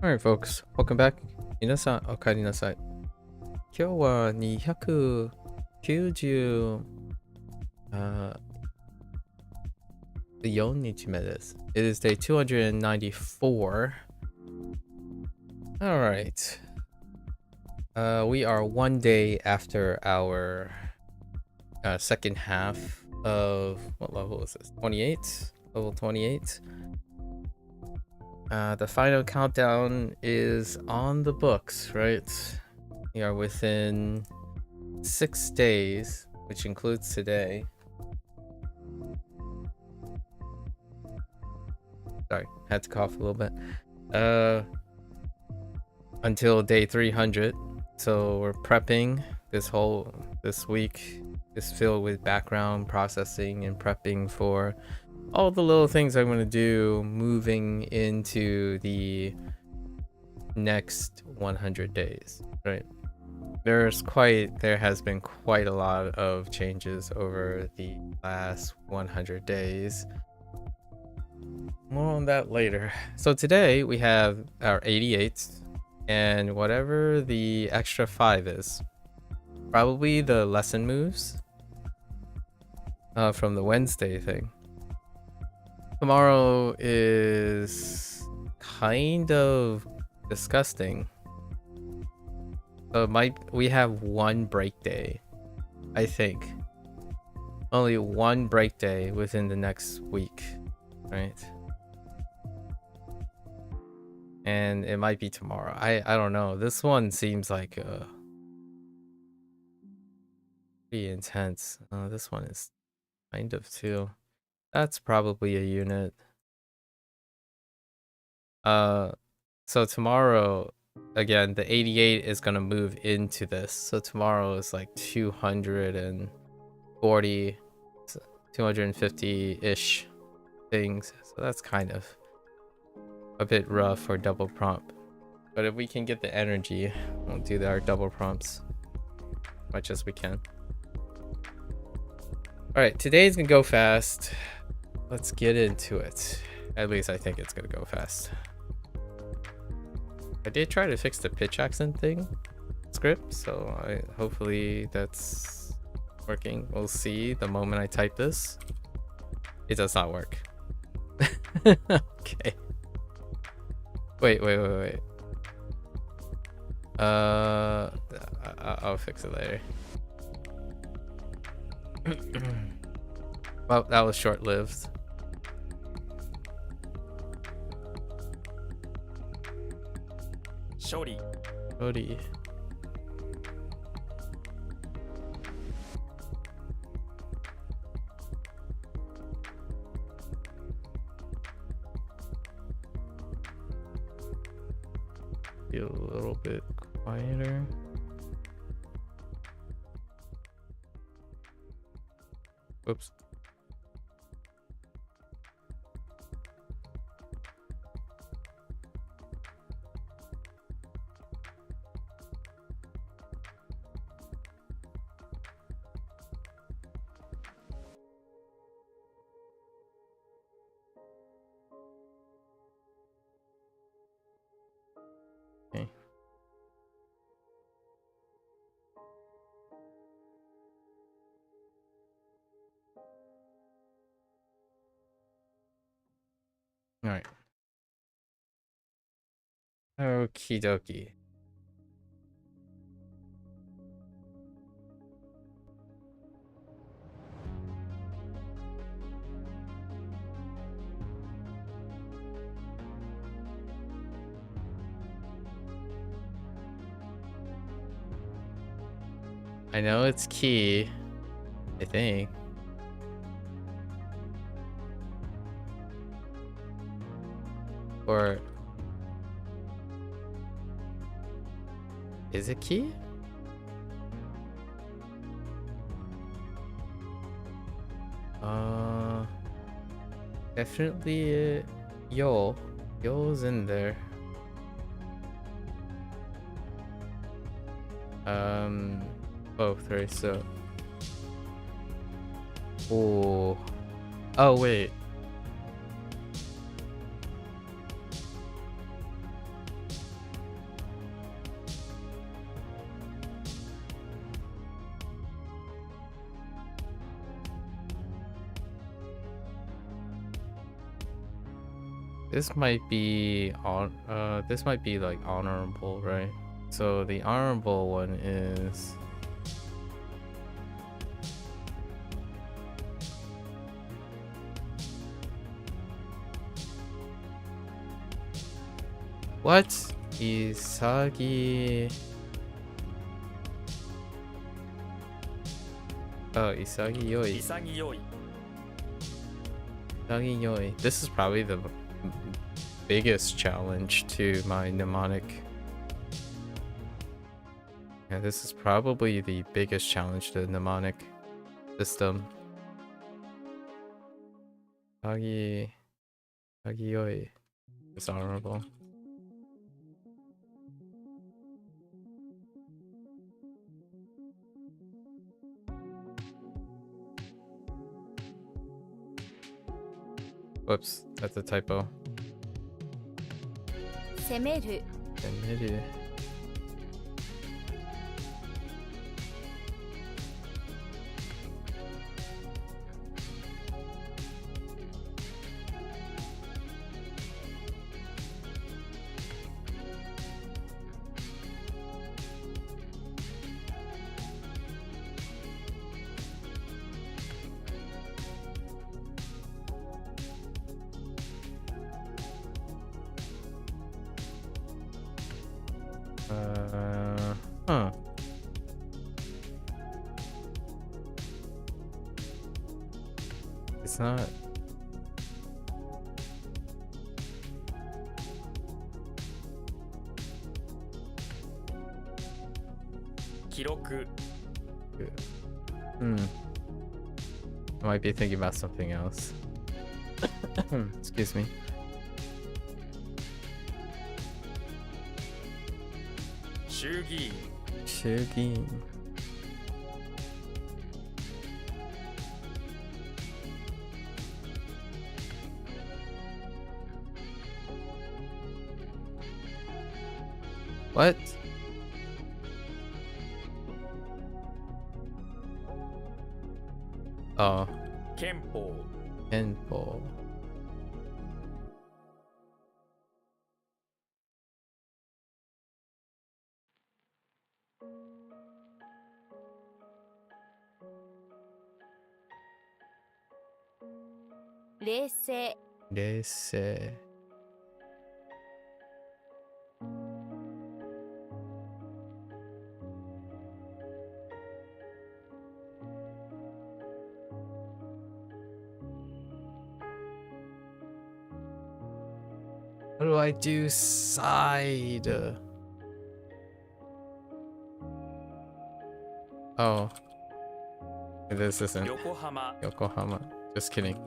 Alright, folks, welcome back. 皆さん、お帰りなさい。今日は294日目です。It is day 294. Alright. We are one day after our second half of, what level is this? 28? Level 28. The final countdown is on the books, right? We are within 6 days, which includes today. Sorry, had to cough a little bit. Until day 300. So we're prepping. This week is filled with background processing and prepping for all the little things I'm going to do moving into the next 100 days, right? There has been quite a lot of changes over the last 100 days. More on that later. So today we have our 88th and whatever the extra 5 is. Probably the lesson moves from the Wednesday thing. Tomorrow is kind of disgusting. So we have one break day, I think. Only one break day within the next week, right? And it might be tomorrow. I don't know. This one seems like pretty intense. This one is kind of too. That's probably a unit. So tomorrow, again, the 88 is gonna move into this. So tomorrow is like 240, 250-ish things. So that's kind of a bit rough for double prompt. But if we can get the energy, we'll do our double prompts as much as we can. Alright, today's gonna go fast. Let's get into it. At least I think it's gonna go fast. I did try to fix the pitch accent thing script, so hopefully that's working. We'll see the moment I type this. It does not work. Okay. Wait. I'll fix it later. Well, that was short-lived. Rowdy. Be a little bit quieter. Whoops. Okay. All right. Okie dokie. I know it's key, I think. Or is it key? Definitely Yo's in there. Both, right? So oh wait. This might be on. This might be like honorable, right? So the honorable one is. What? Isagi. Oh, Isagiyoi. Isagiyoi. This is probably the biggest challenge to my mnemonic. Yeah, this is probably the biggest challenge to the mnemonic system. Isagiyoi. It's honorable. Whoops, that's a typo. 攻める Semeru. Huh. It's not. I might be thinking about something else. Excuse me. Shugin. What? Oh. Kenpo. Reisei Reisei. What do I do? Side. Oh. This isn't Yokohama. Just kidding.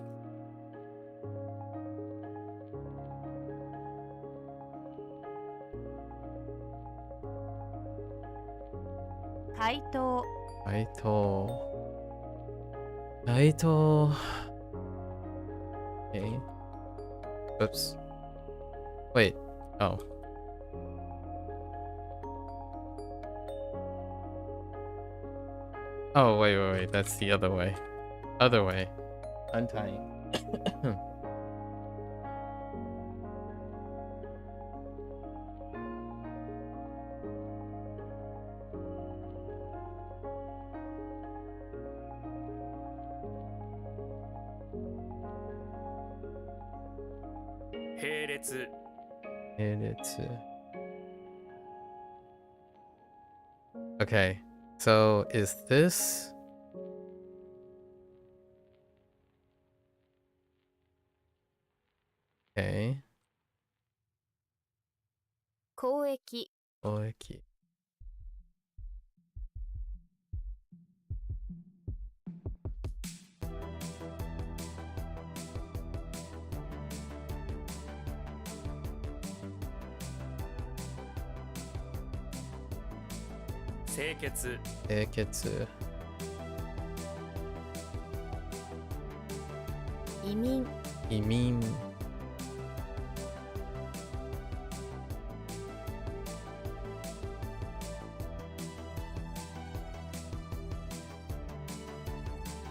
Kaito Kaito. Okay. Oops. Wait. Oh. Oh, wait. That's the other way. Other way. Untying. Okay, so is this okay? Koichi Koichi. Seiketsu. Imin.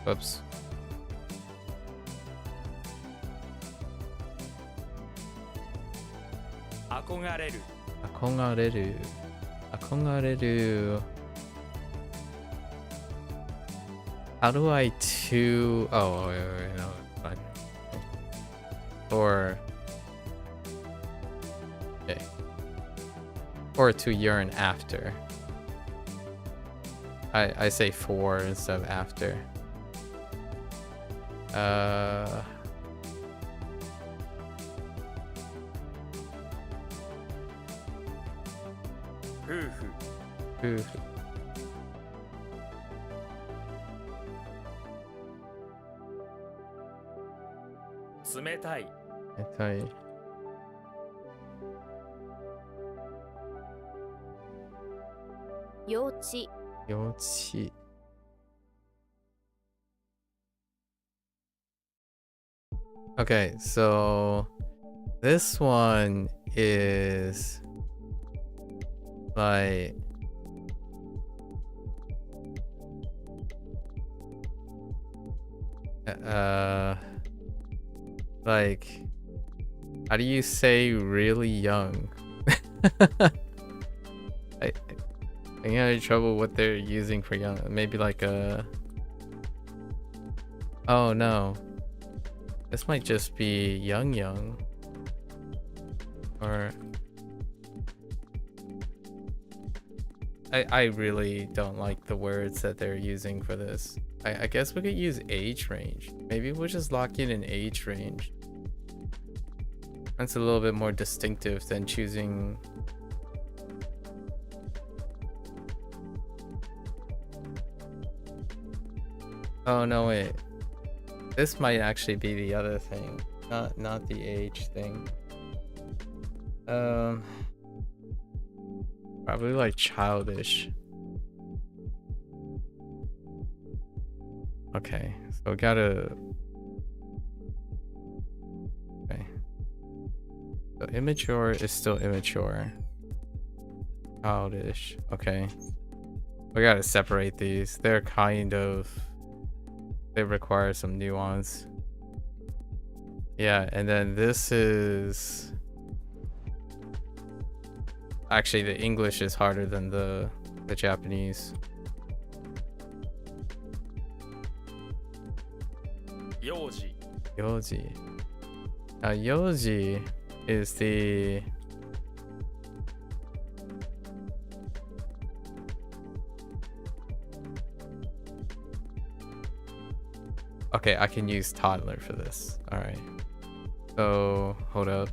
Whoops. Akongareru. Akongareru. Akongareru. How do I to... Oh, wait, no, fine. Or... Okay. Or to yearn after. I say for instead of after. Fufu. 冷たい。はい。幼稚 幼稚。Okay, so this one is like like how do you say really young? I'm having trouble what they're using for young. Maybe like a... Oh no. This might just be young. Or... I really don't like the words that they're using for this. I guess we could use age range. Maybe we'll just lock in an age range. That's a little bit more distinctive than choosing... Oh no, wait. This might actually be the other thing, not the age thing. Probably like childish. Okay, so we gotta... Okay. So immature is still immature. Childish. Okay. We gotta separate these. They're kind of... They require some nuance. Yeah, and then this is... Actually, the English is harder than the Japanese. Yoji. Yoji. Now, Yoji is the... Okay, I can use toddler for this. All right. So, hold up.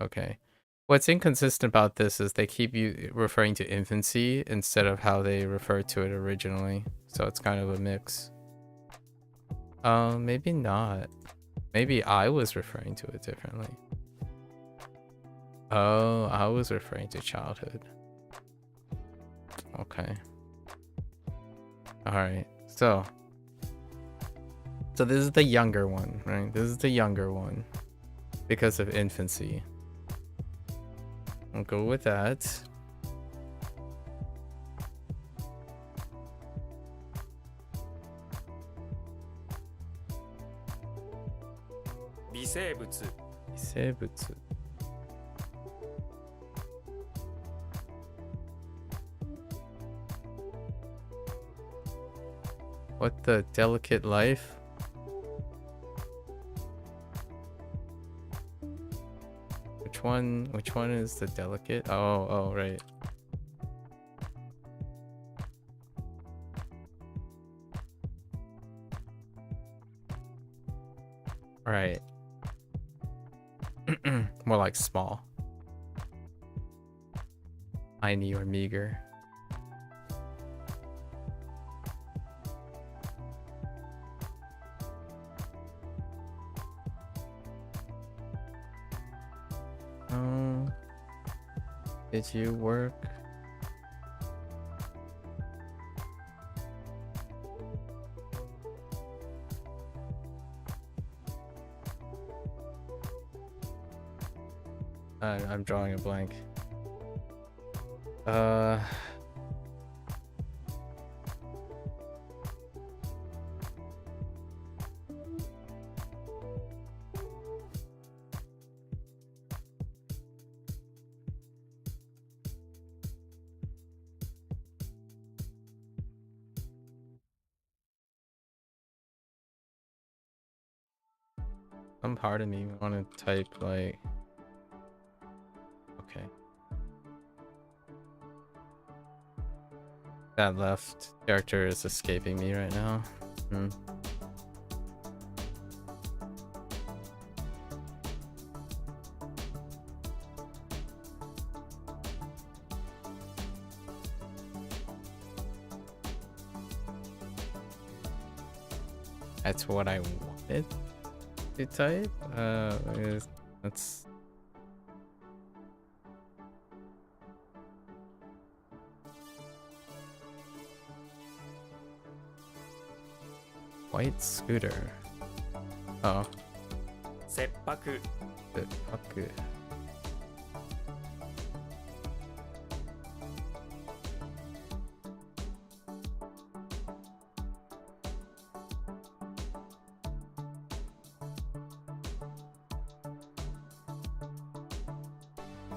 Okay. What's inconsistent about this is they keep referring to infancy instead of how they referred to it originally. So it's kind of a mix. Maybe not. Maybe I was referring to it differently. Oh, I was referring to childhood. Okay. All right. So this is the younger one, right? This is the younger one because of infancy. I'll go with that. Bisebutsu. Bisebutsu. What the delicate life? Which one is the delicate? Oh, right. Right. More like small. Tiny or meager. Did you work? I'm drawing a blank. some part of me want to type like, okay. That left character is escaping me right now. That's what I wanted to type. Let's. White scooter. Oh. 切迫 Fuck.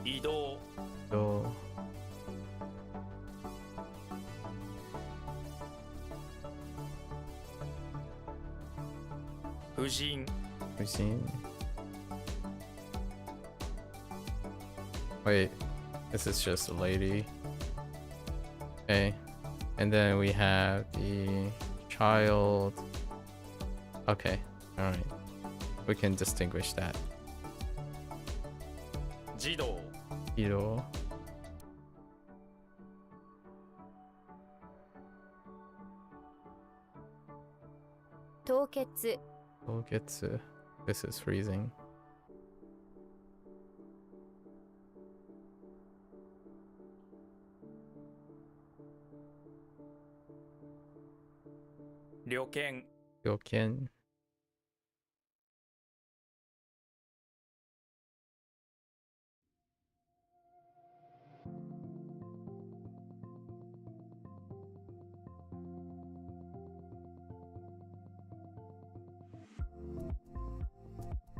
移動 So.婦人 We've seen. Wait, this is just a lady. Okay, and then we have the child. Okay, all right. We can distinguish that. 児童 Hiro. 凍結 Togetsu. This is freezing. 旅券 Yoken.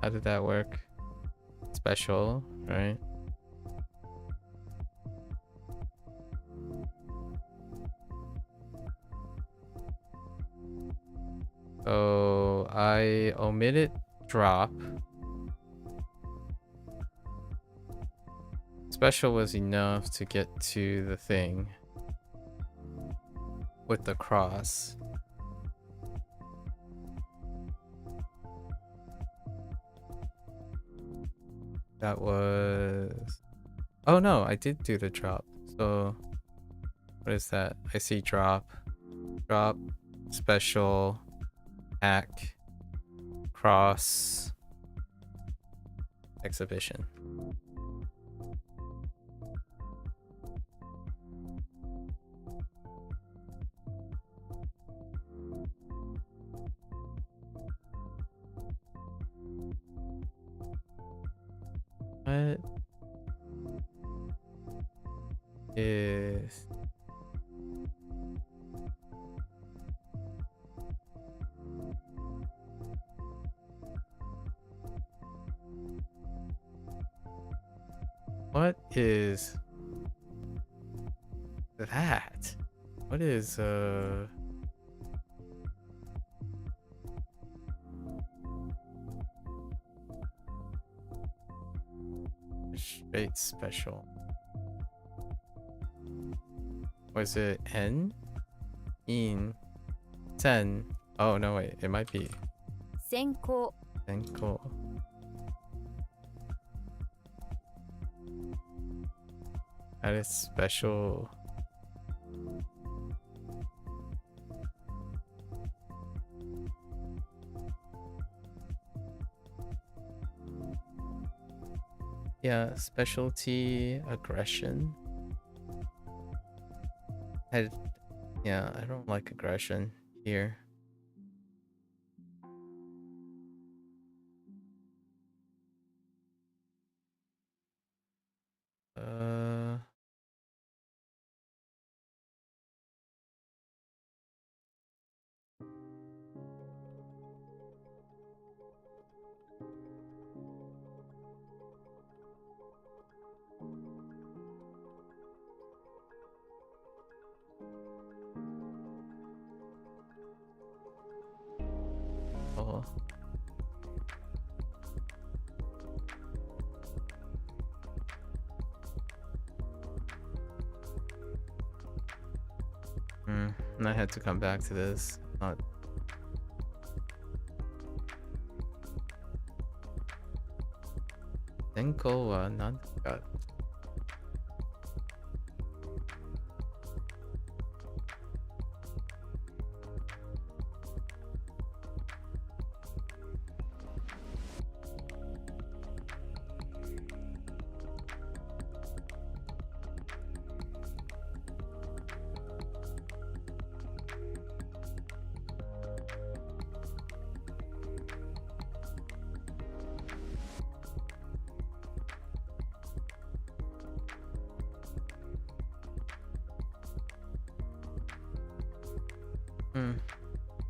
How did that work? Special, right? So I omitted drop. Special was enough to get to the thing with the cross. That was... Oh no, I did do the drop. So what is that? I see drop, special, hack, cross, exhibition. What is... What is that? What is straight special? Was it N? In? Sen? Oh no, wait, it might be 先行 Senko. That is special. Yeah, specialty aggression. Yeah, I don't like aggression here. Oh. And I had to come back to this. Not. Senko wa nan ka?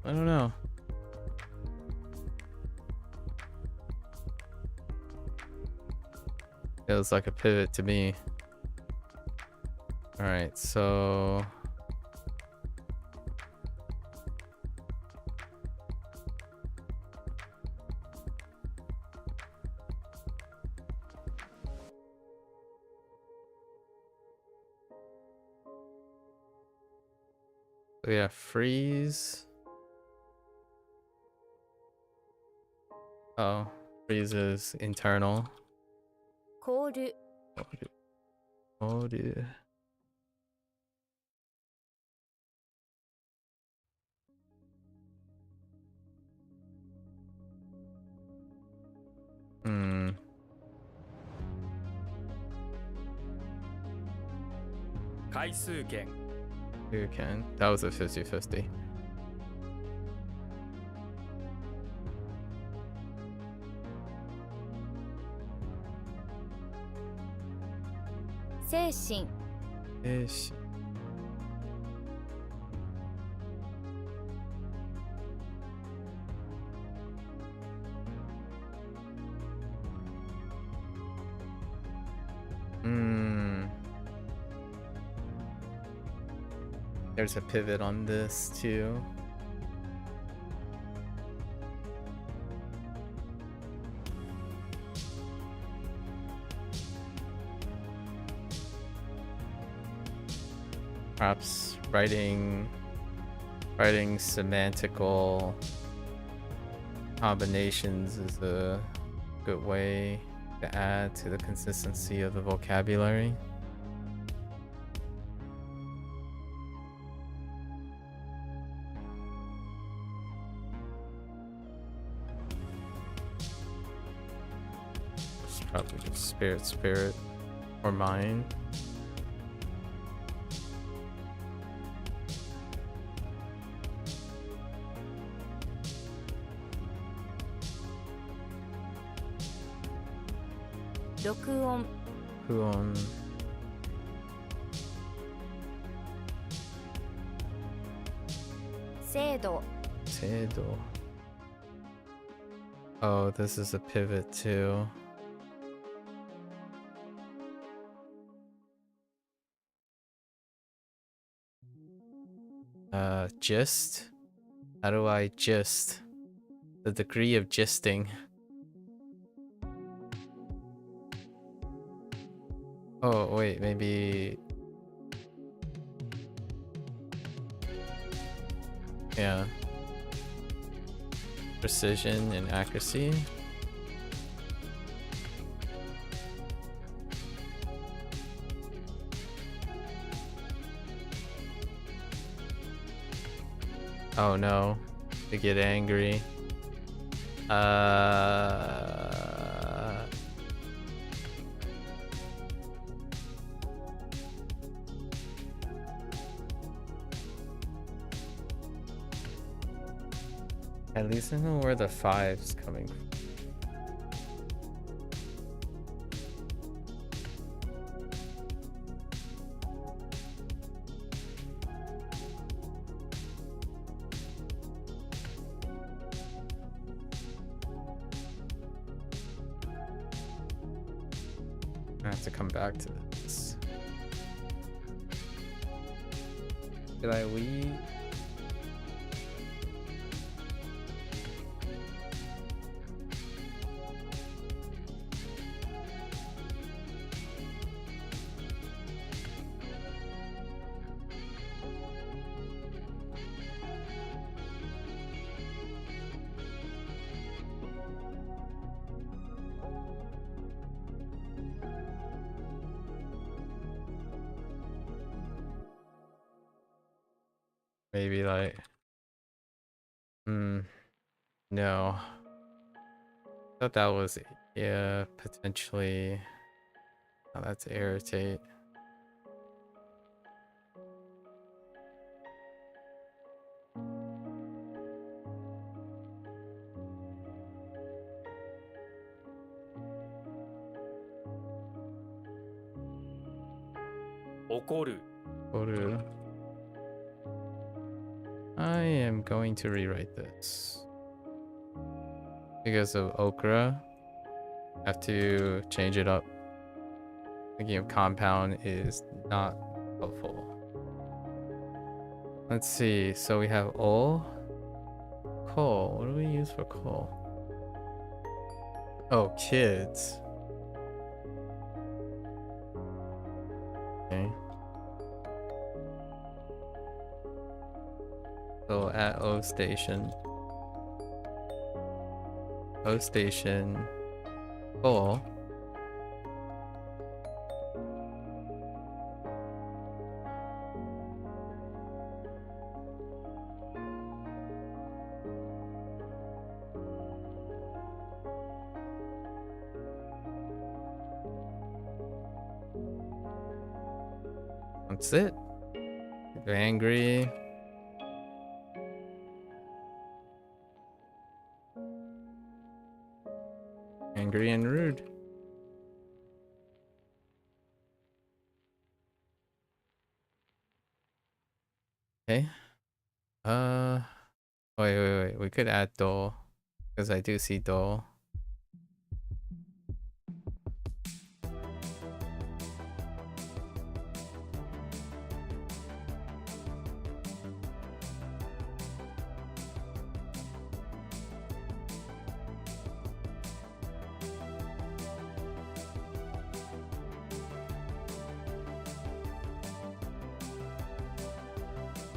I don't know. Feels like a pivot to me. All right, so we have freeze. Oh, freeze is internal. コール Oh, dude. Hmm. 回数券 You can. That was a 50-50. 精神 Ish. There's a pivot on this too. Perhaps writing semantical combinations is a good way to add to the consistency of the vocabulary. It's probably just spirit, or mind. Hoang Hoang. Seido Oh, this is a pivot too. Gist? How do I gist? The degree of gisting. Oh, wait, maybe... Yeah. Precision and accuracy. Oh no, to get angry. At least I know where the 5's coming from. I have to come back to this. Did I leave? maybe like, no. Thought that was, yeah, potentially. Oh, that's irritate. Okoru. Oru. I am going to rewrite this. Because of okra, I have to change it up. Thinking of compound is not helpful. Let's see. So we have coal. What do we use for coal? Oh, kids. Okay. So at O station. O station. Coal. That's it. Get angry. Angry and rude. Okay. Wait. We could add Dole. Because I do see Dole.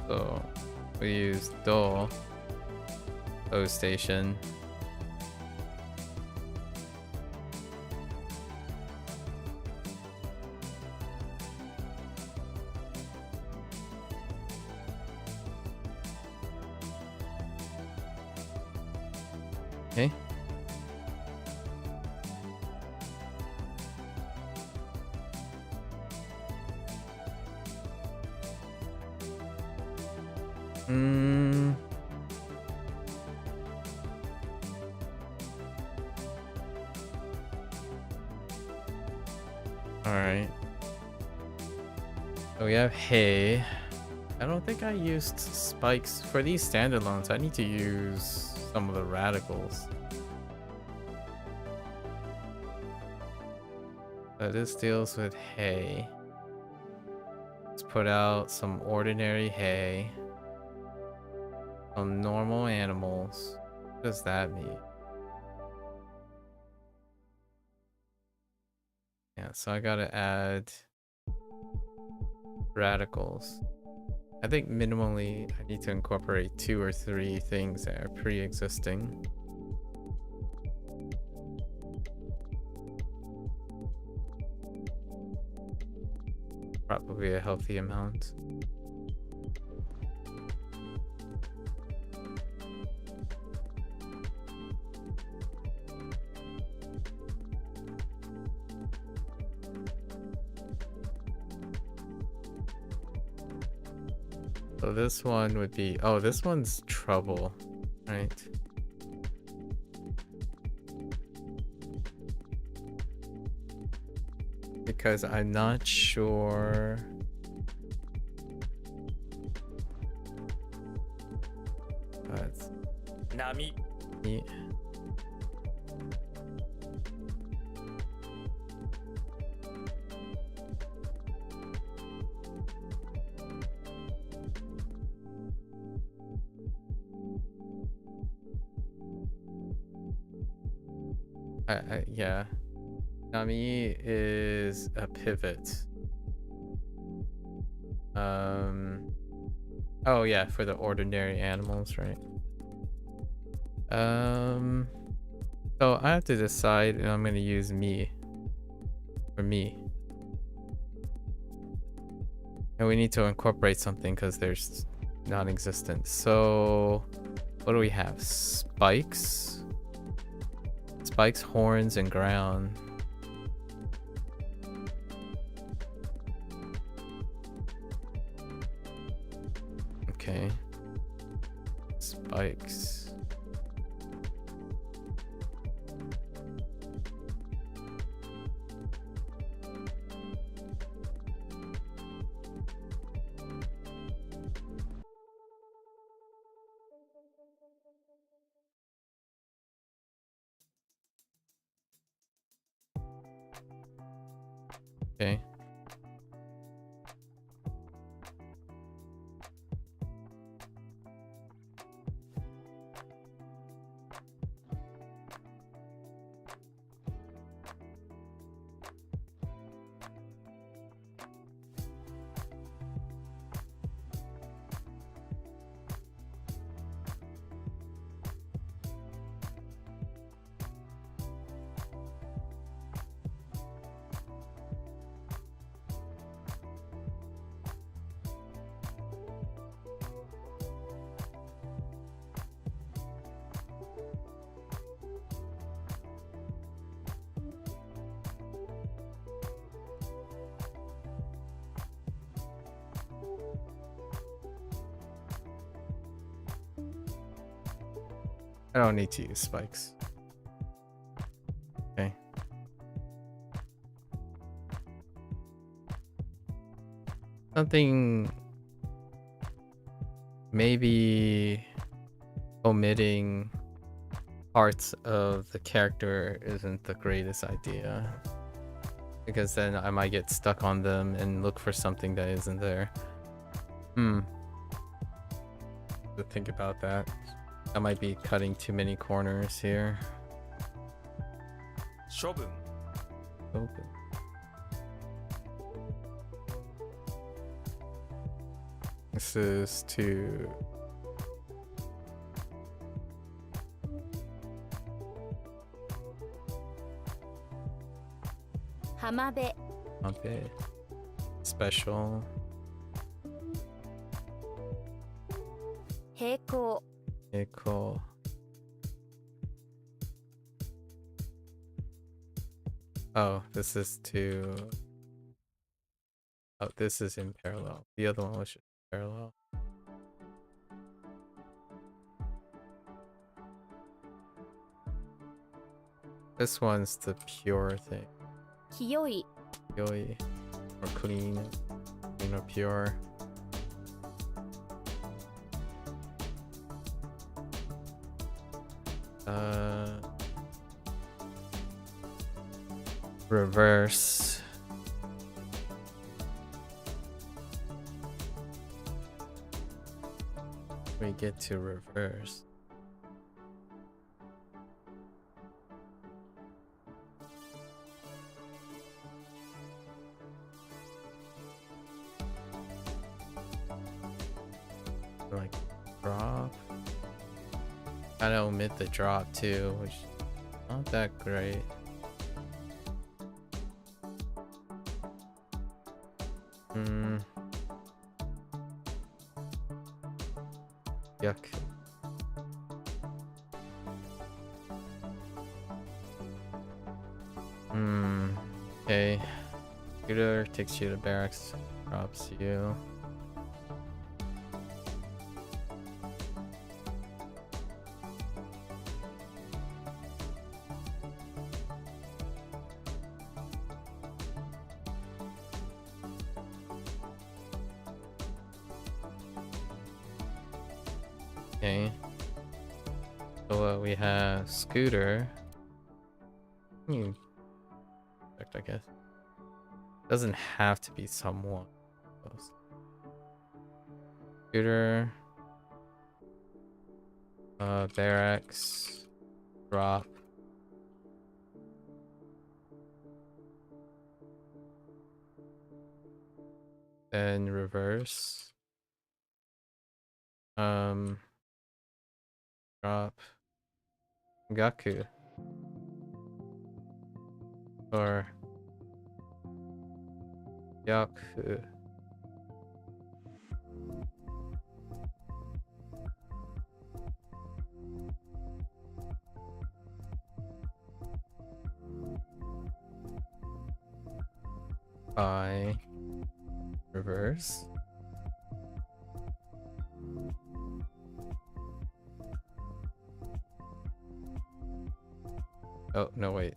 So we use Dole, O station. Okay. Alright. So we have hay. I don't think I used spikes for these standalones. I need to use some of the radicals. So this deals with hay. Let's put out some ordinary hay. Some normal animals. What does that mean? Yeah, so I gotta add radicals. I think minimally I need to incorporate 2 or 3 things that are pre-existing. Probably a healthy amount. So this one would be, oh, this one's trouble, right? Because I'm not sure. That's Nami. yeah. Yeah. Nami is a pivot. Oh yeah, for the ordinary animals, right? So I have to decide if I'm gonna use me. For me. And we need to incorporate something because there's non-existent. So what do we have? Spikes, horns, and ground. Okay. Spikes. Okay. I don't need to use spikes. Okay. Something maybe omitting parts of the character isn't the greatest idea, because then I might get stuck on them and look for something that isn't there. To think about that. I might be cutting too many corners here. 処分 Open. This is to Hamabe. okay. Special. 平行 Okay, cool. Oh, this is to. Oh, this is in parallel. The other one was just parallel. This one's the pure thing. 清い Yoi. Or clean. Clean or pure. Reverse. We get to reverse. Like drop. Kind of omit the drop too, which is not that great. Yuck. Okay. Shooter takes you to barracks, drops you. Okay. So we have Scooter. I guess. Doesn't have to be someone close. Scooter. Barracks. Drop. Then reverse. Drop. Gaku. Or Yaku. Pi reverse. Oh, no, wait.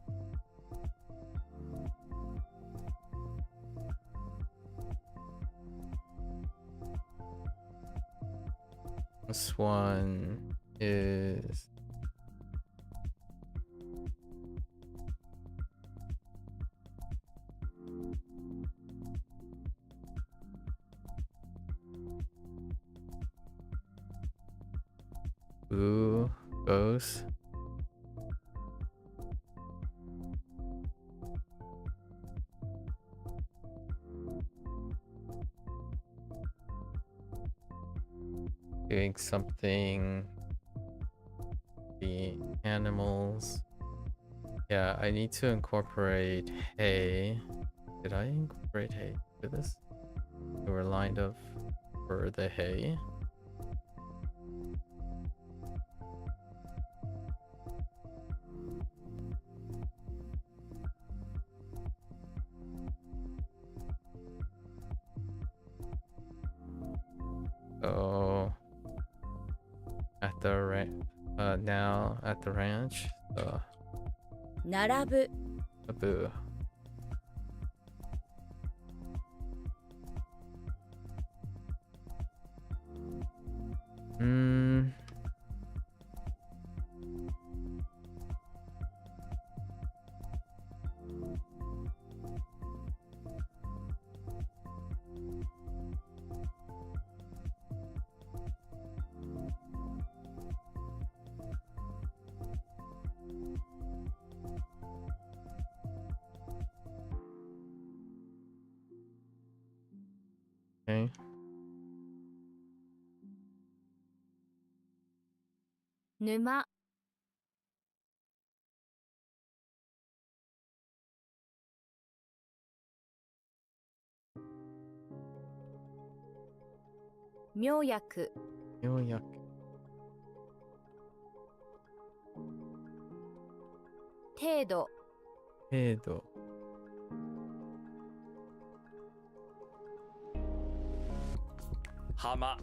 This one is Boo goes. Doing something. The animals. Yeah, I need to incorporate hay. Did I incorporate hay for this? We were lined up for the hay. So at the now at the ranch, 並ぶ a boo. Okay. 沼 妙薬 Yoyak. 程度 Edo. 浜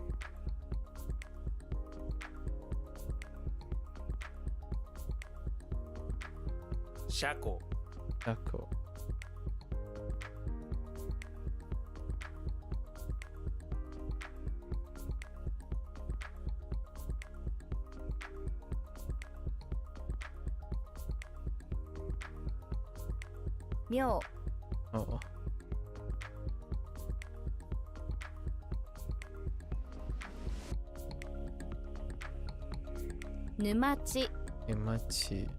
車庫 Taco. 妙 Oh. 沼地 Imachi.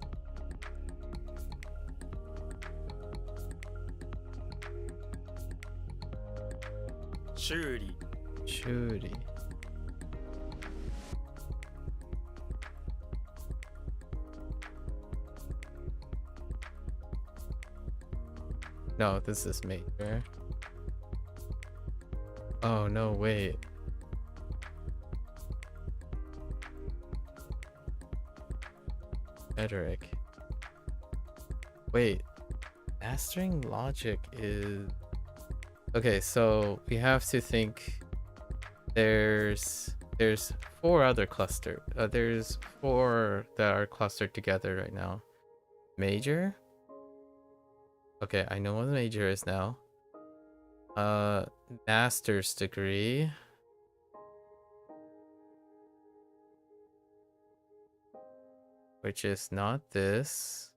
修理 Shuri. No, this is major. Oh, no, wait. Rhetoric. Wait. Mastering logic is... Okay, so we have to think there's 4 other cluster. There's 4 that are clustered together right now. Major? Okay, I know what the major is now. Master's degree. Which is not this.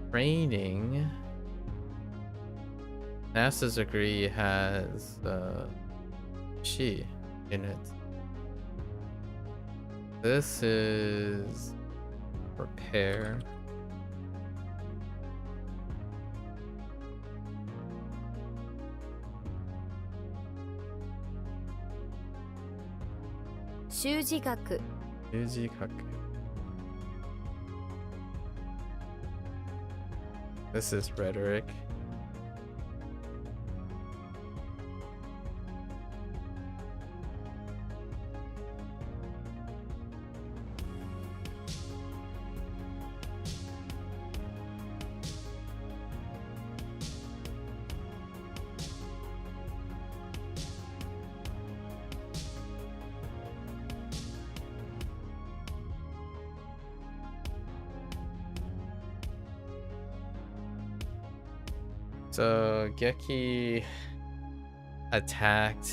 Training. Master's degree has she in it. This is repair. Shujikaku Yujikaku. This is rhetoric. So Geki attacked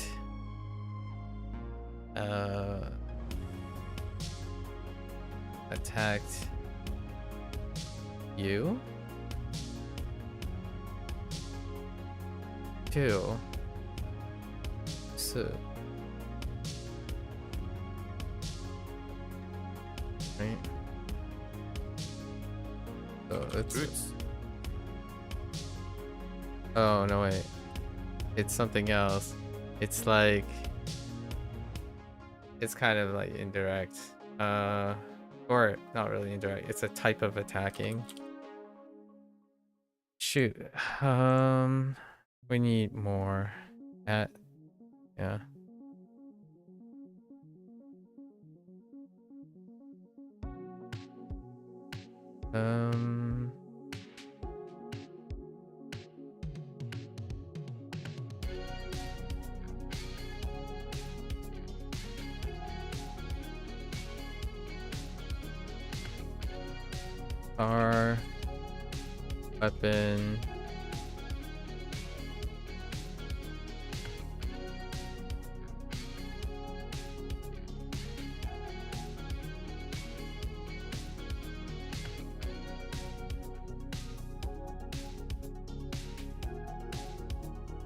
you? Two. So right. So it's Boots. oh no wait. It's something else. It's like it's kind of like indirect. Or not really indirect. It's a type of attacking. Shoot. We need more. Yeah. Our weapon.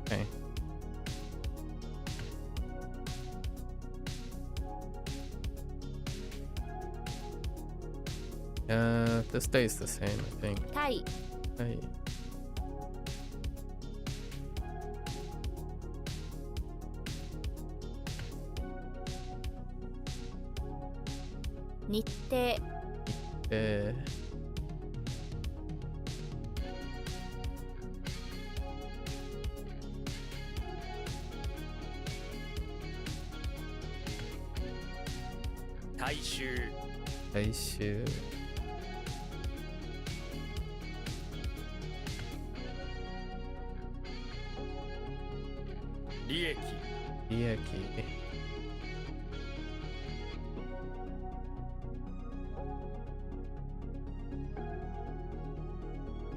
Okay. This stays the same, I think. タイ Hey. 日程 大衆。来週。利益。利益。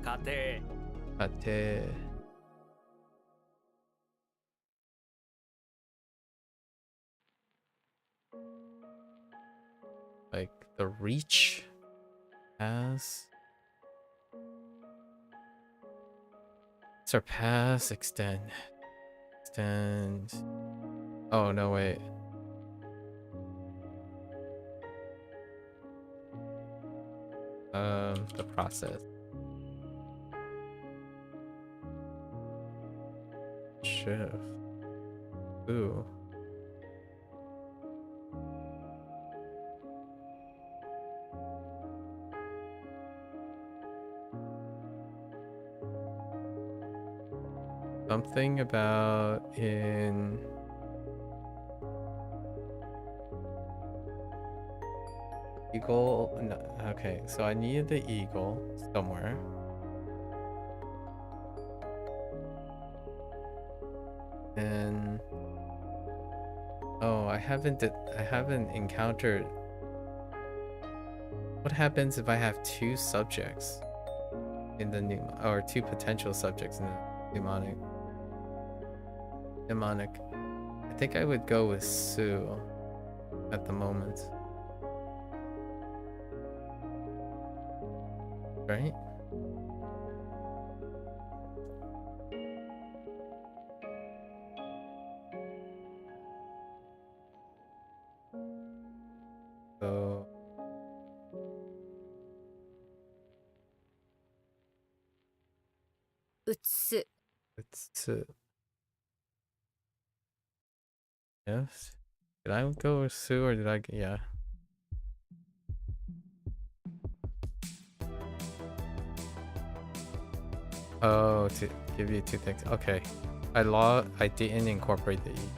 家庭。家庭。Like the reach has surpass, extend. Oh no wait. The process. Shift. Ooh. Something about in eagle. No, okay, so I needed the eagle somewhere. And oh, I haven't encountered. What happens if I have two subjects in the or two potential subjects in the mnemonic? I think I would go with Sue at the moment. Right? So 移す it's Sue. Yes. Did I go with Sue or did I? Yeah. Oh, to give you two things. Okay. I didn't incorporate the E.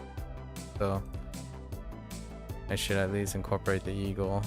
So I should at least incorporate the eagle.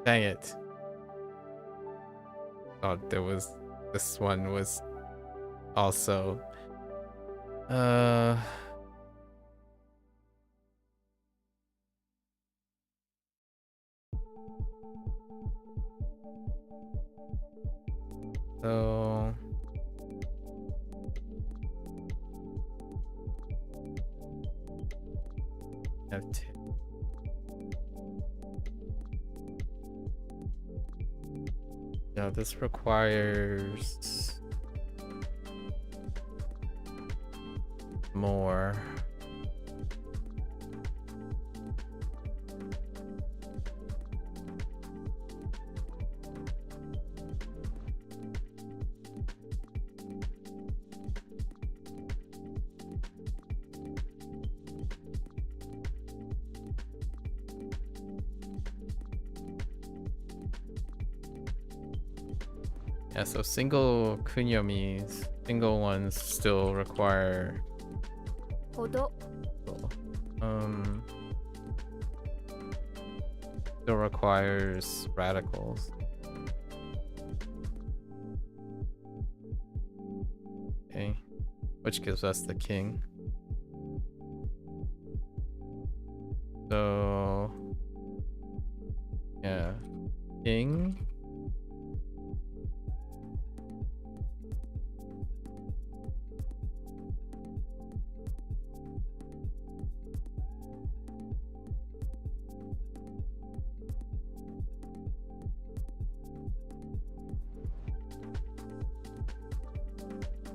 Dang it. Oh, this one was also so have two. No, this requires more. Yeah, so single kunyomis, single ones still require ほど still requires radicals. Okay, which gives us the king. So yeah, king.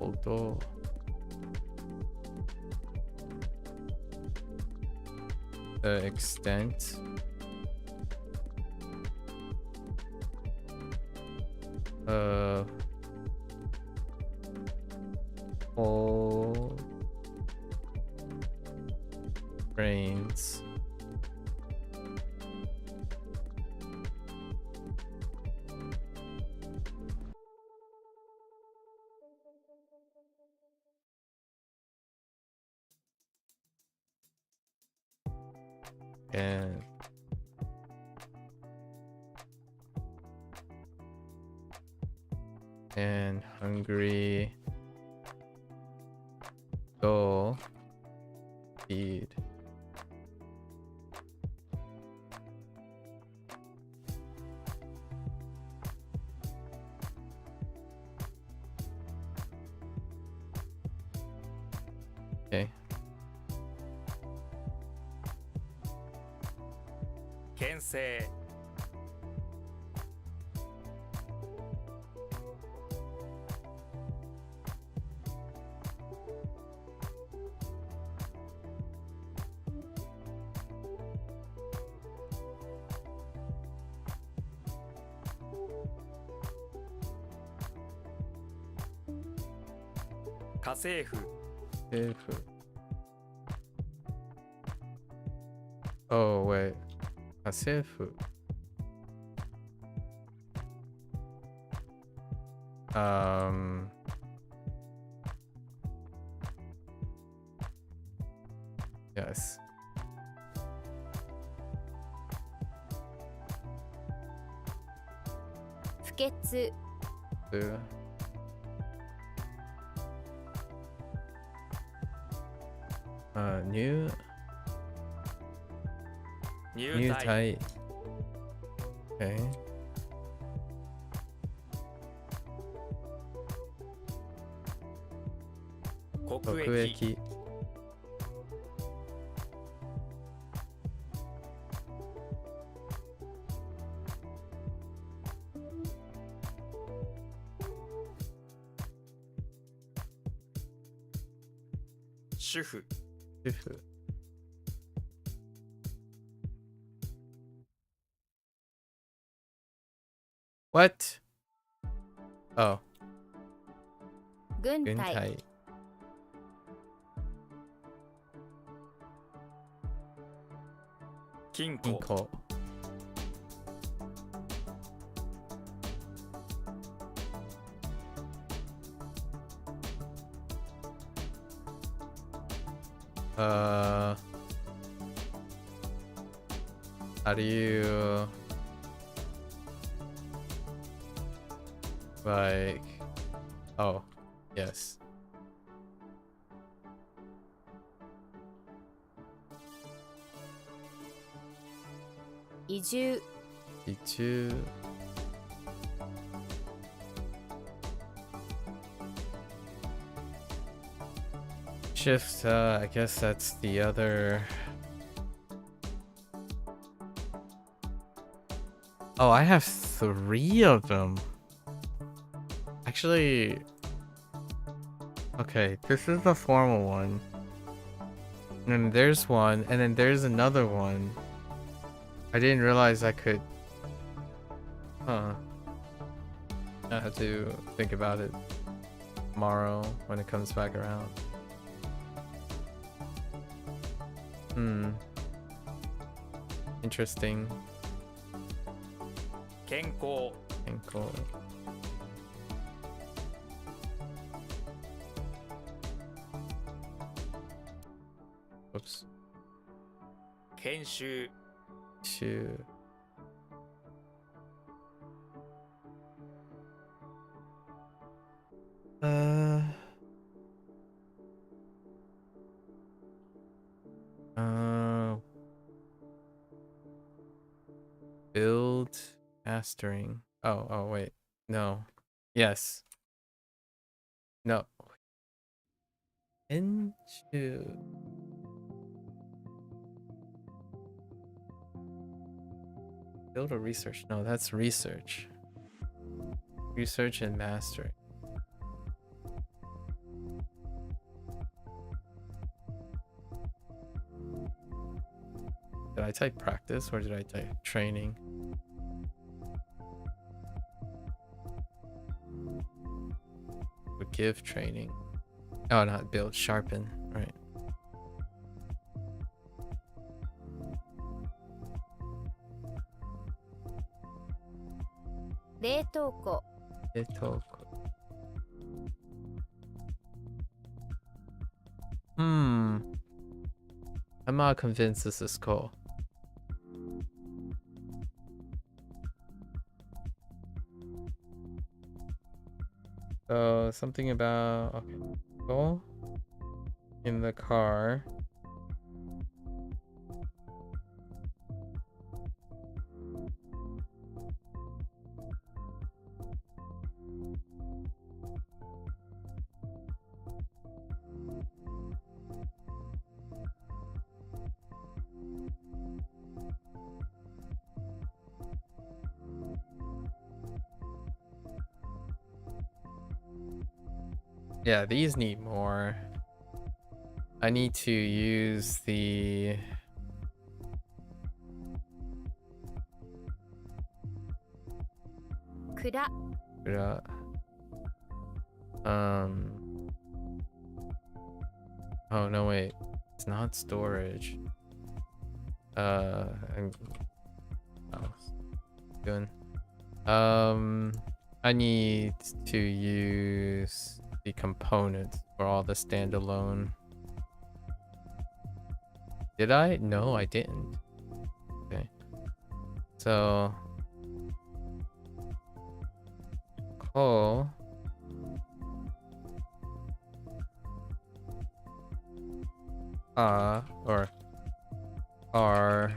Although the extent of whole brains and hungry soul feed. Okay. 牽制 家政婦 If oh wait, Hasefu. Yes. 不潔 New 入隊 type. Okay. 国国益益 主婦 If what? Oh, 軍 軍隊 隊 金庫 Inko. How do you Like, oh, yes. Iju. D2. Shift, I guess that's the other. Oh, I have 3 of them. Actually, okay, this is the formal one. And then there's one, and then there's another one. I didn't realize I could. Huh. I have to think about it tomorrow when it comes back around. Interesting. 健康 Ankle. Whoops. 研修 Two. Uh, build mastering. Oh, wait. No. Yes. No. Into. Build a research. No, that's research. Research and mastering. Did I type practice or did I type training? Would give training. Oh, not build, sharpen. Right. Reitoko. I'm not convinced this is cool. So something about okay. Go in the car. Yeah, these need more. I need to use the Kura. Oh no, wait. It's not storage. I'm doing. I need to use the components for all the standalone. Did I? No, I didn't. Okay. So call or R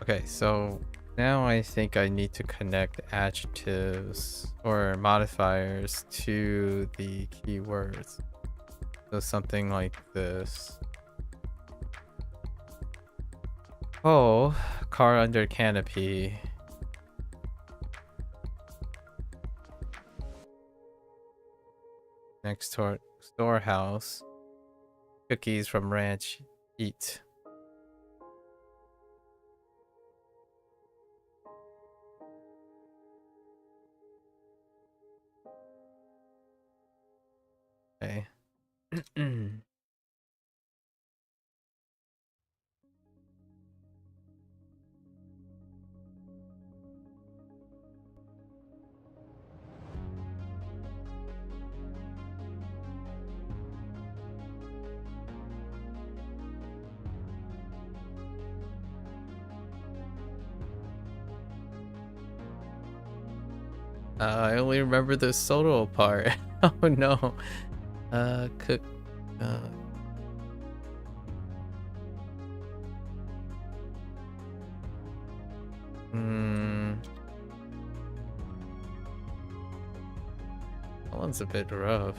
Okay, so now I think I need to connect adjectives or modifiers to the keywords. So something like this. Oh, car under canopy. Next door storehouse. Cookies from ranch. Eat. Okay. I only remember the solo part. Oh no. Cook. Uh, hmm. That one's a bit rough.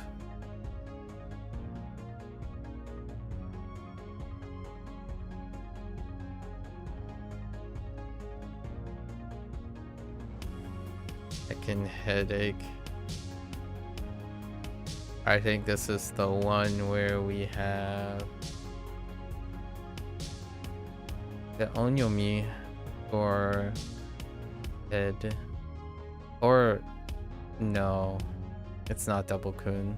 Second headache. I think this is the one where we have the onyomi or head. Or no, it's not double kun.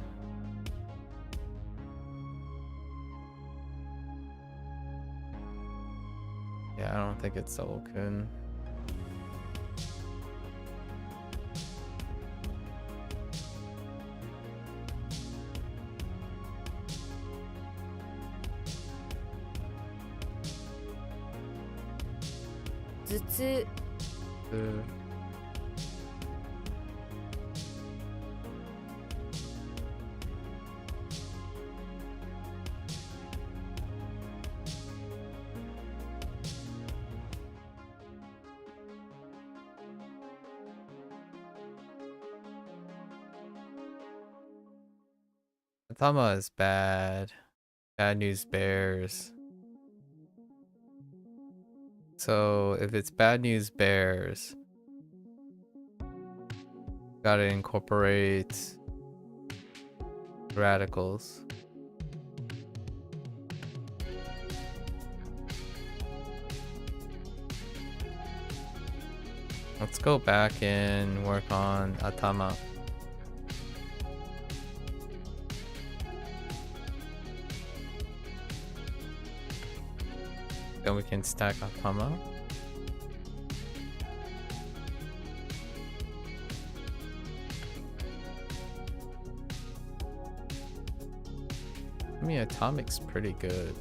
Yeah, I don't think it's double kun. Zutsu. Atama is bad. Bad news bears. So if it's bad news bears, gotta incorporate radicals. Let's go back and work on Atama. Then we can stack Atama. I mean, Atomic's pretty good.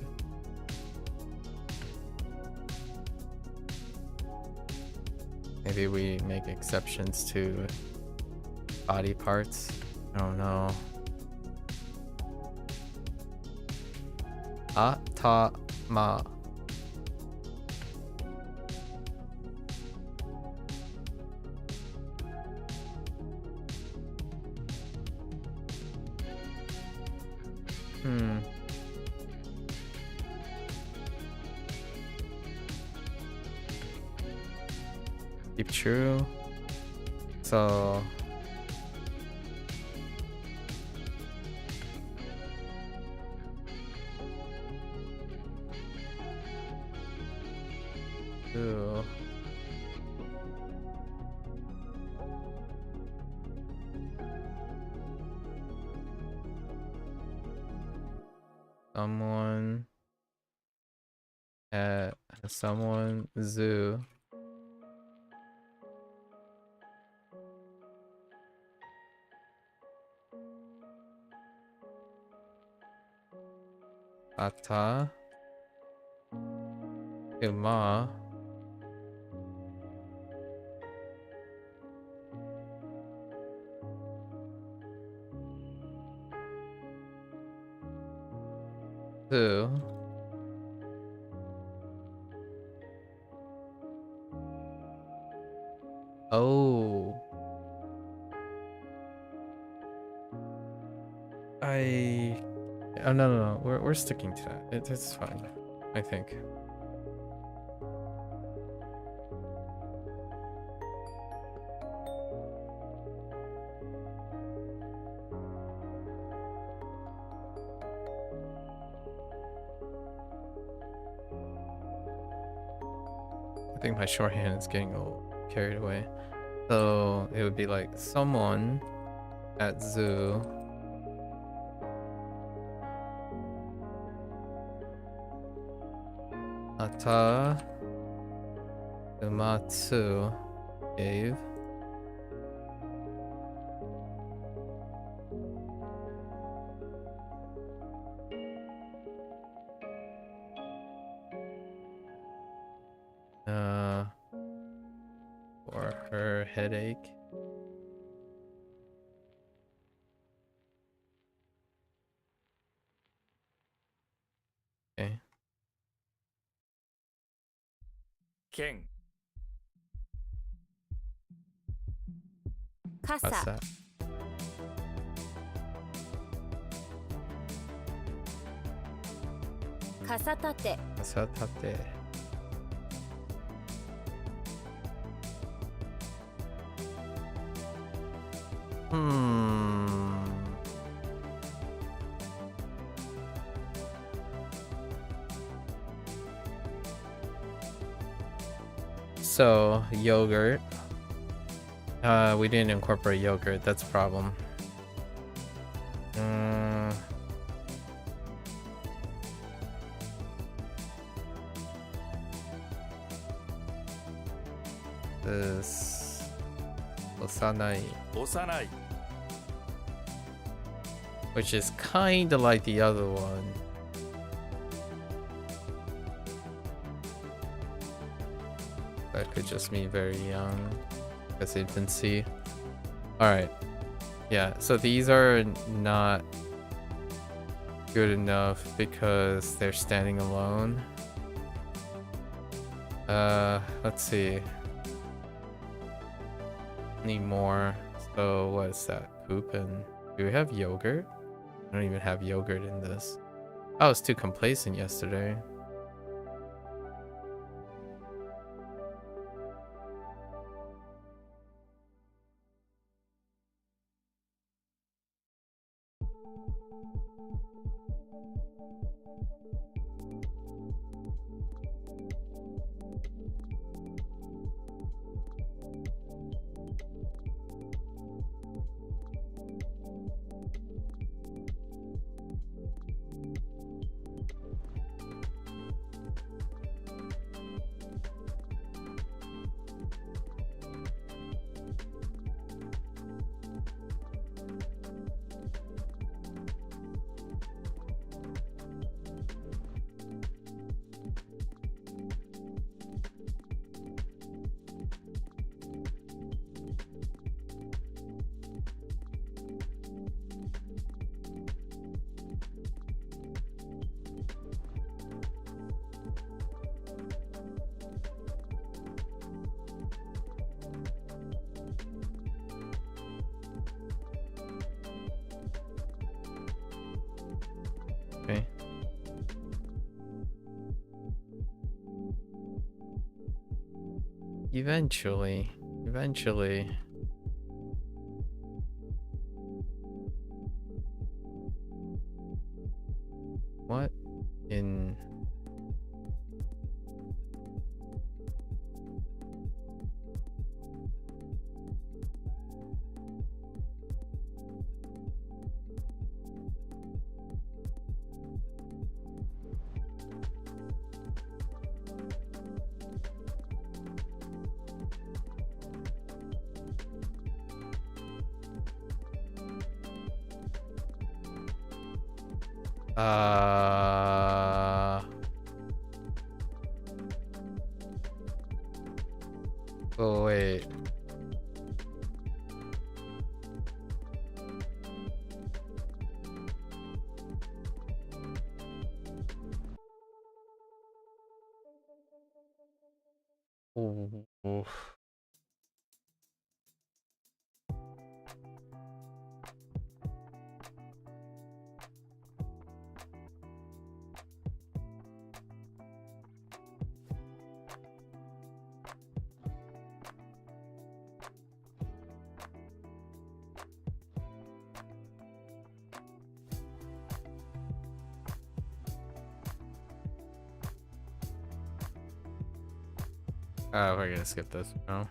Maybe we make exceptions to body parts. I don't know. Atama. Keep true. So ooh. Someone zoo. Ata Uma Zoo Oh. Oh, no. We're sticking to that. It's fine, I think. I think my shorthand is getting a little carried away. So it would be like someone at zoo ata umatsu gave for her headache. Okay. 剣 傘 Asa. 傘立て Asatate. So yogurt. We didn't incorporate yogurt. That's a problem. This osanai, 幼い which is kind of like the other one. That could just mean very young, because infancy. Alright. Yeah, so these are not good enough because they're standing alone. Let's see. Need more. So what is that? Poop and... Do we have yogurt? I don't even have yogurt in this. I was too complacent yesterday. Okay. Eventually. What in... Oh, wait. Oof. We're gonna skip this. No.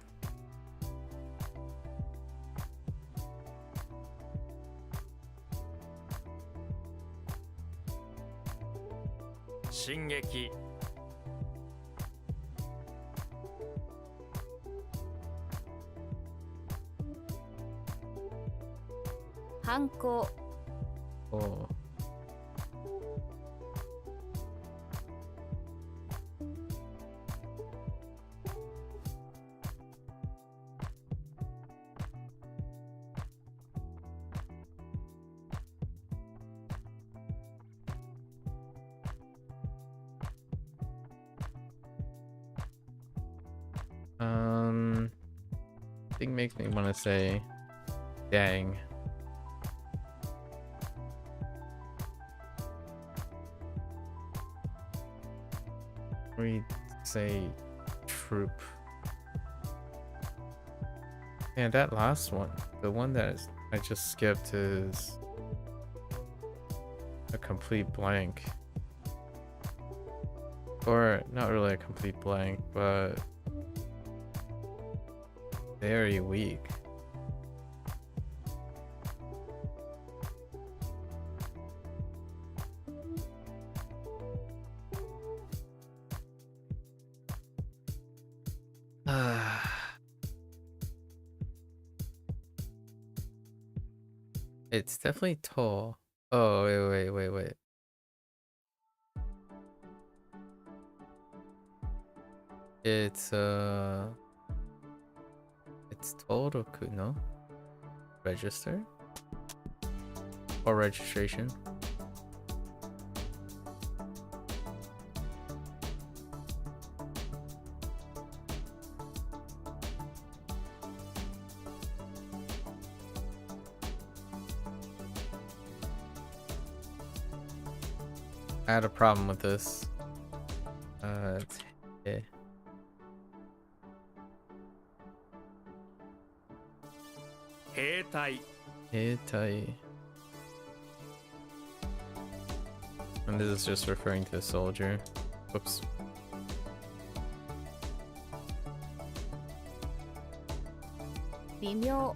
進撃 反抗 Oh. I think makes me want to say, dang. We say troop. And that last one, the one that I just skipped, is a complete blank. Or not really a complete blank, but very weak. It's definitely tall. Oh, wait. It's Toroku, no? Register? Or registration? I had a problem with this. It's yeah. 兵隊 Hitai. And this is just referring to a soldier. Whoops. Bimyo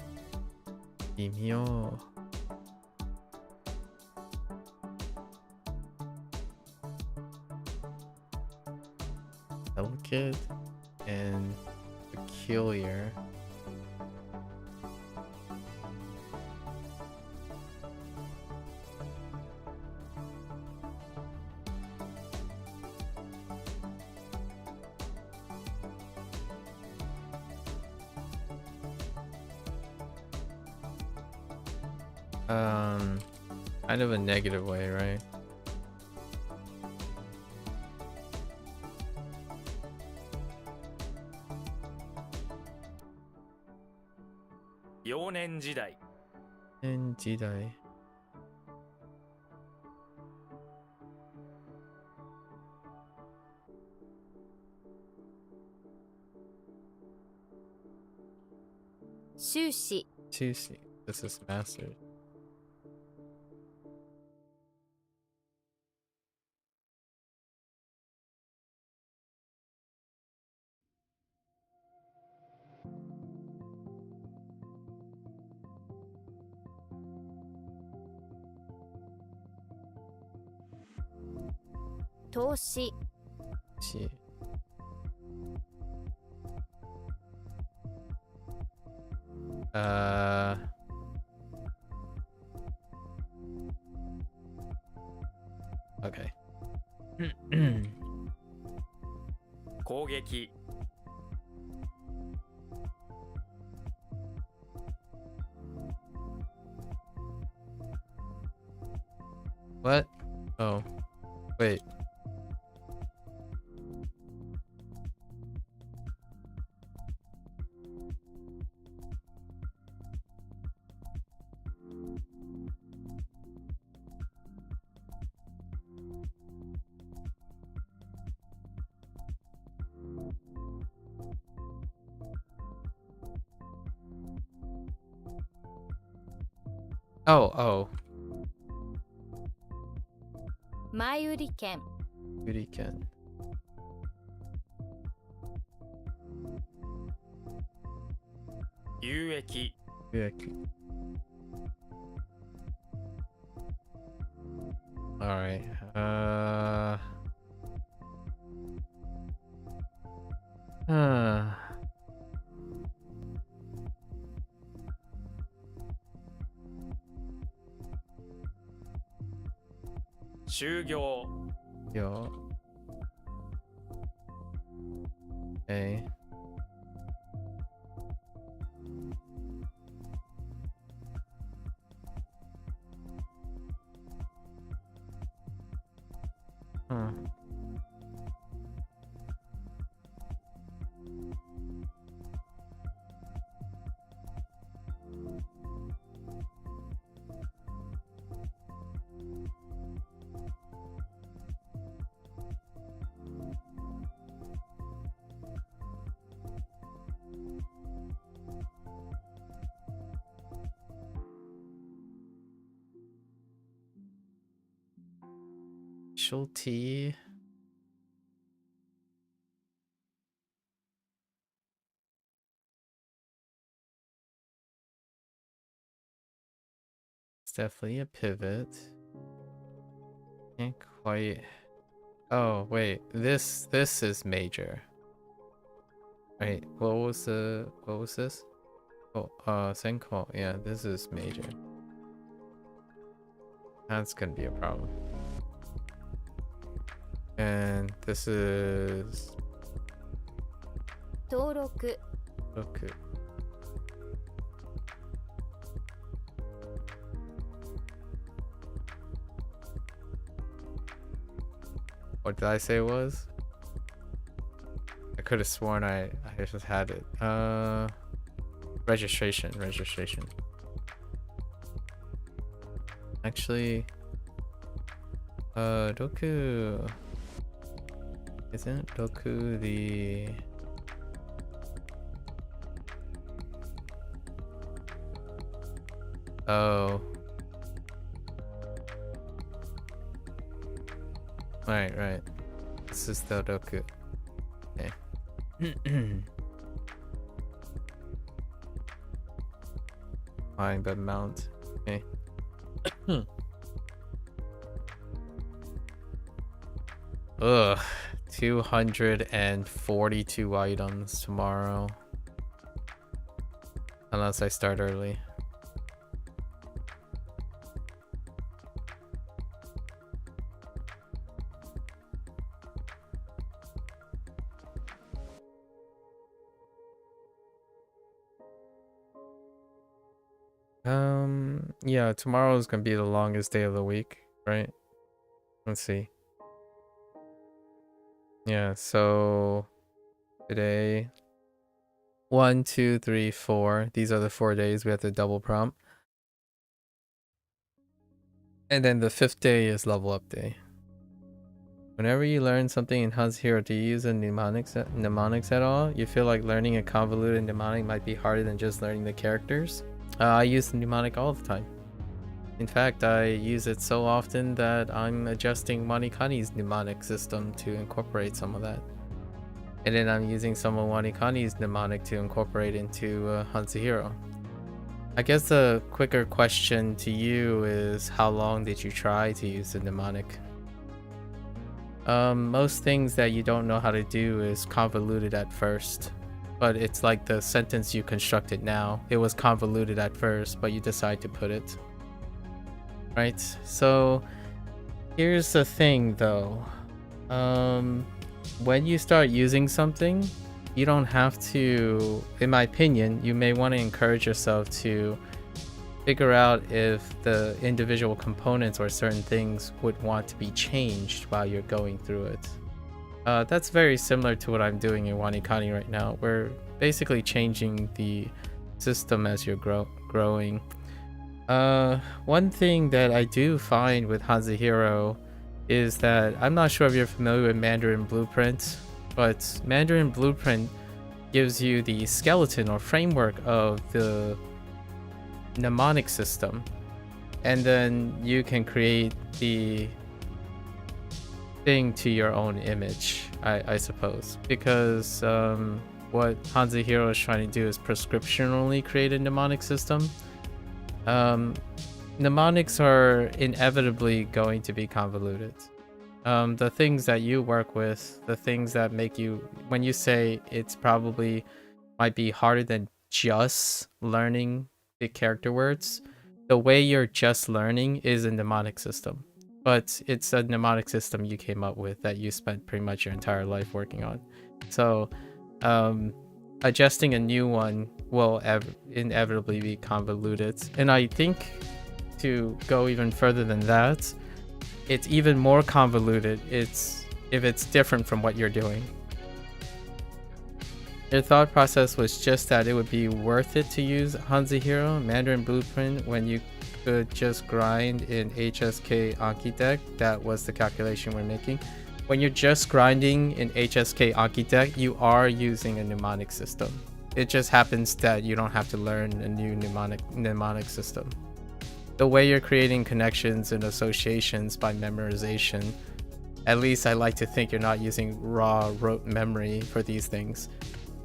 Imyo. Delicate and peculiar. Kind of a negative way, right? Yonen 時代 And Jidai. Shushi Sushi. This is mastered. Toshi She. Okay. 攻撃 What? Oh. Wait. Oh. 前売り券 Yuriken. 有益 Alright.「就業 Yo. Okay. Huh. Specialty. It's definitely a pivot. Can't quite. Oh wait, this is major. Wait, what was this? Oh, Senko. Yeah, this is major. That's gonna be a problem. And this is 登録 Roku. What did I say it was? I could have sworn I just had it. Registration. Actually, Roku. Isn't Roku the... Oh. Right. This is the Roku. Okay. Fine, but mount. Okay. Ugh. 242 items tomorrow. Unless I start early. Yeah, tomorrow is gonna be the longest day of the week, right? Let's see. Yeah, so today 1, 2, 3, 4. These are the 4 days we have to double prompt. And then the 5th day is level up day. Whenever you learn something in HanziHero, do you use a mnemonics at all? You feel like learning a convoluted mnemonic might be harder than just learning the characters? I use the mnemonic all the time. In fact, I use it so often that I'm adjusting WaniKani's mnemonic system to incorporate some of that. And then I'm using some of WaniKani's mnemonic to incorporate into HanziHero. I guess the quicker question to you is, how long did you try to use the mnemonic? Most things that you don't know how to do is convoluted at first. But it's like the sentence you constructed now. It was convoluted at first, but you decide to put it. Right? So here's the thing though. When you start using something, you don't have to, in my opinion, you may want to encourage yourself to figure out if the individual components or certain things would want to be changed while you're going through it. That's very similar to what I'm doing in WaniKani right now. We're basically changing the system as you're growing. One thing that I do find with HanziHero is that, I'm not sure if you're familiar with Mandarin Blueprint, but Mandarin Blueprint gives you the skeleton or framework of the mnemonic system, and then you can create the thing to your own image, I suppose, because what HanziHero is trying to do is prescriptionally create a mnemonic system. Mnemonics are inevitably going to be convoluted. The things that you work with, the things that make you, when you say it's probably might be harder than just learning the character words, the way you're just learning is a mnemonic system. But it's a mnemonic system you came up with that you spent pretty much your entire life working on. So adjusting a new one will inevitably be convoluted. And I think to go even further than that, it's even more convoluted if it's different from what you're doing. Your thought process was just that it would be worth it to use HanziHero Mandarin Blueprint when you could just grind in HSK Anki deck. That was the calculation we're making. When you're just grinding in HSK Anki deck, you are using a mnemonic system. It just happens that you don't have to learn a new mnemonic system. The way you're creating connections and associations by memorization, at least I like to think you're not using raw rote memory for these things.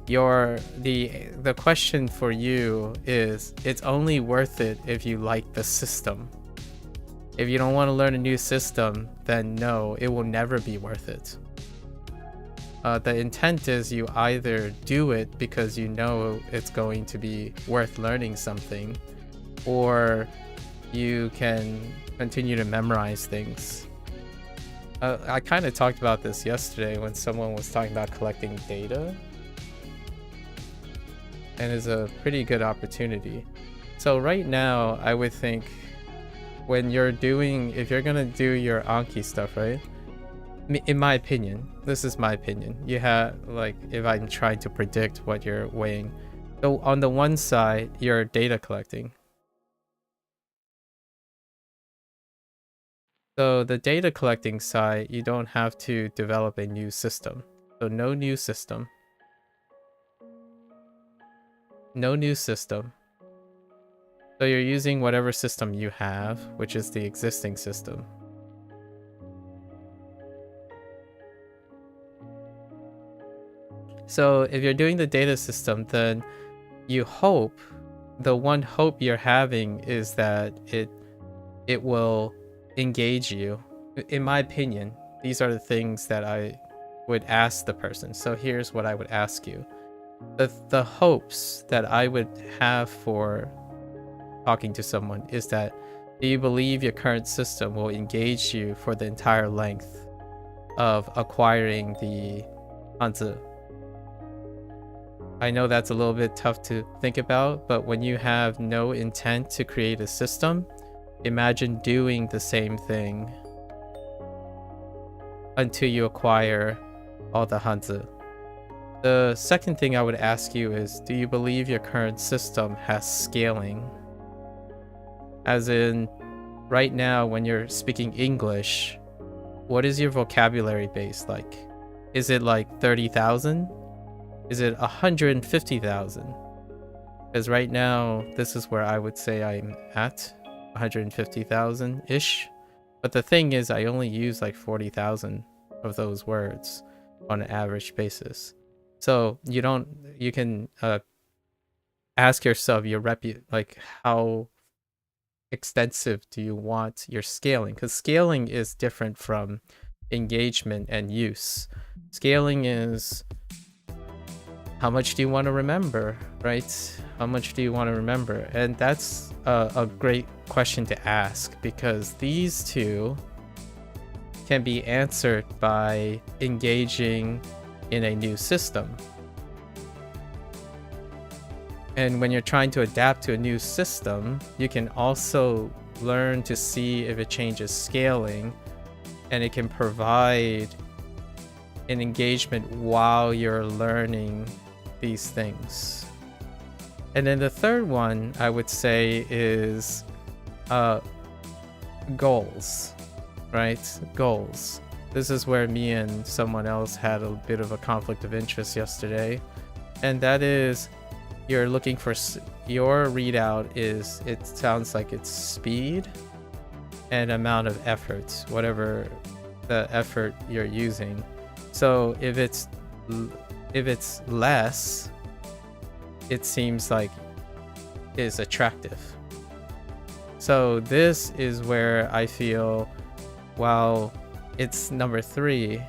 The question for you is, it's only worth it if you like the system. If you don't want to learn a new system, then no, it will never be worth it. The intent is you either do it because you know it's going to be worth learning something, or you can continue to memorize things. I kind of talked about this yesterday when someone was talking about collecting data, and it's a pretty good opportunity. So right now, I would think if you're gonna do your Anki stuff, right? In my opinion, this is my opinion. You have, like, if I'm trying to predict what you're weighing. So on the one side, you're data collecting. So the data collecting side, you don't have to develop a new system. So no new system. No new system. So you're using whatever system you have, which is the existing system. So if you're doing the data system, then you hope, the one hope you're having is that it will engage you. In my opinion, these are the things that I would ask the person. So here's what I would ask you. The hopes that I would have for talking to someone is that, do you believe your current system will engage you for the entire length of acquiring the Hanzi? I know that's a little bit tough to think about, but when you have no intent to create a system, imagine doing the same thing until you acquire all the Hanzi. The second thing I would ask you is, do you believe your current system has scaling? As in, right now when you're speaking English, what is your vocabulary base like? Is it like 30,000? Is it 150,000? Because right now, this is where I would say I'm at, 150,000-ish. But the thing is, I only use like 40,000 of those words on an average basis. So you can ask yourself like, how extensive do you want your scaling? Because scaling is different from engagement and use. Scaling is, how much do you want to remember, right? How much do you want to remember? And that's a great question to ask, because these two can be answered by engaging in a new system. And when you're trying to adapt to a new system, you can also learn to see if it changes scaling, and it can provide an engagement while you're learning these things. And then the third one I would say is goals, right? Goals. This is where me and someone else had a bit of a conflict of interest yesterday, and that is, you're looking for, your readout is, it sounds like it's speed and amount of effort, whatever the effort you're using. So if it's if it's less, it seems like is attractive. So this is where I feel, while it's number 3,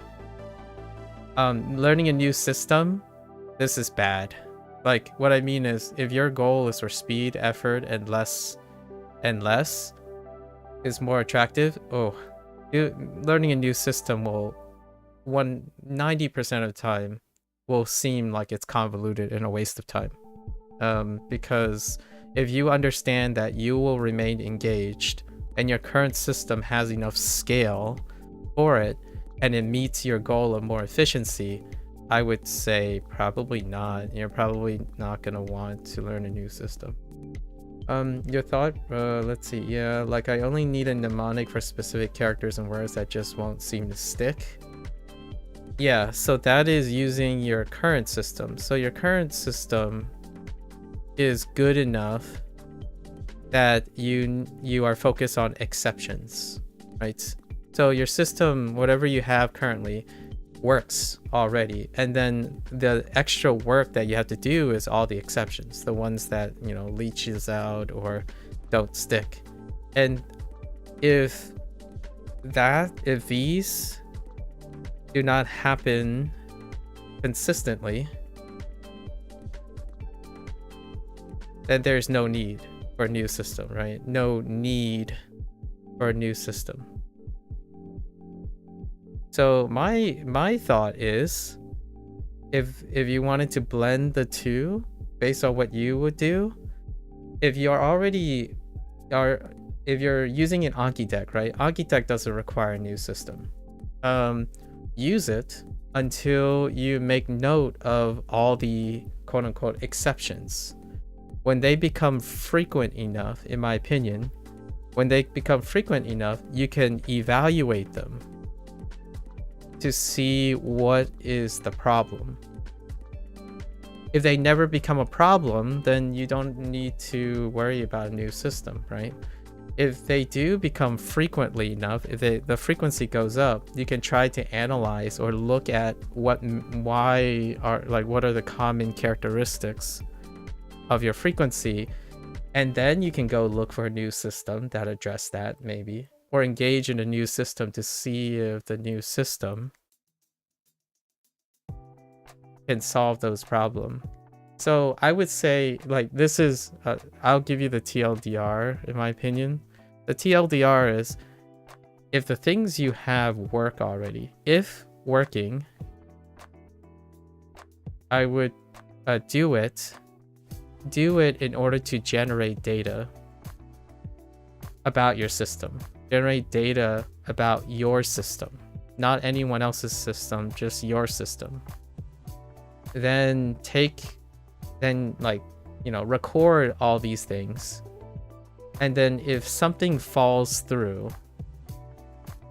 learning a new system, this is bad. Like, what I mean is, if your goal is for speed, effort, and less is more attractive, learning a new system will 90% of the time will seem like it's convoluted and a waste of time. Because if you understand that you will remain engaged and your current system has enough scale for it, and it meets your goal of more efficiency, I would say probably not. You're probably not going to want to learn a new system. Your thought? Let's see. Yeah, like I only need a mnemonic for specific characters and words that just won't seem to stick. Yeah, so that is using your current system. So your current system is good enough that you are focused on exceptions, right? So your system, whatever you have currently, works already, and then the extra work that you have to do is all the exceptions, the ones that, you know, leeches out or don't stick. And if these do not happen consistently, then there's no need for a new system, right? No need for a new system. So my thought is, if you wanted to blend the two based on what you would do, if you're using an Anki deck, right? Anki deck doesn't require a new system. Use it until you make note of all the quote unquote exceptions. When they become frequent enough, in my opinion, when they become frequent enough, you can evaluate them to see what is the problem. If they never become a problem, then you don't need to worry about a new system, right? If they do become frequently enough, if the frequency goes up, you can try to analyze or look at what are the common characteristics of your frequency, and then you can go look for a new system that address that, maybe, or engage in a new system to see if the new system can solve those problems. So I would say, like, this is I'll give you the TLDR. In my opinion, the TLDR is, if the things you have work already, if working, I would do it in order to generate data about your system. Generate data about your system, not anyone else's system, just your system. Then record all these things. And then if something falls through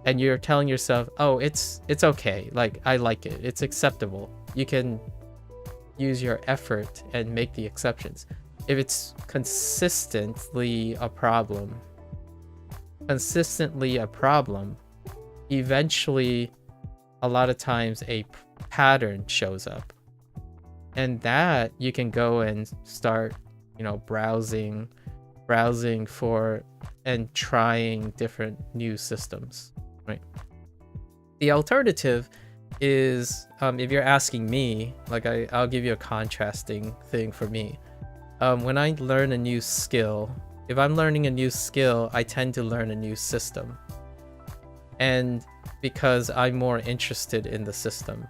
and you're telling yourself, oh, it's okay, like, I like it, it's acceptable, you can use your effort and make the exceptions. If it's consistently a problem, eventually a lot of times a pattern shows up, and that you can go and start, browsing for and trying different new systems, right? The alternative is, if you're asking me, like, I'll give you a contrasting thing for me. When I learn a new skill, if I'm learning a new skill, I tend to learn a new system, and because I'm more interested in the system,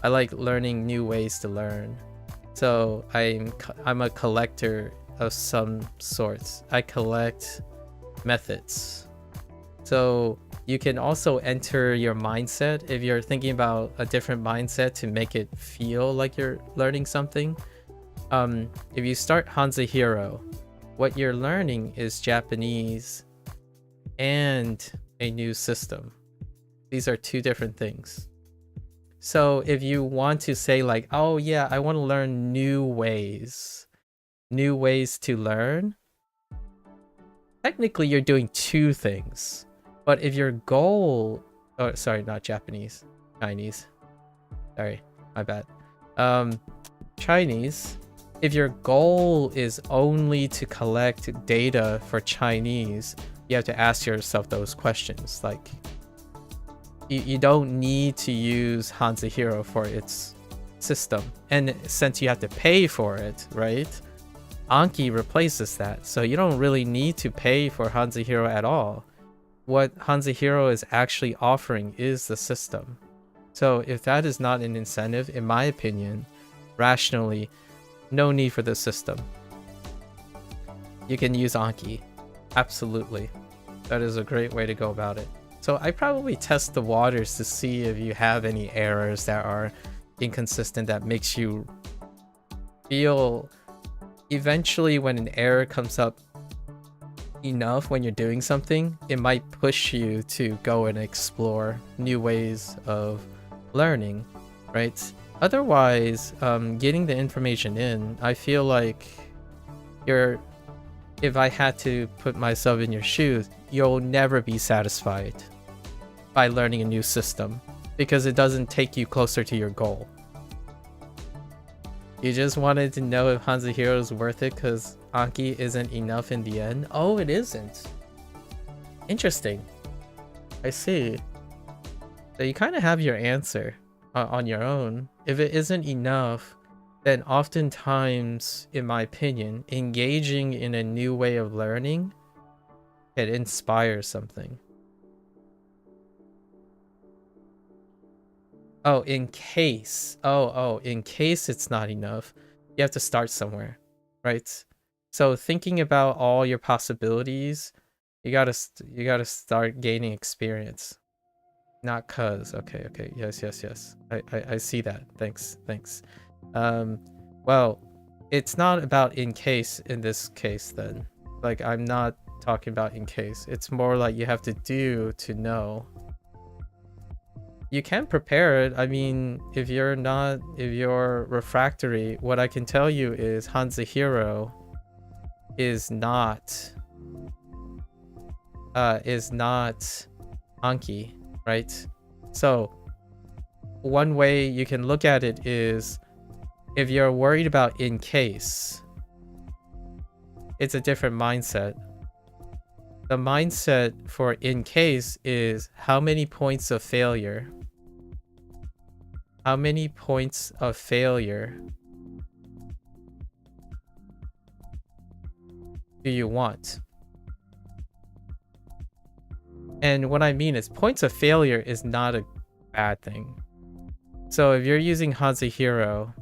I like learning new ways to learn. So I'm a collector of some sorts. I collect methods. So you can also enter your mindset if you're thinking about a different mindset to make it feel like you're learning something. If you start HanziHero, what you're learning is Japanese and a new system. These are two different things. So if you want to say, like, oh yeah, I want to learn new ways to learn, technically you're doing two things. But if your goal, oh sorry, not Japanese, Chinese, sorry, my bad. Chinese, if your goal is only to collect data for Chinese, you have to ask yourself those questions. Like, you don't need to use HanziHero for its system. And since you have to pay for it, right? Anki replaces that. So you don't really need to pay for HanziHero at all. What HanziHero is actually offering is the system. So if that is not an incentive, in my opinion, rationally, no need for the system. You can use Anki. Absolutely. That is a great way to go about it. So I probably test the waters to see if you have any errors that are inconsistent that makes you feel eventually when an error comes up enough when you're doing something, it might push you to go and explore new ways of learning, right? Otherwise, getting the information in, I feel like if I had to put myself in your shoes, you'll never be satisfied by learning a new system because it doesn't take you closer to your goal. You just wanted to know if HanziHero is worth it because Anki isn't enough in the end? Oh, it isn't. Interesting. I see. So you kind of have your answer on your own. If it isn't enough, then oftentimes, in my opinion, engaging in a new way of learning can inspire something. Oh, in case. In case it's not enough, you have to start somewhere, right? So thinking about all your possibilities, you gotta start gaining experience. Not cause. Okay. Yes. I see that. Thanks. Well, it's not about in case in this case then. Like, I'm not talking about in case. It's more like you have to do to know. You can prepare it. I mean, if you're refractory, what I can tell you is HanziHero is not Anki, right? So one way you can look at it is if you're worried about in case, it's a different mindset. The mindset for in case is how many points of failure? How many points of failure do you want? And what I mean is points of failure is not a bad thing. So if you're using HanziHero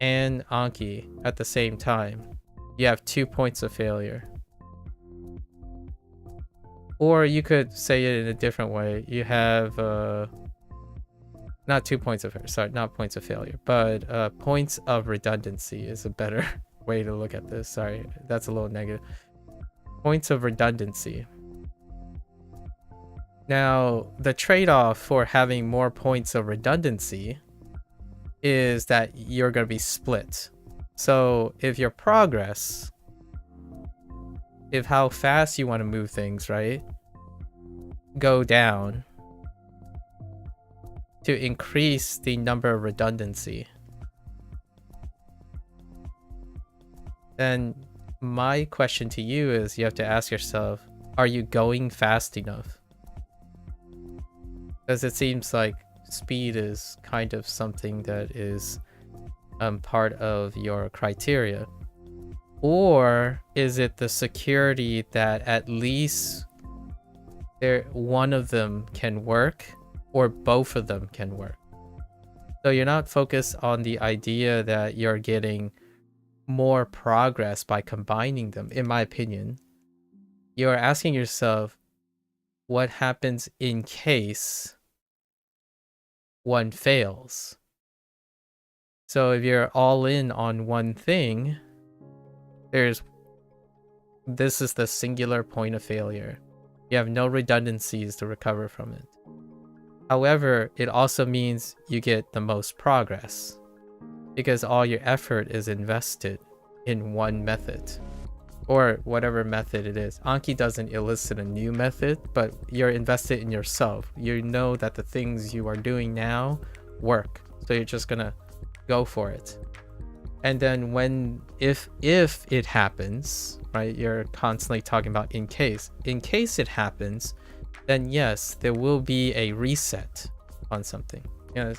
and Anki at the same time, you have 2 points of failure. Or you could say it in a different way. You have not 2 points of failure, sorry, not points of failure, but points of redundancy is a better way to look at this. Sorry, that's a little negative. Points of redundancy. Now, the trade-off for having more points of redundancy is that you're going to be split. So if your progress, if how fast you want to move things, right, go down to increase the number of redundancy, then my question to you is you have to ask yourself, are you going fast enough? Because it seems like speed is kind of something that is part of your criteria. Or is it the security that at least one of them can work or both of them can work? So you're not focused on the idea that you're getting more progress by combining them, in my opinion. You're asking yourself, what happens in case one fails? So if you're all in on one thing, this is the singular point of failure. You have no redundancies to recover from it. However, it also means you get the most progress because all your effort is invested in one method or whatever method it is. Anki doesn't elicit a new method, but you're invested in yourself. You know that the things you are doing now work. So you're just gonna go for it. And then when if it happens, right, you're constantly talking about in case it happens, then yes, there will be a reset on something.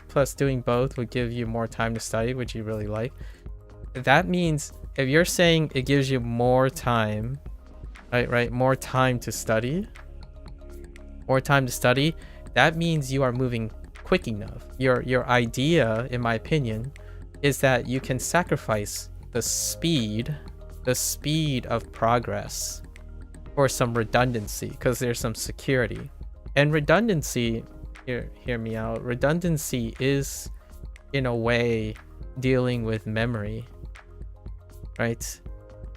Plus doing both would give you more time to study, which you really like. That means if you're saying it gives you more time, right, more time to study, that means you are moving quick enough. Your idea, in my opinion, is that you can sacrifice the speed of progress for some redundancy, because there's some security. And redundancy, hear me out, redundancy is in a way dealing with memory, right?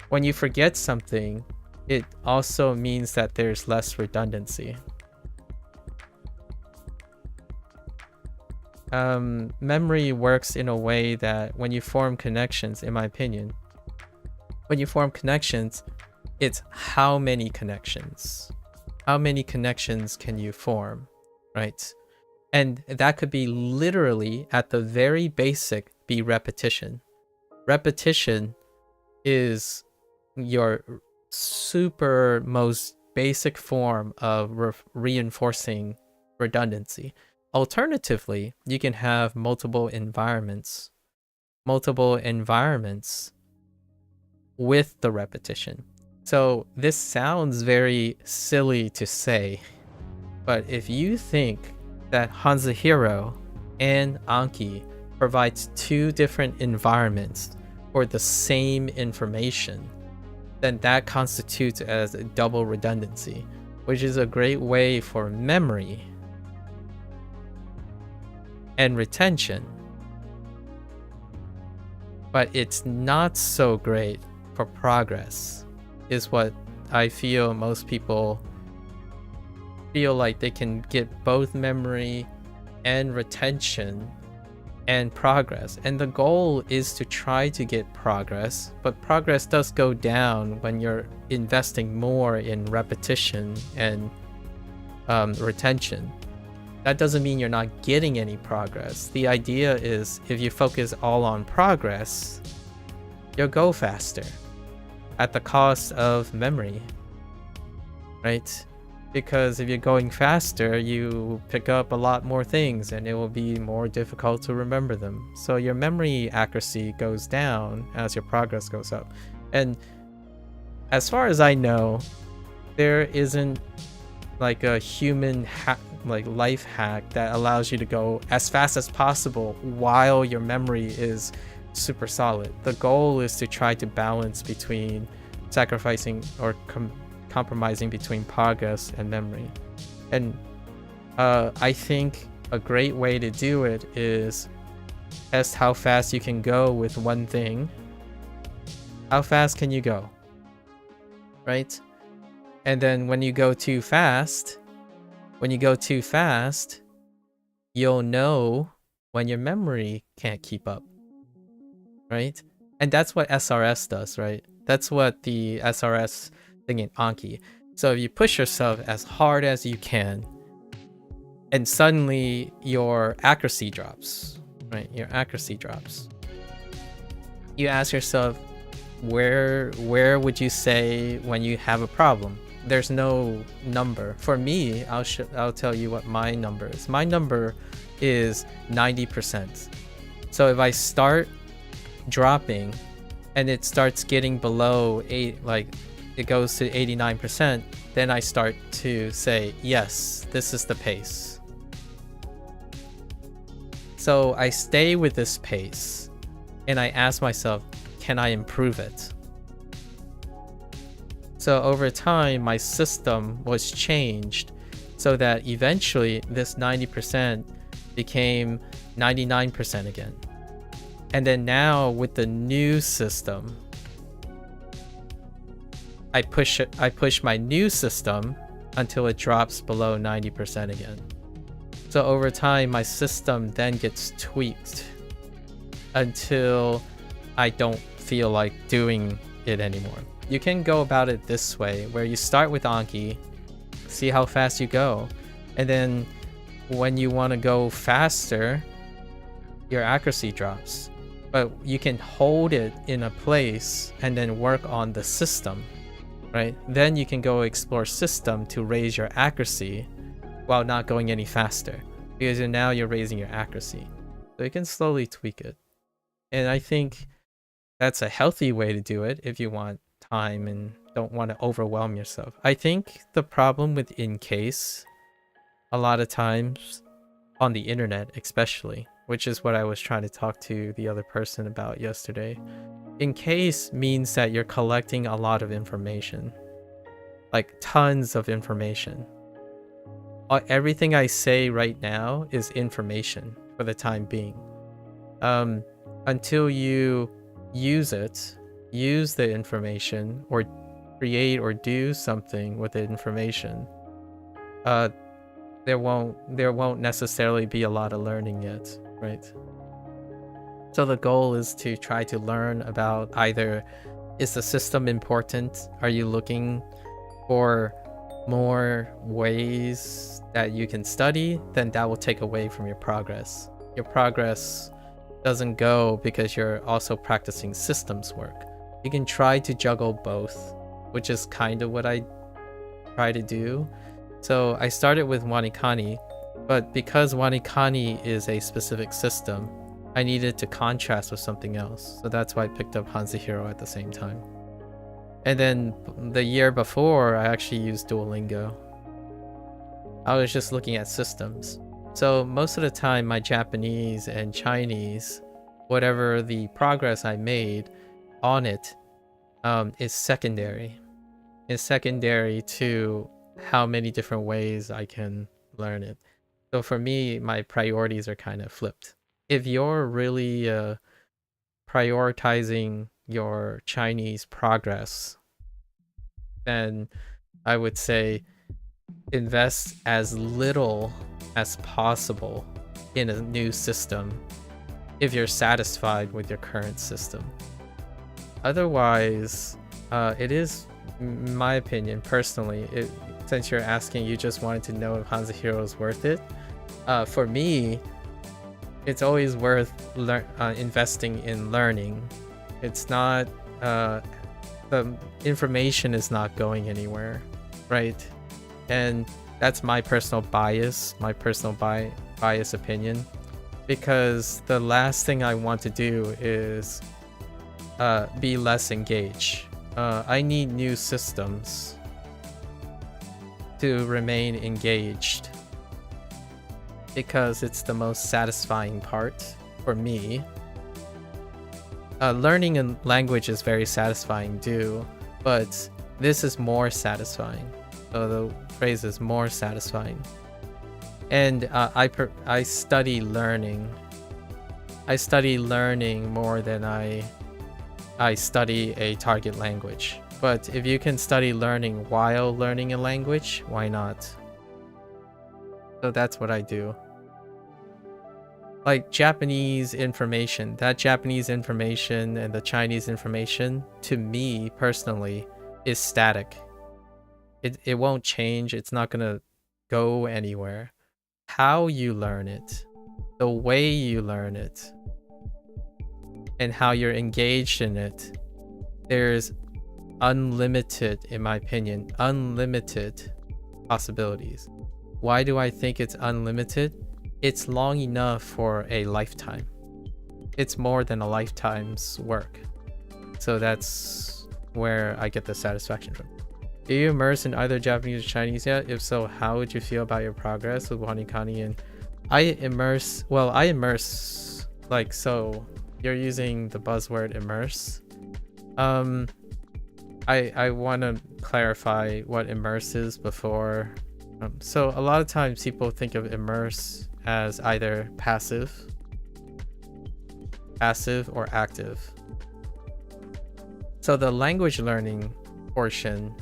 When you forget something, it also means that there's less redundancy. Memory works in a way that when you form connections, in my opinion, when you form connections, it's how many connections can you form, right? And that could be literally at the very basic be repetition. Repetition is your super most basic form of reinforcing redundancy. Alternatively, you can have multiple environments with the repetition. So this sounds very silly to say, but if you think that HanziHero and Anki provides two different environments for the same information, then that constitutes as a double redundancy, which is a great way for memory and retention. But it's not so great for progress, is what I feel most people feel like they can get both memory and retention and progress. And the goal is to try to get progress, but progress does go down when you're investing more in repetition and retention. That doesn't mean you're not getting any progress. The idea is if you focus all on progress, you'll go faster at the cost of memory, right? Because if you're going faster, you pick up a lot more things and it will be more difficult to remember them. So your memory accuracy goes down as your progress goes up. And as far as I know, there isn't like a human life hack that allows you to go as fast as possible while your memory is super solid. The goal is to try to balance between sacrificing or compromising between progress and memory. And I think a great way to do it is test how fast you can go with one thing. How fast can you go, right? And then when you go too fast, you'll know when your memory can't keep up, right? And that's what SRS does, right? That's what the SRS thing in Anki. So if you push yourself as hard as you can, and suddenly your accuracy drops, right? Your accuracy drops. You ask yourself, where would you say when you have a problem? There's no number. For me, I'll tell you what my number is. My number is 90%. So if I start dropping and it starts getting below 8, like it goes to 89%, then I start to say, yes, this is the pace. So I stay with this pace and I ask myself, can I improve it? So over time, my system was changed so that eventually this 90% became 99% again. And then now with the new system, I push my new system until it drops below 90% again. So over time, my system then gets tweaked until I don't feel like doing it anymore. You can go about it this way, where you start with Anki, see how fast you go, and then when you want to go faster, your accuracy drops. but you can hold it in a place and then work on the system, right? Then you can go explore system to raise your accuracy while not going any faster, because now you're raising your accuracy. So you can slowly tweak it. And I think that's a healthy way to do it if you want time and don't want to overwhelm yourself. I think the problem with in-case, a lot of times on the internet especially, which is what I was trying to talk to the other person about yesterday. In-case means that you're collecting a lot of information, like tons of information. Everything I say right now is information for the time being. Until you use the information, or create or do something with the information, there won't necessarily be a lot of learning yet, right? So the goal is to try to learn about either, is the system important? Are you looking for more ways that you can study? Then that will take away from your progress. Your progress doesn't go because you're also practicing systems work. You can try to juggle both, which is kind of what I try to do. So I started with WaniKani, but because WaniKani is a specific system, I needed to contrast with something else. So that's why I picked up HanziHero at the same time. And then the year before, I actually used Duolingo. I was just looking at systems. So most of the time, my Japanese and Chinese, whatever the progress I made on it, is secondary. It's secondary to how many different ways I can learn it. So for me, my priorities are kind of flipped. If you're really prioritizing your Chinese progress, then I would say invest as little as possible in a new system if you're satisfied with your current system. Otherwise, it is, in my opinion, personally, since you're asking, you just wanted to know if HanziHero is worth it. For me, it's always worth investing in learning. It's not, the information is not going anywhere, right? And that's my personal bias, bias opinion, because the last thing I want to do is be less engaged. I need new systems to remain engaged, because it's the most satisfying part for me. Learning a language is very satisfying too, but this is more satisfying. So the phrase is more satisfying. And I study learning. I study learning more than I study a target language. But if you can study learning while learning a language, why not? So that's what I do. Like Japanese information, that Japanese information and the Chinese information, to me personally, is static. It won't change. It's not gonna go anywhere. How you learn it, the way you learn it, and how you're engaged in it, there's unlimited, in my opinion, unlimited possibilities. Why do I think it's unlimited? It's long enough for a lifetime. It's more than a lifetime's work. So that's where I get the satisfaction from. Do you immerse in either Japanese or Chinese yet? If so, how would you feel about your progress with WaniKani? And I immerse, like, so you're using the buzzword immerse. I want to clarify what immerse is before. So a lot of times people think of immerse as either passive or active. So the language learning portion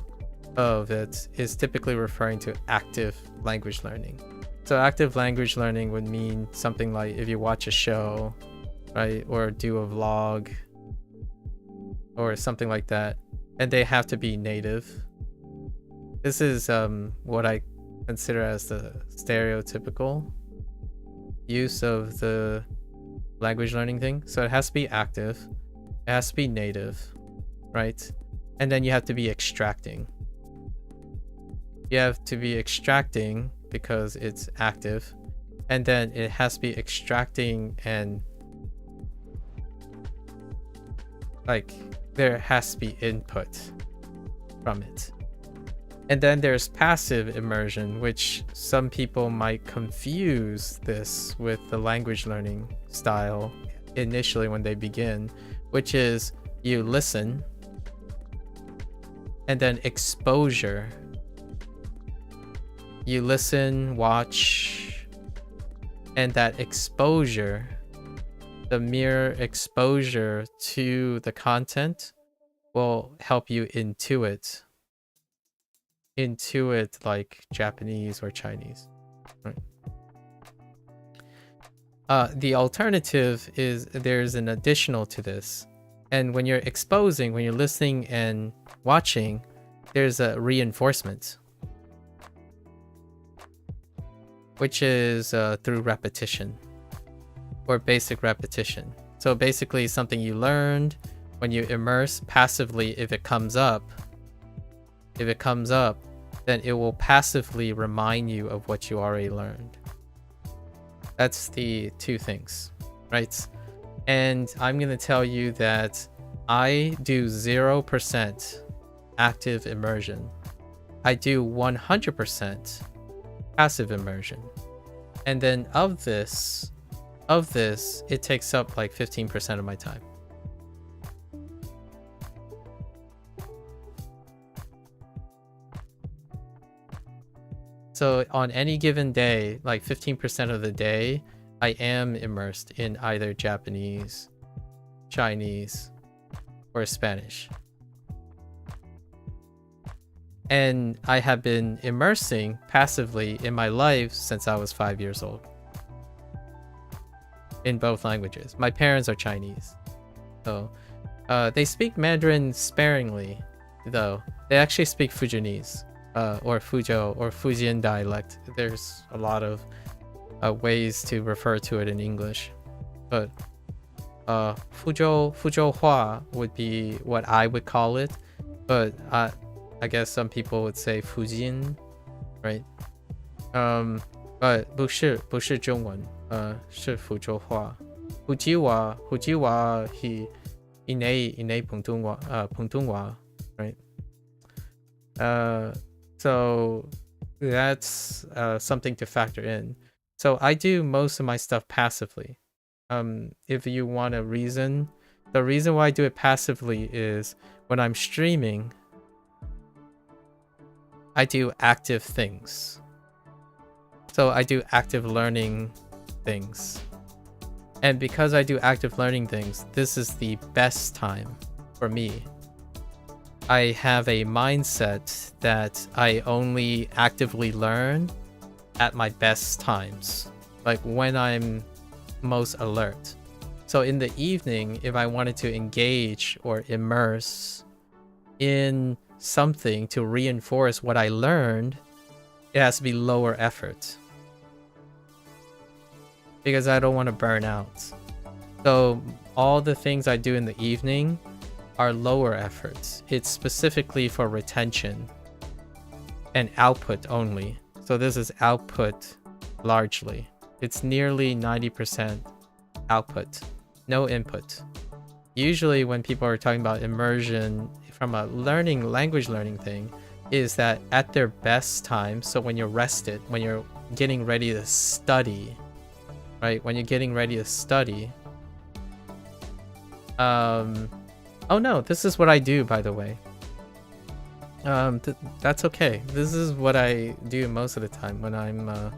of it is typically referring to active language learning. So active language learning would mean something like if you watch a show, right, or do a vlog or something like that, and they have to be native. This is what I consider as the stereotypical use of the language learning thing. So it has to be active, it has to be native, right? And then you have to be extracting. You have to be extracting because it's active, and then it has to be extracting, and like there has to be input from it. And then there's passive immersion, which some people might confuse this with the language learning style initially when they begin, which is you listen and then exposure. You listen, watch, and that exposure, the mere exposure to the content, will help you intuit like Japanese or Chinese, right? The alternative is there's an additional to this, and when you're exposing, when you're listening and watching, there's a reinforcement, which is through repetition or basic repetition. So basically something you learned, when you immerse passively, if it comes up, then it will passively remind you of what you already learned. That's the two things, right? And I'm going to tell you that I do 0% active immersion. I do 100% passive immersion. And then of this, it takes up like 15% of my time. So on any given day, like 15% of the day, I am immersed in either Japanese, Chinese, or Spanish. And I have been immersing passively in my life since I was 5 years old. In both languages. My parents are Chinese. So they speak Mandarin sparingly, though. They actually speak Fujianese. Or Fuzhou or Fujian dialect. There's a lot of ways to refer to it in English, but Fuzhou Hua would be what I would call it, but I guess some people would say Fujian, right? But 不是中文，是福州话。福州话以内普通话 right? So that's something to factor in. So I do most of my stuff passively. If you want a reason, the reason why I do it passively is when I'm streaming, I do active things. So I do active learning things. And because I do active learning things, this is the best time for me. I have a mindset that I only actively learn at my best times, like when I'm most alert. So in the evening, if I wanted to engage or immerse in something to reinforce what I learned, it has to be lower effort, because I don't want to burn out. So all the things I do in the evening are lower efforts. It's specifically for retention and output only. So this is output largely. It's nearly 90% output, no input. Usually when people are talking about immersion from a language learning thing, is that at their best time, so when you're rested, when you're getting ready to study, right? When you're getting ready to study, oh no, this is what I do, by the way. That's okay. This is what I do most of the time when I'm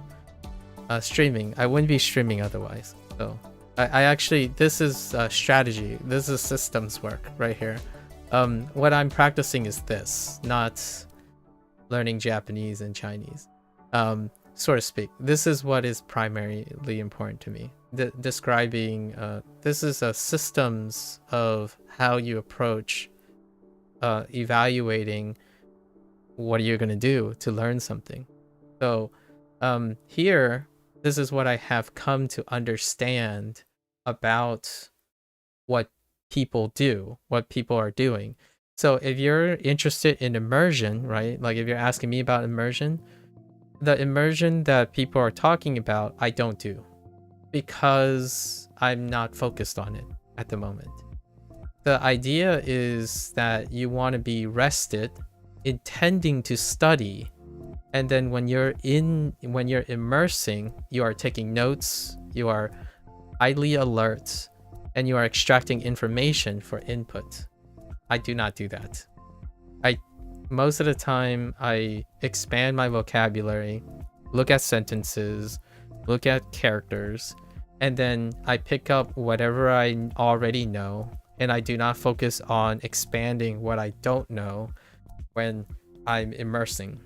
streaming. I wouldn't be streaming otherwise. So I actually, this is strategy. This is systems work right here. What I'm practicing is this, not learning Japanese and Chinese, so to speak. This is what is primarily important to me. Describing this is a systems of how you approach evaluating what you're going to do to learn something. So here, this is what I have come to understand about what people do, what people are doing. So if you're interested in immersion, right? Like if you're asking me about immersion, the immersion that people are talking about, I don't do because I'm not focused on it at the moment. The idea is that you want to be rested, intending to study, and then when you're immersing, you are taking notes, you are highly alert, and you are extracting information for input. I do not do that. Most of the time I expand my vocabulary, look at sentences, look at characters, and then I pick up whatever I already know, and I do not focus on expanding what I don't know when I'm immersing.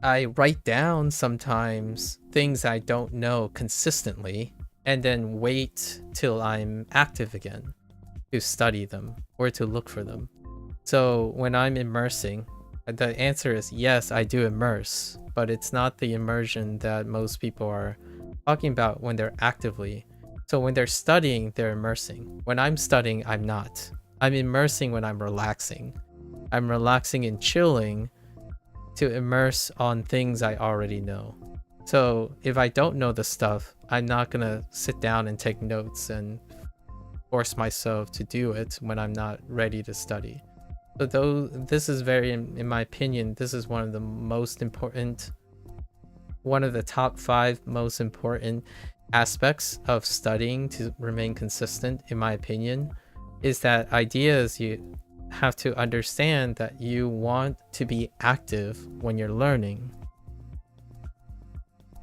I write down sometimes things I don't know consistently, and then wait till I'm active again to study them or to look for them. So when I'm immersing, the answer is yes, I do immerse, but it's not the immersion that most people are talking about when they're actively. So when they're studying, they're immersing. When I'm studying, I'm not. I'm immersing when I'm relaxing. I'm relaxing and chilling to immerse on things I already know. So if I don't know the stuff, I'm not gonna sit down and take notes and force myself to do it when I'm not ready to study. So though this is very, in my opinion, this is one of the most important, one of the top 5 most important aspects of studying to remain consistent, in my opinion, is that ideas you have to understand that you want to be active when you're learning.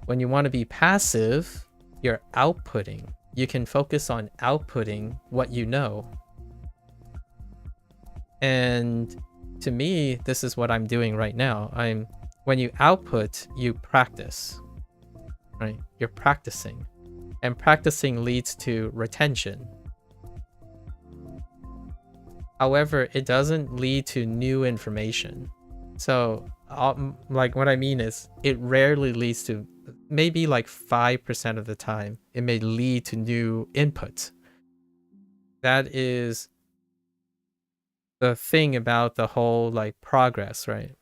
When you want to be passive, you're outputting. You can focus on outputting what you know. And to me, this is what I'm doing right now. When you output, you practice, right? You're practicing, and practicing leads to retention. However, it doesn't lead to new information. So like what I mean is it rarely leads to, maybe like 5% of the time, it may lead to new input. That is the thing about the whole like progress, right?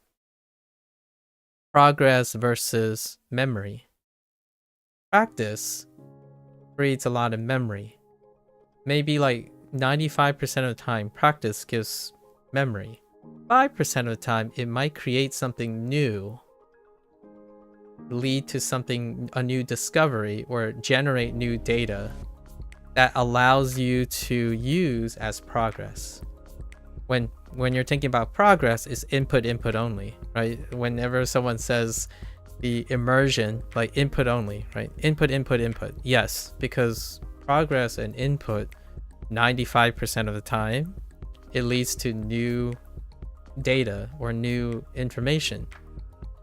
Progress versus memory. Practice creates a lot of memory. Maybe like 95% of the time, practice gives memory. 5% of the time, it might create something new, lead to something, a new discovery, or generate new data that allows you to use as progress. When you're thinking about progress, it's input only, right? Whenever someone says the immersion, like input only, right? Input. Yes, because progress and input, 95% of the time, it leads to new data or new information.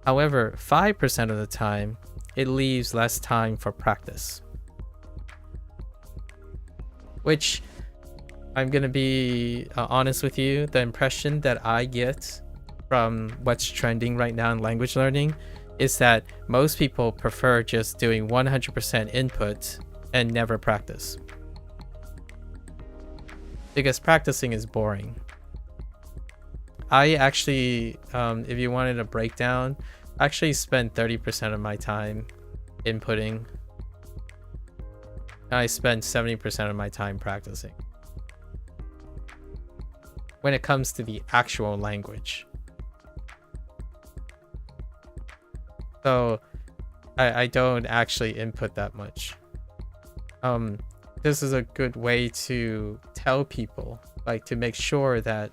However, 5% of the time, it leaves less time for practice. Which, I'm gonna be honest with you, the impression that I get from what's trending right now in language learning is that most people prefer just doing 100% input and never practice. Because practicing is boring. I actually, if you wanted a breakdown, I actually spend 30% of my time inputting. I spend 70% of my time practicing. When it comes to the actual language. So I don't actually input that much. This is a good way to tell people, like to make sure that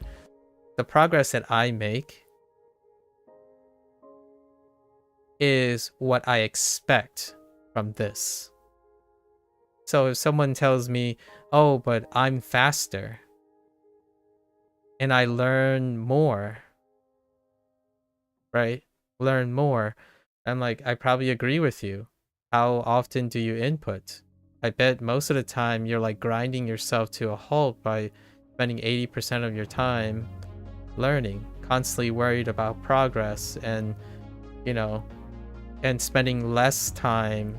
the progress that I make is what I expect from this. So if someone tells me, oh, but I'm faster and I learn more, right? Learn more. I'm like, I probably agree with you. How often do you input? I bet most of the time you're like grinding yourself to a halt by spending 80% of your time learning, constantly worried about progress and, you know, and spending less time,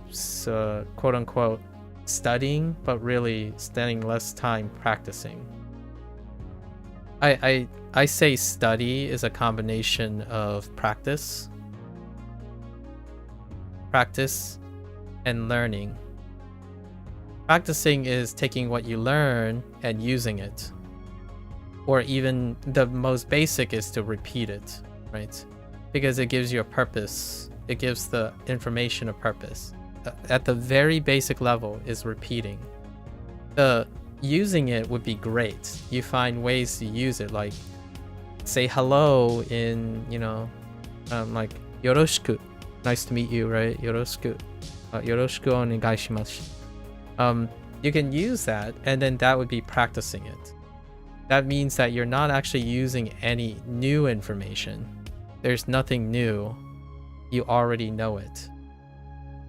quote unquote, studying, but really spending less time practicing. I say study is a combination of practice and learning. Practicing is taking what you learn and using it. Or even the most basic is to repeat it, right? Because it gives you a purpose. It gives the information a purpose. At the very basic level is repeating. The using it would be great. You find ways to use it, like say hello in, like yoroshiku. Nice to meet you, right? Yoroshiku. Yoroshiku onegaishimasu. You can use that, and then that would be practicing it. That means that you're not actually using any new information. There's nothing new. You already know it.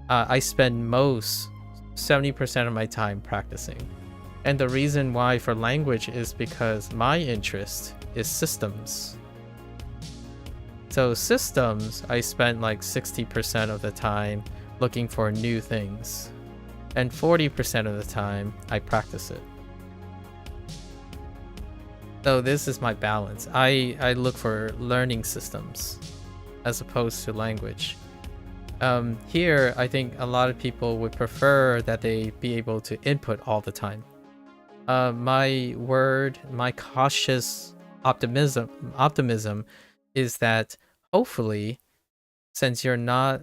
I spend 70% of my time practicing. And the reason why for language is because my interest is systems. So systems, I spend like 60% of the time looking for new things. And 40% of the time, I practice it. So this is my balance. I look for learning systems as opposed to language. Here, I think a lot of people would prefer that they be able to input all the time. My cautious optimism is that hopefully, since you're not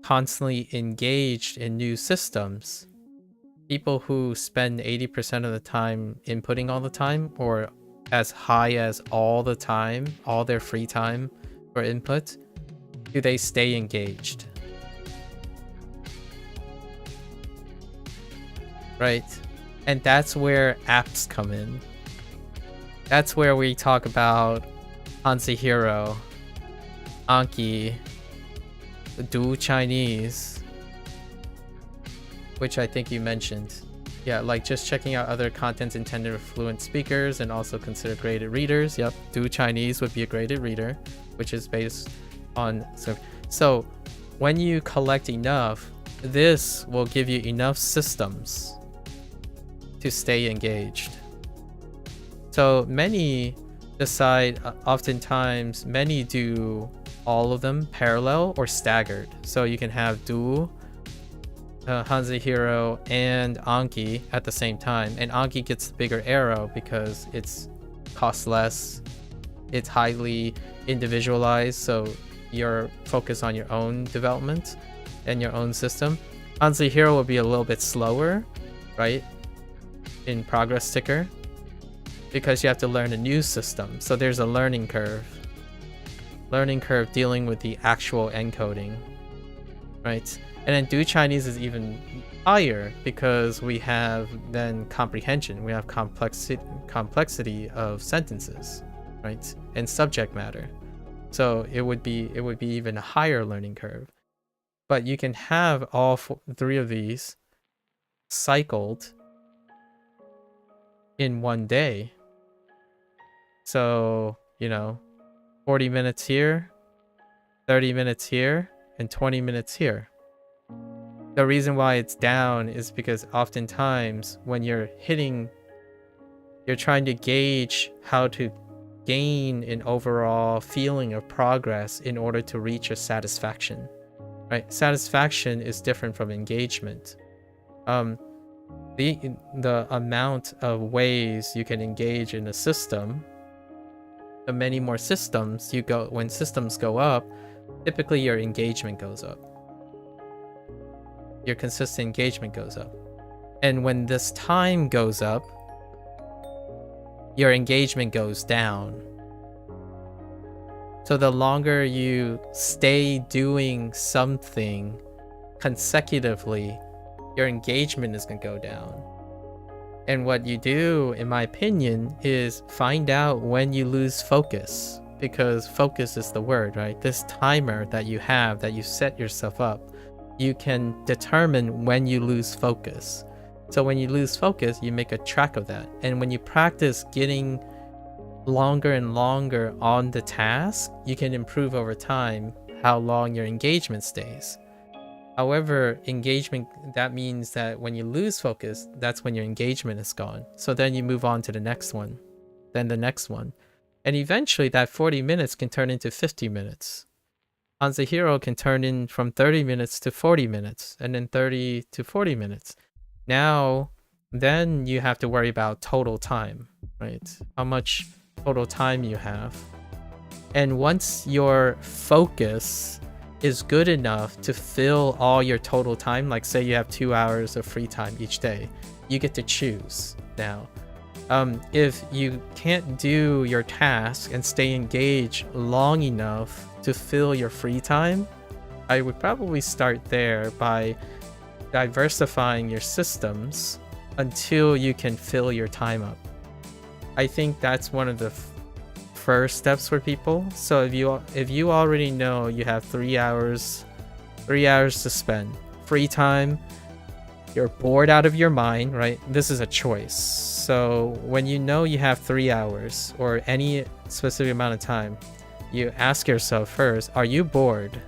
constantly engaged in new systems, people who spend 80% of the time inputting all the time, or as high as all the time, all their free time for input, do they stay engaged? Right? And that's where apps come in. That's where we talk about HanziHero, Anki, Do Chinese, which I think you mentioned. Yeah, like just checking out other contents intended for fluent speakers and also consider graded readers. Yep, Do Chinese would be a graded reader, which is based on... So when you collect enough, this will give you enough systems to stay engaged. So many decide, oftentimes, many do all of them parallel or staggered. So you can have Do, HanziHero, and Anki at the same time. And Anki gets the bigger arrow because it's costs less, it's highly individualized, so you're focused on your own development and your own system. HanziHero will be a little bit slower, right, in progress sticker, because you have to learn a new system. So there's a learning curve dealing with the actual encoding, right? And then Do Chinese is even higher because we have then comprehension. We have complexity of sentences, right? And subject matter. So it would be even a higher learning curve. But you can have all three of these cycled in one day. So, 40 minutes here, 30 minutes here, and 20 minutes here. The reason why it's down is because oftentimes when you're trying to gauge how to gain an overall feeling of progress in order to reach a satisfaction, right? Satisfaction is different from engagement. The amount of ways you can engage in a system, the many more systems when systems go up, typically your engagement goes up. Your consistent engagement goes up. And when this time goes up, your engagement goes down. So the longer you stay doing something consecutively, your engagement is going to go down. And what you do, in my opinion, is find out when you lose focus, because focus is the word, right? This timer that you have, that you set yourself up, you can determine when you lose focus. So when you lose focus, you make a track of that. And when you practice getting longer and longer on the task, you can improve over time how long your engagement stays. However, engagement, that means that when you lose focus, that's when your engagement is gone. So then you move on to the next one, then the next one. And eventually that 40 minutes can turn into 50 minutes. HanziHero can turn in from 30 minutes to 40 minutes, and then 30 to 40 minutes. Now, then you have to worry about total time, right? How much total time you have. And once your focus is good enough to fill all your total time, like say you have 2 hours of free time each day, you get to choose now. If you can't do your task and stay engaged long enough to fill your free time, I would probably start there by diversifying your systems until you can fill your time up. I think that's one of the first steps for people. So if you already know you have 3 hours to spend free time, you're bored out of your mind, right? This is a choice. So when you know you have 3 hours or any specific amount of time, you ask yourself first, are you bored?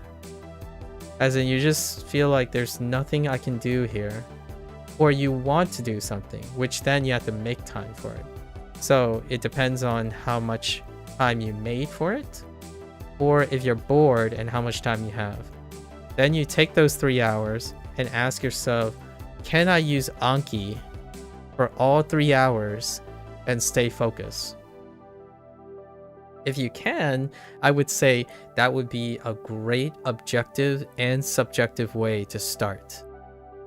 As in, you just feel like there's nothing I can do here, or you want to do something, which then you have to make time for it. So it depends on how much time you made for it, or if you're bored and how much time you have. Then you take those 3 hours and ask yourself, can I use Anki for all 3 hours and stay focused? If you can, I would say that would be a great objective and subjective way to start.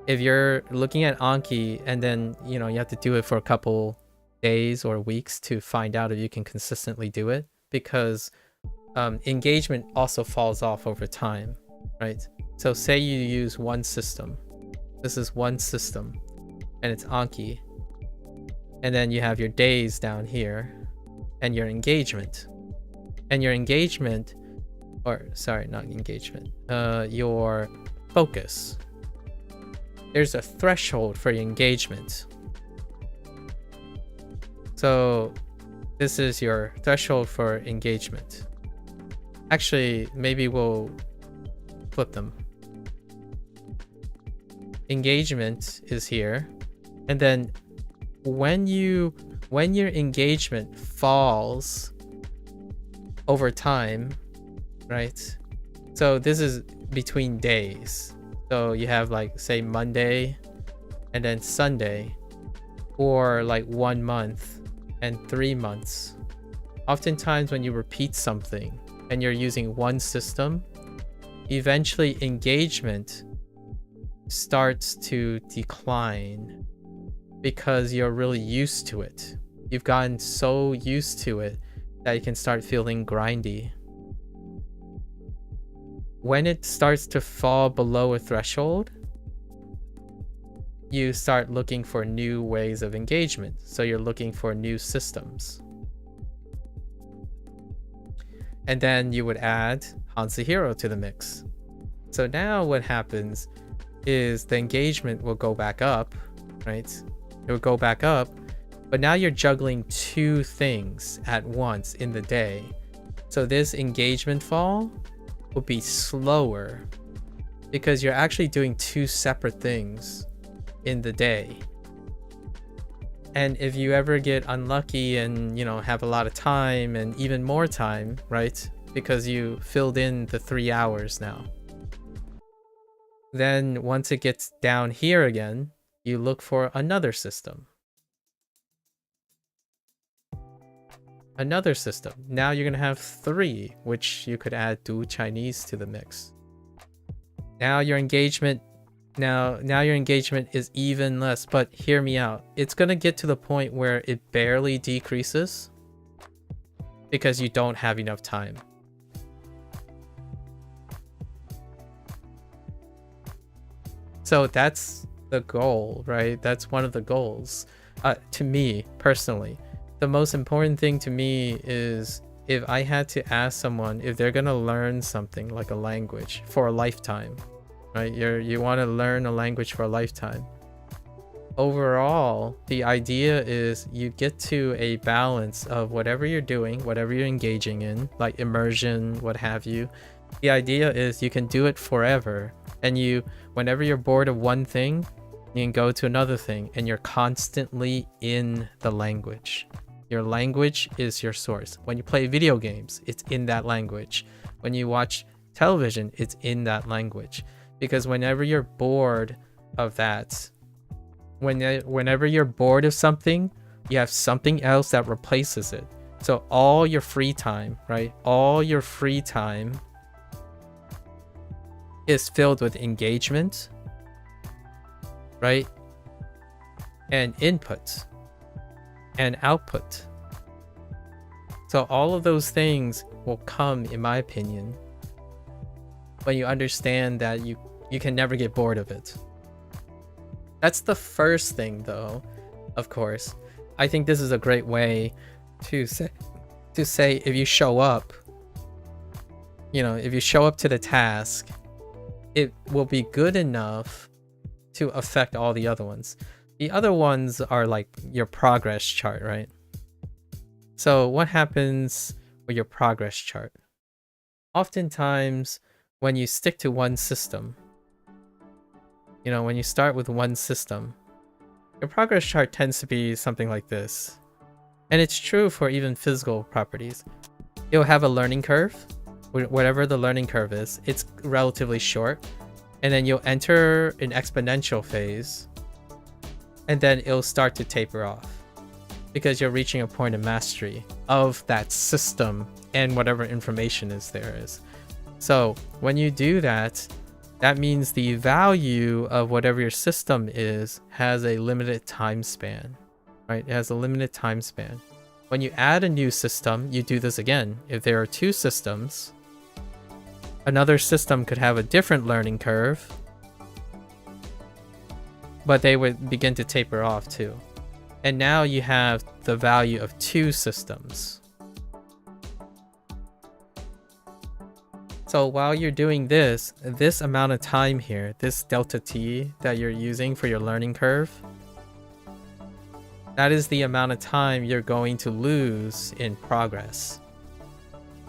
If you're looking at Anki and then, you have to do it for a couple days or weeks to find out if you can consistently do it, because engagement also falls off over time, right? So say you use one system. This is one system and it's Anki. And then you have your days down here and your engagement. And your engagement, or sorry, not engagement, your focus. There's a threshold for your engagement. So this is your threshold for engagement. Actually, maybe we'll flip them. Engagement is here. And then when your engagement falls over time, right? So this is between days. So you have like say Monday and then Sunday, or like 1 month and 3 months. Oftentimes when you repeat something and you're using one system, eventually engagement starts to decline because you're really used to it. You've gotten so used to it that you can start feeling grindy. When it starts to fall below a threshold, you start looking for new ways of engagement. So you're looking for new systems. And then you would add HanziHero to the mix. So now what happens is the engagement will go back up, right? It will go back up, but now you're juggling 2 things at once in the day. So this engagement fall will be slower because you're actually doing 2 separate things in the day. And if you ever get unlucky and, have a lot of time and even more time, right? Because you filled in the 3 hours now. Then once it gets down here again, you look for another system. Another system. Now you're gonna have 3, which you could add Du Chinese to the mix. Now your engagement is even less, but hear me out. It's gonna get to the point where it barely decreases because you don't have enough time. So that's the goal, right? That's one of the goals. To me, personally, the most important thing to me is if I had to ask someone if they're gonna learn something like a language for a lifetime, right? You want to learn a language for a lifetime. Overall, the idea is you get to a balance of whatever you're doing, whatever you're engaging in, like immersion, what have you. The idea is you can do it forever, And whenever you're bored of one thing, you can go to another thing, and you're constantly in the language. Your language is your source. When you play video games, it's in that language. When you watch television, it's in that language. Because whenever you're bored of that, whenever you're bored of something, you have something else that replaces it. So all your free time, right? All your free time is filled with engagement, right? And input and output. So all of those things will come, in my opinion, when you understand that you can never get bored of it. That's the first thing, though. Of course, I think this is a great way to say if you show up, if you show up to the task, it will be good enough to affect all the other ones. The other ones are like your progress chart, right? So what happens with your progress chart? Oftentimes, when you stick to one system, when you start with one system, your progress chart tends to be something like this. And it's true for even physical properties. You'll have a learning curve, whatever the learning curve is. It's relatively short. And then you'll enter an exponential phase. And then it'll start to taper off, because you're reaching a point of mastery of that system and whatever information there is. So when you do that, that means the value of whatever your system is has a limited time span, right? It has a limited time span. When you add a new system, you do this again. If there are two systems, another system could have a different learning curve, but they would begin to taper off too. And now you have the value of two systems. So while you're doing this amount of time here, this delta t that you're using for your learning curve, that is the amount of time you're going to lose in progress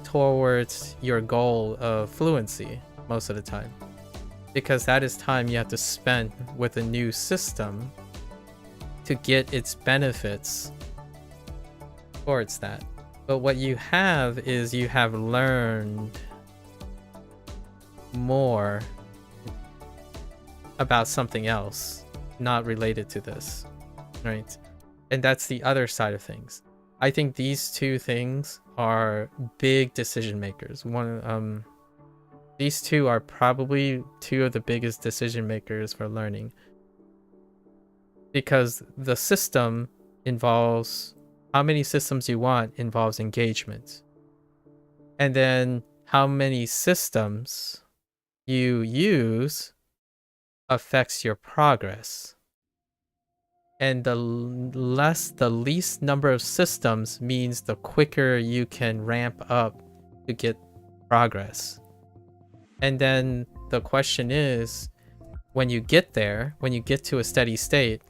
towards your goal of fluency most of the time. Because that is time you have to spend with a new system to get its benefits towards that. But what you have is you have learned more about something else not related to this, right? And that's the other side of things. I think these two things are big decision makers. These two are probably two of the biggest decision makers for learning, because the system involves how many systems you want, involves engagement, and then how many systems you use affects your progress. And the least number of systems means the quicker you can ramp up to get progress. And then the question is, when you get there, when you get to a steady state,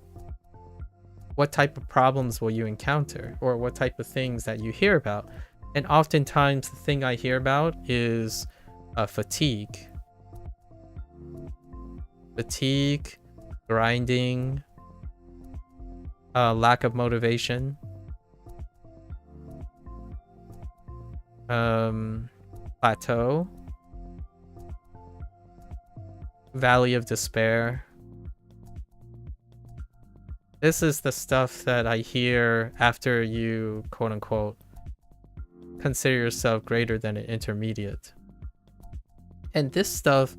what type of problems will you encounter, or what type of things that you hear about? And oftentimes the thing I hear about is fatigue, grinding, lack of motivation, plateau, valley of despair. This is the stuff that I hear after you, quote unquote, consider yourself greater than an intermediate. And this stuff,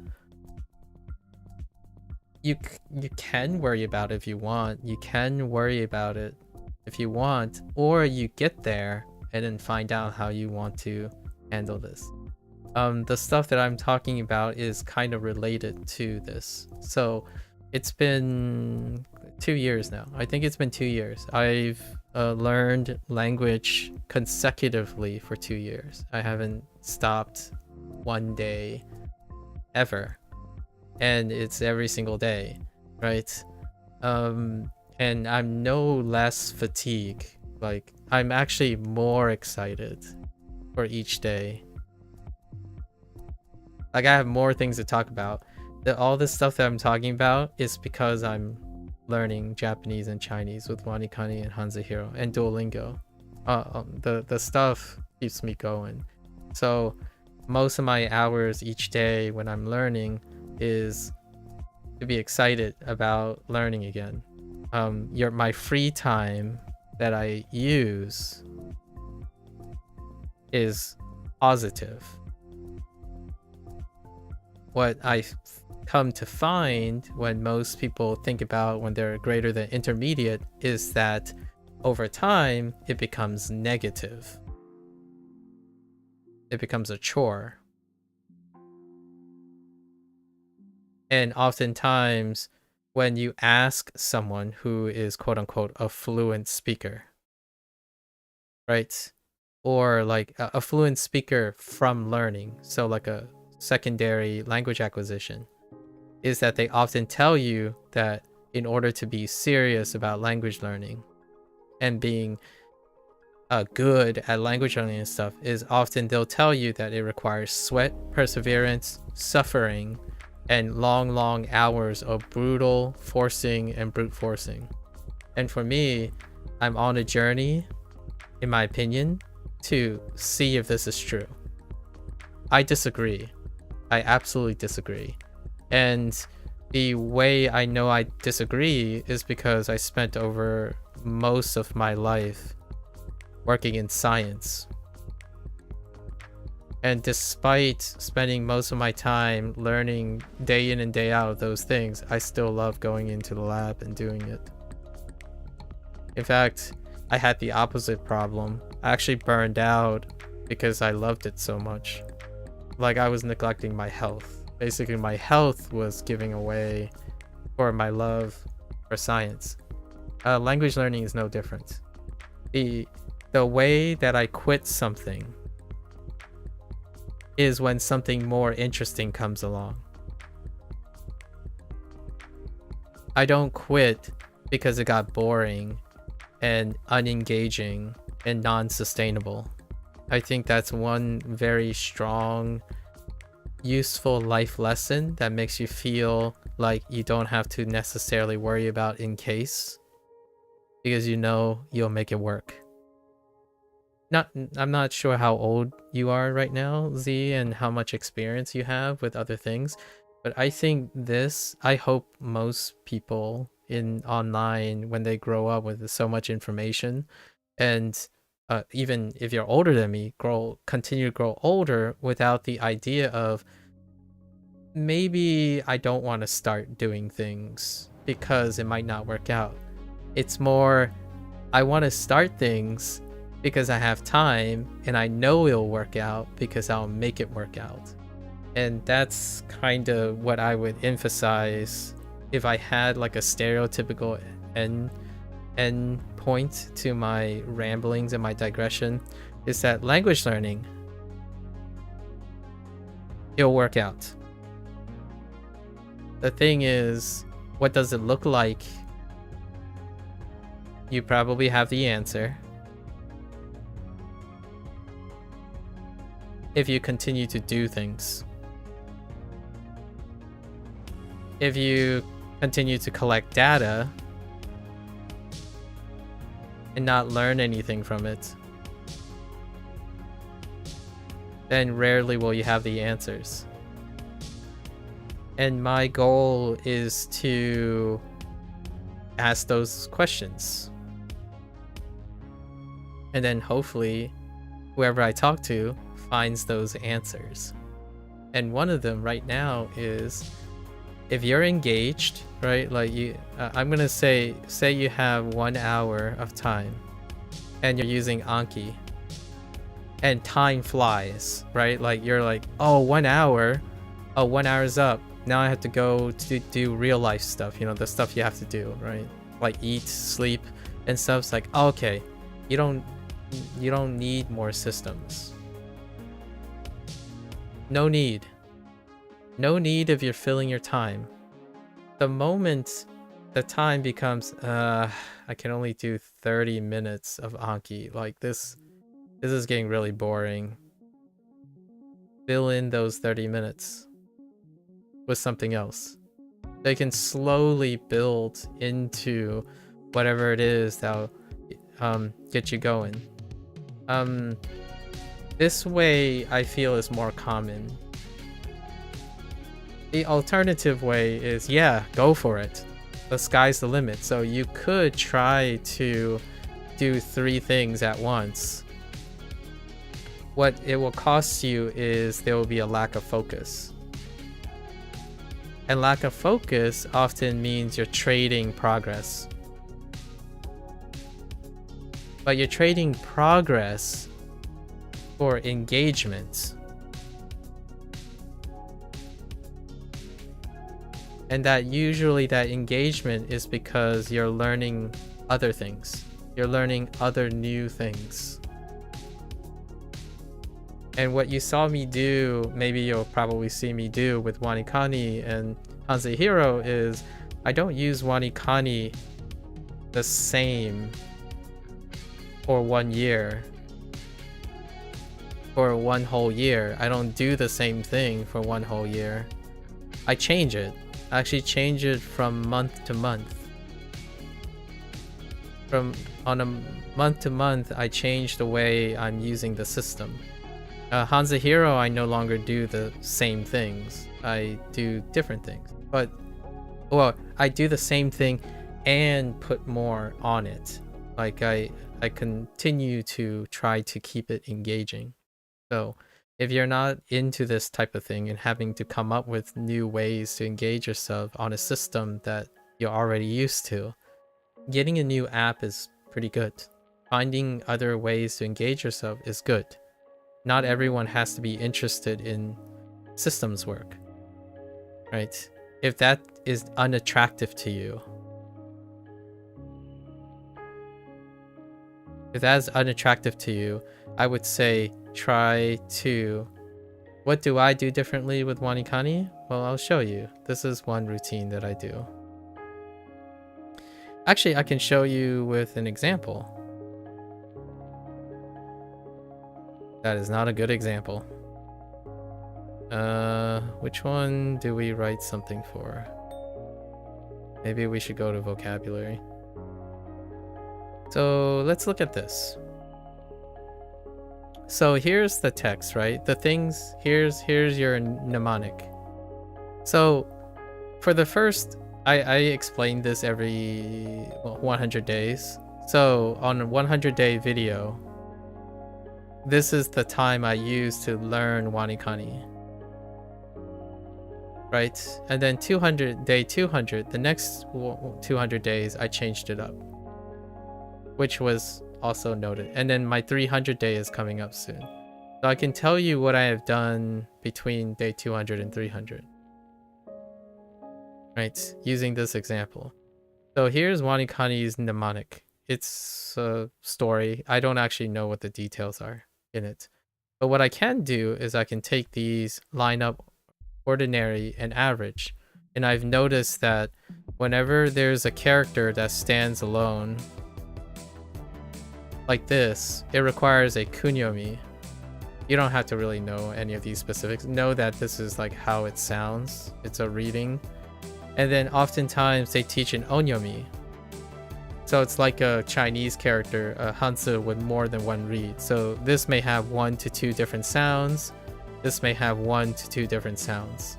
you can worry about if you want. You can worry about it if you want, or you get there and then find out how you want to handle this. The stuff that I'm talking about is kind of related to this. So it's been 2 years now. I think it's been 2 years. I've learned language consecutively for 2 years. I haven't stopped one day ever. And it's every single day, right? And I'm no less fatigued. Like, I'm actually more excited for each day. Like, I have more things to talk about, all this stuff that I'm talking about is because I'm learning Japanese and Chinese with WaniKani and HanziHero and Duolingo. The stuff keeps me going. So most of my hours each day when I'm learning is to be excited about learning again. My free time that I use is positive. What I've come to find when most people think about when they're greater than intermediate is that over time it becomes negative. It becomes a chore. And oftentimes when you ask someone who is quote unquote a fluent speaker, right? Or like a fluent speaker from learning, so like a secondary language acquisition, is that they often tell you that in order to be serious about language learning and being good at language learning and stuff, is often they'll tell you that it requires sweat, perseverance, suffering, and long hours of brutal forcing and brute forcing. And for me, I'm on a journey, in my opinion, to see if this is true. I disagree. I absolutely disagree. And the way I know I disagree is because I spent over most of my life working in science. And despite spending most of my time learning day in and day out of those things, I still love going into the lab and doing it. In fact, I had the opposite problem. I actually burned out because I loved it so much. Like I was neglecting my health. Basically, my health was giving away for my love for science. Language learning is no different. The way that I quit something is when something more interesting comes along. I don't quit because it got boring and unengaging and non-sustainable. I think that's one very strong, useful life lesson that makes you feel like you don't have to necessarily worry about in case, because you know you'll make it work. I'm not sure how old you are right now, Z, and how much experience you have with other things, but I think I hope most people in online, when they grow up with so much information, and even if you're older than me, continue to grow older without the idea of maybe I don't want to start doing things because it might not work out. It's more, I want to start things because I have time and I know it'll work out because I'll make it work out. And that's kind of what I would emphasize if I had like a stereotypical end point to my ramblings and my digression, is that language learning, it'll work out. The thing is, what does it look like? You probably have the answer. If you continue to do things. If you continue to collect data and not learn anything from it, then rarely will you have the answers. And my goal is to ask those questions. And then hopefully whoever I talk to finds those answers. And one of them right now is, if you're engaged, right? Like I'm gonna say you have 1 hour of time and you're using Anki and time flies, right? Like you're like, oh, 1 hour. Oh, 1 hour's up. Now I have to go to do real life stuff, you know, the stuff you have to do, right? Like eat, sleep, and stuff. It's like, oh, okay, you don't need more systems. No need. No need if you're filling your time. The moment the time becomes, I can only do 30 minutes of Anki. Like this is getting really boring. Fill in those 30 minutes with something else. They can slowly build into whatever it is that'll get you going. This way I feel is more common. The alternative way is, yeah, go for it. The sky's the limit. So you could try to do 3 things at once. What it will cost you is there will be a lack of focus. And lack of focus often means you're trading progress. But you're trading progress for engagement. And that usually that engagement is because you're learning other things. You're learning other new things. And what you saw me do, maybe you'll probably see me do with WaniKani and HanziHero, is I don't use WaniKani the same for 1 year. For 1 whole year. I don't do the same thing for 1 whole year. I change it. I actually change it from month to month. On a month to month, I change the way I'm using the system. HanziHero, I no longer do the same things. I do different things. But, well, I do the same thing and put more on it. Like, I continue to try to keep it engaging. So, if you're not into this type of thing and having to come up with new ways to engage yourself on a system that you're already used to, getting a new app is pretty good. Finding other ways to engage yourself is good. Not everyone has to be interested in systems work, right? If that is unattractive to you, I would say try to... What do I do differently with WaniKani? Well, I'll show you. This is one routine that I do. Actually, I can show you with an example. That is not a good example. Which one do we write something for? Maybe we should go to vocabulary. So let's look at this. So here's the text, right? The things, here's your mnemonic. So for the first, I explain this every 100 days. So on a 100-day video, this is the time I use to learn WaniKani. Right? And then day 200, the next 200 days, I changed it up, which was also noted. And then my 300 day is coming up soon. So I can tell you what I have done between day 200 and 300. Right? Using this example. So here's WaniKani's mnemonic. It's a story. I don't actually know what the details are in it. But what I can do is I can take these, line up ordinary and average. And I've noticed that whenever there's a character that stands alone, like this, it requires a kunyomi. You don't have to really know any of these specifics. Know that this is like how it sounds. It's a reading. And then oftentimes they teach an onyomi. So it's like a Chinese character, a Hanzi with more than one read. So this may have 1 to 2 different sounds. This may have 1 to 2 different sounds.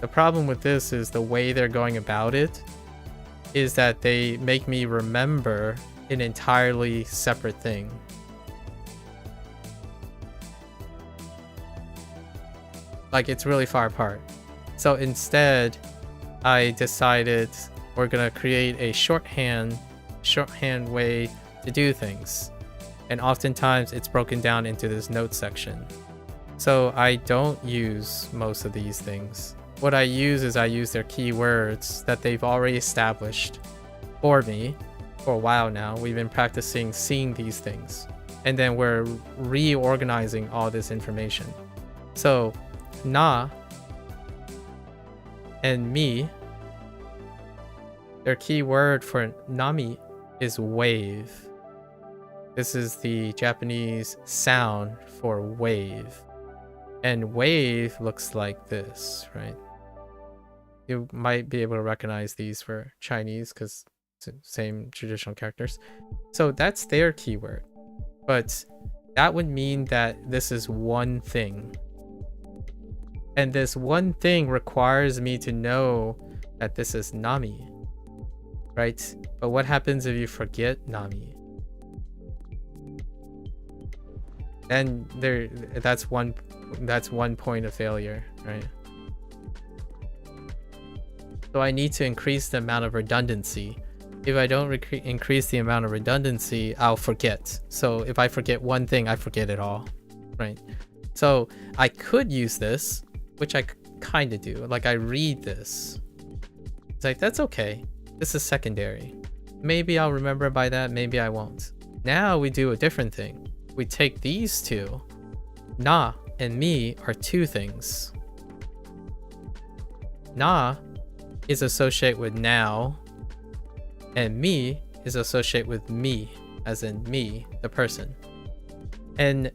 The problem with this is the way they're going about it is that they make me remember an entirely separate thing. Like, it's really far apart. So instead, I decided we're gonna create a shorthand way to do things. And oftentimes it's broken down into this note section. So I don't use most of these things. What I use is I use their keywords that they've already established for me for a while now. We've been practicing seeing these things. And then we're reorganizing all this information. So na and mi, their key word for nami is wave. This is the Japanese sound for wave. And wave looks like this, right? you might be able to recognize these for Chinese because same traditional characters. So that's their keyword. But that would mean that this is one thing. And this one thing requires me to know that this is Nami. Right? But what happens if you forget Nami? Then that's one point of failure, right? So I need to increase the amount of redundancy. If I don't increase the amount of redundancy, I'll forget. So if I forget one thing, I forget it all, right? So I could use this, which I kind of do. Like I read this. It's like, that's okay. This is secondary. Maybe I'll remember by that, maybe I won't. Now we do a different thing. We take these two. Na and mi are two things. Na is associated with now, and mi is associated with me, as in me, the person. And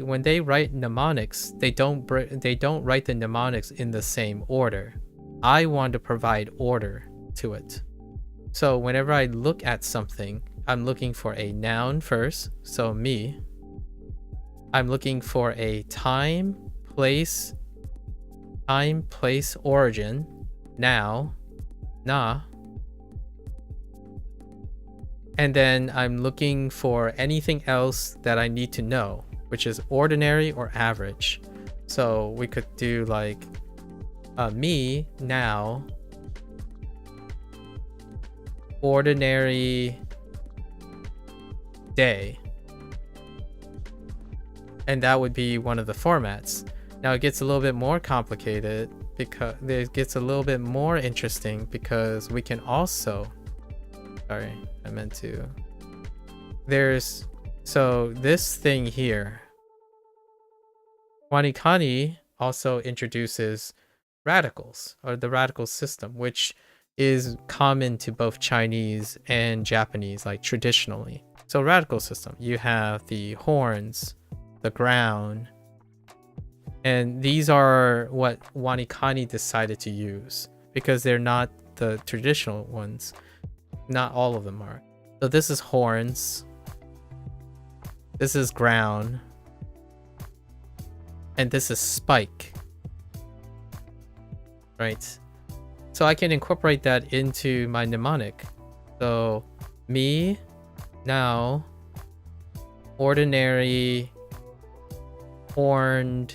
when they write mnemonics, they don't write the mnemonics in the same order. I want to provide order to it. So whenever I look at something, I'm looking for a noun first, so me. I'm looking for a time, place, origin, now, na. And then I'm looking for anything else that I need to know, which is ordinary or average. So we could do like me, now, ordinary day. And that would be one of the formats. Now it gets a little bit more complicated because it gets a little bit more interesting because we can also, sorry, I meant to, so this thing here, WaniKani also introduces radicals, or the radical system, which is common to both Chinese and Japanese, like traditionally. So radical system, you have the horns, the ground, and these are what WaniKani decided to use because they're not the traditional ones. Not all of them are. So this is horns, this is ground, and this is spike, right? So I can incorporate that into my mnemonic. So me, now, ordinary, horned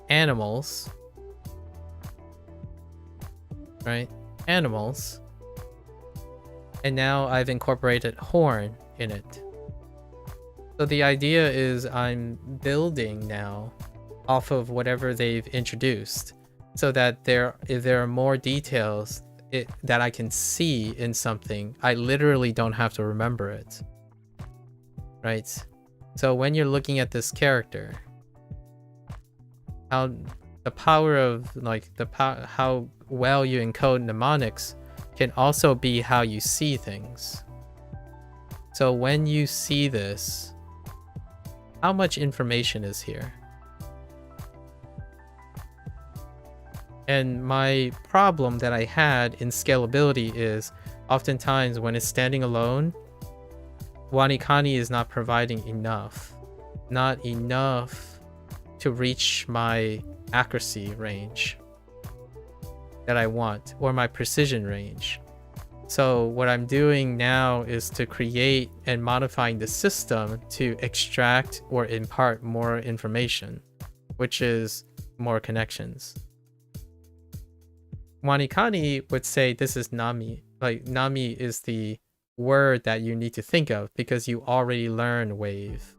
animals, right? Animals. And now I've incorporated horn in it. So the idea is I'm building now off of whatever they've introduced, so that if there are more details that I can see in something, I literally don't have to remember it, right? So when you're looking at this character, how the power of like how well you encode mnemonics can also be how you see things. So when you see this, how much information is here? And my problem that I had in scalability is oftentimes when it's standing alone, WaniKani is not providing enough. Not enough to reach my accuracy range that I want, or my precision range. So what I'm doing now is to create and modifying the system to extract or impart more information, which is more connections. WaniKani would say this is Nami. Like Nami is the word that you need to think of because you already learned wave.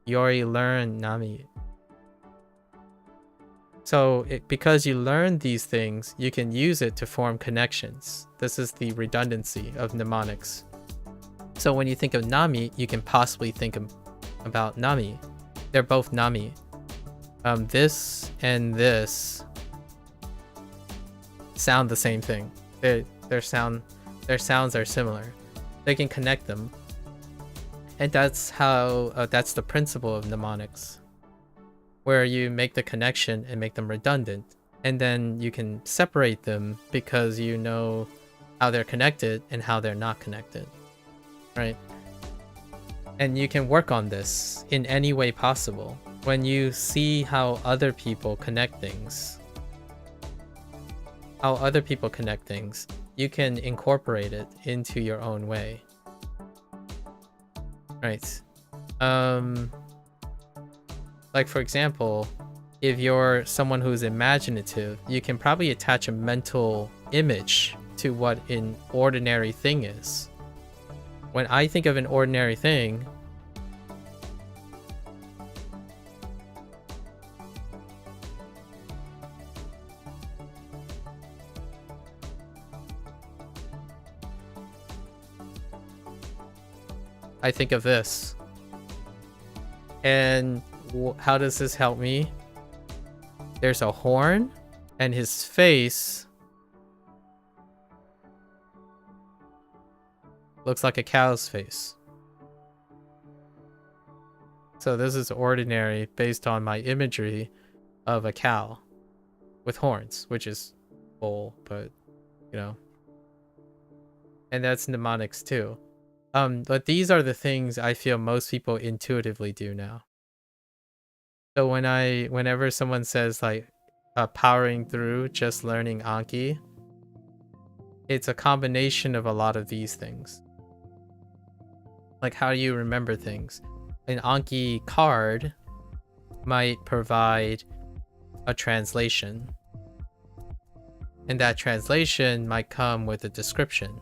You already learned Nami. So because you learn these things, you can use it to form connections. This is the redundancy of mnemonics. So when you think of Nami, you can possibly think about Nami. They're both Nami. This and this sound the same thing. Their sounds are similar. They can connect them. And that's how that's the principle of mnemonics, where you make the connection and make them redundant. and then you can separate them because you know how they're connected and how they're not connected, right? And you can work on this in any way possible. When you see how other people connect things, you can incorporate it into your own way, right? Like for example, if you're someone who's imaginative, you can probably attach a mental image to what an ordinary thing is. When I think of an ordinary thing, I think of this. And how does this help me? There's a horn, and his face looks like a cow's face. So this is ordinary based on my imagery of a cow with horns, which is bull, but you know. And that's mnemonics too. But these are the things I feel most people intuitively do now. So whenever someone says like powering through just learning Anki, it's a combination of a lot of these things. Like how do you remember things? An Anki card might provide a translation, and that translation might come with a description.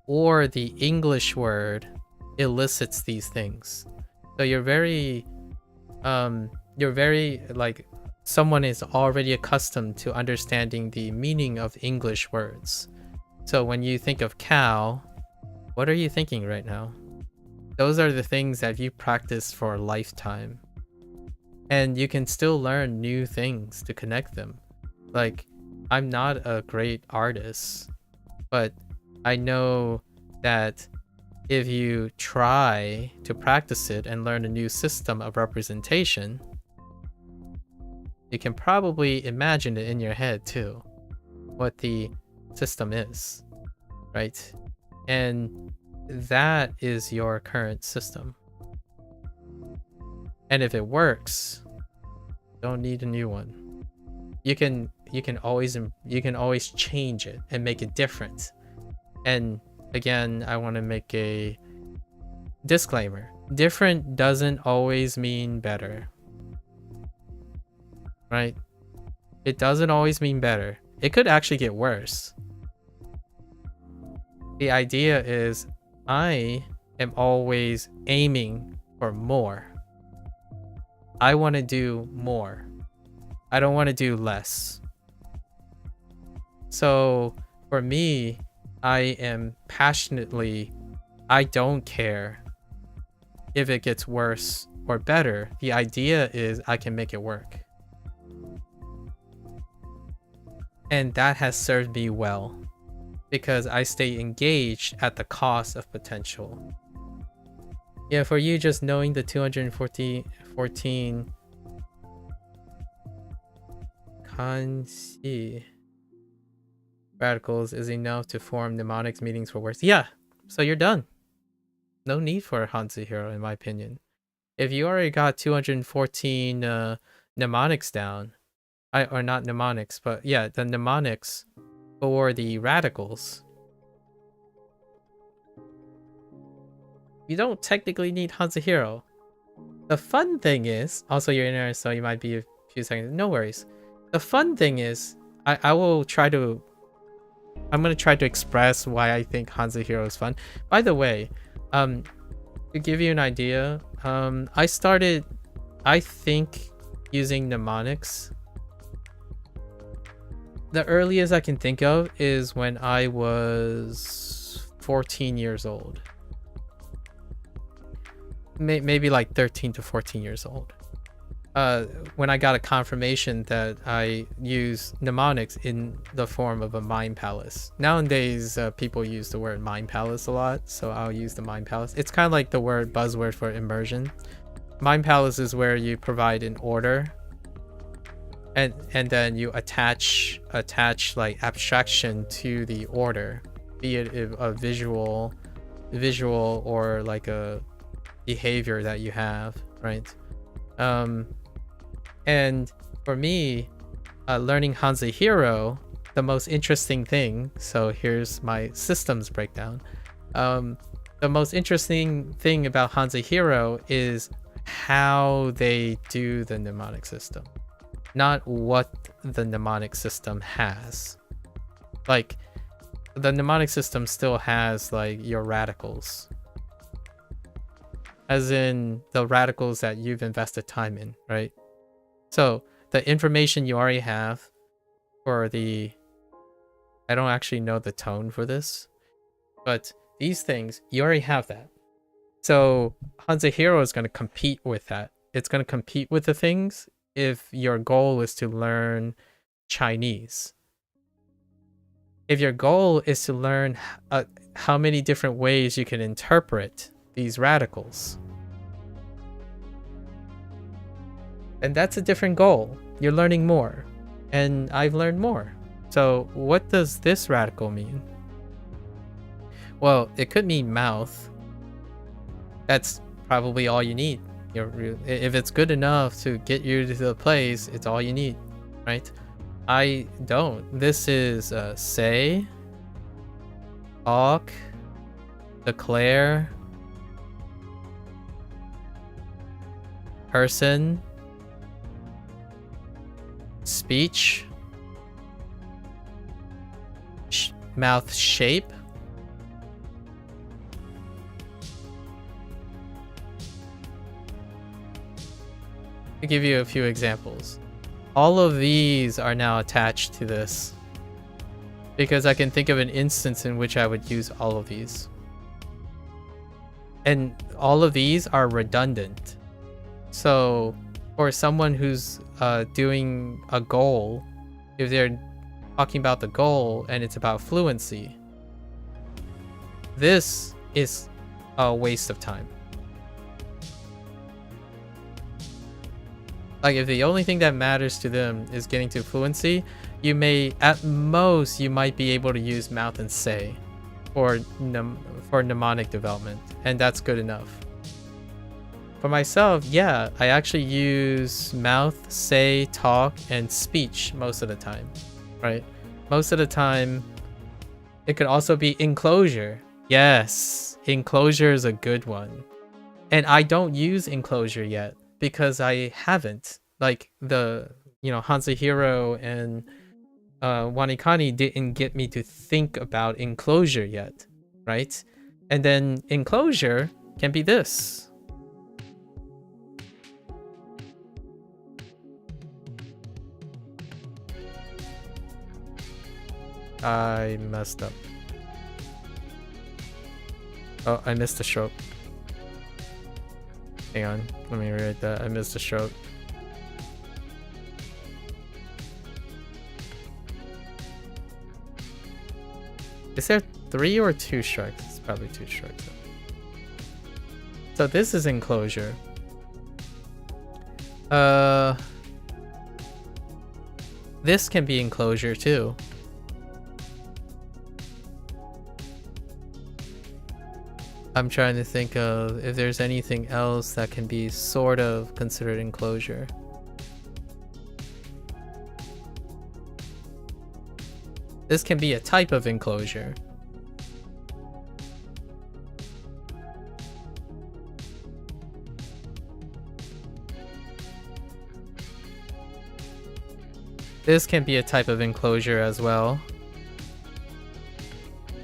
Or the English word elicits these things. So you're very like someone is already accustomed to understanding the meaning of English words. So when you think of cow, what are you thinking right now? Those are the things that you practiced for a lifetime. And you can still learn new things to connect them. Like, I'm not a great artist, but I know that if you try to practice it and learn a new system of representation, you can probably imagine it in your head too, what the system is, right? And that is your current system. And if it works, don't need a new one. You can always change it and make it different. And again, I want to make a disclaimer. Different doesn't always mean better. Right? It doesn't always mean better. It could actually get worse. The idea is I am always aiming for more. I want to do more. I don't want to do less. So for me, I am passionately, I don't care if it gets worse or better. The idea is I can make it work. And that has served me well because I stay engaged at the cost of potential. Yeah, for you, just knowing the 214 kanji radicals is enough to form mnemonics meanings for words. Yeah, so you're done. No need for a HanziHero, in my opinion. If you already got 214 mnemonics down, or not mnemonics, but yeah, the mnemonics for the radicals, you don't technically need HanziHero. The fun thing is, also you're in there, so you might be a few seconds. No worries. The fun thing is, I'm going to try to express why I think HanziHero is fun. By the way, to give you an idea, I started, I think, using mnemonics. The earliest I can think of is when I was 14 years old. Maybe like 13 to 14 years old. When I got a confirmation that I use mnemonics in the form of a mind palace. Nowadays, people use the word mind palace a lot, so I'll use the mind palace. It's kind of like the buzzword for immersion. Mind Palace is where you provide an order, and then you attach like abstraction to the order, be it a visual or like a behavior that you have, right? And for me, learning HanziHero, the most interesting thing, so here's my systems breakdown. The most interesting thing about HanziHero is how they do the mnemonic system, not what the mnemonic system has. Like, the mnemonic system still has like your radicals, as in the radicals that you've invested time in, right? So the information you already have for the, I don't actually know the tone for this, but these things, you already have that. So HanziHero is going to compete with that. It's going to compete with the things if your goal is to learn Chinese. If your goal is to learn how many different ways you can interpret these radicals, and that's a different goal. You're learning more, and I've learned more. So what does this radical mean? Well, it could mean mouth. That's probably all you need. If it's good enough to get you to the place, it's all you need, right? I don't. This is say, talk, declare, person, speech, mouth shape, to give you a few examples. All of these are now attached to this because I can think of an instance in which I would use all of these. And all of these are redundant. So for someone who's doing a goal, if they're talking about the goal and it's about fluency, this is a waste of time. Like, if the only thing that matters to them is getting to fluency, you may, at most, you might be able to use mouth and say for mnemonic development, and that's good enough. For myself, yeah, I actually use mouth, say, talk, and speech most of the time, right? Most of the time, it could also be enclosure. Yes, enclosure is a good one. And I don't use enclosure yet, because I haven't. Like, the, HanziHero and WaniKani didn't get me to think about enclosure yet, right? And then enclosure can be this. I messed up. Oh, I missed a stroke. Hang on, let me rewrite that. I missed a stroke. Is there 3 or 2 strikes? It's probably 2 strikes. So this is enclosure. This can be enclosure too. I'm trying to think of if there's anything else that can be sort of considered enclosure. This can be a type of enclosure. This can be a type of enclosure as well.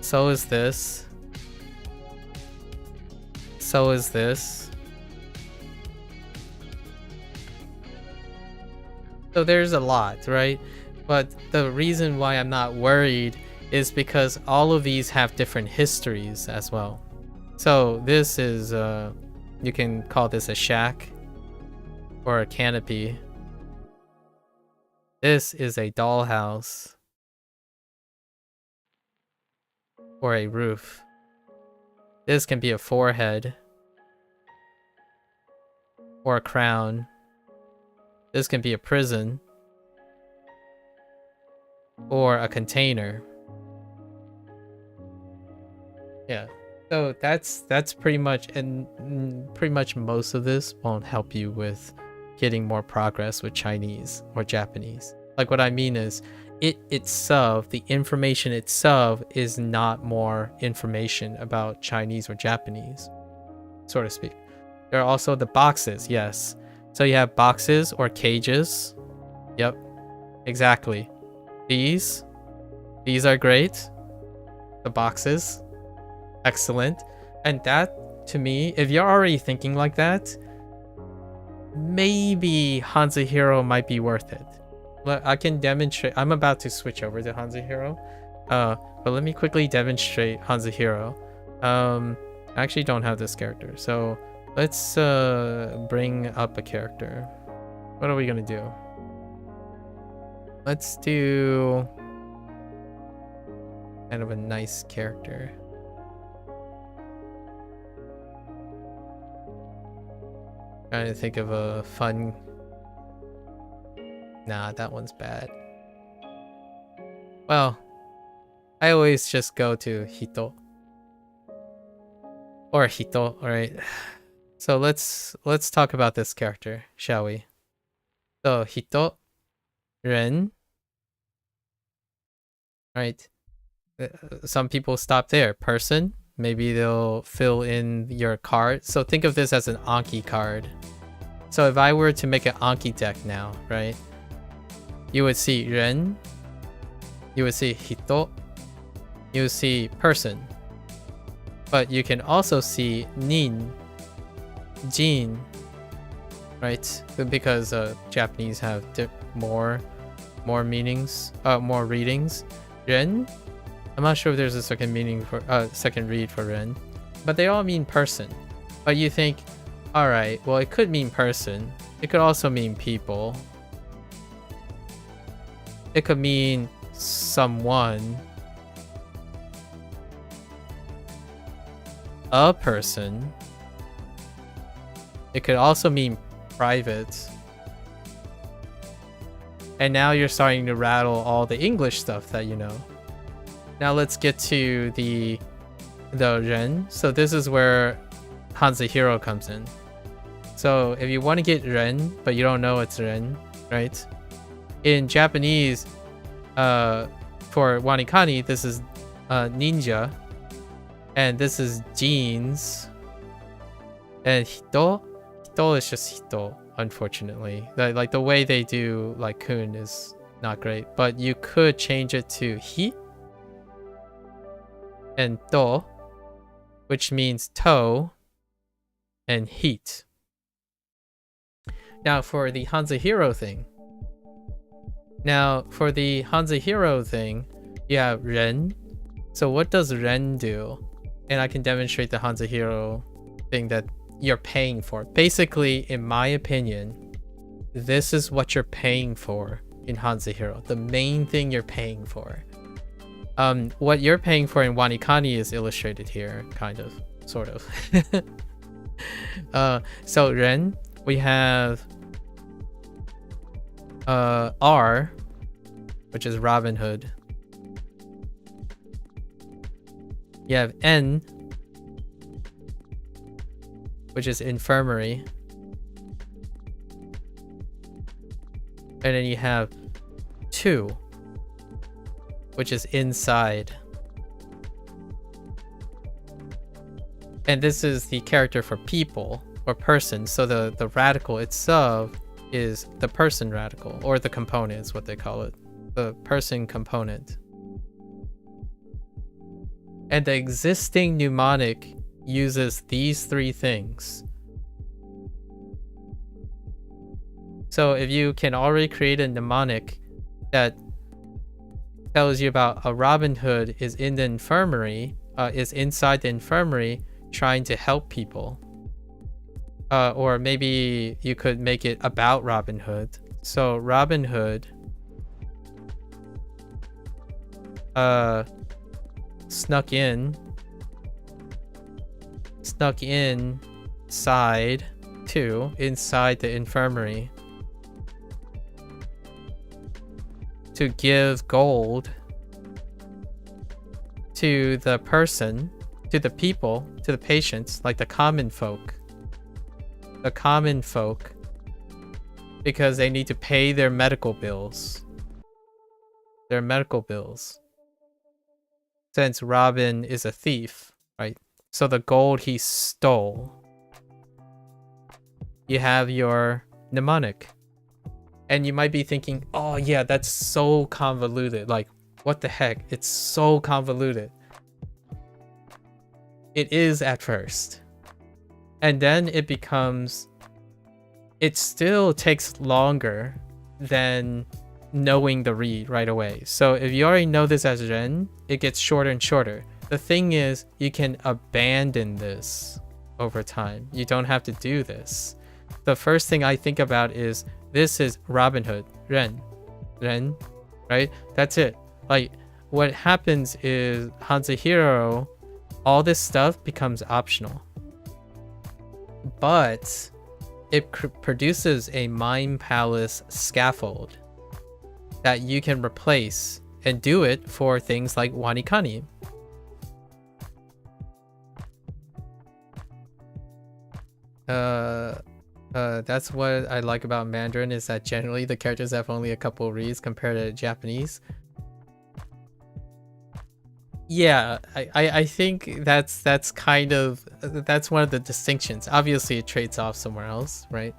So is this. So is this. So there's a lot, right? But the reason why I'm not worried is because all of these have different histories as well. So this is, you can call this a shack or a canopy. This is a dollhouse or a roof. This can be a forehead. or a crown. This can be a prison or a container. Yeah. So that's pretty much, and pretty much most of this won't help you with getting more progress with Chinese or Japanese. Like what I mean is it itself, the information itself is not more information about Chinese or Japanese, so to speak. There are also the boxes, yes. So you have boxes or cages. Yep, exactly. These are great. The boxes, excellent. And that, to me, if you're already thinking like that, maybe HanziHero might be worth it. I can demonstrate. I'm about to switch over to HanziHero, but let me quickly demonstrate HanziHero. I actually don't have this character, so let's bring up a character. What are we gonna do? Let's do kind of a nice character. Trying to think of a fun. Nah, that one's bad. Well, I always just go to Hito. Or Hito, alright. So let's talk about this character, shall we? So Hito, Ren. Right. Some people stop there. Person. Maybe they'll fill in your card. So think of this as an Anki card. So if I were to make an Anki deck now, right? You would see Ren. You would see Hito. You would see person. But you can also see Nin, Jin, right? Because Japanese have more meanings, more readings. Ren. I'm not sure if there's a second meaning for second read for Ren, but they all mean person. But you think, all right, well, it could mean person. It could also mean people. It could mean someone, a person. It could also mean private. And now you're starting to rattle all the English stuff that you know. Now let's get to the Ren. So this is where HanziHero comes in. So if you want to get Ren, but you don't know it's Ren, right? In Japanese, for WaniKani, this is ninja. And this is jeans. And Hito is just Hito, unfortunately. Like the way they do like kun is not great. But you could change it to Hi and To, which means toe, and heat. Now for the HanziHero thing. You have Ren. So what does Ren do? And I can demonstrate the HanziHero thing that you're paying for. Basically, in my opinion, this is what you're paying for in HanziHero. The main thing you're paying for. What you're paying for in WaniKani is illustrated here, kind of, sort of. So Ren, we have R, which is Robin Hood. You have N, which is infirmary. And then you have 2, which is inside. And this is the character for people or person. So the radical itself is the person radical, or the component is what they call it. The person component. And the existing mnemonic uses these 3 things. So if you can already create a mnemonic that tells you about a Robin Hood is in the infirmary, is inside the infirmary trying to help people. Or maybe you could make it about Robin Hood. So Robin Hood snuck inside to inside the infirmary to give gold to the person, to the people, to the patients, like the common folk. The common folk, because they need to pay their medical bills. Their medical bills. Since Robin is a thief, right? So the gold he stole. You have your mnemonic. And you might be thinking, oh yeah, that's so convoluted. Like, what the heck? It's so convoluted. It is at first. And then it becomes... It still takes longer than knowing the read right away. So if you already know this as Ren, it gets shorter and shorter. The thing is, you can abandon this over time. You don't have to do this. The first thing I think about is, this is Robin Hood, Ren, right? That's it. Like, what happens is HanziHero, all this stuff becomes optional. But it produces a Mind Palace scaffold that you can replace and do it for things like WaniKani. That's what I like about Mandarin, is that generally the characters have only a couple reads compared to Japanese. Yeah, I think that's kind of, that's one of the distinctions. Obviously it trades off somewhere else, right?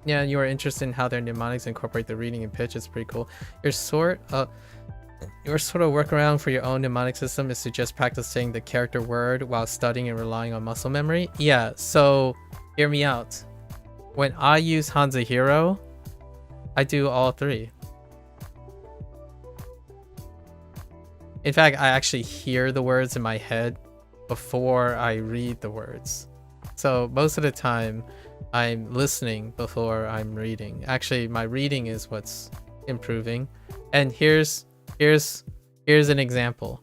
Yeah, you are interested in how their mnemonics incorporate the reading and pitch. It's pretty cool. Your sort of workaround for your own mnemonic system is to just practice saying the character word while studying and relying on muscle memory. Yeah, so hear me out. When I use HanziHero, I do all three. In fact, I actually hear the words in my head before I read the words. So most of the time, I'm listening before I'm reading. Actually, my reading is what's improving. And here's an example.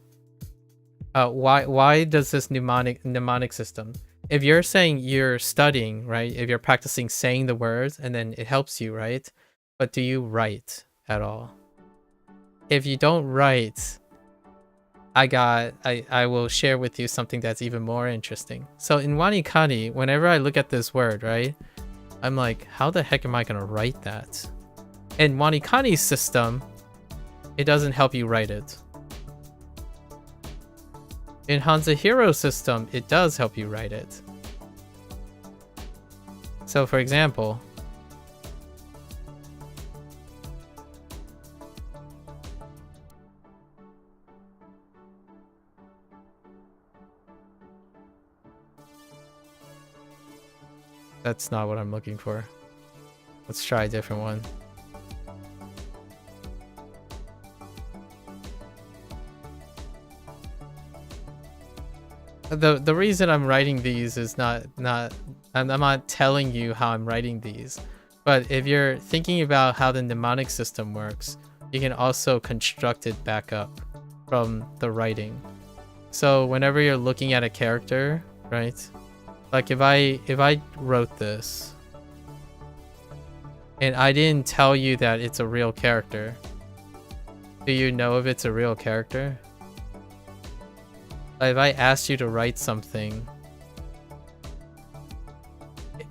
Why does this mnemonic system? If you're saying you're studying, right? If you're practicing saying the words, and then it helps you, right? But do you write at all? If you don't write, I will share with you something that's even more interesting. So in WaniKani, whenever I look at this word, right, I'm like, how the heck am I gonna write that? In WaniKani's system, it doesn't help you write it. In HanziHero's system, it does help you write it. So for example, that's not what I'm looking for. Let's try a different one. The reason I'm writing these is I'm not telling you how I'm writing these. But if you're thinking about how the mnemonic system works, you can also construct it back up from the writing. So whenever you're looking at a character, right? Like if I wrote this and I didn't tell you that it's a real character, do you know if it's a real character? If I asked you to write something,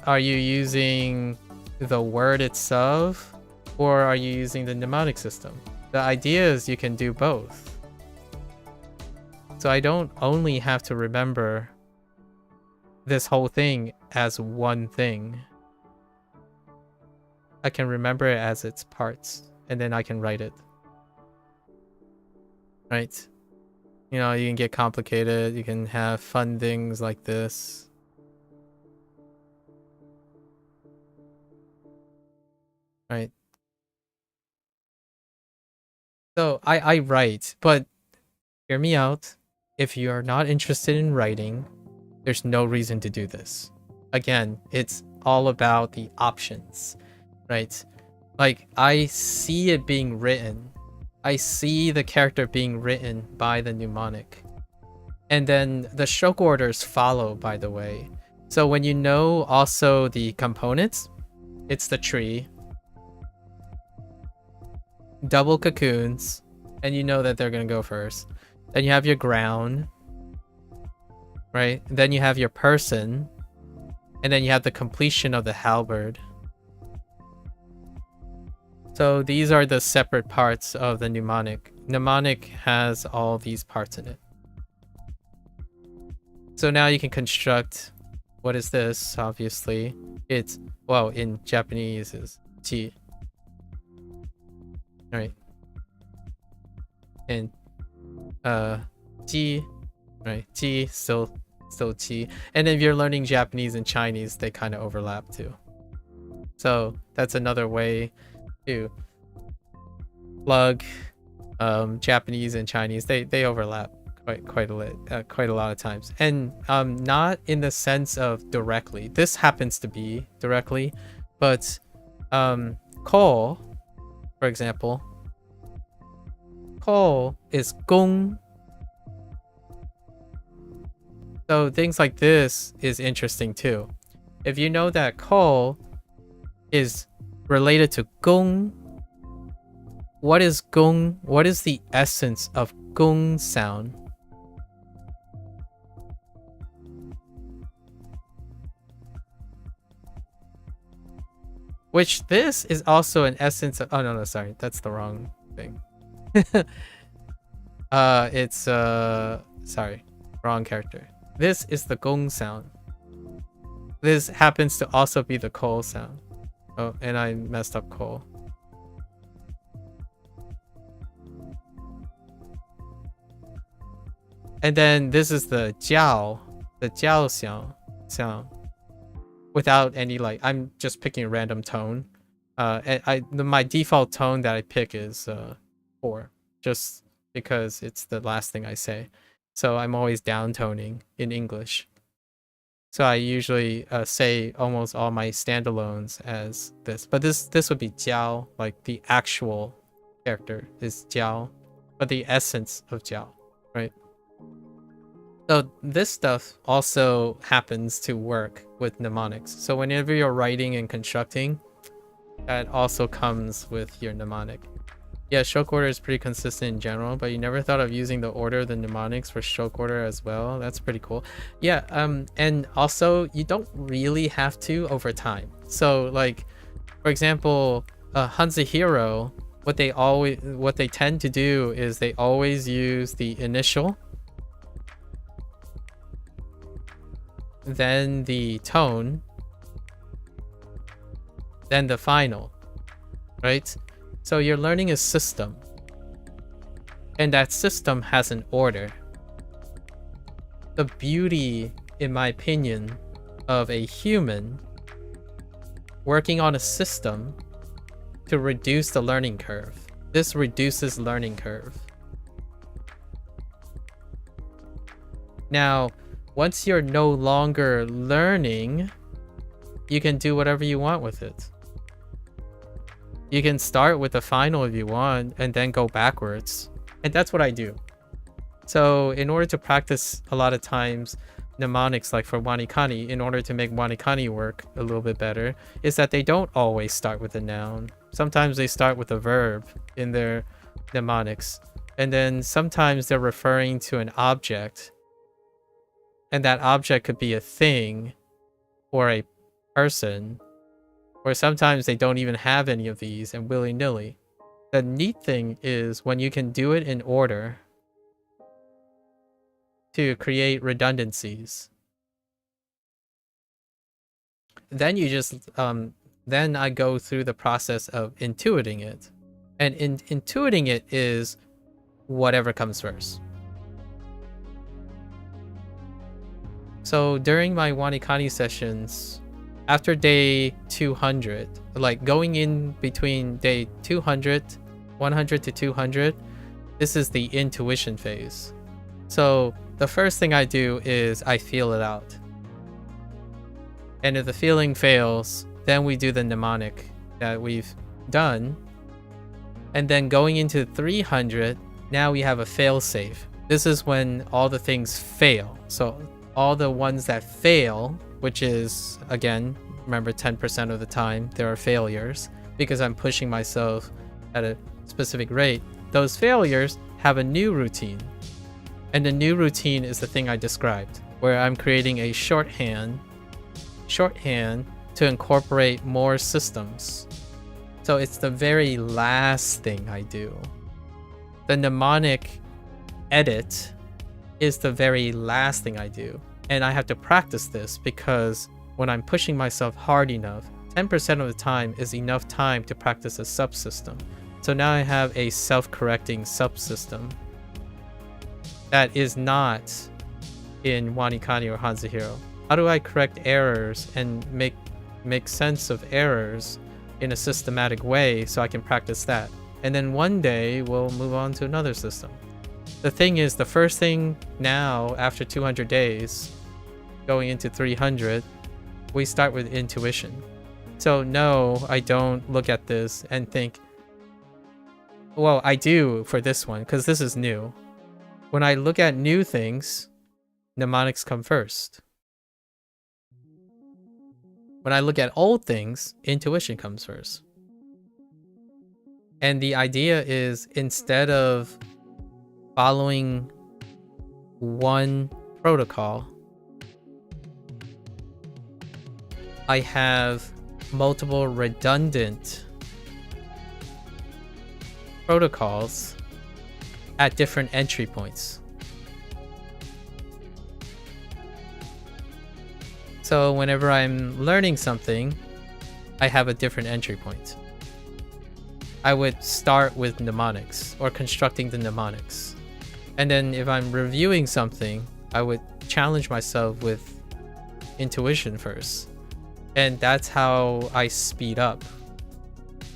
are you using the word itself or are you using the mnemonic system? The idea is you can do both. So I don't only have to remember this whole thing as one thing. I can remember it as its parts and then I can write it. Right? You know, you can get complicated, you can have fun things like this. Right? So I write, but hear me out. If you are not interested in writing, there's no reason to do this. Again, it's all about the options, right? Like, I see it being written. I see the character being written by the mnemonic. And then the stroke orders follow, by the way. So when you know also the components, it's the tree, double cocoons, and you know that they're gonna go first. Then you have your ground, right? Then you have your person, and then you have the completion of the halberd. So these are the separate parts of the mnemonic. Mnemonic has all these parts in it. So now you can construct, what is this? Obviously, it's, well, in Japanese is chi. Right. And ji, right? Ji, still chi. And if you're learning Japanese and Chinese, they kind of overlap too. So that's another way to plug Japanese and Chinese. They overlap quite a lot of times, and not in the sense of directly. This happens to be directly, but ko, for example, ko is gong. So things like this is interesting too. If you know that ko is related to gong, what is gong? What is the essence of gong sound? Which this is also an essence of, oh no, sorry, that's the wrong thing. It's sorry, wrong character. This is the gong sound. This happens to also be the ko sound. Oh, and I messed up ko. And then this is the jiao sound. Without any, like, I'm just picking a random tone. My default tone that I pick is 4, just because it's the last thing I say. So I'm always downtoning in English. So I usually say almost all my standalones as this. But this would be jiao, like the actual character is jiao, but the essence of jiao, right? So this stuff also happens to work with mnemonics. So whenever you're writing and constructing, that also comes with your mnemonic. Yeah, stroke order is pretty consistent in general, but you never thought of using the order of the mnemonics for stroke order as well. That's pretty cool. Yeah, and also you don't really have to over time. So like, for example, HanziHero, what they tend to do is they always use the initial, then the tone, then the final, right? So you're learning a system, and that system has an order. The beauty, in my opinion, of a human working on a system to reduce the learning curve. This reduces learning curve. Now, once you're no longer learning, you can do whatever you want with it. You can start with the final if you want, and then go backwards. And that's what I do. So in order to practice a lot of times mnemonics, like for WaniKani, in order to make WaniKani work a little bit better, is that they don't always start with a noun. Sometimes they start with a verb in their mnemonics. And then sometimes they're referring to an object. And that object could be a thing or a person. Or sometimes they don't even have any of these and willy-nilly. The neat thing is when you can do it in order to create redundancies. Then you just, then I go through the process of intuiting it. And intuiting it is whatever comes first. So during my WaniKani sessions, after day 200, like going in between day 200, 100 to 200, this is the intuition phase. So the first thing I do is I feel it out. And if the feeling fails, then we do the mnemonic that we've done. And then going into 300, now we have a fail safe. This is when all the things fail. So all the ones that fail which is, again, remember 10% of the time there are failures because I'm pushing myself at a specific rate. Those failures have a new routine. And the new routine is the thing I described, where I'm creating a shorthand to incorporate more systems. So it's the very last thing I do. The mnemonic edit is the very last thing I do. And I have to practice this because when I'm pushing myself hard enough, 10% of the time is enough time to practice a subsystem. So now I have a self-correcting subsystem that is not in WaniKani or HanziHero. How do I correct errors and make sense of errors in a systematic way so I can practice that? And then one day we'll move on to another system. The thing is, the first thing now, after 200 days, going into 300, we start with intuition. So no, I don't look at this and think, well, I do for this one, because this is new. When I look at new things, mnemonics come first. When I look at old things, intuition comes first. And the idea is, instead of following one protocol, I have multiple redundant protocols at different entry points. So whenever I'm learning something, I have a different entry point. I would start with mnemonics or constructing the mnemonics. And then if I'm reviewing something, I would challenge myself with intuition first. And that's how I speed up.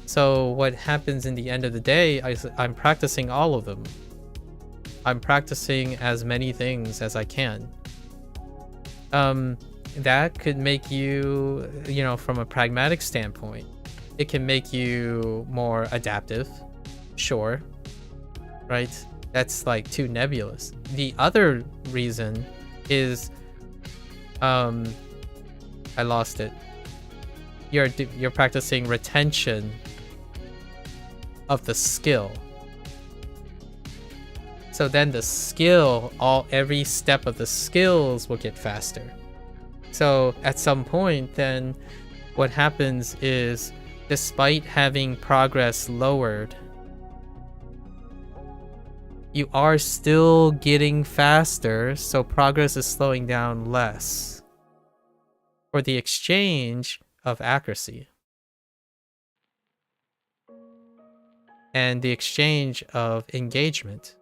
So what happens in the end of the day, I'm practicing all of them. I'm practicing as many things as I can. That could make you, from a pragmatic standpoint, it can make you more adaptive. Sure. Right? That's like too nebulous. The other reason is, I lost it. You're practicing retention of the skill. So then the skill, every step of the skills will get faster. So at some point, then what happens is, despite having progress lowered, you are still getting faster, so progress is slowing down less for the exchange of accuracy and the exchange of engagement.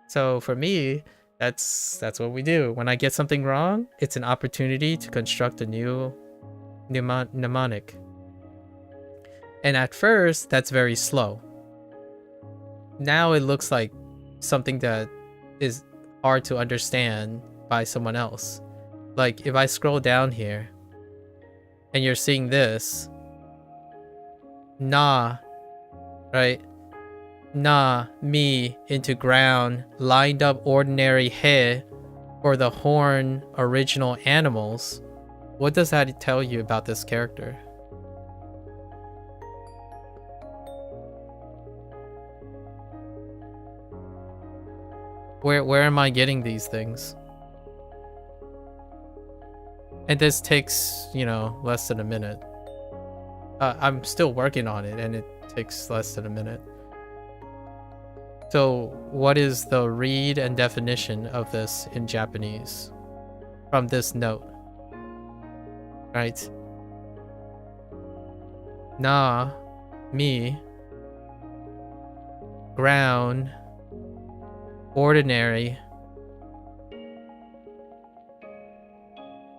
So for me, that's what we do. When I get something wrong, it's an opportunity to construct a new mnemonic. And at first, that's very slow. Now it looks like something that is hard to understand by someone else. Like if I scroll down here and you're seeing this, na, right? Na, me, into ground, lined up ordinary he for the horn original animals. What does that tell you about this character? Where am I getting these things? And this takes, less than a minute. I'm still working on it, and it takes less than a minute. So what is the read and definition of this in Japanese from this note? Right? Na, me, ground, ordinary.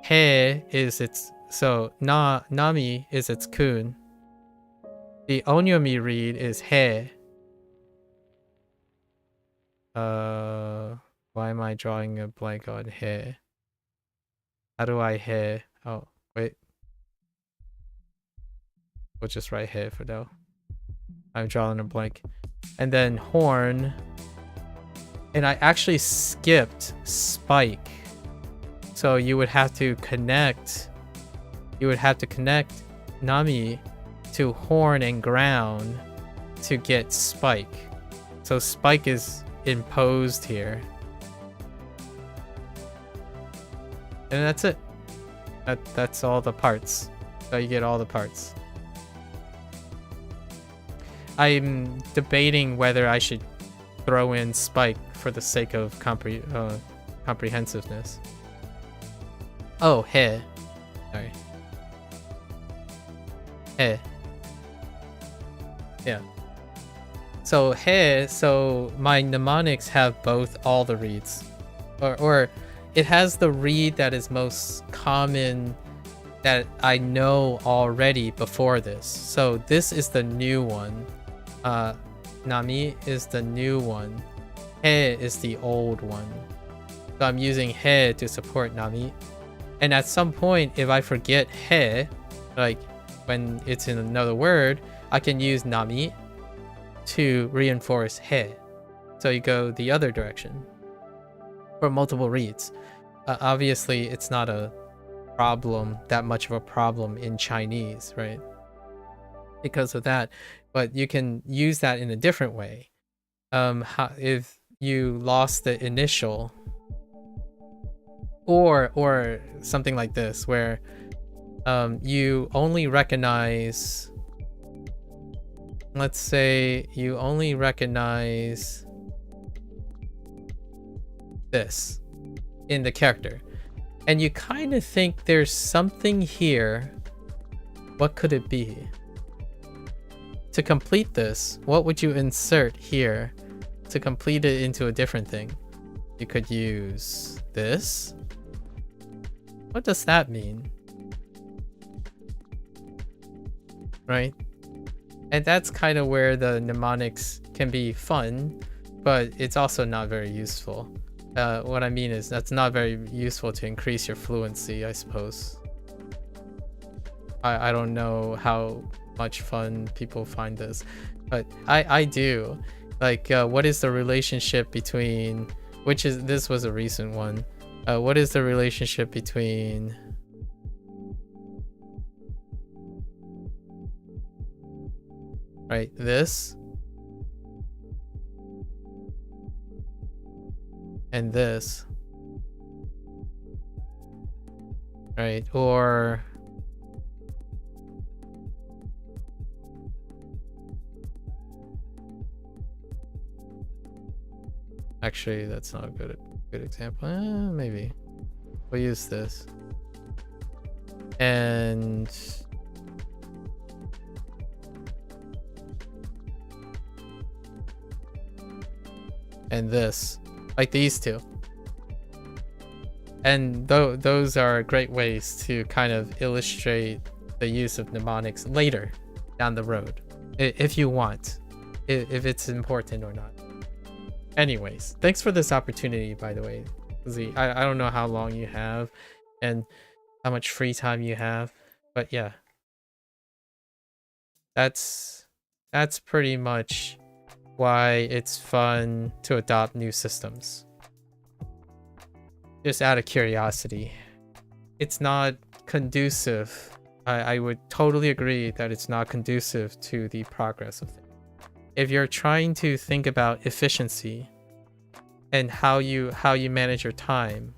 He is its, so nami is its kun. The onyomi read is he. Why am I drawing a blank on he? How do I he? Oh, wait. We'll just write he for now. I'm drawing a blank. And then horn. And I actually skipped spike So you would have to connect. You would have to connect Nami to horn and ground to get spike. So spike is imposed here. And that's it. That's all the parts. So you get all the parts. I'm debating whether I should throw in spike for the sake of comprehensiveness. Oh, he. Sorry. He. Yeah. So he, so my mnemonics have both all the reads. Or it has the read that is most common that I know already before this. So this is the new one. Nami is the new one. He is the old one. So I'm using he to support Nami. And at some point, if I forget he, like when it's in another word, I can use Nami to reinforce he. So you go the other direction for multiple reads. Obviously, it's not a problem, that much of a problem in Chinese, right? Because of that, but you can use that in a different way. If you lost the initial, or something like this, where you only recognize, let's say you only recognize this in the character, and you kind of think there's something here. What could it be? To complete this, what would you insert here to complete it into a different thing? You could use this. What does that mean? Right? And that's kind of where the mnemonics can be fun, but it's also not very useful. What I mean is that's not very useful to increase your fluency, I suppose. I don't know how much fun people find this, but I do. Like, what is the relationship between, this was a recent one. What is the relationship between this and this, right? Or actually, that's not a good example. Maybe we'll use this and this, like these two. And those are great ways to kind of illustrate the use of mnemonics later down the road, if you want, if it's important or not. Anyways, thanks for this opportunity, by the way, Z. I don't know how long you have and how much free time you have, but yeah, that's pretty much why it's fun to adopt new systems. Just out of curiosity. It's not conducive. I would totally agree that it's not conducive to the progress of things. If you're trying to think about efficiency and how you manage your time,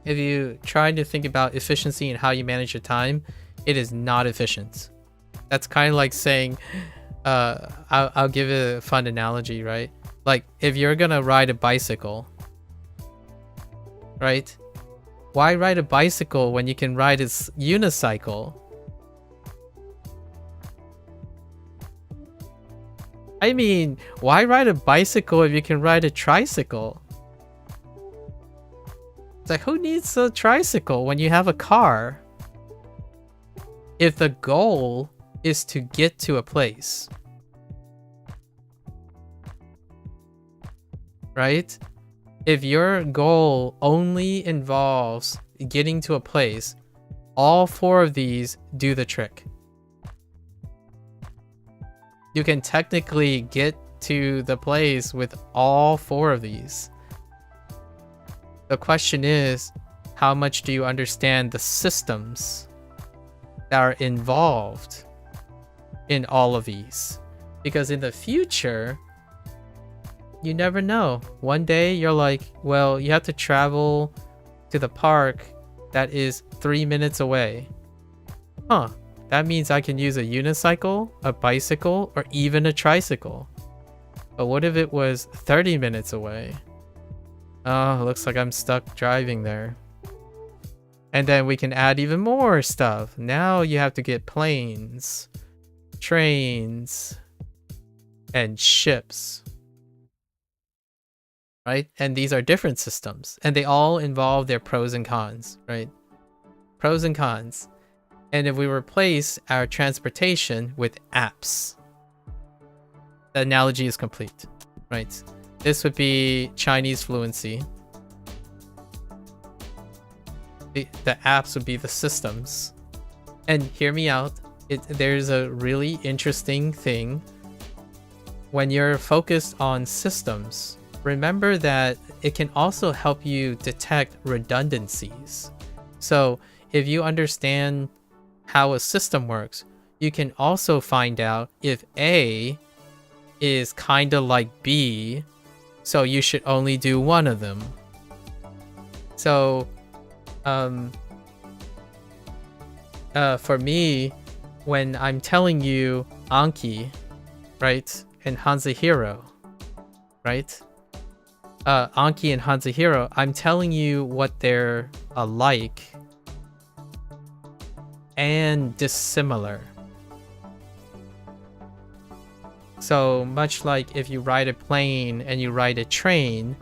if you try to think about efficiency and how you manage your time, it is not efficient. That's kind of like saying, I'll give it a fun analogy, right? Like if you're gonna ride a bicycle, right? Why ride a bicycle when you can ride a unicycle? I mean, why ride a bicycle if you can ride a tricycle? It's like, who needs a tricycle when you have a car? If the goal is to get to a place, right? If your goal only involves getting to a place, all four of these do the trick. You can technically get to the place with all four of these. The question is, how much do you understand the systems that are involved in all of these? Because in the future, you never know. One day you're like, well, you have to travel to the park that is 3 minutes away. Huh, that means I can use a unicycle, a bicycle, or even a tricycle. But what if it was 30 minutes away? Oh, looks like I'm stuck driving there. And then we can add even more stuff. Now you have to get planes, trains, and ships. Right? And these are different systems. And they all involve their pros and cons, right? Pros and cons. And if we replace our transportation with apps, the analogy is complete, right? This would be Chinese fluency. The apps would be the systems. And hear me out. There's a really interesting thing. When you're focused on systems, remember that it can also help you detect redundancies. So if you understand how a system works, you can also find out if A is kind of like B, so you should only do one of them. So for me, when I'm telling you Anki, right, and HanziHero, right, Anki and HanziHero, I'm telling you what they're alike and dissimilar. So much like if you ride a plane and you ride a train,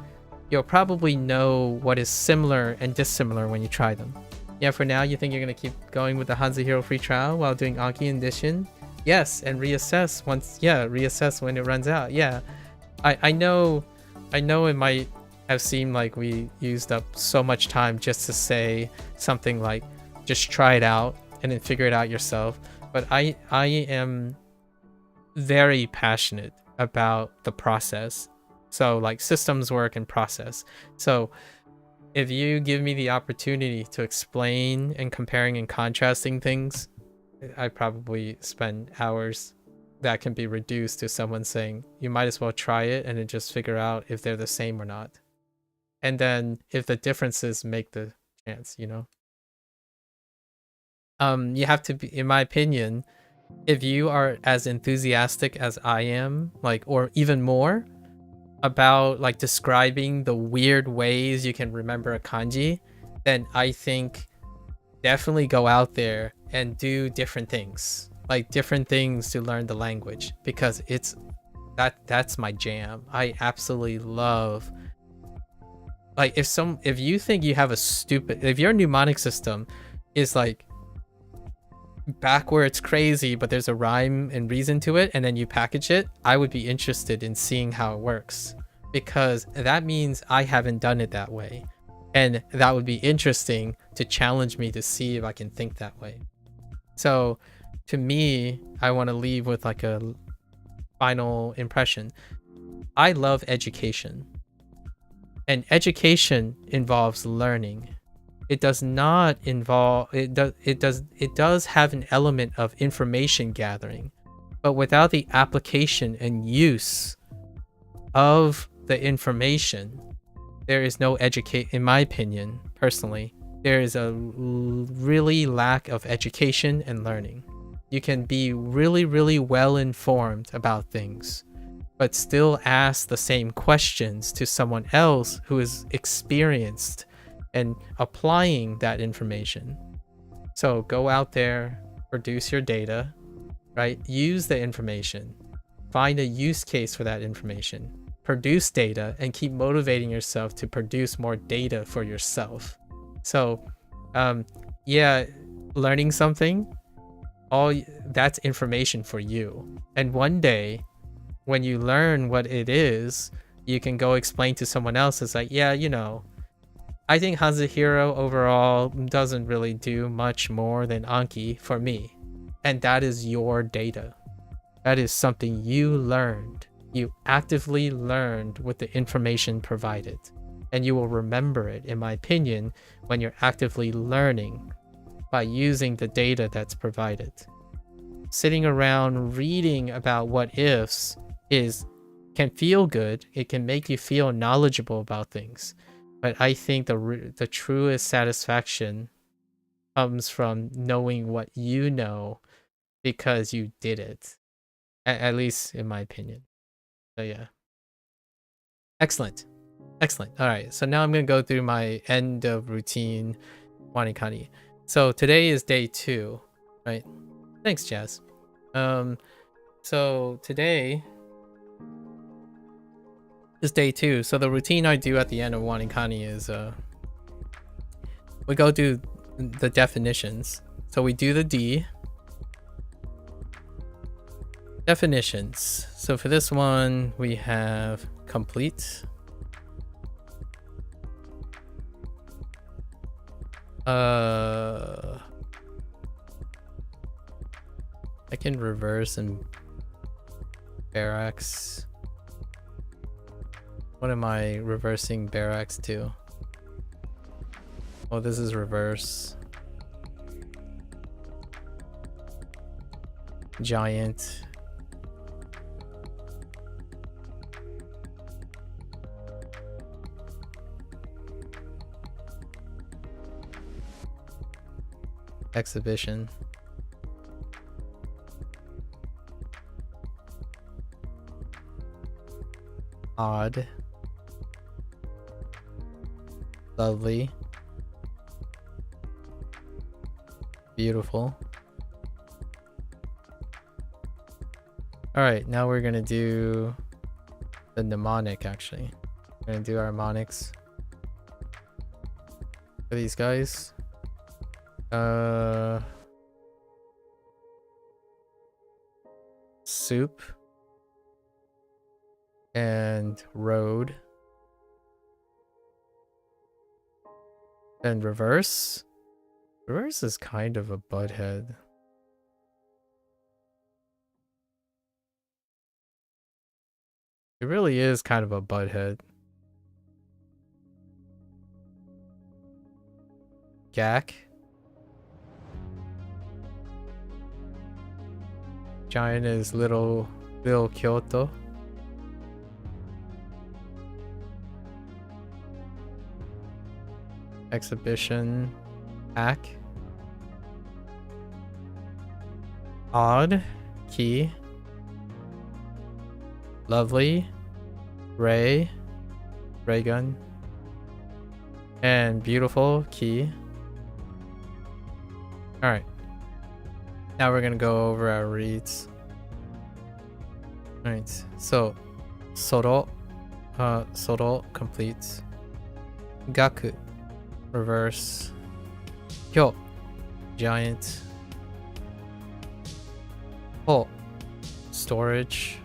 you'll probably know what is similar and dissimilar when you try them. Yeah, for now, you think you're going to keep going with the HanziHero free trial while doing Anki edition? Yes, and reassess reassess when it runs out. Yeah, I know it might have seemed like we used up so much time just to say something like, just try it out and then figure it out yourself. But I am very passionate about the process. So like systems work and process. So if you give me the opportunity to explain and comparing and contrasting things, I probably spend hours that can be reduced to someone saying, you might as well try it and then just figure out if they're the same or not. And then if the differences make the chance, you know? You have to be, in my opinion, if you are as enthusiastic as I am, like, or even more, about like describing the weird ways you can remember a kanji, then I think definitely go out there and do different things, like different things to learn the language, because that's my jam. I absolutely love, like, if you think you have if your mnemonic system is like backwards crazy, but there's a rhyme and reason to it, and then you package it, I would be interested in seeing how it works, because that means I haven't done it that way, and that would be interesting to challenge me to see if I can think that way. So to me, I want to leave with like a final impression. I love education, and education involves learning. It does not involve, it does have an element of information gathering, but without the application and use of the information, there is no in my opinion, personally, there is a really lack of education and learning. You can be really, really well informed about things, but still ask the same questions to someone else who is experienced and applying that information. So go out there, produce your data, right? Use the information, find a use case for that information, produce data, and keep motivating yourself to produce more data for yourself. So yeah, learning something, that's information for you. And one day when you learn what it is, you can go explain to someone else. It's like, yeah, you know, I think HanziHero overall doesn't really do much more than Anki for me. And that is your data. That is something you learned. You actively learned with the information provided. and you will remember it, in my opinion, when you're actively learning by using the data that's provided. Sitting around reading about what ifs can feel good. It can make you feel knowledgeable about things, but I think the truest satisfaction comes from knowing what you know because you did it, at least in my opinion. So yeah, excellent. All right, so now I'm gonna go through my end of routine WaniKani. So today is day 2, right? Thanks, Jazz. So today is day 2. So the routine I do at the end of WaniKani is we go do the definitions. So we do the D definitions. So for this one we have complete, I can reverse and barracks. What am I reversing barracks to? Oh, this is reverse. Giant. Exhibition. Odd. Lovely. Beautiful. Alright, now we're gonna do the mnemonic actually. We're gonna do our mnemonics for these guys. Soup and road and reverse. Reverse is kind of a butthead. It really is kind of a butthead. Gak. Giant is little Kyoto. Exhibition. Hack. Odd. Key. Lovely. Ray. Ray gun. And beautiful. Key. Alright. Now we're gonna go over our reads. Alright, so Soro. Soro complete. Gaku. Reverse. Kyo. Giant. Ho. Storage.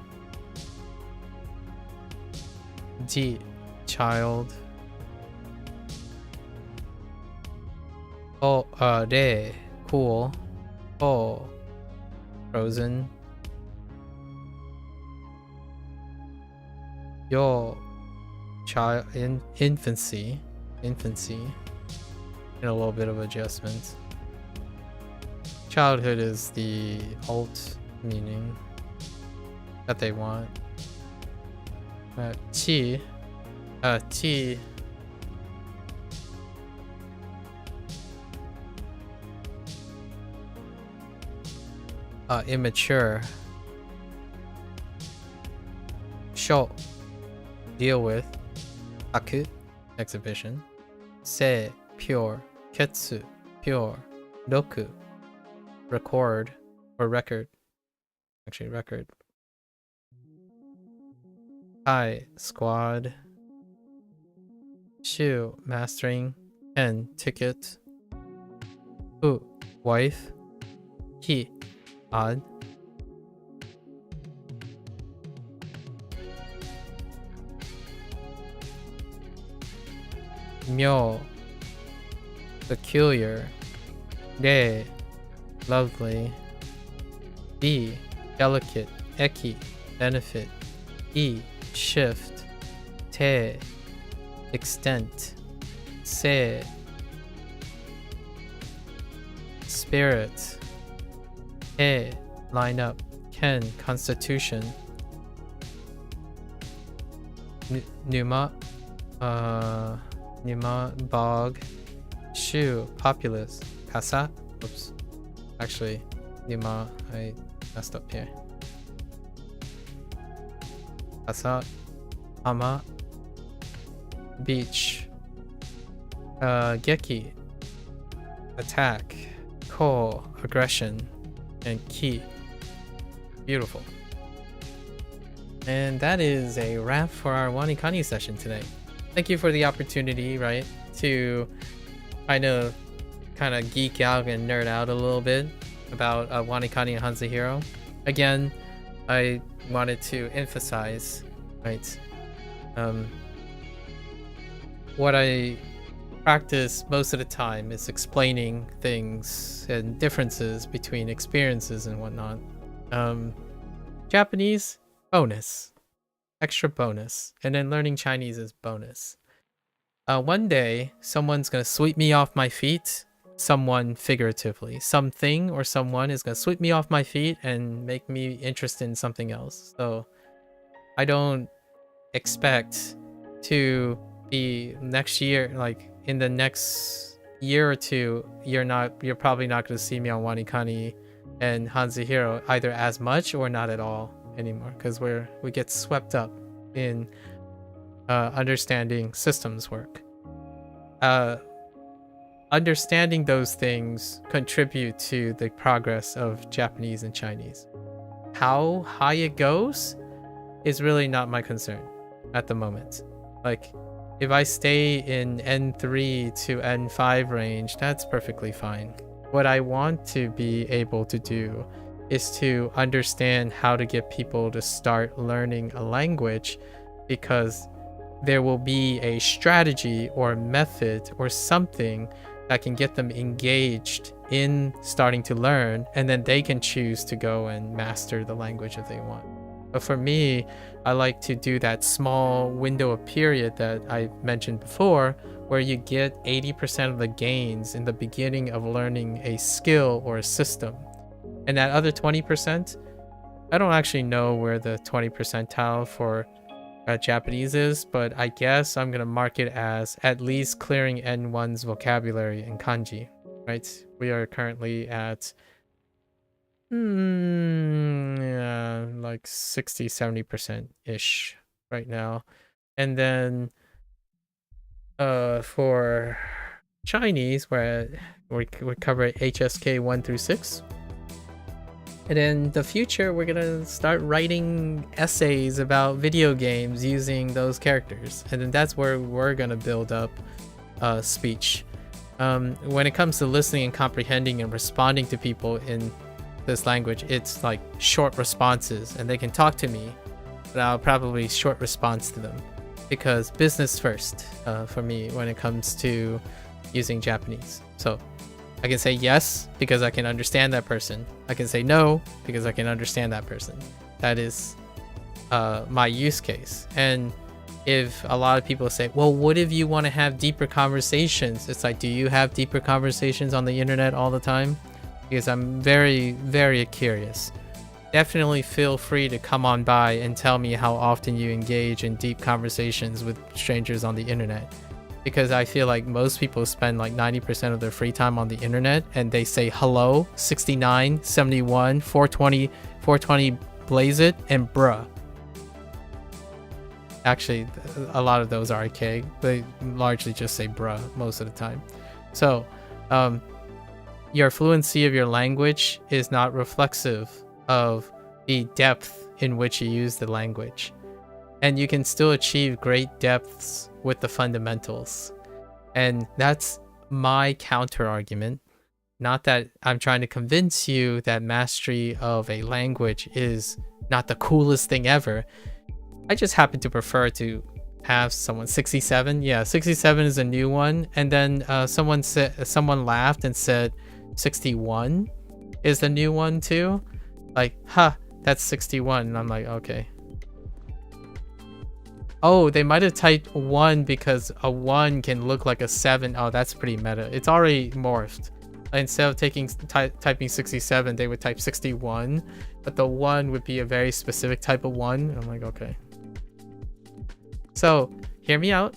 D. Child. O. Re. Cool. O. Frozen. Yo. Child. Infancy. Infancy. And a little bit of adjustment. Childhood is the alt meaning that they want. T. T. Immature. Sho. Deal with. Aku. Exhibition. Se. Pure. Ketsu. Pure. Roku. Record. Or record. Actually, record. Kai. Squad. Shu. Mastering. En. Ticket. U. Wife. Ki. Odd. Myo. Peculiar. Re. Lovely. B. Delicate. Eki. Benefit. E. Shift. Te. extent, se, spirit, e, line up, ken, constitution, numa, bog, shu, populace, kasa, oops, actually, numa, I messed up here, kasa, ama, beach, geki, attack, ko, aggression, and ki. Beautiful. And that is a wrap for our WaniKani session today. Thank you for the opportunity, right, to kind of geek out and nerd out a little bit about WaniKani and HanziHero. Again, I wanted to emphasize, right, what I practice most of the time is explaining things and differences between experiences and whatnot. Japanese, bonus, extra bonus, and then learning Chinese is bonus. One day, someone's gonna sweep me off my feet, someone figuratively. Something or someone is gonna sweep me off my feet and make me interested in something else. So I don't expect to be next year, like in the next year or two, you're probably not going to see me on WaniKani and HanziHero either as much or not at all anymore, because we get swept up in understanding systems work. Understanding those things contribute to the progress of Japanese and Chinese. How high it goes is really not my concern at the moment. Like, if I stay in N3 to N5 range, that's perfectly fine. What I want to be able to do is to understand how to get people to start learning a language, because there will be a strategy or method or something that can get them engaged in starting to learn, and then they can choose to go and master the language if they want. But for me, I like to do that small window of period that I mentioned before, where you get 80% of the gains in the beginning of learning a skill or a system. And that other 20%, I don't actually know where the 20 percentile for Japanese is, but I guess I'm going to mark it as at least clearing N1's vocabulary and kanji, right? We are currently at yeah, like 60-70% ish right now. And then for Chinese, we cover HSK 1 through 6. And in the future, we're gonna start writing essays about video games using those characters, and then that's where we're gonna build up speech. When it comes to listening and comprehending and responding to people in this language, it's like short responses, and they can talk to me, but I'll probably short response to them, because business first for me when it comes to using Japanese. So I can say yes because I can understand that person. I can say no because I can understand that person. That is my use case. And if a lot of people say, well, what if you want to have deeper conversations? It's like, do you have deeper conversations on the internet all the time? Because I'm very, very curious. Definitely feel free to come on by and tell me how often you engage in deep conversations with strangers on the internet. Because I feel like most people spend like 90% of their free time on the internet, and they say hello, 69, 71, 420 blaze it, and bruh. Actually, a lot of those are archaic. They largely just say bruh most of the time. So, your fluency of your language is not reflexive of the depth in which you use the language. And you can still achieve great depths with the fundamentals. And that's my counter argument. Not that I'm trying to convince you that mastery of a language is not the coolest thing ever. I just happen to prefer to have someone 67. Yeah, 67 is a new one. And then someone laughed and said 61 is the new one too. Like, that's 61. And I'm like, okay. Oh, they might have typed 1 because a 1 can look like a 7. Oh, that's pretty meta. It's already morphed. Instead of typing 67, they would type 61, but the 1 would be a very specific type of 1. I'm like, okay. So, hear me out.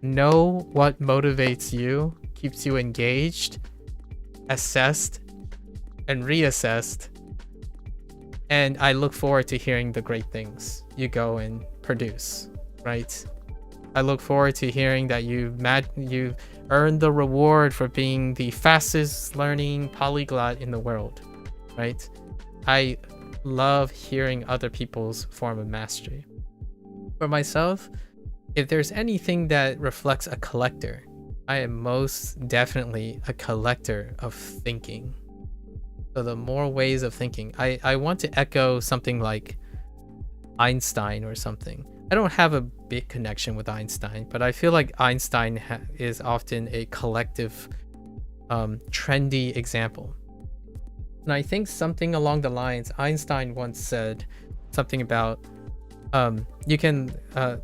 Know what motivates you, keeps you engaged, assessed, and reassessed. And I look forward to hearing the great things you go and produce, right? I look forward to hearing that you've earned the reward for being the fastest learning polyglot in the world, right? I love hearing other people's form of mastery. For myself, if there's anything that reflects a collector, I am most definitely a collector of thinking. So the more ways of thinking, I want to echo something like Einstein or something. I don't have a big connection with Einstein, but I feel like Einstein is often a collective, trendy example. And I think something along the lines, Einstein once said something about you can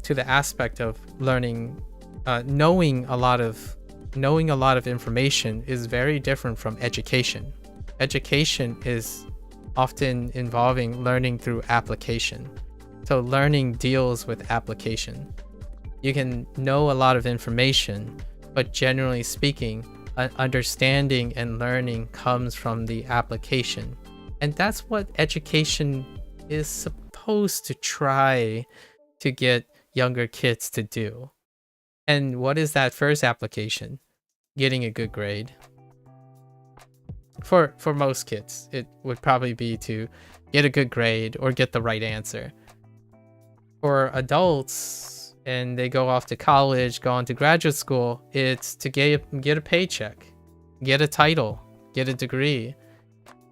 to the aspect of learning, knowing a lot of information is very different from education. Education is often involving learning through application. So learning deals with application. You can know a lot of information, but generally speaking, understanding and learning comes from the application. And that's what education is supposed to try to get younger kids to do. And what is that first application? Getting a good grade. For most kids, it would probably be to get a good grade or get the right answer. For adults, and they go off to college, go on to graduate school, it's to get a paycheck, get a title, get a degree.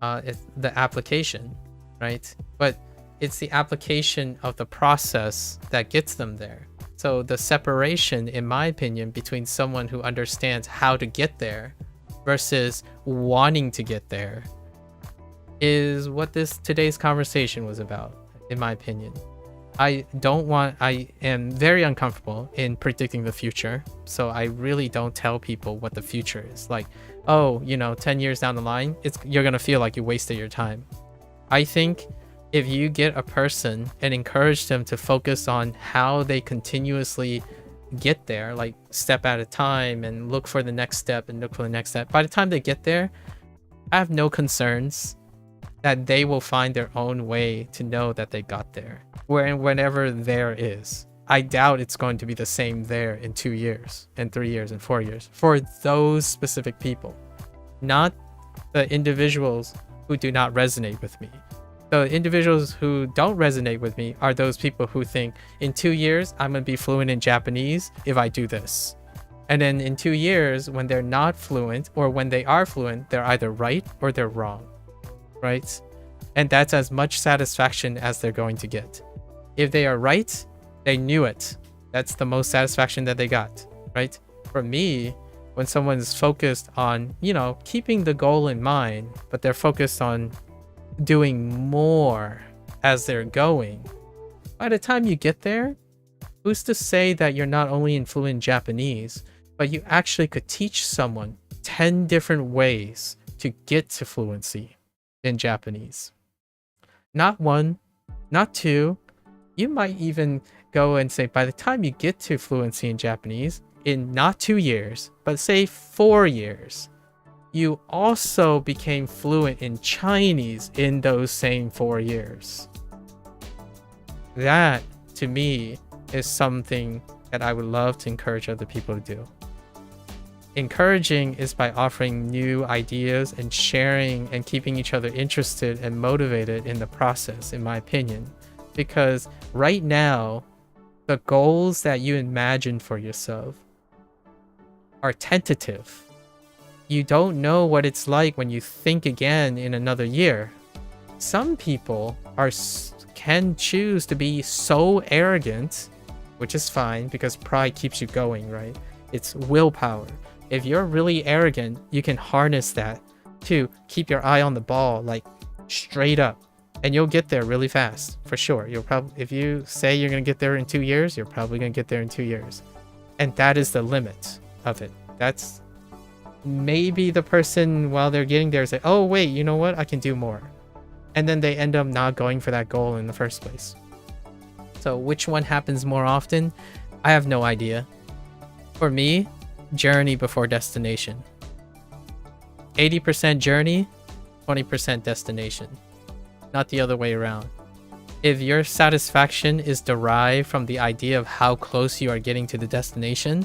It's the application, right? But it's the application of the process that gets them there. So the separation, in my opinion, between someone who understands how to get there versus wanting to get there is what today's conversation was about, in my opinion. I am very uncomfortable in predicting the future, so I really don't tell people what the future is. Like, oh, 10 years down the line, you're gonna feel like you wasted your time. I think if you get a person and encourage them to focus on how they continuously get there, like step at a time, and look for the next step and look for the next step, by the time they get there, I have no concerns that they will find their own way to know that they got there, whenever there is. I doubt it's going to be the same there in 2 years and 3 years and 4 years for those specific people, not the individuals who do not resonate with me. The individuals who don't resonate with me are those people who think in 2 years I'm going to be fluent in Japanese if I do this. And then in 2 years, when they're not fluent, or when they are fluent, they're either right or they're wrong, right? And that's as much satisfaction as they're going to get. If they are right, they knew it. That's the most satisfaction that they got, right? For me, when someone's focused on, keeping the goal in mind, but they're focused on doing more as they're going, by the time you get there, who's to say that you're not only fluent in Japanese, but you actually could teach someone 10 different ways to get to fluency in Japanese. Not 1, not 2. You might even go and say, by the time you get to fluency in Japanese, in not 2 years, but say 4 years, you also became fluent in Chinese in those same 4 years. That, to me, is something that I would love to encourage other people to do. Encouraging is by offering new ideas and sharing and keeping each other interested and motivated in the process, in my opinion. Because right now, the goals that you imagine for yourself are tentative. You don't know what it's like when you think again in another year. Some people can choose to be so arrogant, which is fine because pride keeps you going, right? It's willpower. If you're really arrogant, you can harness that to keep your eye on the ball, like straight up. And you'll get there really fast, for sure. You'll probably, if you say you're going to get there in 2 years, you're probably going to get there in 2 years. And that is the limit of it. That's maybe the person, while they're getting there, is like, oh, wait, you know what? I can do more. And then they end up not going for that goal in the first place. So which one happens more often? I have no idea. For me, journey before destination. 80% journey, 20% destination. Not the other way around. If your satisfaction is derived from the idea of how close you are getting to the destination,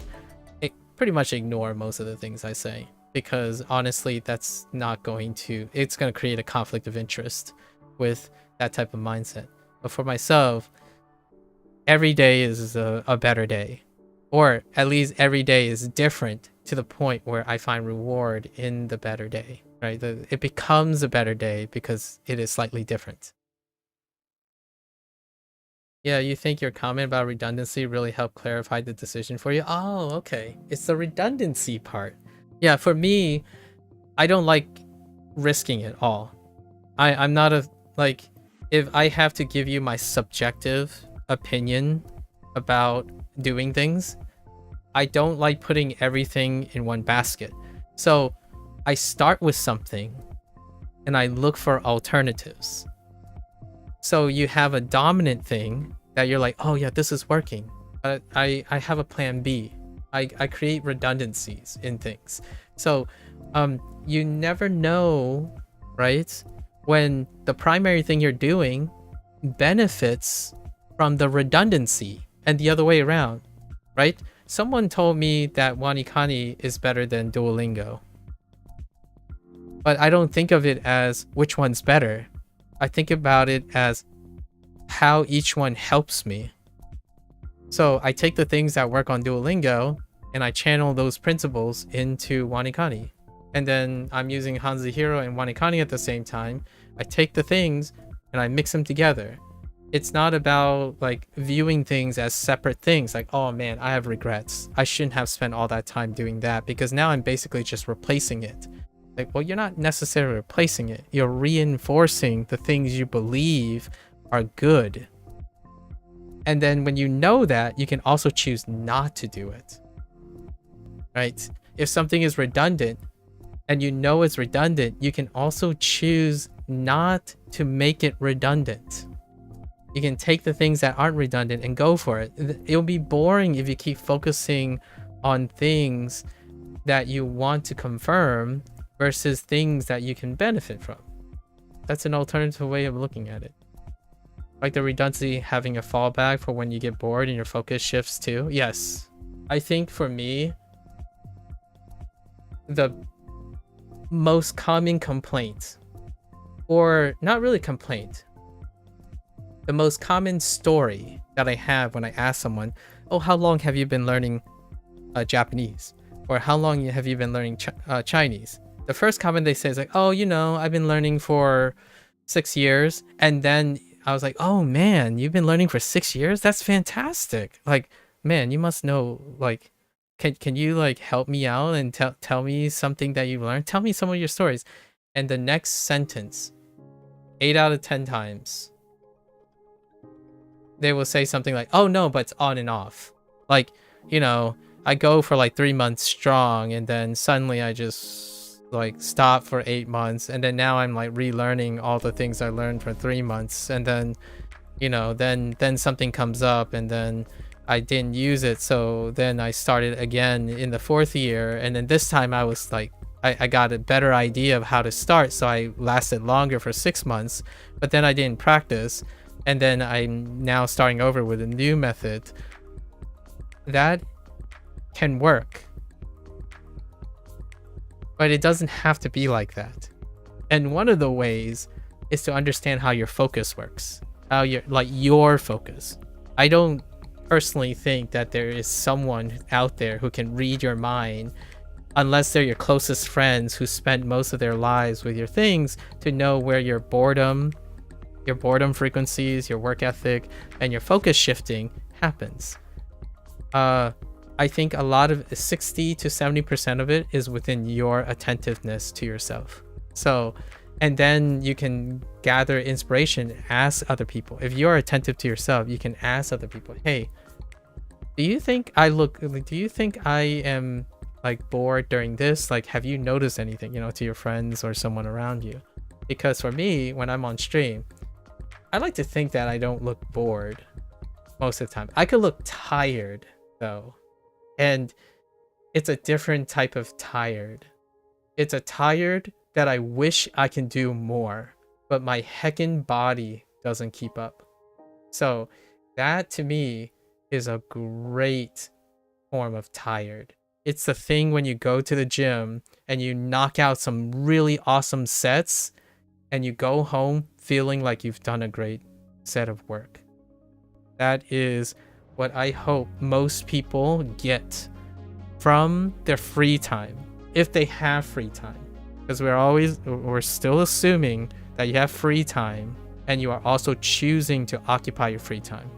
pretty much ignore most of the things I say, because honestly, that's not going to, it's going to create a conflict of interest with that type of mindset. But for myself, every day is a better day, or at least every day is different to the point where I find reward in the better day, right? It becomes a better day because it is slightly different. Yeah, you think your comment about redundancy really helped clarify the decision for you? Oh, okay. It's the redundancy part. Yeah, for me, I don't like risking it all. I'm not a, like, if I have to give you my subjective opinion about doing things, I don't like putting everything in one basket. So I start with something and I look for alternatives. So you have a dominant thing that you're like, oh yeah, this is working. I have a plan B. I create redundancies in things. So you never know, right? When the primary thing you're doing benefits from the redundancy and the other way around, right? Someone told me that WaniKani is better than Duolingo. But I don't think of it as which one's better. I think about it as how each one helps me. So I take the things that work on Duolingo and I channel those principles into WaniKani. And then I'm using HanziHero and WaniKani at the same time. I take the things and I mix them together. It's not about like viewing things as separate things. Like, oh man, I have regrets. I shouldn't have spent all that time doing that, because now I'm basically just replacing it. Like, well, you're not necessarily replacing it. You're reinforcing the things you believe are good. And then when you know that, you can also choose not to do it. Right? If something is redundant and you know it's redundant, you can also choose not to make it redundant. You can take the things that aren't redundant and go for it. It'll be boring if you keep focusing on things that you want to confirm versus things that you can benefit from. That's an alternative way of looking at it. Like the redundancy, having a fallback for when you get bored and your focus shifts too. Yes. I think for me, the most common complaint, or not really complaint, the most common story that I have when I ask someone, oh, how long have you been learning Japanese? Or how long have you been learning Chinese? The first comment they say is like, oh, you know, I've been learning for 6 years. And then I was like, oh man, you've been learning for 6 years? That's fantastic. Like, man, you must know, like, can you like help me out and tell me something that you've learned? Tell me some of your stories. And the next sentence, 8 out of 10 times, they will say something like, oh no, but it's on and off. Like, you know, I go for like 3 months strong and then suddenly I just like stop for 8 months, and then now I'm like relearning all the things I learned for 3 months, and then, you know, then something comes up and then I didn't use it, so then I started again in the 4th year, and then this time I was like, I got a better idea of how to start, so I lasted longer for 6 months, but then I didn't practice, and then I'm now starting over with a new method. That can work, but it doesn't have to be like that. And one of the ways is to understand how your focus works, how your focus. I don't personally think that there is someone out there who can read your mind, unless they're your closest friends who spent most of their lives with your things, to know where your boredom frequencies, your work ethic, and your focus shifting happens. I think a lot of 60 to 70% of it is within your attentiveness to yourself. So And then you can gather inspiration, ask other people. If you're attentive to yourself, you can ask other people, hey, do you think I am like bored during this? Like, have you noticed anything, to your friends or someone around you? Because for me, when I'm on stream, I like to think that I don't look bored most of the time. I could look tired though. And it's a different type of tired. It's a tired that I wish I can do more, but my heckin' body doesn't keep up. So that to me is a great form of tired. It's the thing when you go to the gym and you knock out some really awesome sets and you go home feeling like you've done a great set of work. That is what I hope most people get from their free time, if they have free time. Because we're still assuming that you have free time and you are also choosing to occupy your free time.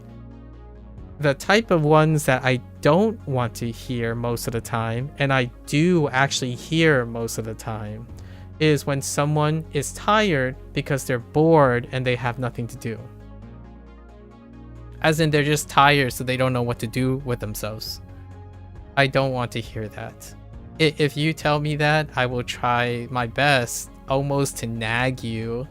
The type of ones that I don't want to hear most of the time, and I do actually hear most of the time, is when someone is tired because they're bored and they have nothing to do. As in, they're just tired, so they don't know what to do with themselves. I don't want to hear that. If you tell me that, I will try my best almost to nag you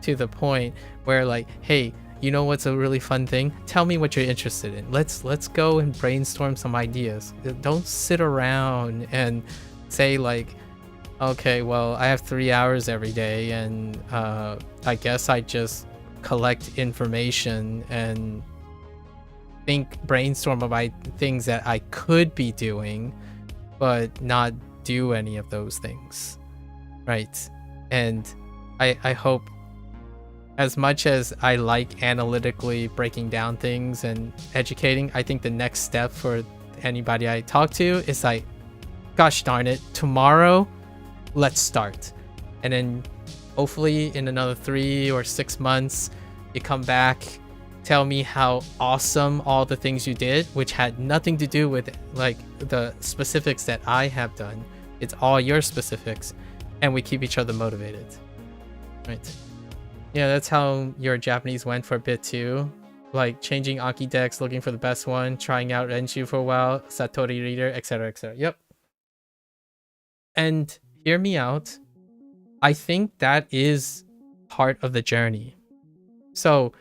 to the point where, like, hey, you know what's a really fun thing? Tell me what you're interested in. Let's go and brainstorm some ideas. Don't sit around and say like, okay, well, I have 3 hours every day and I guess I just collect information and brainstorm about things that I could be doing, but not do any of those things, right? And I hope, as much as I like analytically breaking down things and educating, I think the next step for anybody I talk to is like, gosh darn it, tomorrow, let's start. And then hopefully in another 3 or 6 months, you come back, tell me how awesome all the things you did, which had nothing to do with like the specifics that I have done. It's all your specifics, and we keep each other motivated, right? Yeah, that's how your Japanese went for a bit too. Like changing Aki decks, looking for the best one, trying out Renshu for a while, Satori reader, etc, etc. Yep. And hear me out. I think that is part of the journey. So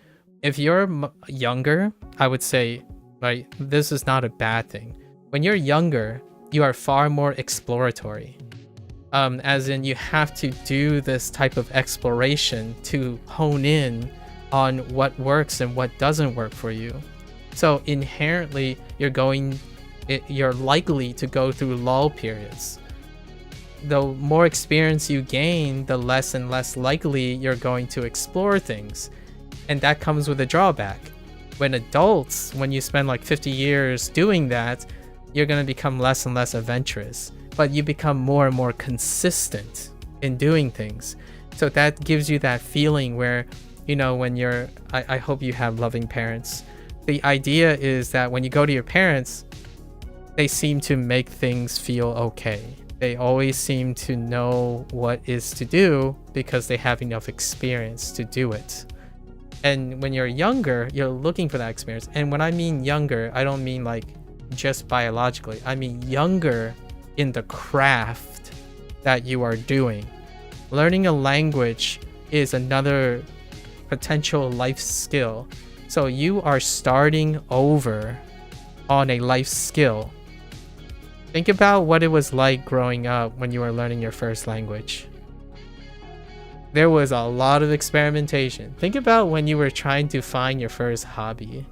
if you're younger, I would say, right, this is not a bad thing. When you're younger, you are far more exploratory. As in, you have to do this type of exploration to hone in on what works and what doesn't work for you. So inherently, you're likely to go through lull periods. The more experience you gain, the less and less likely you're going to explore things. And that comes with a drawback. When you spend like 50 years doing that, you're going to become less and less adventurous. But you become more and more consistent in doing things. So that gives you that feeling where, when I hope you have loving parents. The idea is that when you go to your parents, they seem to make things feel okay. They always seem to know what is to do because they have enough experience to do it. And when you're younger, you're looking for that experience. And when I mean younger, I don't mean like just biologically. I mean younger in the craft that you are doing. Learning a language is another potential life skill. So you are starting over on a life skill. Think about what it was like growing up when you were learning your first language. There was a lot of experimentation. Think about when you were trying to find your first hobby.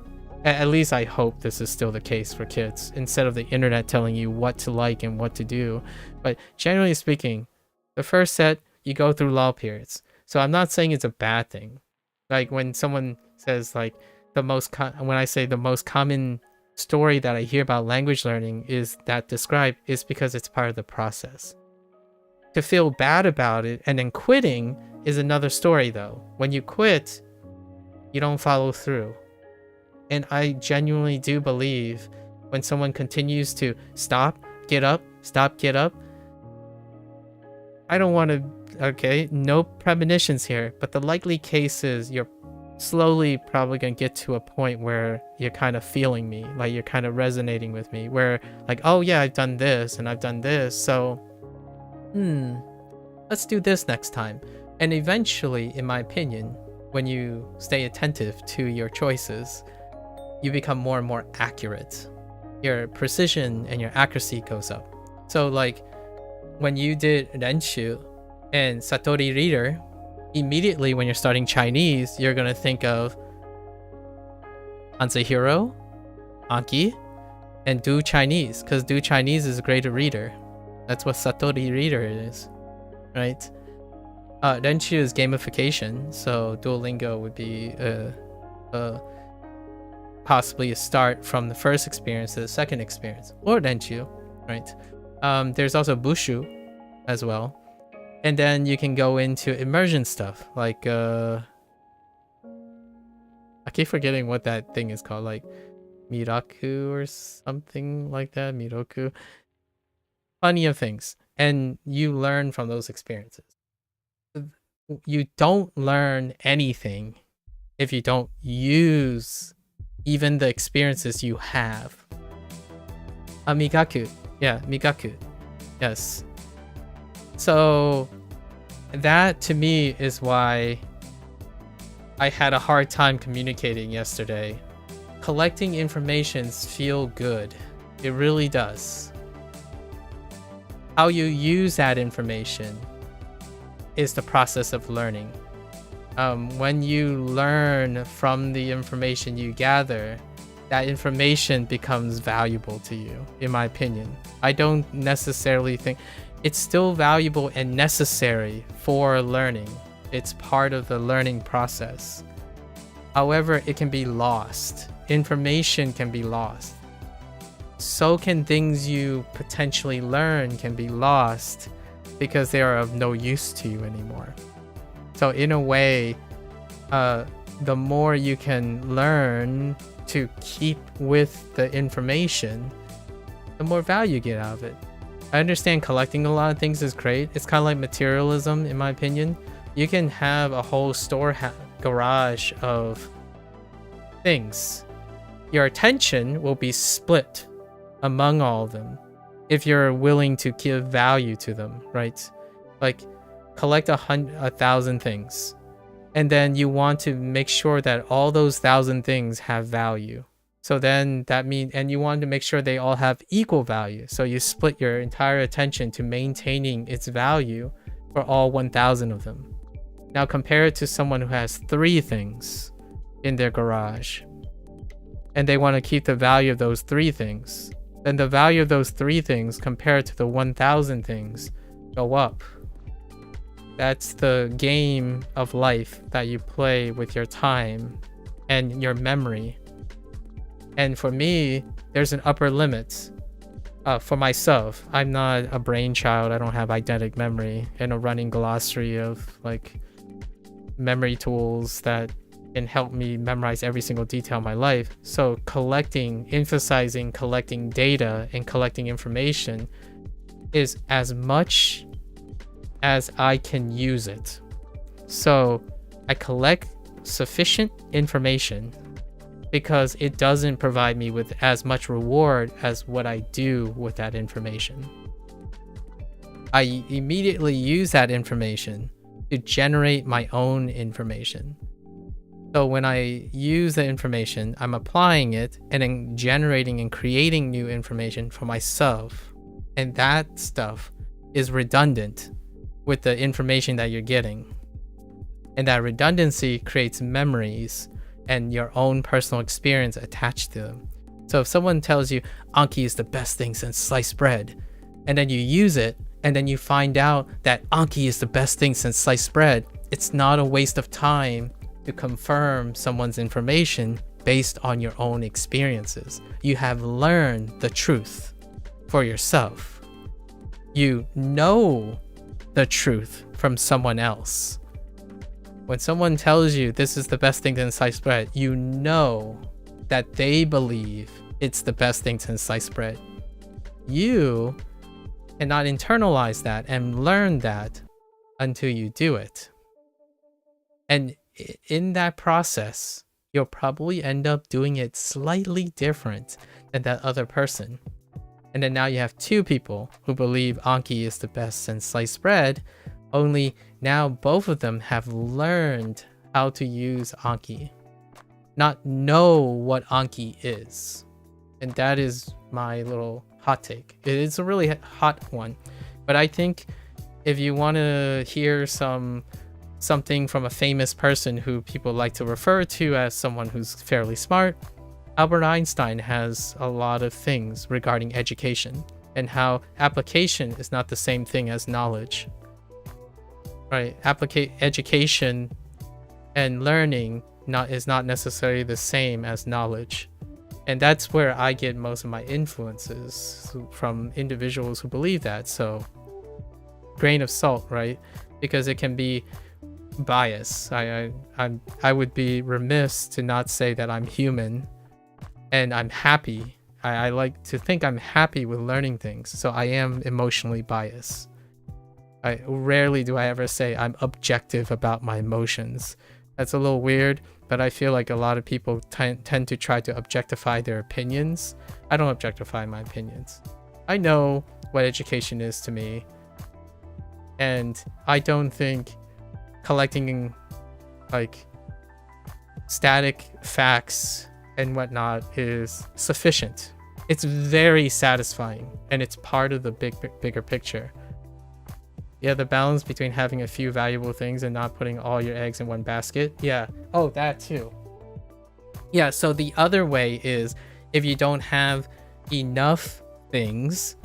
At least I hope this is still the case for kids, instead of the internet telling you what to like and what to do. But generally speaking, the first set, you go through lull periods. So I'm not saying it's a bad thing. Like when someone says like when I say the most common story that I hear about language learning is because it's part of the process. To feel bad about it and then quitting is another story though. When you quit, you don't follow through. And I genuinely do believe when someone continues to stop, get up, I don't want to okay? No premonitions here, but the likely case is you're slowly probably gonna get to a point where you're kind of feeling me, like you're kind of resonating with me, where like, oh yeah, I've done this and I've done this, so let's do this next time. And eventually, in my opinion, when you stay attentive to your choices, you become more and more accurate. Your precision and your accuracy goes up. So like when you did Renshu and Satori Reader, immediately when you're starting Chinese, you're gonna think of HanziHero, Anki, and Do Chinese, because Do Chinese is a greater reader. That's what Satori Reader is, right? Renshu is gamification, so Duolingo would be possibly a start from the first experience to the second experience, or Renshu, right? There's also Bushu as well. And then you can go into immersion stuff, like I keep forgetting what that thing is called, like Miraku or something like that, Miroku. Plenty of things, and you learn from those experiences. You don't learn anything if you don't use even the experiences you have. Migaku. Yeah, Migaku. Yes. So that to me is why I had a hard time communicating yesterday. Collecting informations feel good. It really does. How you use that information is the process of learning. When you learn from the information you gather, that information becomes valuable to you, in my opinion. I don't necessarily think it's still valuable and necessary for learning. It's part of the learning process. However, it can be lost. Information can be lost. So can things you potentially learn can be lost because they are of no use to you anymore. So in a way, the more you can learn to keep with the information, the more value you get out of it. I understand collecting a lot of things is great. It's kind of like materialism, in my opinion. You can have a whole store garage of things. Your attention will be split among all of them if you're willing to give value to them, right? Like collect 1,000 things, and then you want to make sure that all those 1,000 things have value. So then that means, and you want to make sure they all have equal value. So you split your entire attention to maintaining its value for all 1,000 of them. Now compare it to someone who has 3 things in their garage, and they want to keep the value of those 3 things. Then the value of those 3 things compared to the 1,000 things go up. That's the game of life that you play with your time and your memory. And for me, there's an upper limit. For myself, I'm not a brainchild. I don't have eidetic memory and a running glossary of like memory tools that can help me memorize every single detail of my life. So emphasizing collecting data and collecting information is as much as I can use it. So I collect sufficient information because it doesn't provide me with as much reward as what I do with that information. I immediately use that information to generate my own information. So when I use the information, I'm applying it and then generating and creating new information for myself. And that stuff is redundant with the information that you're getting. And that redundancy creates memories and your own personal experience attached to them. So if someone tells you Anki is the best thing since sliced bread, and then you use it, and then you find out that Anki is the best thing since sliced bread, it's not a waste of time to confirm someone's information based on your own experiences. You have learned the truth for yourself. You know the truth from someone else. When someone tells you this is the best thing since sliced bread, you know that they believe it's the best thing since sliced bread. You cannot internalize that and learn that until you do it. And in that process, you'll probably end up doing it slightly different than that other person. And then now you have two people who believe Anki is the best since sliced bread, only now both of them have learned how to use Anki, not know what Anki is. And that is my little hot take. It is a really hot one, but I think if you want to hear something from a famous person who people like to refer to as someone who's fairly smart, Albert Einstein has a lot of things regarding education and how application is not the same thing as knowledge. Right? Education and learning is not necessarily the same as knowledge. And that's where I get most of my influences, from individuals who believe that. So grain of salt, right? Because it can be bias. I would be remiss to not say that I'm human and I'm happy. I like to think I'm happy with learning things. So I am emotionally biased. Rarely do I ever say I'm objective about my emotions. That's a little weird, but I feel like a lot of people tend to try to objectify their opinions. I don't objectify my opinions. I know what education is to me, and I don't think collecting like static facts and whatnot is sufficient. It's very satisfying, and it's part of the bigger picture. Yeah, the balance between having a few valuable things and not putting all your eggs in one basket. Yeah. Oh, that too. Yeah, so the other way is if you don't have enough things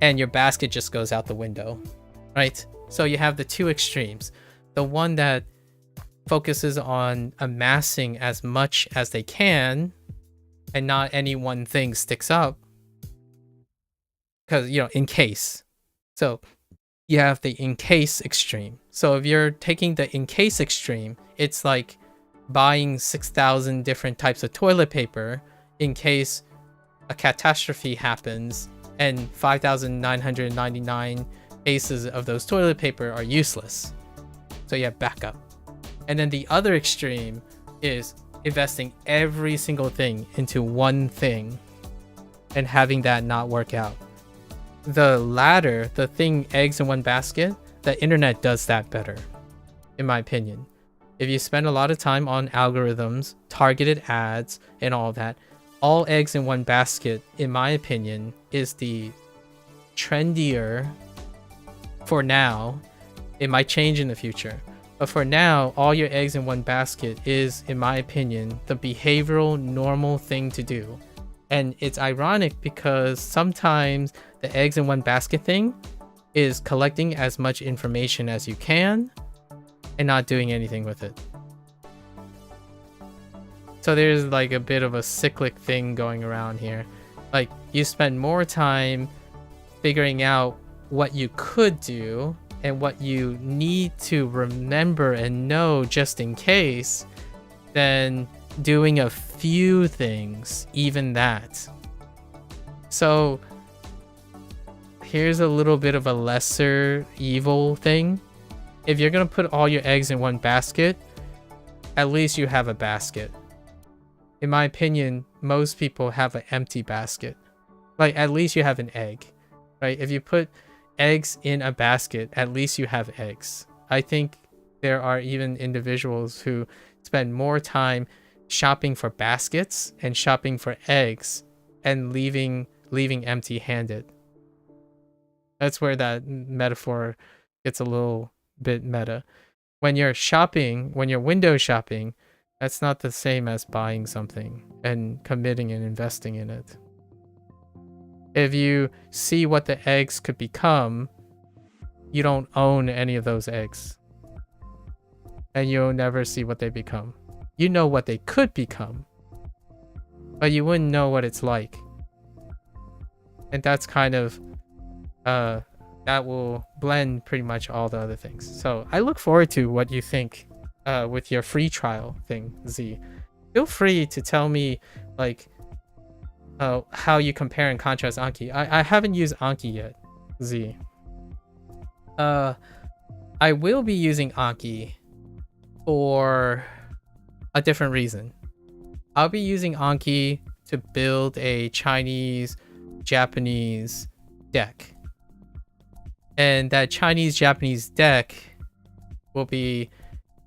and your basket just goes out the window, right? So you have the two extremes. The one that focuses on amassing as much as they can and not any one thing sticks up. Because, in case. So you have the in case extreme. So if you're taking the in case extreme, it's like buying 6,000 different types of toilet paper in case a catastrophe happens and 5,999 cases of those toilet paper are useless. So you have backup. And then the other extreme is investing every single thing into one thing and having that not work out. The latter, the thing eggs in one basket, the internet does that better, in my opinion. If you spend a lot of time on algorithms, targeted ads, and all that, all eggs in one basket, in my opinion, is the trendier for now. It might change in the future. But for now, all your eggs in one basket is, in my opinion, the behavioral normal thing to do. And it's ironic because sometimes the eggs in one basket thing is collecting as much information as you can and not doing anything with it. So there's like a bit of a cyclic thing going around here. Like you spend more time figuring out what you could do and what you need to remember and know just in case than doing a few things, even that. So here's a little bit of a lesser evil thing. If you're gonna put all your eggs in one basket, at least you have a basket. In my opinion, most people have an empty basket. Like at least you have an egg, right? If you put eggs in a basket, at least you have eggs. I think there are even individuals who spend more time shopping for baskets and shopping for eggs and leaving empty-handed. That's where that metaphor gets a little bit meta. When you're shopping, when you're window shopping, that's not the same as buying something and committing and investing in it. If you see what the eggs could become, you don't own any of those eggs. And you'll never see what they become. You know what they could become, but you wouldn't know what it's like. And that's kind of, that will blend pretty much all the other things. So I look forward to what you think with your free trial thing, Z. Feel free to tell me like how you compare and contrast Anki. I haven't used Anki yet, Z. I will be using Anki for a different reason. I'll be using Anki to build a Chinese-Japanese deck. And that Chinese-Japanese deck will be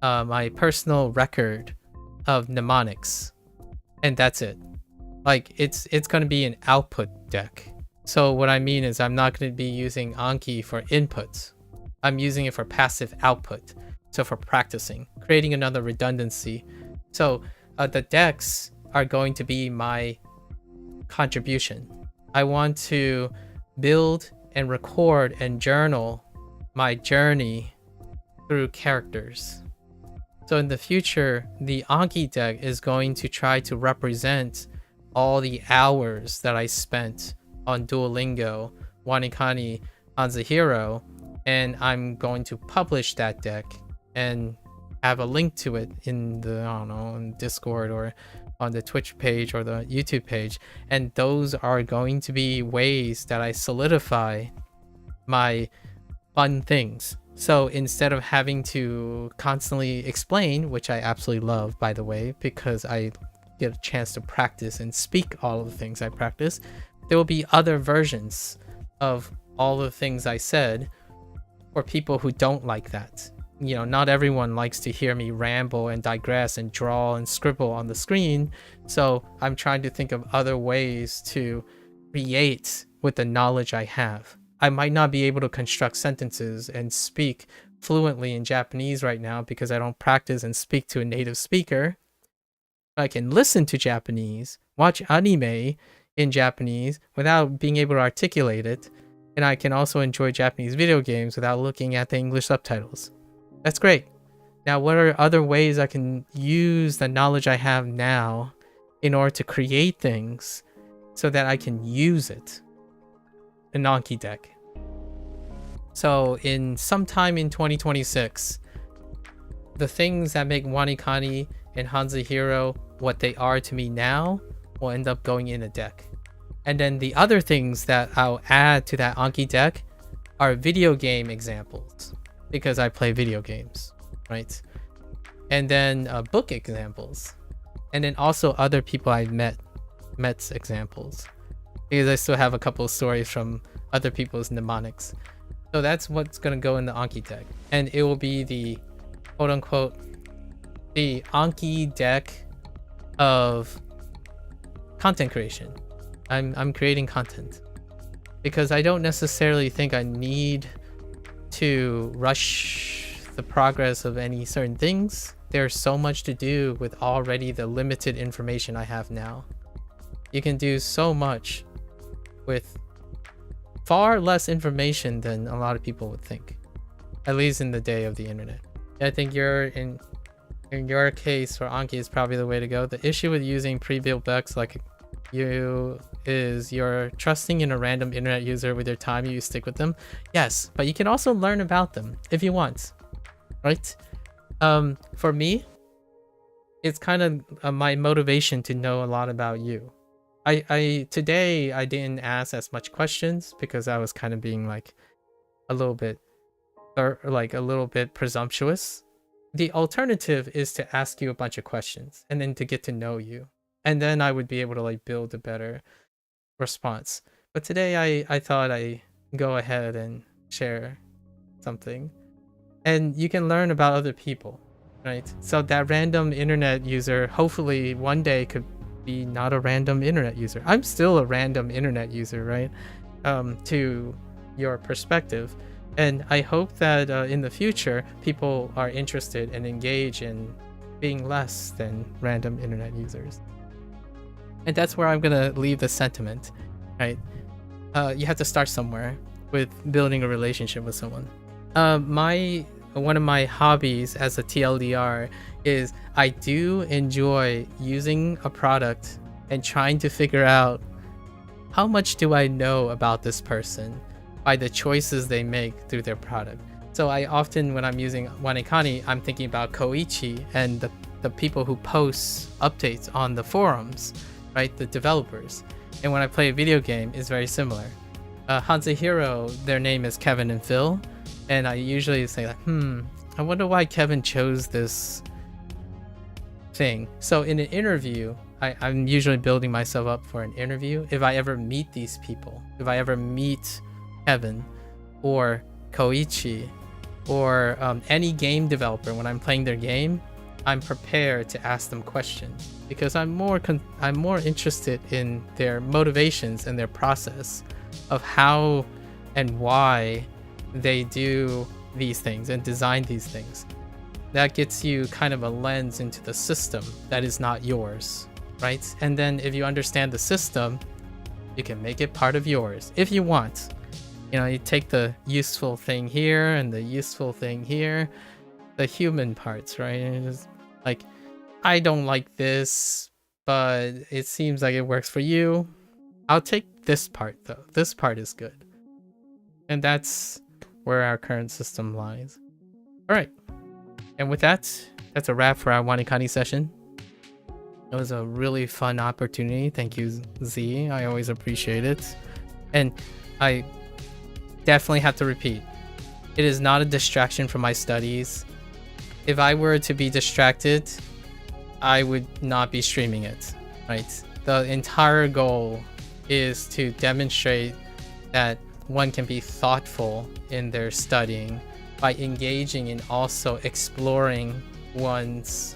my personal record of mnemonics. And that's it. Like, it's going to be an output deck. So what I mean is I'm not going to be using Anki for inputs. I'm using it for passive output. So for practicing, creating another redundancy. So the decks are going to be my contribution. I want to build and record and journal my journey through characters. So in the future, the Anki deck is going to try to represent all the hours that I spent on Duolingo, WaniKani, HanziHero, and I'm going to publish that deck and have a link to it in the, I don't know, in Discord or on the Twitch page or the YouTube page. And those are going to be ways that I solidify my fun things. So instead of having to constantly explain, which I absolutely love, by the way, because I get a chance to practice and speak all of the things I practice, there will be other versions of all the things I said for people who don't like that. You know, not everyone likes to hear me ramble and digress and draw and scribble on the screen. So I'm trying to think of other ways to create with the knowledge I have. I might not be able to construct sentences and speak fluently in Japanese right now because I don't practice and speak to a native speaker. I can listen to Japanese, watch anime in Japanese without being able to articulate it. And I can also enjoy Japanese video games without looking at the English subtitles. That's great. Now, what are other ways I can use the knowledge I have now in order to create things so that I can use it? An Anki deck. So in sometime in 2026, the things that make WaniKani and HanziHero what they are to me now will end up going in a deck. And then the other things that I'll add to that Anki deck are video game examples, because I play video games, right? And then book examples. And then also other people I've met examples. Because I still have a couple of stories from other people's mnemonics. So that's what's going to go in the Anki deck. And it will be the, quote unquote, the Anki deck of content creation. I'm creating content. Because I don't necessarily think I need to rush the progress of any certain things. There's so much to do with already the limited information I have now. You can do so much with far less information than a lot of people would think, at least in the day of the internet. I think in your case for Anki is probably the way to go. The issue with using pre-built decks like you is you're trusting in a random internet user with your time. You stick with them, yes, but you can also learn about them if you want, right? For me, it's kind of my motivation to know a lot about you. Today I didn't ask as much questions because I was kind of being like a little bit presumptuous. The alternative is to ask you a bunch of questions and then to get to know you, and then I would be able to like build a better response. But today I thought I go ahead and share something, and you can learn about other people, right? So that random internet user hopefully one day could be not a random internet user. I'm still a random internet user, right? To your perspective. And I hope that in the future, people are interested and engage in being less than random internet users. And that's where I'm going to leave the sentiment, right? You have to start somewhere with building a relationship with someone. One of my hobbies as a TLDR is I do enjoy using a product and trying to figure out how much do I know about this person by the choices they make through their product. So I often, when I'm using WaniKani, I'm thinking about Koichi and the people who post updates on the forums, right? The developers. And when I play a video game, it's very similar. HanziHero, their name is Kevin and Phil. And I usually say like, I wonder why Kevin chose this thing. So in an interview, I'm usually building myself up for an interview. If I ever meet these people, if I ever meet Kevin or Koichi or any game developer, when I'm playing their game, I'm prepared to ask them questions because I'm more interested in their motivations and their process of how and why they do these things and design these things. That gets you kind of a lens into the system that is not yours, right? And then if you understand the system, you can make it part of yours if you want. You know, you take the useful thing here and the useful thing here, the human parts, right? And it's like, I don't like this, but it seems like it works for you. I'll take this part though. This part is good. And that's where our current system lies. All right. And with that, that's a wrap for our WaniKani session. It was a really fun opportunity. Thank you, Z. I always appreciate it. And I definitely have to repeat, it is not a distraction from my studies. If I were to be distracted, I would not be streaming it, right? The entire goal is to demonstrate that one can be thoughtful in their studying by engaging in also exploring one's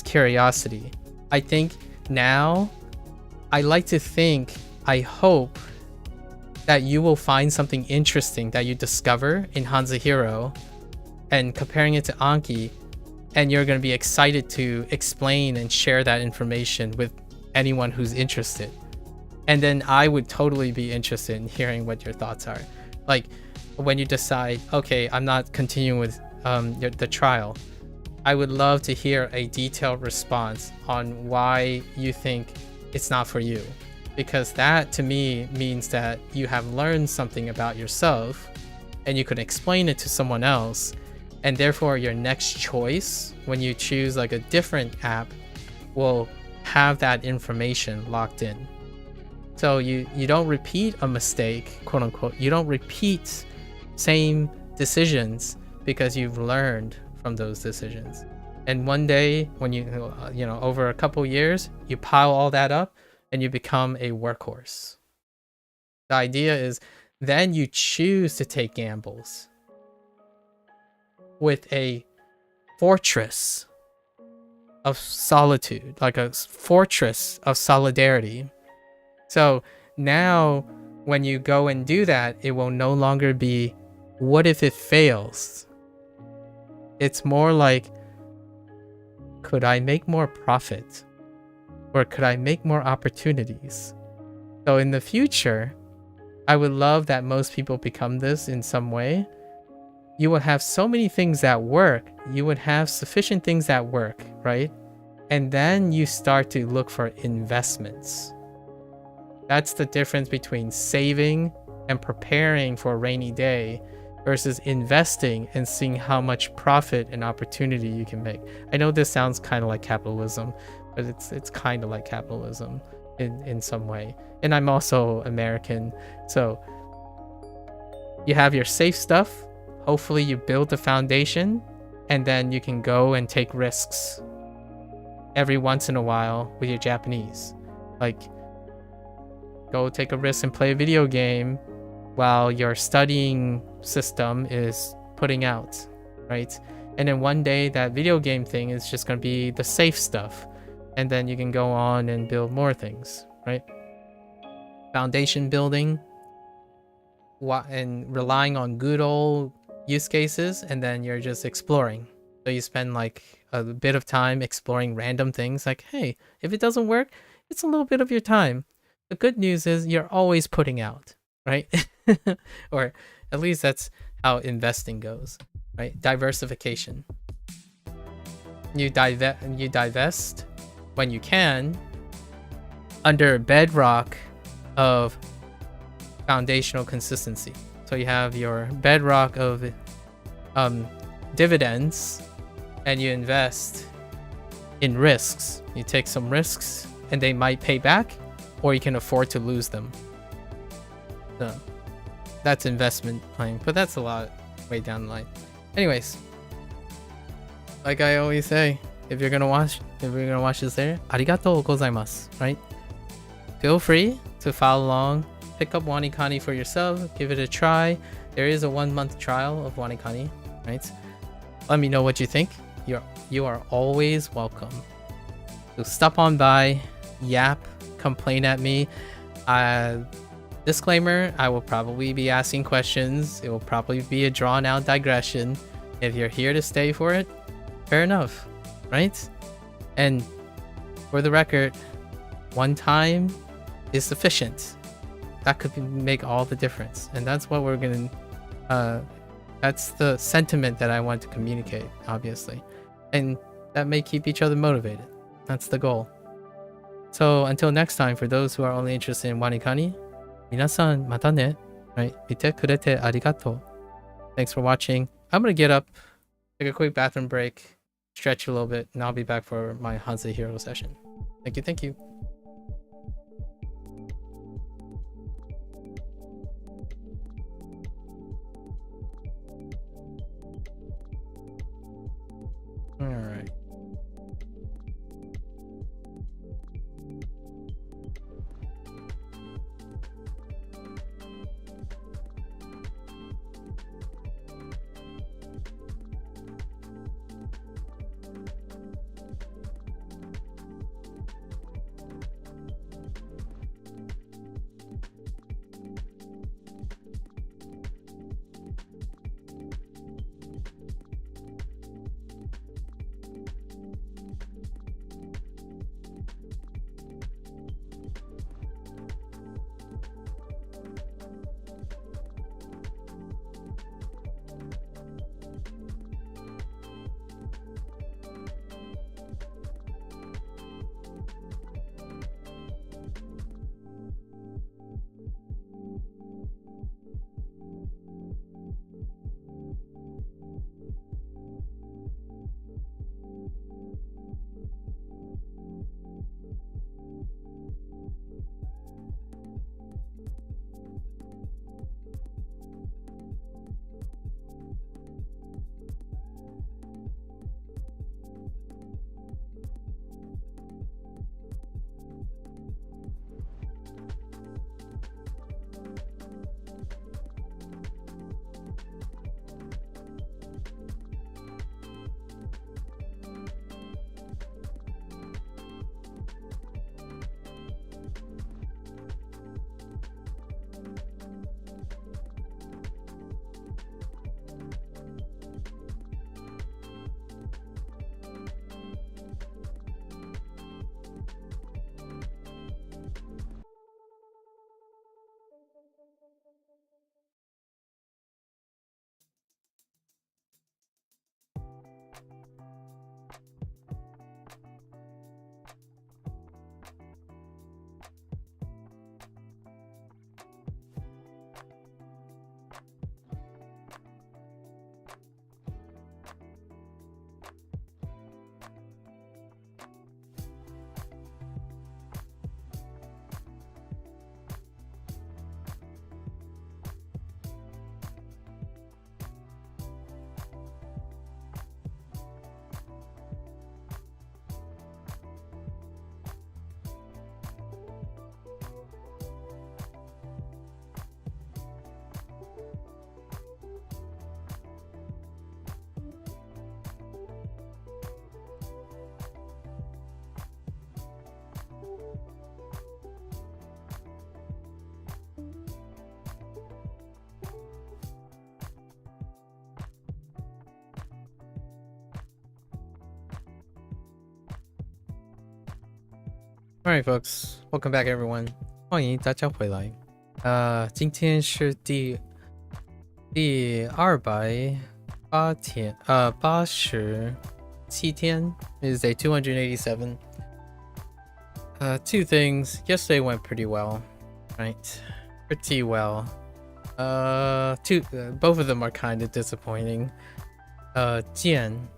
curiosity. I think now, I like to think, I hope that you will find something interesting that you discover in HanziHero and comparing it to Anki, and you're going to be excited to explain and share that information with anyone who's interested. And then I would totally be interested in hearing what your thoughts are. Like when you decide, okay, I'm not continuing with the trial, I would love to hear a detailed response on why you think it's not for you. Because that to me means that you have learned something about yourself and you can explain it to someone else. And therefore your next choice, when you choose like a different app, will have that information locked in. So you don't repeat a mistake, quote unquote. You don't repeat same decisions because you've learned from those decisions. And one day when you know, over a couple years, you pile all that up and you become a workhorse. The idea is then you choose to take gambles with a fortress of solitude, like a fortress of solidarity. So now when you go and do that, it will no longer be, what if it fails? It's more like, could I make more profit? Or could I make more opportunities? So in the future, I would love that most people become this in some way. You will have so many things that work. You would have sufficient things that work, right? And then you start to look for investments. That's the difference between saving and preparing for a rainy day versus investing and seeing how much profit and opportunity you can make. I know this sounds kind of like capitalism, but it's kind of like capitalism in some way. And I'm also American, so you have your safe stuff. Hopefully you build the foundation, and then you can go and take risks every once in a while with your Japanese. Like, go take a risk and play a video game while your studying system is putting out, right? And then one day that video game thing is just going to be the safe stuff, and then you can go on and build more things, right? Foundation building and relying on good old use cases, and then you're just exploring. So you spend like a bit of time exploring random things, like, hey, if it doesn't work, it's a little bit of your time. The good news is you're always putting out, right? Or at least that's how investing goes, right? Diversification. You divest when you can under bedrock of foundational consistency. So you have your bedrock of dividends, and you invest in risks. You take some risks and they might pay back, or you can afford to lose them. So that's investment playing, but that's a lot way down the line. Anyways, like I always say, if you're gonna watch this there, arigatou gozaimasu, right? Feel free to follow along, pick up WaniKani for yourself, give it a try. There is a 1-month trial of WaniKani, right? Let me know what you think. You are always welcome. So stop on by, yap, complain at me. Disclaimer, I will probably be asking questions. It will probably be a drawn out digression. If you're here to stay for it, fair enough, right? And for the record, one time is sufficient. That could make all the difference. And that's what we're gonna, that's the sentiment that I want to communicate, obviously. And that may keep each other motivated. That's the goal. So until next time, for those who are only interested in WaniKani, minasan mata ne, right? Mite kurete arigato. Thanks for watching. I'm gonna get up, take a quick bathroom break, stretch a little bit, and I'll be back for my HanziHero session. Thank you, thank you. All right. Alright folks, welcome back everyone. 欢迎大家回来。今天是第287天 is day 287. Two things. Yesterday went pretty well, right? Pretty well. Both of them are kind of disappointing. Tian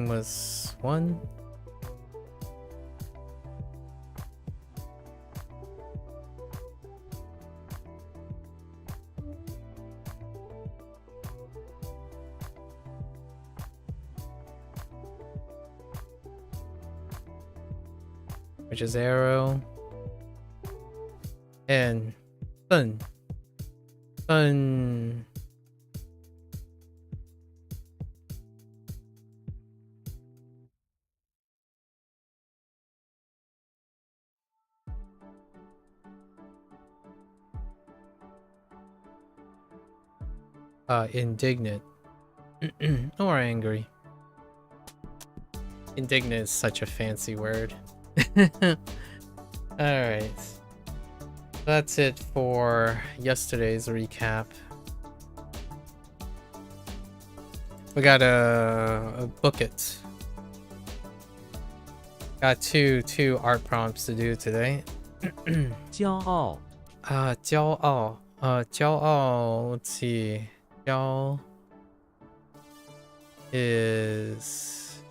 was one. which is arrow, and fun. Fun. Indignant. Or angry. Indignant is such a fancy word. Alright. That's it for yesterday's recap. We got a book it. Got two art prompts to do today. 骄傲 骄傲. 骄傲, let's see. 骄 is...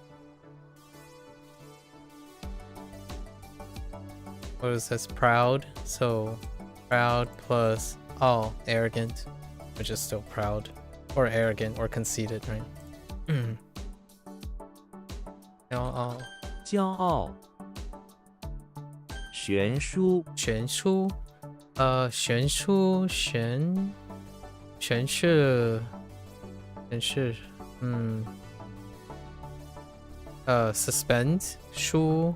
what is this? Proud. So proud plus arrogant, which is still proud, or arrogant, or conceited, right? 骄傲骄傲悬殊悬殊悬殊悬是suspend 殊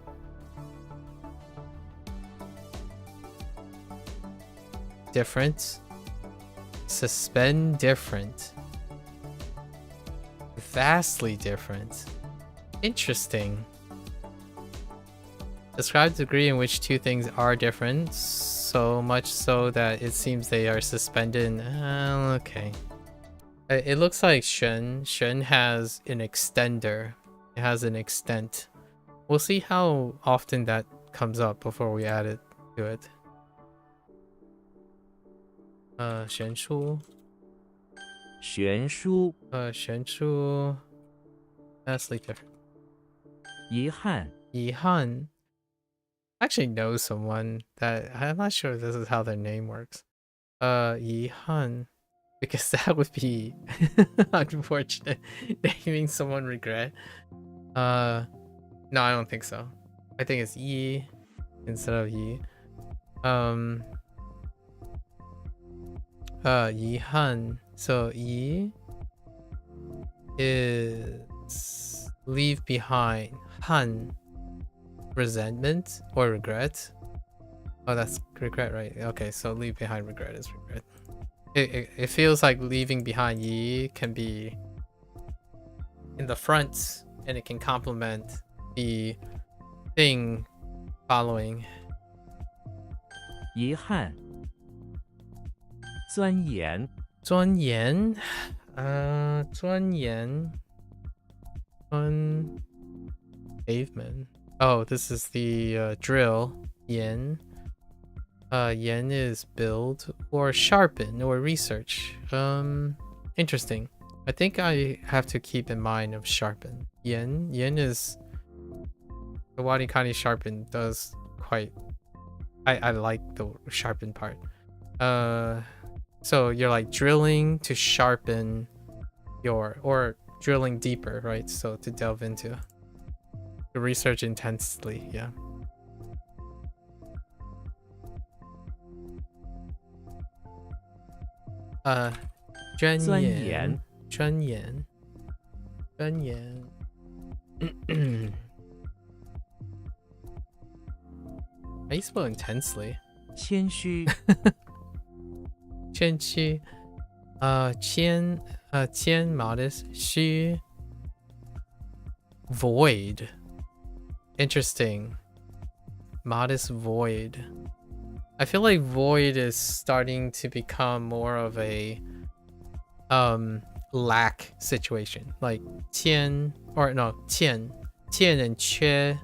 different, suspend different, vastly different, interesting. Describe the degree in which two things are different, so much so that it seems they are suspended. Okay. It looks like Shen has an extender. It has an extent. We'll see how often that comes up before we add it to it. 悬殊悬殊悬殊 vastly different. 遗憾遗憾 I actually know someone that I'm not sure if this is how their name works. 遗憾 because that would be unfortunate. Naming someone regret. No, I don't think so. I think it's yi instead of yi. 遗憾. So yi is leave behind. Han, resentment or regret. Oh, that's regret, right? Okay, so leave behind regret is regret. It feels like leaving behind yi can be in the front, and it can complement the thing following. 遗憾钻研钻研 钻研 pavement. Oh, this is the drill. Yen. Yen is build or sharpen or research. Interesting. I think I have to keep in mind of sharpen. Yen is the WaniKani sharpen does quite. I like the sharpen part. So you're like drilling to sharpen your, or drilling deeper, right? So to delve into. To research intensely, yeah.钻研研钻研 How do you spell intensely? 谦虚谦虚 谦 modest 虚 void. Interesting. Modest void. I feel like void is starting to become more of a lack situation. Like 谦 or no 欠 and 缺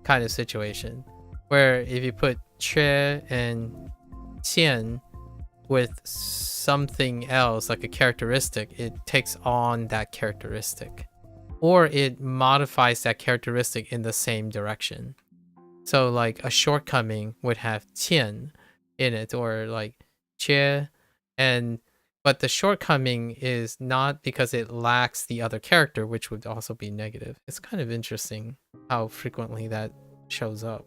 kind of situation. Where if you put 缺 and 欠 with something else, like a characteristic, it takes on that characteristic. Or it modifies that characteristic in the same direction. So like a shortcoming would have 欠 in it, or like 缺, but the shortcoming is not because it lacks the other character, which would also be negative. It's kind of interesting how frequently that shows up.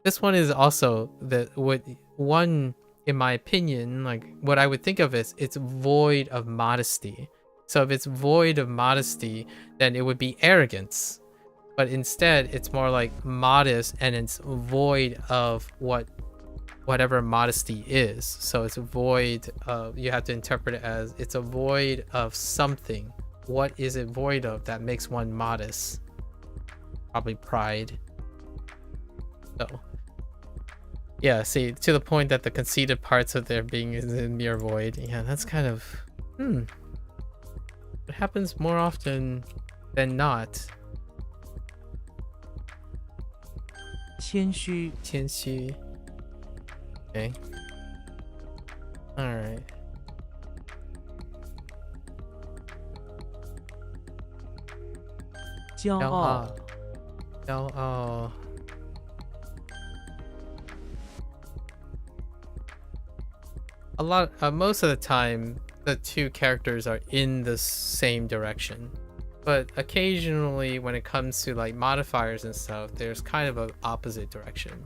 This one is also one, in my opinion, like what I would think of is it's void of modesty. So if it's void of modesty, then it would be arrogance. But instead, it's more like modest and it's void of whatever modesty is. So it's void of, you have to interpret it as it's a void of something. What is it void of that makes one modest? Probably pride. So yeah, see, to the point that the conceited parts of their being is in mere void. Yeah, that's kind of it happens more often than not. 谦虚，谦虚. Okay. All right. 骄傲，骄傲. Most of the time, the two characters are in the same direction. But occasionally, when it comes to like modifiers and stuff, there's kind of an opposite direction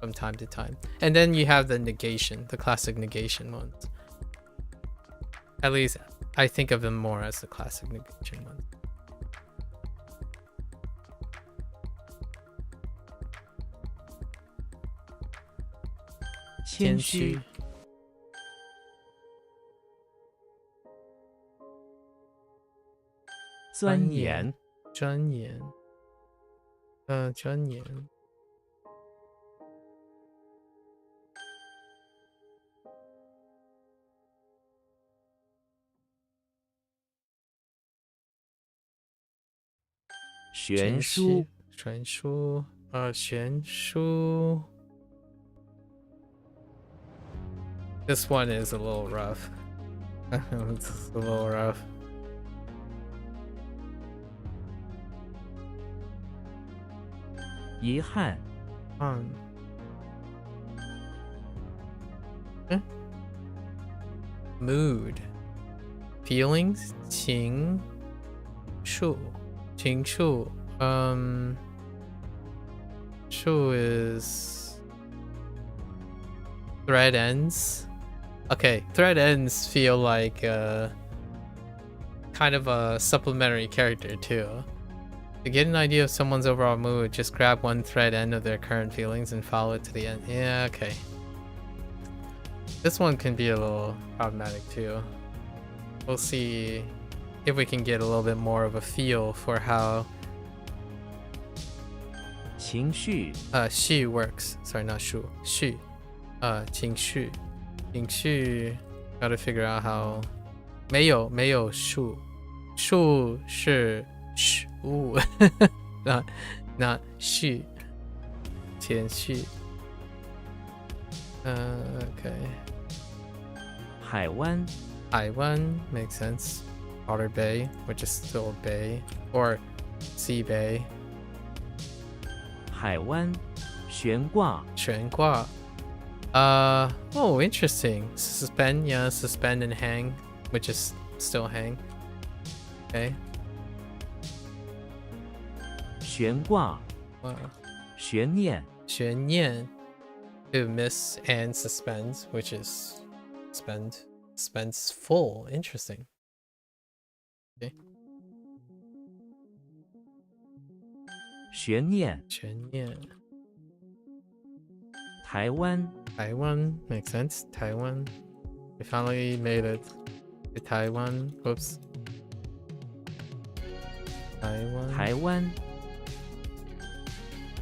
from time to time. And then you have the negation, the classic negation ones. At least I think of them more as the classic negation ones. 谦虚，钻研，钻研，钻研，悬殊，悬殊，悬殊。This one is a little rough. It's a little rough. 遗憾， Mood, feelings, 情绪, 情绪. 绪 is thread ends. Okay, thread ends feel like kind of a supplementary character too. To get an idea of someone's overall mood, just grab one thread end of their current feelings and follow it to the end. Yeah, okay. This one can be a little problematic too. We'll see if we can get a little bit more of a feel for how 情绪， she works. Sorry, not shu. She. 情绪. 情绪 gotta figure out how 没有数 是 shu not 绪 情绪 okay. 海湾， 海湾 makes sense. Otter Bay, which is still a bay, or Sea Bay. 海湾，悬挂，悬挂. Oh, interesting. Suspend, yeah, suspend and hang, which is still hang. Okay. 悬挂， 悬念，悬念 to miss and suspend, which is suspends full. Interesting. Okay. 悬念，悬念. 台湾， Taiwan makes sense. Taiwan. We finally made it to Taiwan. Oops. Taiwan. 台湾，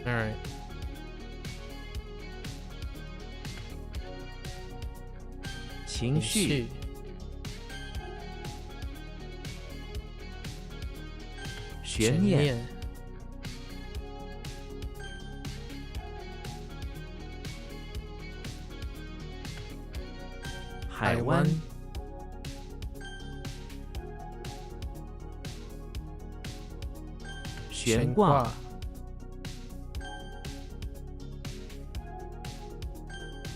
All right. 情绪，悬念，海湾，悬挂，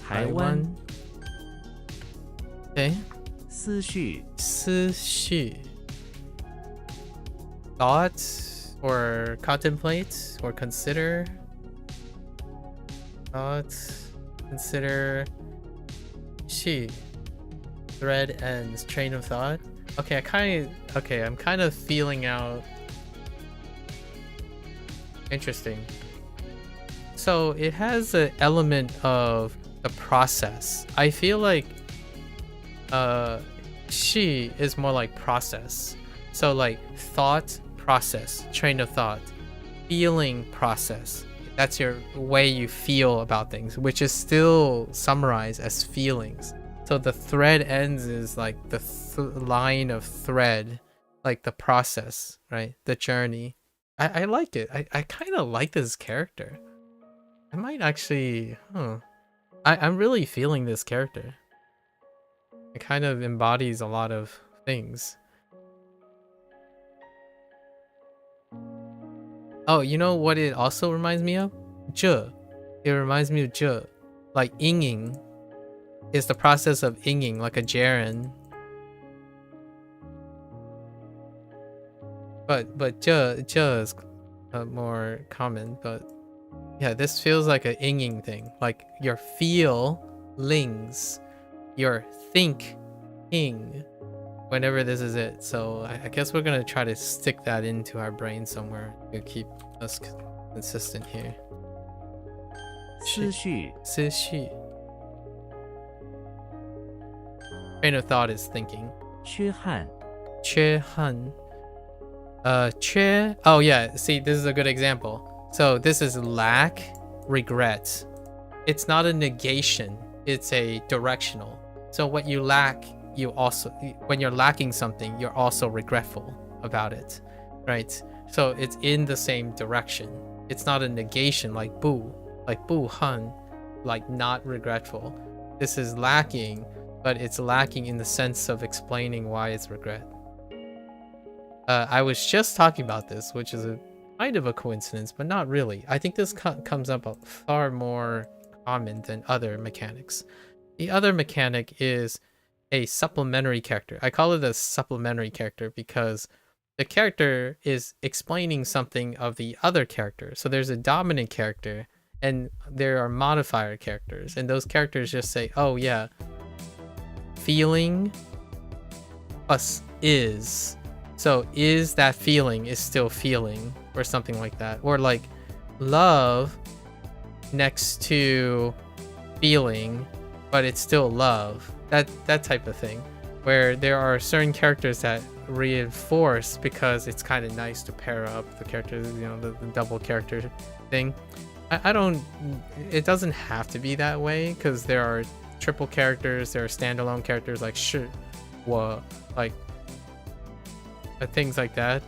台湾， Okay. 思绪，思绪. Thought or contemplate or consider. thoughts. Consider she. Thread ends. Train of thought. Okay, I'm kind of feeling out. Interesting. So it has an element of the process. I feel like she is more like process. So like thought process, train of thought, feeling process. That's your way you feel about things, which is still summarized as feelings. So the thread ends is like the line of thread, like the process, right? The journey. I like it. I kind of like this character. I might actually, I'm really feeling this character. It kind of embodies a lot of things. Oh, you know what it also reminds me of? Zhe. It reminds me of zhe. Like inging is the process of inging, like a gerund. But zhe is more common, but yeah, this feels like a inging thing. Like your feelings, your thinking, whenever this is it. So I guess we're gonna try to stick that into our brain somewhere to keep us consistent here. 思绪 思绪. Train of thought is thinking. 缺憾 缺憾. Oh yeah, see, this is a good example. So this is lack, regret. It's not a negation, it's a directional. So what you lack, you also, when you're lacking something, you're also regretful about it, right? So it's in the same direction. It's not a negation like bu han, like not regretful. This is lacking, but it's lacking in the sense of explaining why it's regret. I was just talking about this, which is a kind of a coincidence, but not really. I think this comes up far more common than other mechanics. The other mechanic is a supplementary character. I call it a supplementary character because the character is explaining something of the other character. So there's a dominant character and there are modifier characters, and those characters just say, oh yeah, feeling plus is. So is that feeling is still feeling, or something like that. Or like love next to feeling, but it's still love. That type of thing. Where there are certain characters that reinforce because it's kind of nice to pair up the characters, you know, the double character thing. I don't, it doesn't have to be that way because there are triple characters, there are standalone characters like shi, wo, like things like that.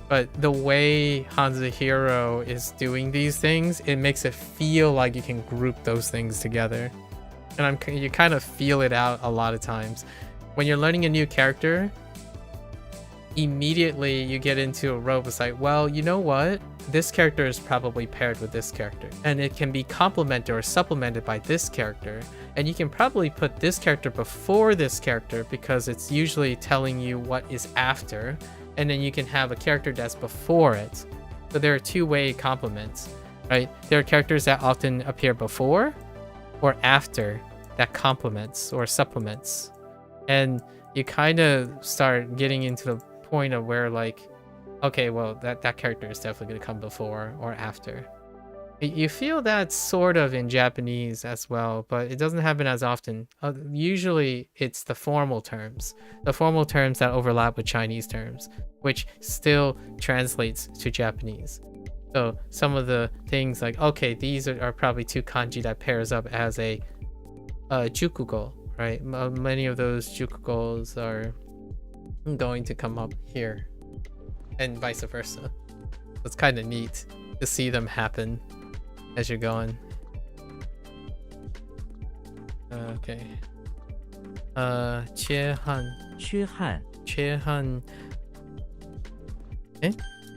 But the way HanziHero is doing these things, it makes it feel like you can group those things together. And you kind of feel it out a lot of times. When you're learning a new character, immediately you get into a rope. It's like, well, you know what? This character is probably paired with this character. And it can be complemented or supplemented by this character. And you can probably put this character before this character because it's usually telling you what is after. And then you can have a character that's before it. So there are two-way complements, right? There are characters that often appear before or after that complements or supplements. And you kind of start getting into the point of where like, okay, well, that character is definitely going to come before or after. You feel that sort of in Japanese as well, but it doesn't happen as often. Usually it's the formal terms that overlap with Chinese terms, which still translates to Japanese. So some of the things like, okay, these are probably two kanji that pairs up as a jukugo, right? Many of those jukugos are going to come up here and vice versa. It's kind of neat to see them happen as you're going. Okay. 缺憾缺憾 eh?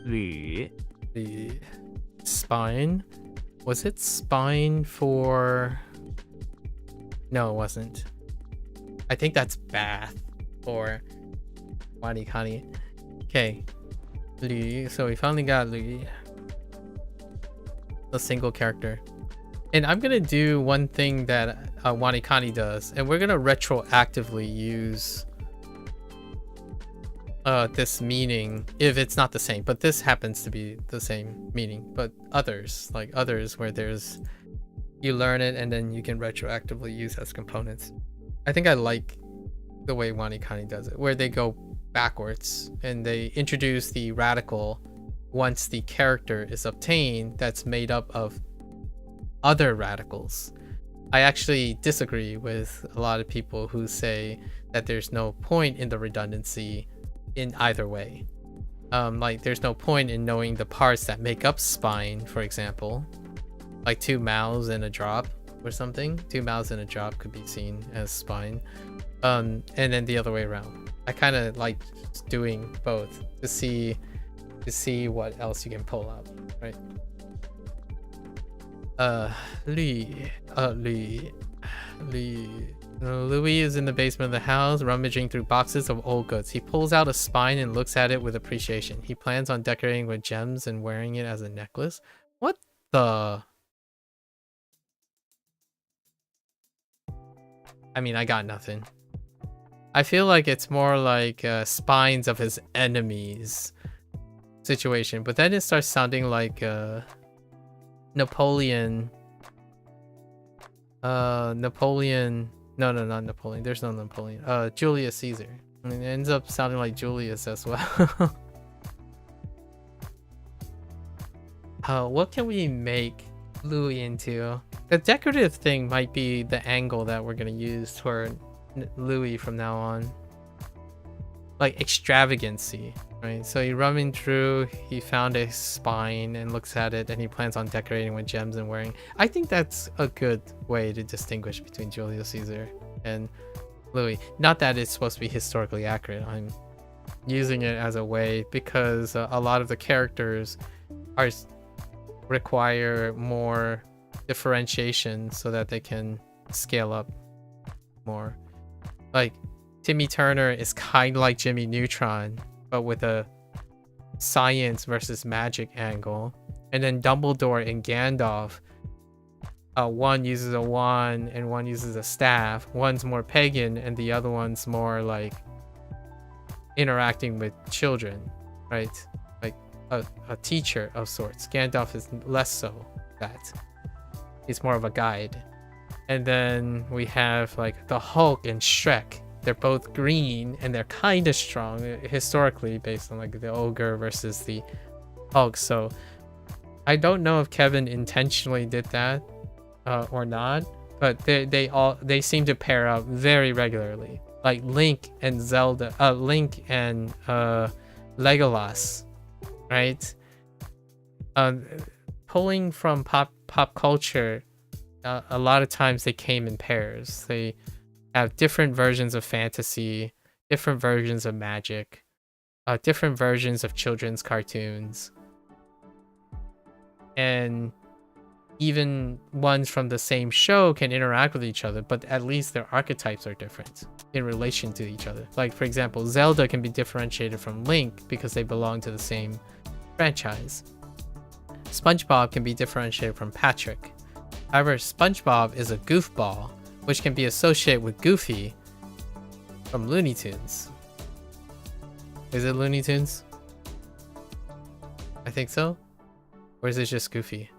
履 The spine. Was it spine for... No, it wasn't. I think that's bath or WaniKani. Okay. Lü. So we finally got Lü. A single character. And I'm gonna do one thing that WaniKani does, and we're gonna retroactively use this meaning if it's not the same, but this happens to be the same meaning. But others, like others where there's you learn it and then you can retroactively use as components. I think I like the way WaniKani does it, where they go backwards and they introduce the radical once the character is obtained that's made up of other radicals. I actually disagree with a lot of people who say that there's no point in the redundancy in either way. Like there's no point in knowing the parts that make up spine, for example, like 2 mouths and a drop or something. 2 mouths and a drop could be seen as spine, and then the other way around. I kind of like doing both to see what else you can pull out, right? Louis is in the basement of the house, rummaging through boxes of old goods. He pulls out a spine and looks at it with appreciation. He plans on decorating with gems and wearing it as a necklace. What the? I mean, I got nothing. I feel like it's more like spines of his enemies situation, but then it starts sounding like Napoleon. No, not Napoleon. There's no Napoleon. Julius Caesar. I mean, it ends up sounding like Julius as well. What can we make Louis into? The decorative thing might be the angle that we're gonna use for Louis from now on. Like extravagancy, right? So you rummaging through, he found a spine and looks at it, and he plans on decorating with gems and wearing. I think that's a good way to distinguish between Julius Caesar and Louis. Not that it's supposed to be historically accurate. I'm using it as a way because a lot of the characters require more differentiation so that they can scale up more. Like Timmy Turner is kind of like Jimmy Neutron, but with a science versus magic angle. And then Dumbledore and Gandalf, one uses a wand and one uses a staff. One's more pagan and the other one's more like interacting with children, right? Like a teacher of sorts. Gandalf is less so that. He's more of a guide. And then we have like the Hulk and Shrek. They're both green and they're kind of strong historically based on like the ogre versus the Hulk. So I don't know if Kevin intentionally did that or not, but they seem to pair up very regularly. Like Link and Zelda, Link and Legolas, right? Pulling from pop culture, a lot of times they came in pairs. They have different versions of fantasy, different versions of magic, different versions of children's cartoons, and even ones from the same show can interact with each other, but at least their archetypes are different in relation to each other. Like for example, Zelda can be differentiated from Link because they belong to the same franchise. SpongeBob can be differentiated from Patrick. However, SpongeBob is a goofball, which can be associated with Goofy from Looney Tunes. Is it Looney Tunes? I think so. Or is it just Goofy?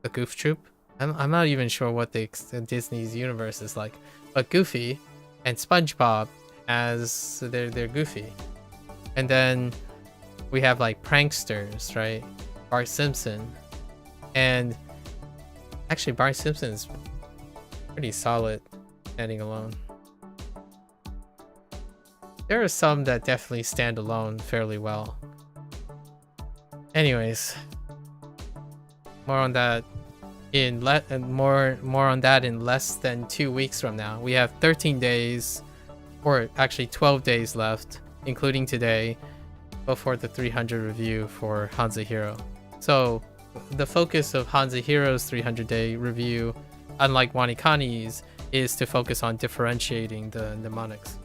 The Goof Troop? I'm not even sure what Disney's universe is like. But Goofy and SpongeBob as they're Goofy. And then we have like pranksters, right? Bart Simpson. And actually Bart Simpson is pretty solid standing alone. There are some that definitely stand alone fairly well. Anyways, more on that in less than 2 weeks from now. We have 13 days, or actually 12 days left, including today, before the 300 review for HanziHero. So the focus of HanziHero's 300-day review, unlike WaniKani's, is to focus on differentiating the mnemonics.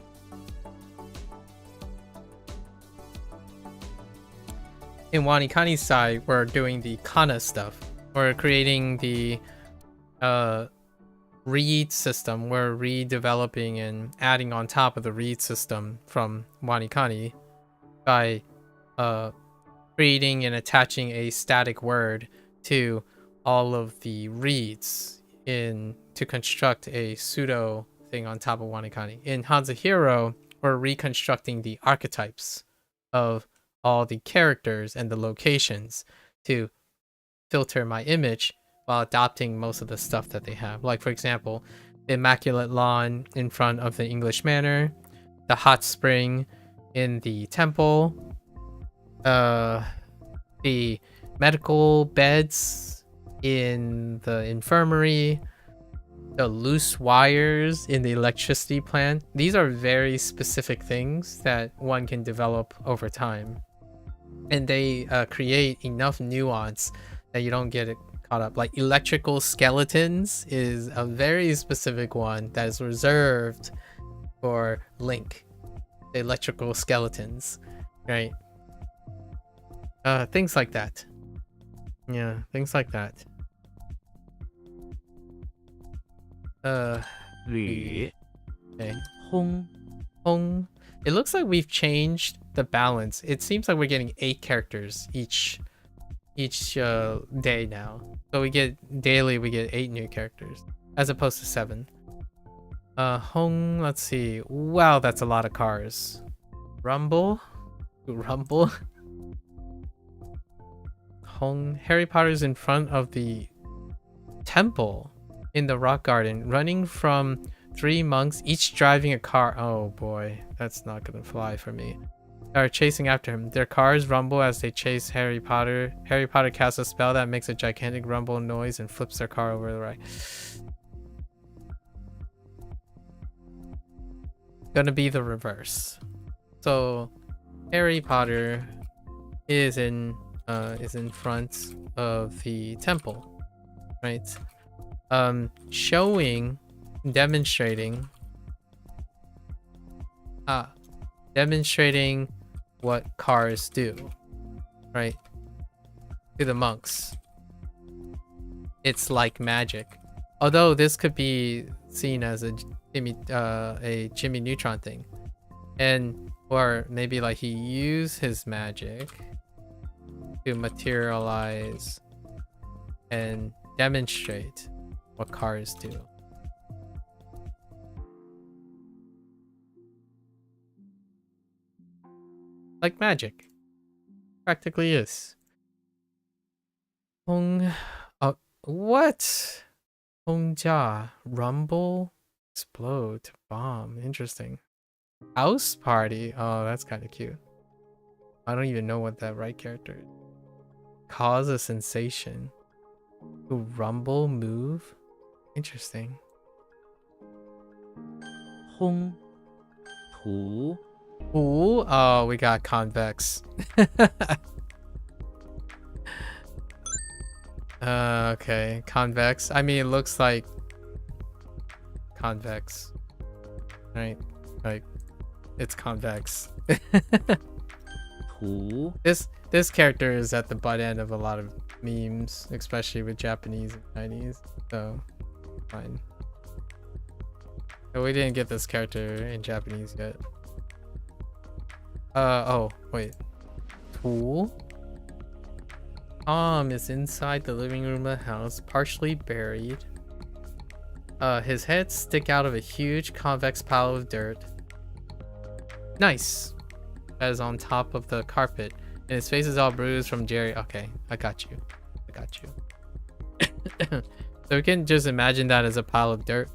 In WaniKani's side, we're doing the kana stuff. We're creating the read system. We're redeveloping and adding on top of the read system from WaniKani by creating and attaching a static word to all of the reads to construct a pseudo thing on top of WaniKani. In HanziHero, we're reconstructing the archetypes of all the characters and the locations to filter my image while adopting most of the stuff that they have. Like, for example, the immaculate lawn in front of the English manor, the hot spring in the temple, the medical beds in the infirmary, the loose wires in the electricity plant. These are very specific things that one can develop over time. And they create enough nuance that you don't get it caught up. Like electrical skeletons is a very specific one that is reserved for Link. The electrical skeletons, right? Things like that. Yeah, things like that. 吕 Okay. 轰 Hoang. It looks like we've changed the balance. It seems like we're getting 8 characters each day now. So we get 8 new characters as opposed to 7. Hoang, let's see. Wow, that's a lot of cars. Rumble. Hoang. Harry Potter's in front of the temple in the rock garden, running from 3 monks, each driving a car. Oh boy, that's not gonna fly for me. Are chasing after him. Their cars rumble as they chase Harry Potter. Harry Potter casts a spell that makes a gigantic rumble noise and flips their car over the right. Gonna be the reverse. So Harry Potter is in front of the temple, right? Demonstrating what cars do, right? To the monks. It's like magic. Although this could be seen as a Jimmy Neutron thing. Or maybe like he used his magic to materialize and demonstrate what cars do. Like magic. Practically is. Hoang. What? Hongjia. Rumble. Explode. Bomb. Interesting. House party. Oh, that's kind of cute. I don't even know what that right character is. Cause a sensation. Ooh, rumble. Move. Interesting. 轰 图 Ooh, oh, we got convex. Okay, convex. I mean, it looks like convex, right? Like, it's convex. 图 This character is at the butt end of a lot of memes, especially with Japanese and Chinese. So, fine. But we didn't get this character in Japanese yet. Oh, wait. Tool? Is inside the living room of the house, partially buried. His head stick out of a huge convex pile of dirt. Nice. That is on top of the carpet. And his face is all bruised from Jerry. Okay, I got you. So we can just imagine that as a pile of dirt.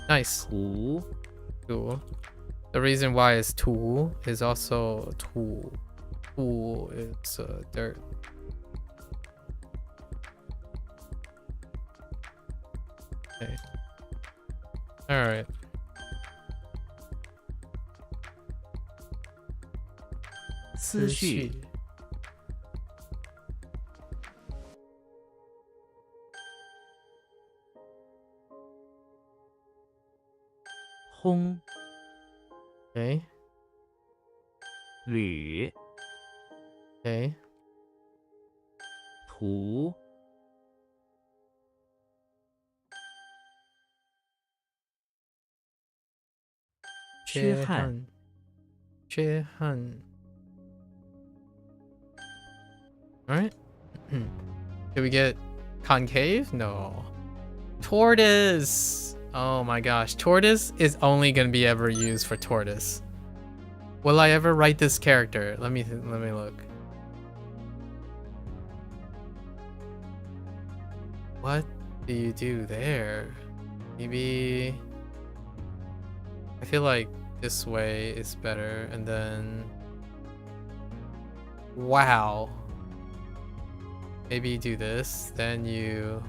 Nice. 图 Tool. The reason why it's tool is also tool. Tool is dirt. Okay. All right. 思绪 轰 Okay. 吕 Okay. 图缺憾 缺憾. Alright. Did we get concave? No. Tortoise! Oh my gosh. Tortoise is only going to be ever used for tortoise. Will I ever write this character? Let me look. What do you do there? Maybe... I feel like this way is better, and then... Wow. Maybe you do this, then you...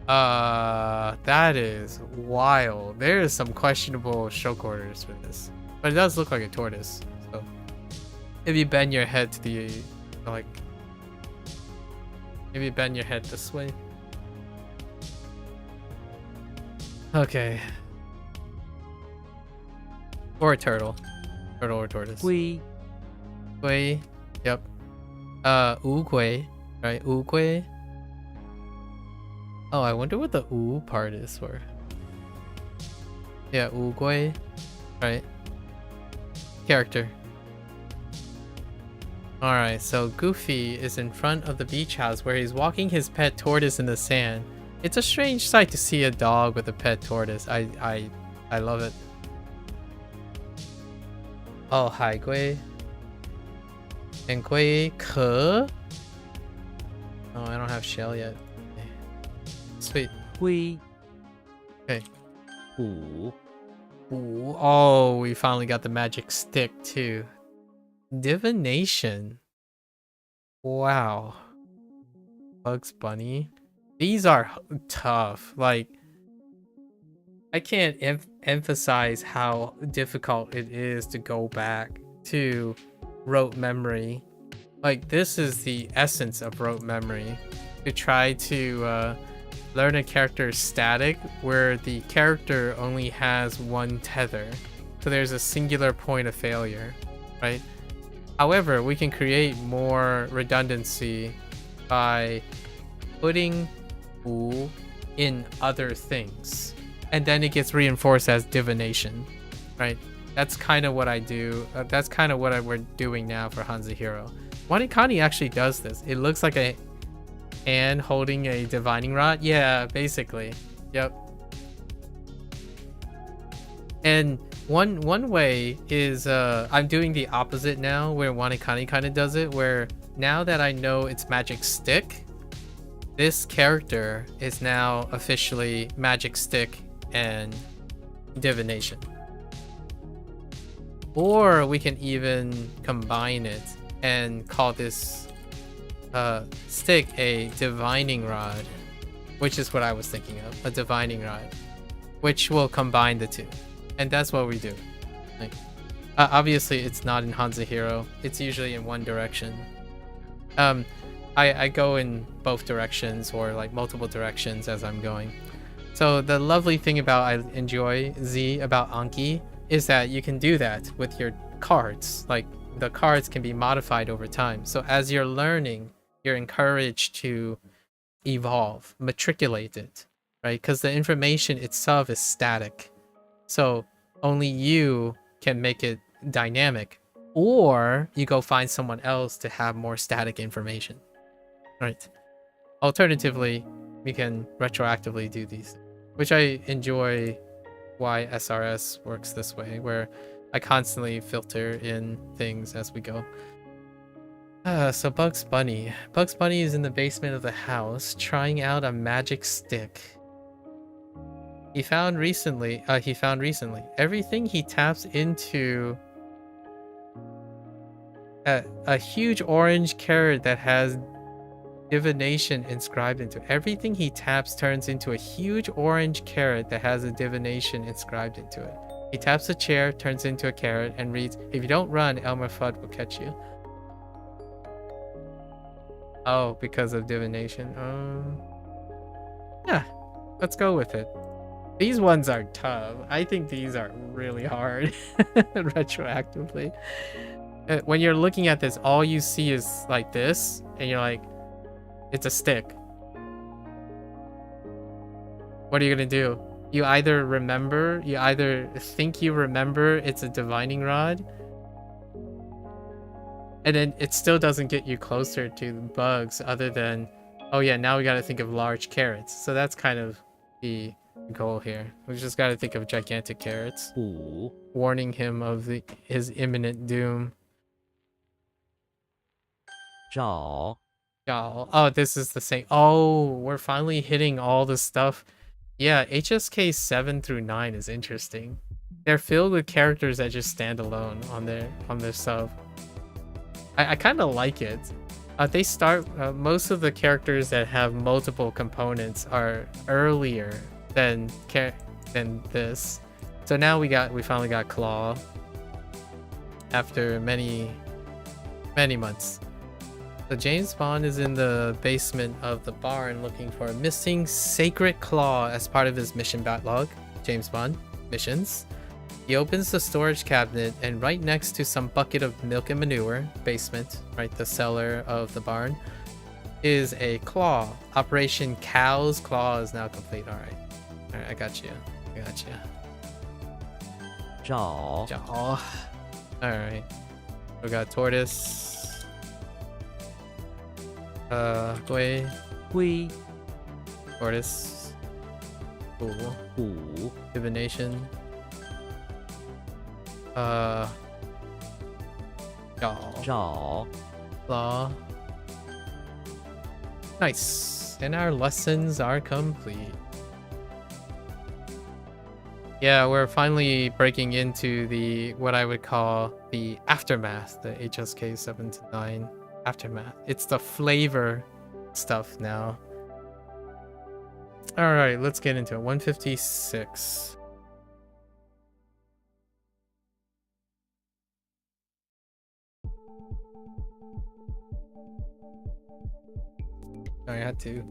That is wild. There is some questionable stroke orders for this. But it does look like a tortoise, so... If you bend your head to the... like... Maybe bend your head this way. Okay. Or a turtle. Turtle or tortoise. 龟 Gui. Yep. Wu Gui. Right? Wu Gui. Oh, I wonder what the Wu part is for. Yeah, Wu Gui. Right. Character. Alright, so Goofy is in front of the beach house where he's walking his pet tortoise in the sand. It's a strange sight to see a dog with a pet tortoise. I love it. Oh, Hai Gui. And Gui Ke. Oh, I don't have shell yet. Sweet. 龟 Okay. 补 Ooh, oh, we finally got the magic stick too. Divination. Wow. Bugs Bunny. These are tough. Like, I can't emphasize how difficult it is to go back to rote memory. Like, this is the essence of rote memory. To try to learn a character's static where the character only has one tether. So there's a singular point of failure, right? However, we can create more redundancy by putting Wu in other things. And then it gets reinforced as divination, right? That's kind of what I do. That's kind of what we're doing now for HanziHero. WaniKani actually does this. It looks like a hand holding a divining rod. Yeah, basically. Yep. And one way is I'm doing the opposite now, where WaniKani kind of does it, where now that I know it's magic stick, this character is now officially magic stick and divination. Or we can even combine it and call this stick a divining rod, which is what I was thinking of, a divining rod, which will combine the two. And that's what we do. Like, obviously it's not in HanziHero. It's usually in one direction. I go in both directions, or like multiple directions as I'm going. So the lovely thing about I enjoy Z about Anki is that you can do that with your cards. Like, the cards can be modified over time. So as you're learning, you're encouraged to evolve, matriculate it, right? Because the information itself is static. So only you can make it dynamic, or you go find someone else to have more static information, right? Alternatively, we can retroactively do these, which I enjoy. Why SRS works this way, where I constantly filter in things as we go. So Bugs Bunny. Bugs Bunny is in the basement of the house trying out a magic stick. He found recently everything he taps into a huge orange carrot that has divination inscribed into it. Everything he taps turns into a huge orange carrot that has a divination inscribed into it. He taps a chair, turns into a carrot, and reads, "If you don't run, Elmer Fudd will catch you." Oh, because of divination. Yeah, let's go with it. These ones are tough. I think these are really hard retroactively. When you're looking at this, all you see is like this, and you're like, it's a stick. What are you gonna do? You either think you remember it's a divining rod, and then it still doesn't get you closer to bugs other than, oh yeah, now we gotta think of large carrots. So that's kind of the goal here. We just gotta think of gigantic carrots, 5 warning him of his imminent doom. 找 Oh, this is the same. Oh, we're finally hitting all the stuff. Yeah, HSK 7 through 9 is interesting. They're filled with characters that just stand alone on their sub. I kind of like it. They start most of the characters that have multiple components are earlier than this. So now we finally got Claw after many months. So James Bond is in the basement of the barn looking for a missing sacred claw as part of his mission backlog. James Bond missions. He opens the storage cabinet, and right next to some bucket of milk and manure, basement, right, the cellar of the barn, is a claw. Operation Cow's Claw is now complete. All right, I got you. 找 All right, we got tortoise. 龟 龟 tortoise. Cool. 虎 Divination. 找 Claw. Nice. And our lessons are complete. Yeah, we're finally breaking into what I would call the aftermath, the HSK 7 to 9 aftermath. It's the flavor stuff now. All right, let's get into it. 156. I had to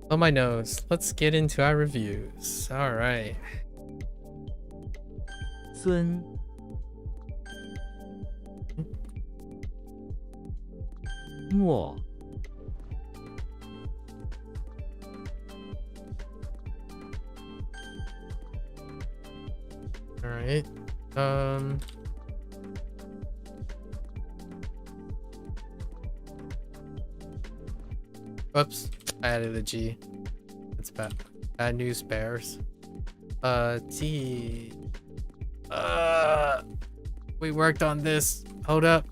blow my nose. Let's get into our reviews. All right. 孙 墨 All right. Whoops. I added a G. That's bad. Bad news bears. T. We worked on this. Hold up.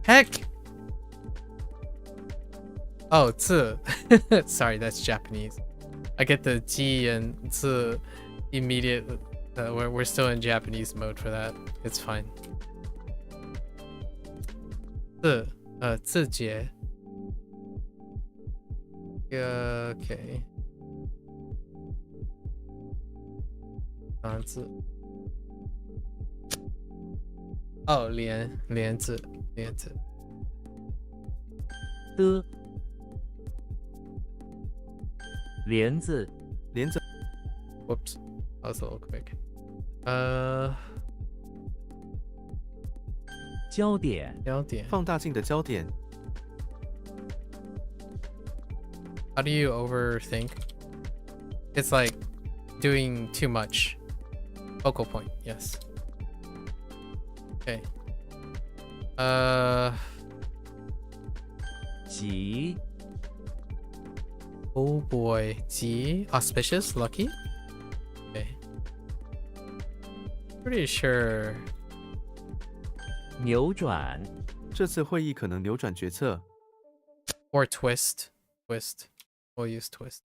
Heck. Oh, 次. Sorry, that's Japanese. I get the T and 次 immediately. We're still in Japanese mode for that. It's fine. 自节. Okay. 字. Oh, 连字. 的 帘子 Whoops. That was a little quick. 焦点 放大镜的焦点 How do you overthink? It's like doing too much. Focal point, yes. Okay. 吉 Oh boy. G. Auspicious? Lucky? Okay. Pretty sure. 扭转这次会议可能扭转决策 Or twist. Twist. We'll use twist.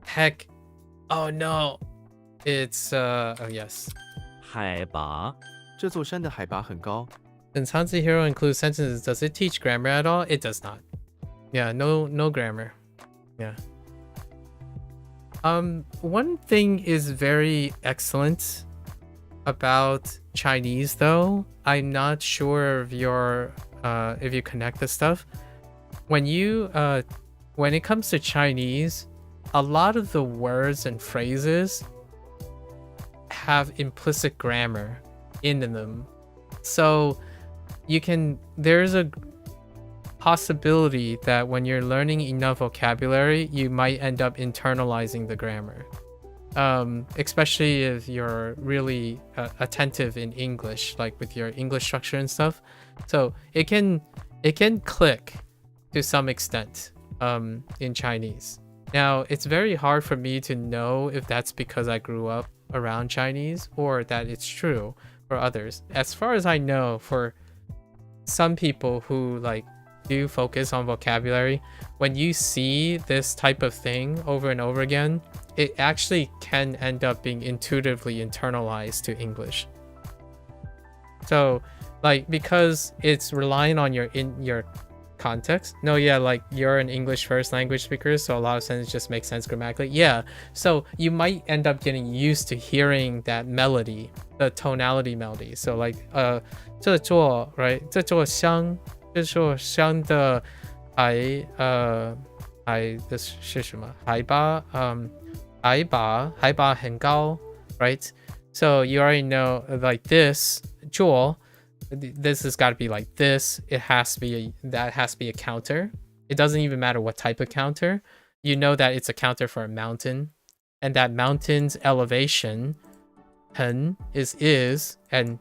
Heck. Oh no. It's oh yes. 海拔这座山的海拔很高 Since HanziHero includes sentences, does it teach grammar at all? It does not. Yeah, no grammar. Yeah. One thing is very excellent about Chinese though. I'm not sure if if you connect the stuff. When it comes to Chinese, a lot of the words and phrases have implicit grammar. in them. So there's a possibility that when you're learning enough vocabulary, you might end up internalizing the grammar. Especially if you're really attentive in English, like with your English structure and stuff. So it can click to some extent in Chinese. Now, it's very hard for me to know if that's because I grew up around Chinese or that it's true for others. As far as I know, for some people who like do focus on vocabulary, when you see this type of thing over and over again, it actually can end up being intuitively internalized to English. So like, because it's relying on your context. No, yeah, like you're an English first language speaker, so a lot of sentences just make sense grammatically. Yeah, so you might end up getting used to hearing that melody, the tonality melody. So like 这座 right 这座香的这是什么海拔很高 right? So you already know like this 座 this has got to be like this. It has to be that has to be a counter. It doesn't even matter what type of counter. You know that it's a counter for a mountain, and that mountain's elevation 很 is and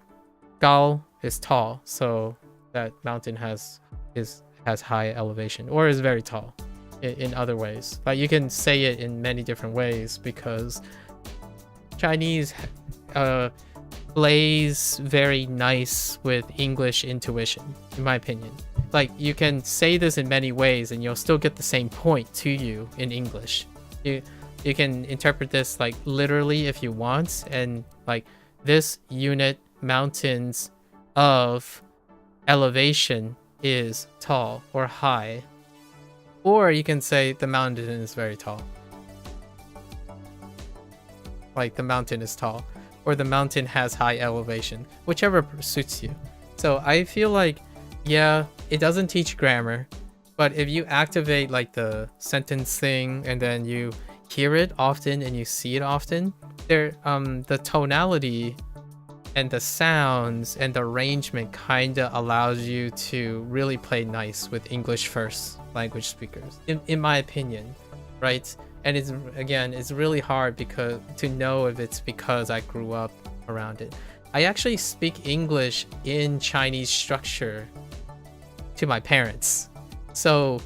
高 is tall. So that mountain has high elevation or is very tall in other ways. Like you can say it in many different ways because Chinese plays very nice with English intuition, in my opinion. Like you can say this in many ways and you'll still get the same point to you in English. You can interpret this like literally if you want, and like this unit mountains of elevation is tall or high. Or you can say the mountain is very tall. Like the mountain is tall. Or the mountain has high elevation, whichever suits you. So I feel like, yeah, it doesn't teach grammar, but if you activate like the sentence thing and then you hear it often and you see it often, the tonality and the sounds and the arrangement kind of allows you to really play nice with English first language speakers, in my opinion, right? And it's really hard to know if it's because I grew up around it. I actually speak English in Chinese structure to my parents. So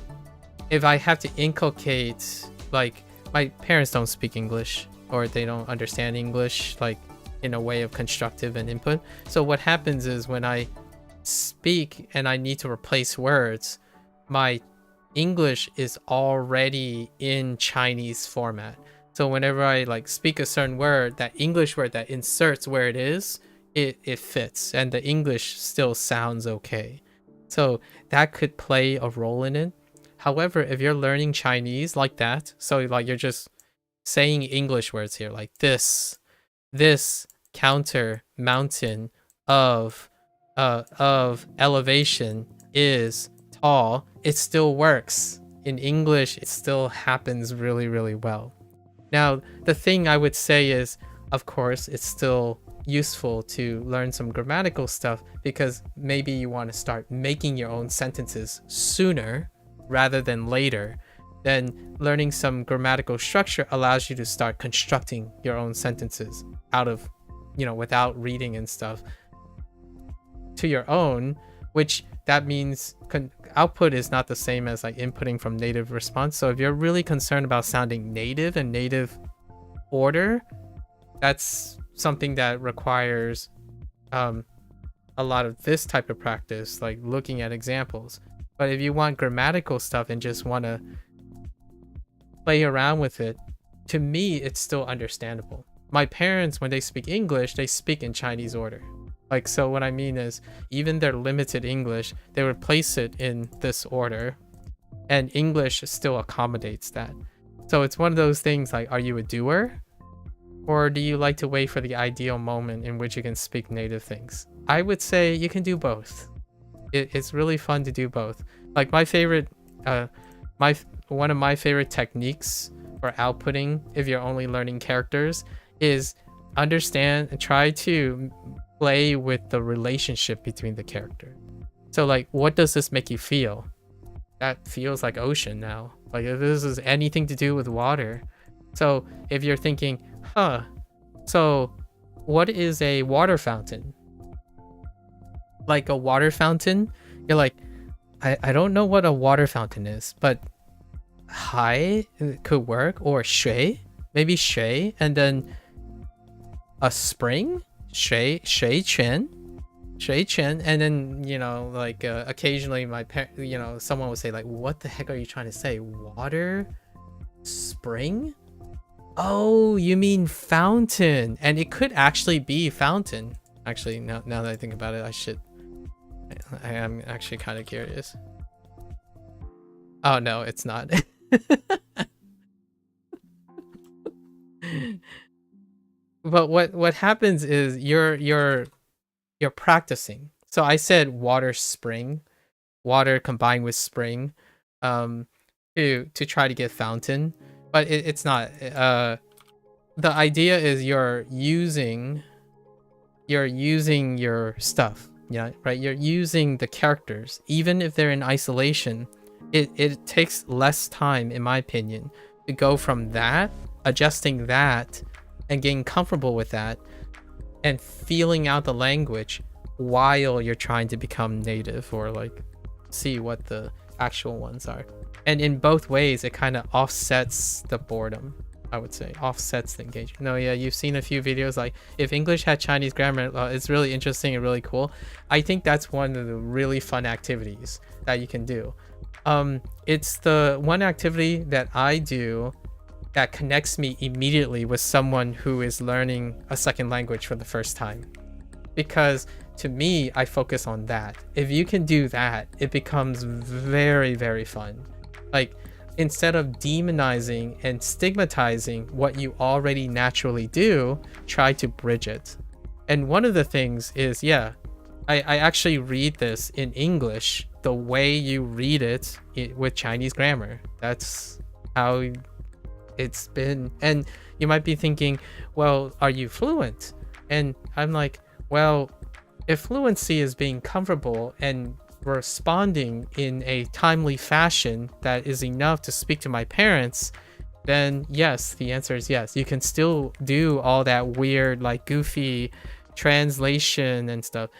if I have to inculcate, like my parents don't speak English or they don't understand English like in a way of constructive and input. So what happens is when I speak and I need to replace words, my English is already in Chinese format. So whenever I like speak a certain word, that English word that inserts where it is, it fits and the English still sounds okay. So that could play a role in it. However, if you're learning Chinese like that, so like you're just saying English words here, like this counter mountain of elevation is tall, it still works. In English, it still happens really, really well. Now, the thing I would say is, of course, it's still useful to learn some grammatical stuff because maybe you want to start making your own sentences sooner rather than later. Then learning some grammatical structure allows you to start constructing your own sentences out of, without reading and stuff to your own, which that means output is not the same as like inputting from native response. So if you're really concerned about sounding native and native order, that's something that requires a lot of this type of practice, like looking at examples. But if you want grammatical stuff and just want to play around with it, to me, it's still understandable. My parents, when they speak English, they speak in Chinese order. Like, so what I mean is, even their limited English, they would place it in this order, and English still accommodates that. So it's one of those things like, are you a doer? Or do you like to wait for the ideal moment in which you can speak native things? I would say you can do both. It's really fun to do both. Like my favorite, one of my favorite techniques for outputting, if you're only learning characters, is understand and try to play with the relationship between the character. So like, what does this make you feel? That feels like ocean now. Like if this is anything to do with water. So if you're thinking, huh, so what is a water fountain? Like a water fountain, you're like, I don't know what a water fountain is, but hai could work, or shui, maybe shui, and then a spring, shui chen, and then, you know, like occasionally my someone would say like, what the heck are you trying to say? Water spring? Oh, you mean fountain. And it could actually be fountain. Actually, now that I think about it, I am actually kind of curious. Oh no, it's not. But what happens is you're practicing. So I said water spring, water combined with spring, to try to get fountain, but it's not. The idea is you're using your stuff, yeah, right? You're using the characters, even if they're in isolation. It takes less time, in my opinion, to go from that, adjusting that, and getting comfortable with that, and feeling out the language while you're trying to become native, or like see what the actual ones are. And in both ways, it kind of offsets the boredom, I would say, offsets the engagement. No, yeah, you've seen a few videos like, if English had Chinese grammar, it's really interesting and really cool. I think that's one of the really fun activities that you can do. It's the one activity that I do that connects me immediately with someone who is learning a second language for the first time. Because to me, I focus on that. If you can do that, it becomes very, very fun. Like, instead of demonizing and stigmatizing what you already naturally do, try to bridge it. And one of the things is, yeah, I actually read this in English the way you read it with Chinese grammar. That's how it's been. And you might be thinking, well, are you fluent? And I'm like, well, if fluency is being comfortable and responding in a timely fashion that is enough to speak to my parents, then yes, the answer is yes. You can still do all that weird, like goofy translation and stuff.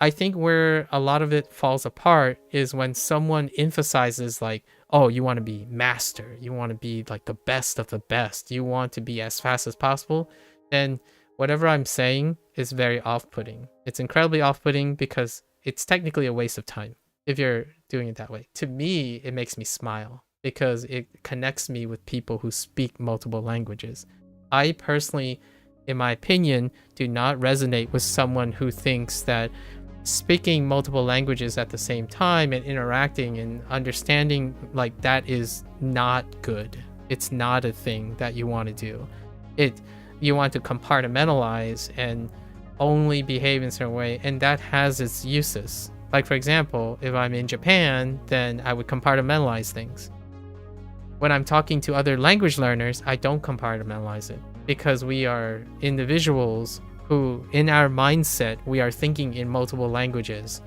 I think where a lot of it falls apart is when someone emphasizes like, oh, you want to be master, you want to be like the best of the best, you want to be as fast as possible, then whatever I'm saying is very off-putting. It's incredibly off-putting because it's technically a waste of time if you're doing it that way. To me, it makes me smile because it connects me with people who speak multiple languages. I personally, in my opinion, do not resonate with someone who thinks that speaking multiple languages at the same time and interacting and understanding, like, that is not good. It's not a thing that you want to do. You want to compartmentalize and only behave in a certain way, and that has its uses. Like, for example, if I'm in Japan, then I would compartmentalize things. When I'm talking to other language learners, I don't compartmentalize it because we are individuals who, in our mindset, we are thinking in multiple languages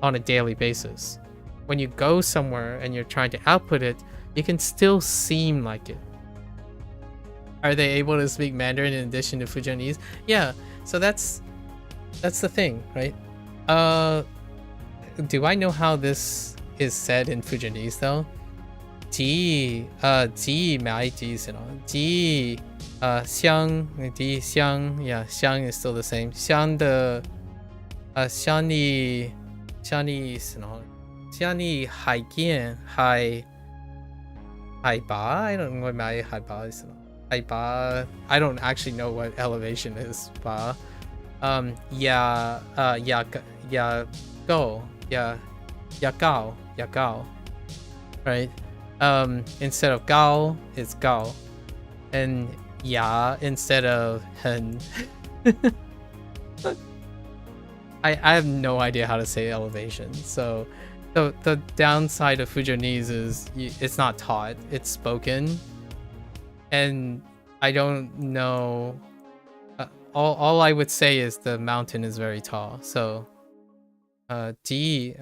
on a daily basis. When you go somewhere and you're trying to output it, you can still seem like it. Are they able to speak Mandarin in addition to Fujianese? Yeah, so that's the thing, right? Do I know how this is said in Fujianese though? Ji mai ji ji xiang di xiang, yeah, xiang is still the same. Xiang de xiang ni hai jian hai ba. I don't know what my hai ba is. Hai ba. I don't actually know what elevation is. Ba. Ya go. Ya gao. Right? Instead of gao, it's gao. And ya instead of hen. I have no idea how to say elevation. So the downside of Fujianese is it's not taught, it's spoken. And I don't know. all I would say is the mountain is very tall. So, D,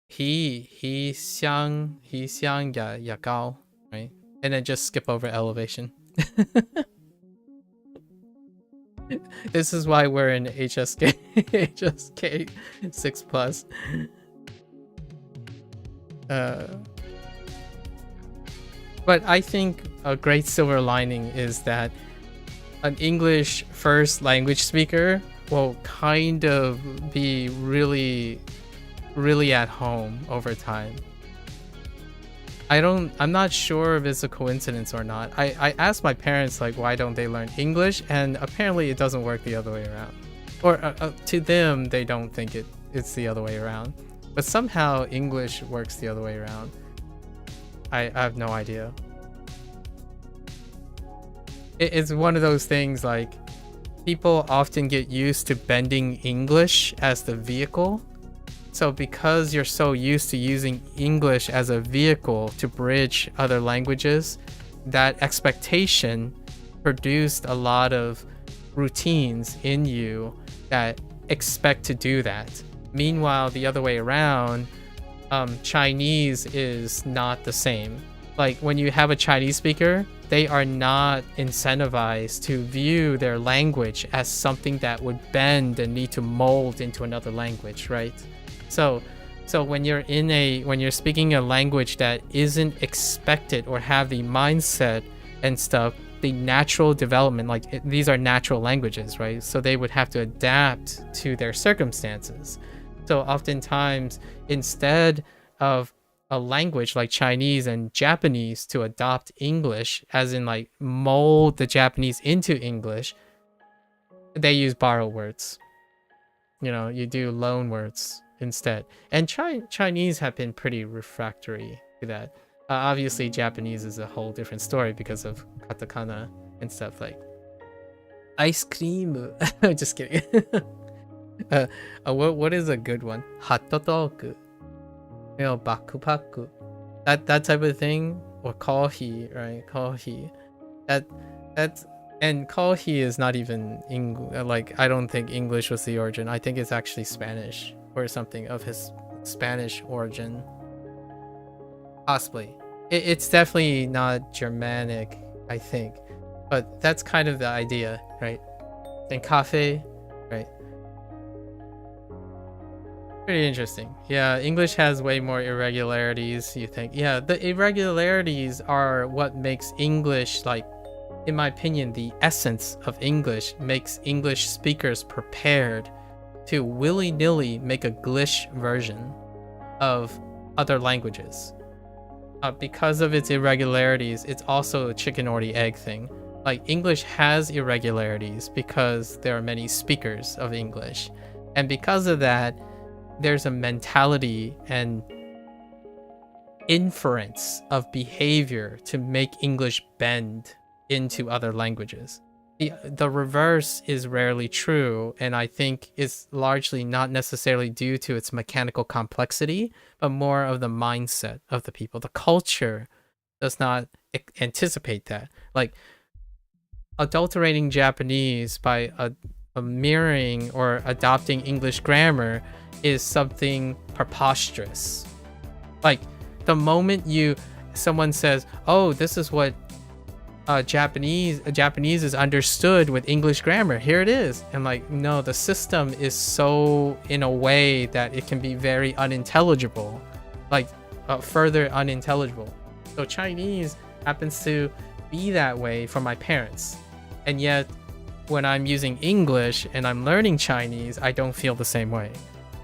he xiang ya gao, right? And then just skip over elevation. This is why we're in HSK HSK 6+. But I think a great silver lining is that an English first language speaker will kind of be really at home over time. I'm not sure if it's a coincidence or not. I asked my parents, like, why don't they learn English, and apparently it doesn't work the other way around. Or to them, they don't think it's the other way around. But somehow English works the other way around. I have no idea. It's one of those things, like, people often get used to bending English as the vehicle. So because you're so used to using English as a vehicle to bridge other languages, that expectation produced a lot of routines in you that expect to do that. Meanwhile, the other way around, Chinese is not the same. Like, when you have a Chinese speaker, they are not incentivized to view their language as something that would bend and need to mold into another language, right? So when you're speaking a language that isn't expected or have the mindset and stuff, the natural development, like these are natural languages, right? So they would have to adapt to their circumstances. So oftentimes, instead of a language like Chinese and Japanese to adopt English, as in like mold the Japanese into English, they use borrowed words. You know, you do loan words instead. And Chinese have been pretty refractory to that. Obviously, Japanese is a whole different story because of katakana and stuff like ice cream. Just kidding. What is a good one? Hotdog. You know, bakupaku. That type of thing. Or kohi, right? Kohi. That's and kohi is not even like, I don't think English was the origin. I think it's actually Spanish or something of his Spanish origin. Possibly. It's definitely not Germanic, I think. But that's kind of the idea, right? And cafe, right? Pretty interesting. Yeah, English has way more irregularities, you think. Yeah, the irregularities are what makes English, like, in my opinion, the essence of English makes English speakers prepared to willy-nilly make a Glish version of other languages. Because of its irregularities, it's also a chicken or the egg thing. Like, English has irregularities because there are many speakers of English. And because of that, there's a mentality and inference of behavior to make English bend into other languages. The reverse is rarely true, and I think is largely not necessarily due to its mechanical complexity, but more of the mindset of the people. The culture does not anticipate that. Like, adulterating Japanese by a mirroring or adopting English grammar is something preposterous. Like, the moment someone says, oh, this is what Japanese is understood with English grammar, here it is. And like, no, the system is so in a way that it can be very unintelligible, like further unintelligible. So Chinese happens to be that way for my parents, and yet when I'm using English and I'm learning Chinese, I don't feel the same way.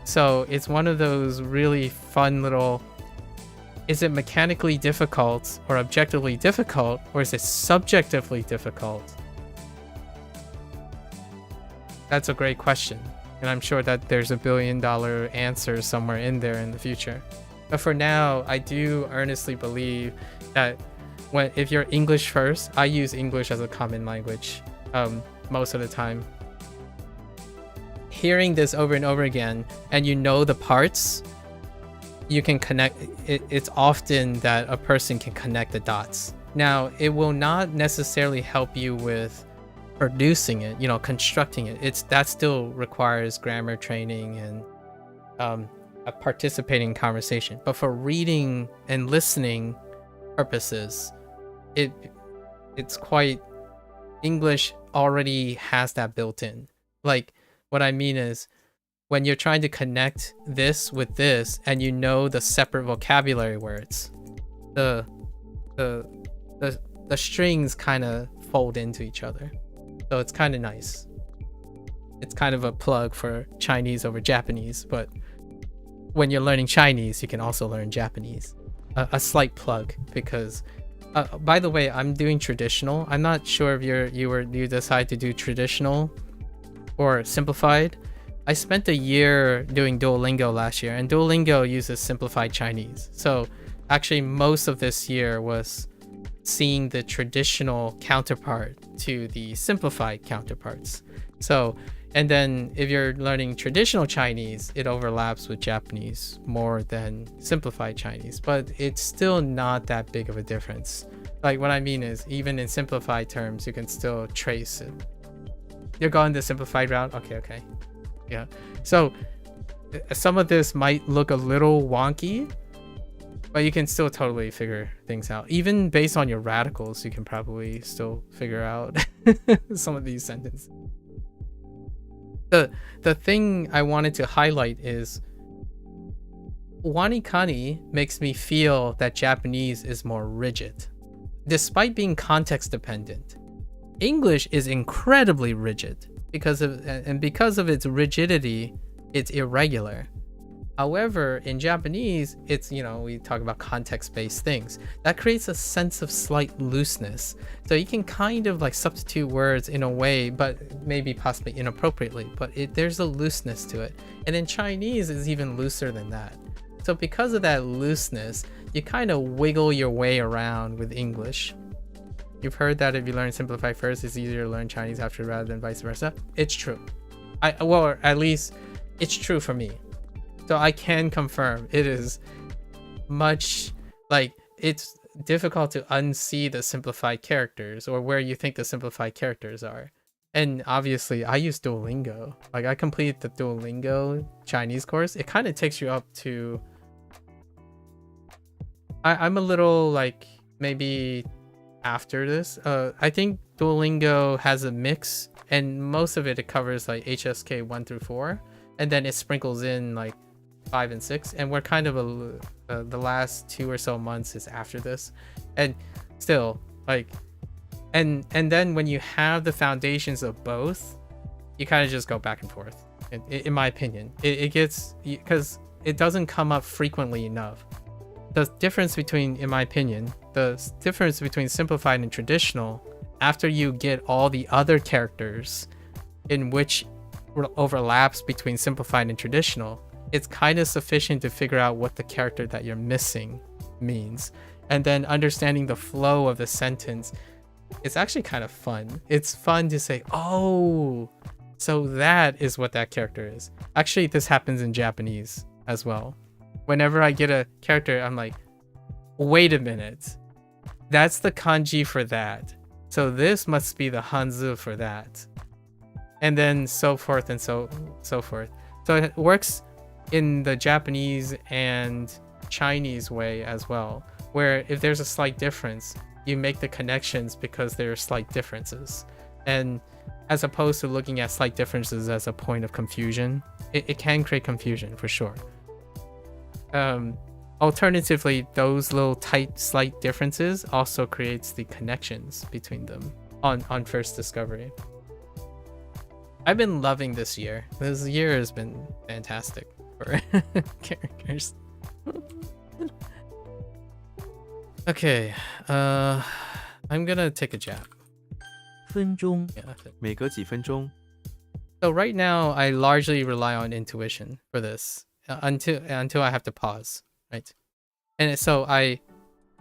So it's one of those really fun little, is it mechanically difficult or objectively difficult, or is it subjectively difficult? That's a great question, and I'm sure that there's $1 billion answer somewhere in there in the future. But for now, I do earnestly believe that if you're English first, I use English as a common language most of the time. Hearing this over and over again, and you know the parts, you can connect. It's often that a person can connect the dots. Now, it will not necessarily help you with producing it, you know, constructing it, that still requires grammar training and a participating conversation. But for reading and listening purposes, it's quite, English already has that built in. Like, what I mean is, when you're trying to connect this with this and you know the separate vocabulary words, the strings kind of fold into each other. So it's kind of nice. It's kind of a plug for Chinese over Japanese, but when you're learning Chinese, you can also learn Japanese. A slight plug, because by the way, I'm doing traditional. I'm not sure if you decide to do traditional or simplified. I spent a year doing Duolingo last year, and Duolingo uses simplified Chinese. So actually most of this year was seeing the traditional counterpart to the simplified counterparts. So, and then if you're learning traditional Chinese, it overlaps with Japanese more than simplified Chinese, but it's still not that big of a difference. Like, what I mean is, even in simplified terms, you can still trace it. You're going the simplified route? Okay. Yeah. So some of this might look a little wonky, but you can still totally figure things out. Even based on your radicals, you can probably still figure out some of these sentences. The thing I wanted to highlight is WaniKani makes me feel that Japanese is more rigid. Despite being context dependent, English is incredibly rigid because of its rigidity, it's irregular. However, in Japanese, it's, you know, we talk about context-based things. That creates a sense of slight looseness. So you can kind of like substitute words in a way, but maybe possibly inappropriately, but there's a looseness to it. And in Chinese, it's even looser than that. So because of that looseness, you kind of wiggle your way around with English. You've heard that if you learn simplified first, it's easier to learn Chinese after rather than vice versa. It's true. Well, at least it's true for me. So I can confirm it is much, like, it's difficult to unsee the simplified characters or where you think the simplified characters are. And obviously I use Duolingo. Like, I completed the Duolingo Chinese course. It kind of takes you up to, I'm a little like maybe after this. I think Duolingo has a mix, and most of it covers like HSK 1 through 4, and then it sprinkles in like 5 and 6, and we're kind of the last 2 or so months is after this. And still, like, and then when you have the foundations of both, you kind of just go back and forth, in my opinion. It gets, because it doesn't come up frequently enough. The difference between, in my opinion, the difference between simplified and traditional, after you get all the other characters in which overlaps between simplified and traditional, it's kind of sufficient to figure out what the character that you're missing means. And then understanding the flow of the sentence, it's actually kind of fun. It's fun to say, oh, so that is what that character is. Actually, this happens in Japanese as well. Whenever I get a character, I'm like, wait a minute, that's the kanji for that. So this must be the Hanzi for that. And then so forth and so forth. So it works in the Japanese and Chinese way as well, where if there's a slight difference, you make the connections because there are slight differences. And as opposed to looking at slight differences as a point of confusion, it can create confusion for sure. Alternatively, those little tight slight differences also creates the connections between them on first discovery. I've been loving this year. This year has been fantastic for characters. Okay, I'm gonna take a jab. 分钟 Yeah. 每隔几分钟， So right now, I largely rely on intuition for this until I have to pause, right? And so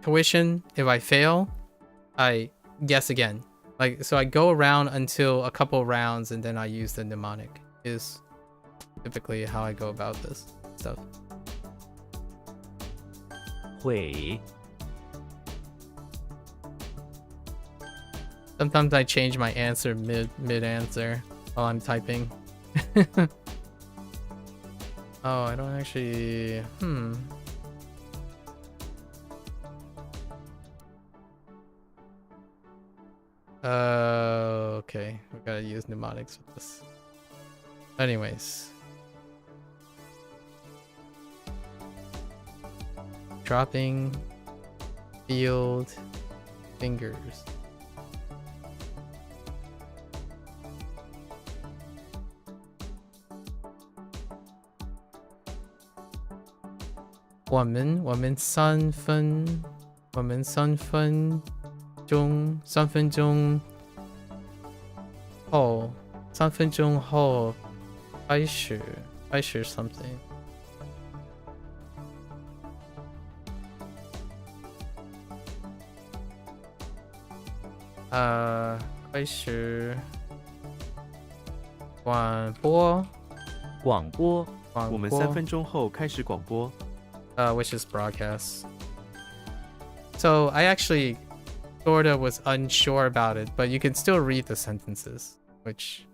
tuition, if I fail, I guess again. Like, so I go around until a couple rounds, and then I use the mnemonic. Is typically how I go about this stuff. 会 Sometimes I change my answer mid answer while I'm typing. Oh, I don't actually. Okay. We gotta use mnemonics with this. Anyways. Dropping. Field. Fingers.我们三分钟后开始 something. 开始广播广播我们3分钟后开始广播。which is broadcast. So I actually sort of was unsure about it, but you can still read the sentences, which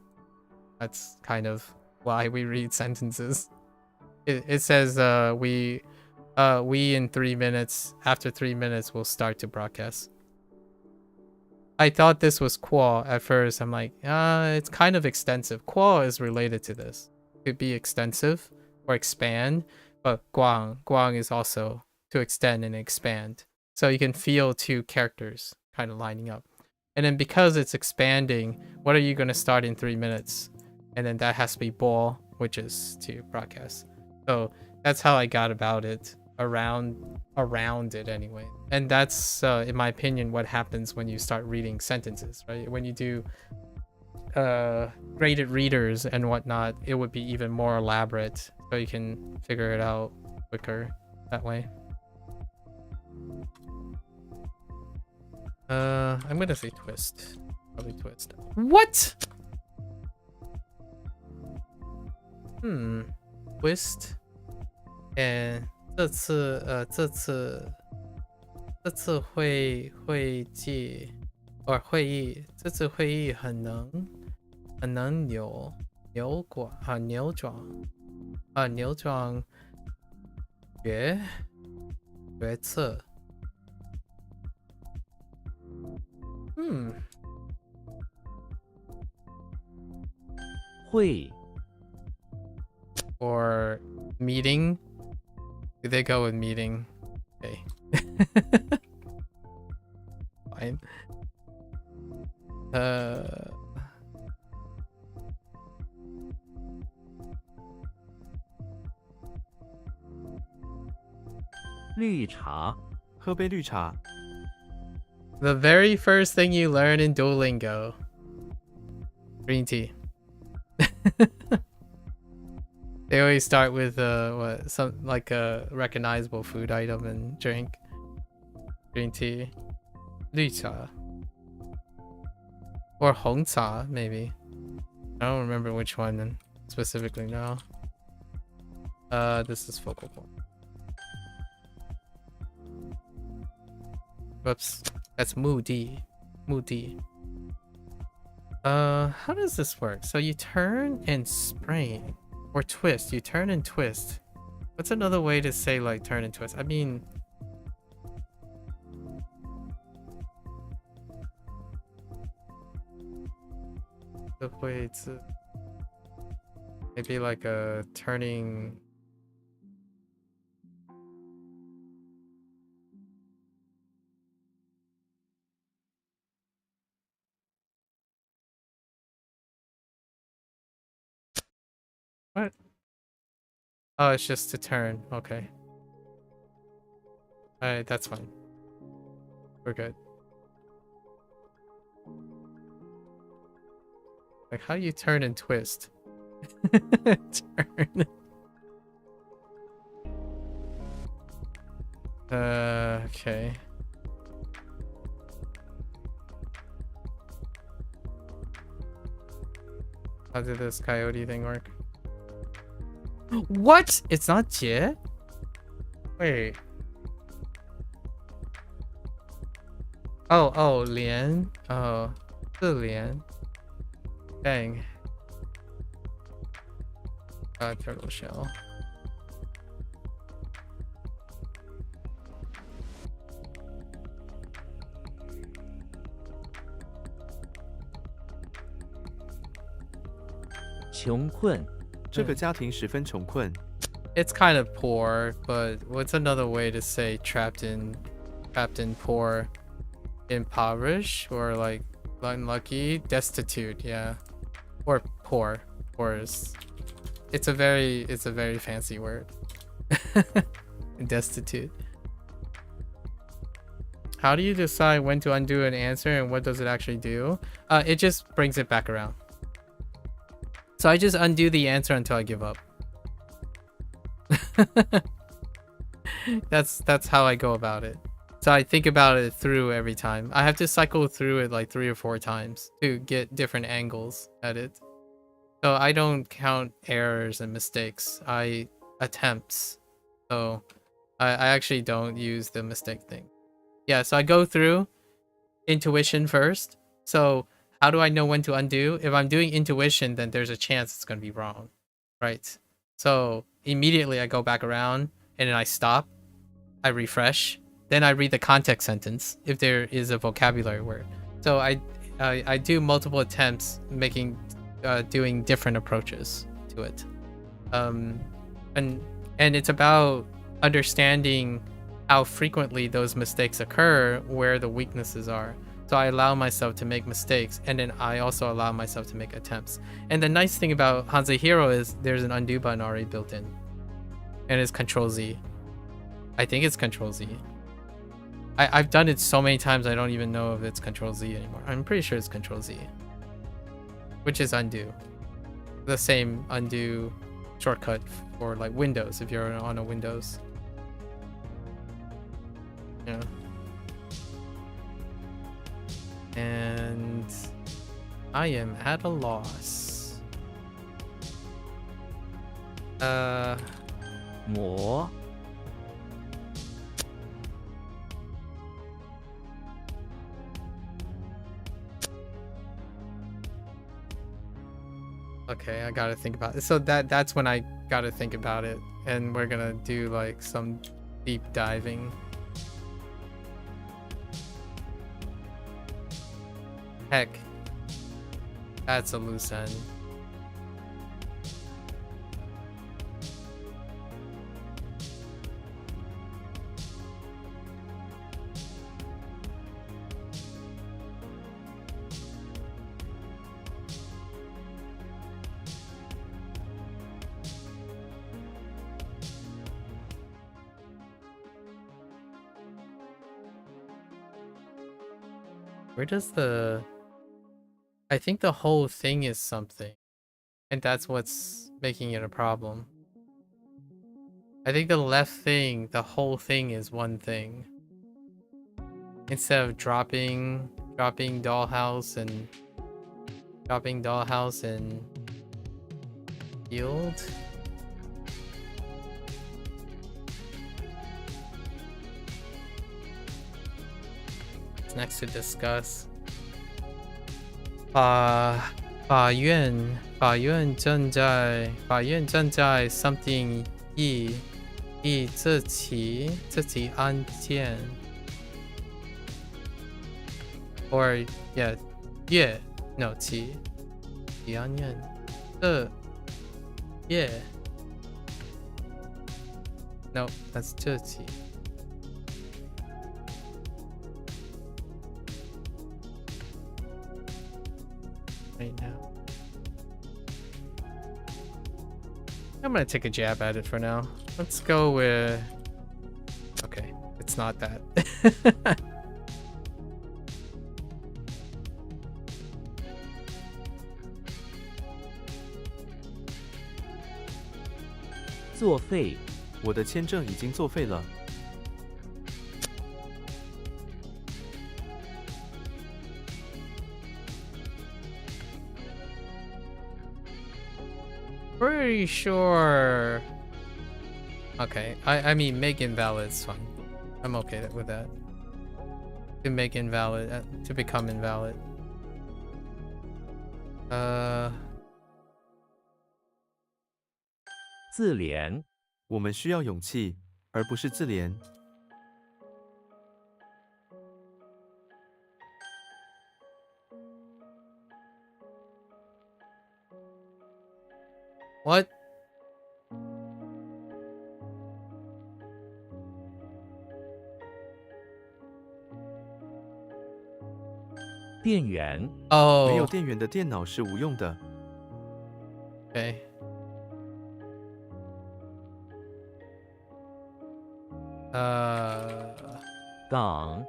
that's kind of why we read sentences. It says we in 3 minutes, after 3 minutes we'll start to broadcast. I thought this was qual at first. I'm like, it's kind of extensive. Qual is related to this. Could be extensive or expand, but guang is also to extend and expand. So you can feel two characters kind of lining up. And then because it's expanding, what are you going to start in 3 minutes? And then that has to be ball, which is to broadcast. So that's how I got about it, around it anyway. And that's, in my opinion, what happens when you start reading sentences, right? When you do graded readers and whatnot, it would be even more elaborate, so you can figure it out quicker that way. I'm gonna say twist. Probably twist. What? Twist. And 这次会议很能扭转决策。会 or meeting. Do they go with meeting? Okay. Fine. 绿茶喝杯绿茶。 The very first thing you learn in Duolingo. Green tea. They always start with some like a recognizable food item and drink. Green tea. 绿茶. Or Hoang cha, maybe. I don't remember which one specifically now. This is focal point. Whoops. That's moody. How does this work? So you turn and sprain. Or twist. You turn and twist. What's another way to say like turn and twist? I mean... the way to... maybe like a turning... What? Oh, it's just to turn. Okay. Alright, that's fine. We're good. Like, how do you turn and twist? Turn. Okay. How did this coyote thing work? What? It's not Jie? Wait. Oh, Lian. Oh. 4连 Dang. Turtle shell.穷困，这个家庭十分穷困。 It's kind of poor, but what's another way to say trapped in poor, impoverished, or like unlucky, destitute, yeah, or poor. Poor is it's a very fancy word. Destitute. How do you decide when to undo an answer and what does it actually do? It just brings it back around. So I just undo the answer until I give up. That's how I go about it. So I think about it through every time. I have to cycle through it like 3 or 4 times to get different angles at it. So I don't count errors and mistakes. I attempts. So I actually don't use the mistake thing. Yeah, so I go through intuition first. So how do I know when to undo? If I'm doing intuition, then there's a chance it's going to be wrong, right? So immediately I go back around and then I stop, I refresh, then I read the context sentence if there is a vocabulary word. So I do multiple attempts doing different approaches to it. And it's about understanding how frequently those mistakes occur, where the weaknesses are. So I allow myself to make mistakes, and then I also allow myself to make attempts. And the nice thing about HanziHero is there's an undo button already built in. And it's Control Z. I think it's Control Z. I've done it so many times I don't even know if it's Control Z anymore. I'm pretty sure it's Control Z. Which is undo. The same undo shortcut for like Windows if you're on a Windows. Yeah. And I am at a loss. 磨， Okay, I gotta think about it. So that's when I gotta think about it, and we're gonna do like some deep diving. Heck, that's a loose end. Where does the... I think the whole thing is something, and that's what's making it a problem. I think the left thing, the whole thing is one thing. Instead of dropping dollhouse and field. It's next to discuss. 法院正在 something 议这起案件 or yeah 起案件no that's 这起 right now. I'm gonna take a jab at it for now. Let's go with... Okay, it's not that. 作废，我的签证已经作废了。 Pretty sure. Okay, I mean make invalid is fine. I'm okay with that. To make invalid, to become invalid. 自怜，我们需要勇气，而不是自怜。What? 电源，没有 Oh, 电源的电脑是无用的。 okay. Uh, 港，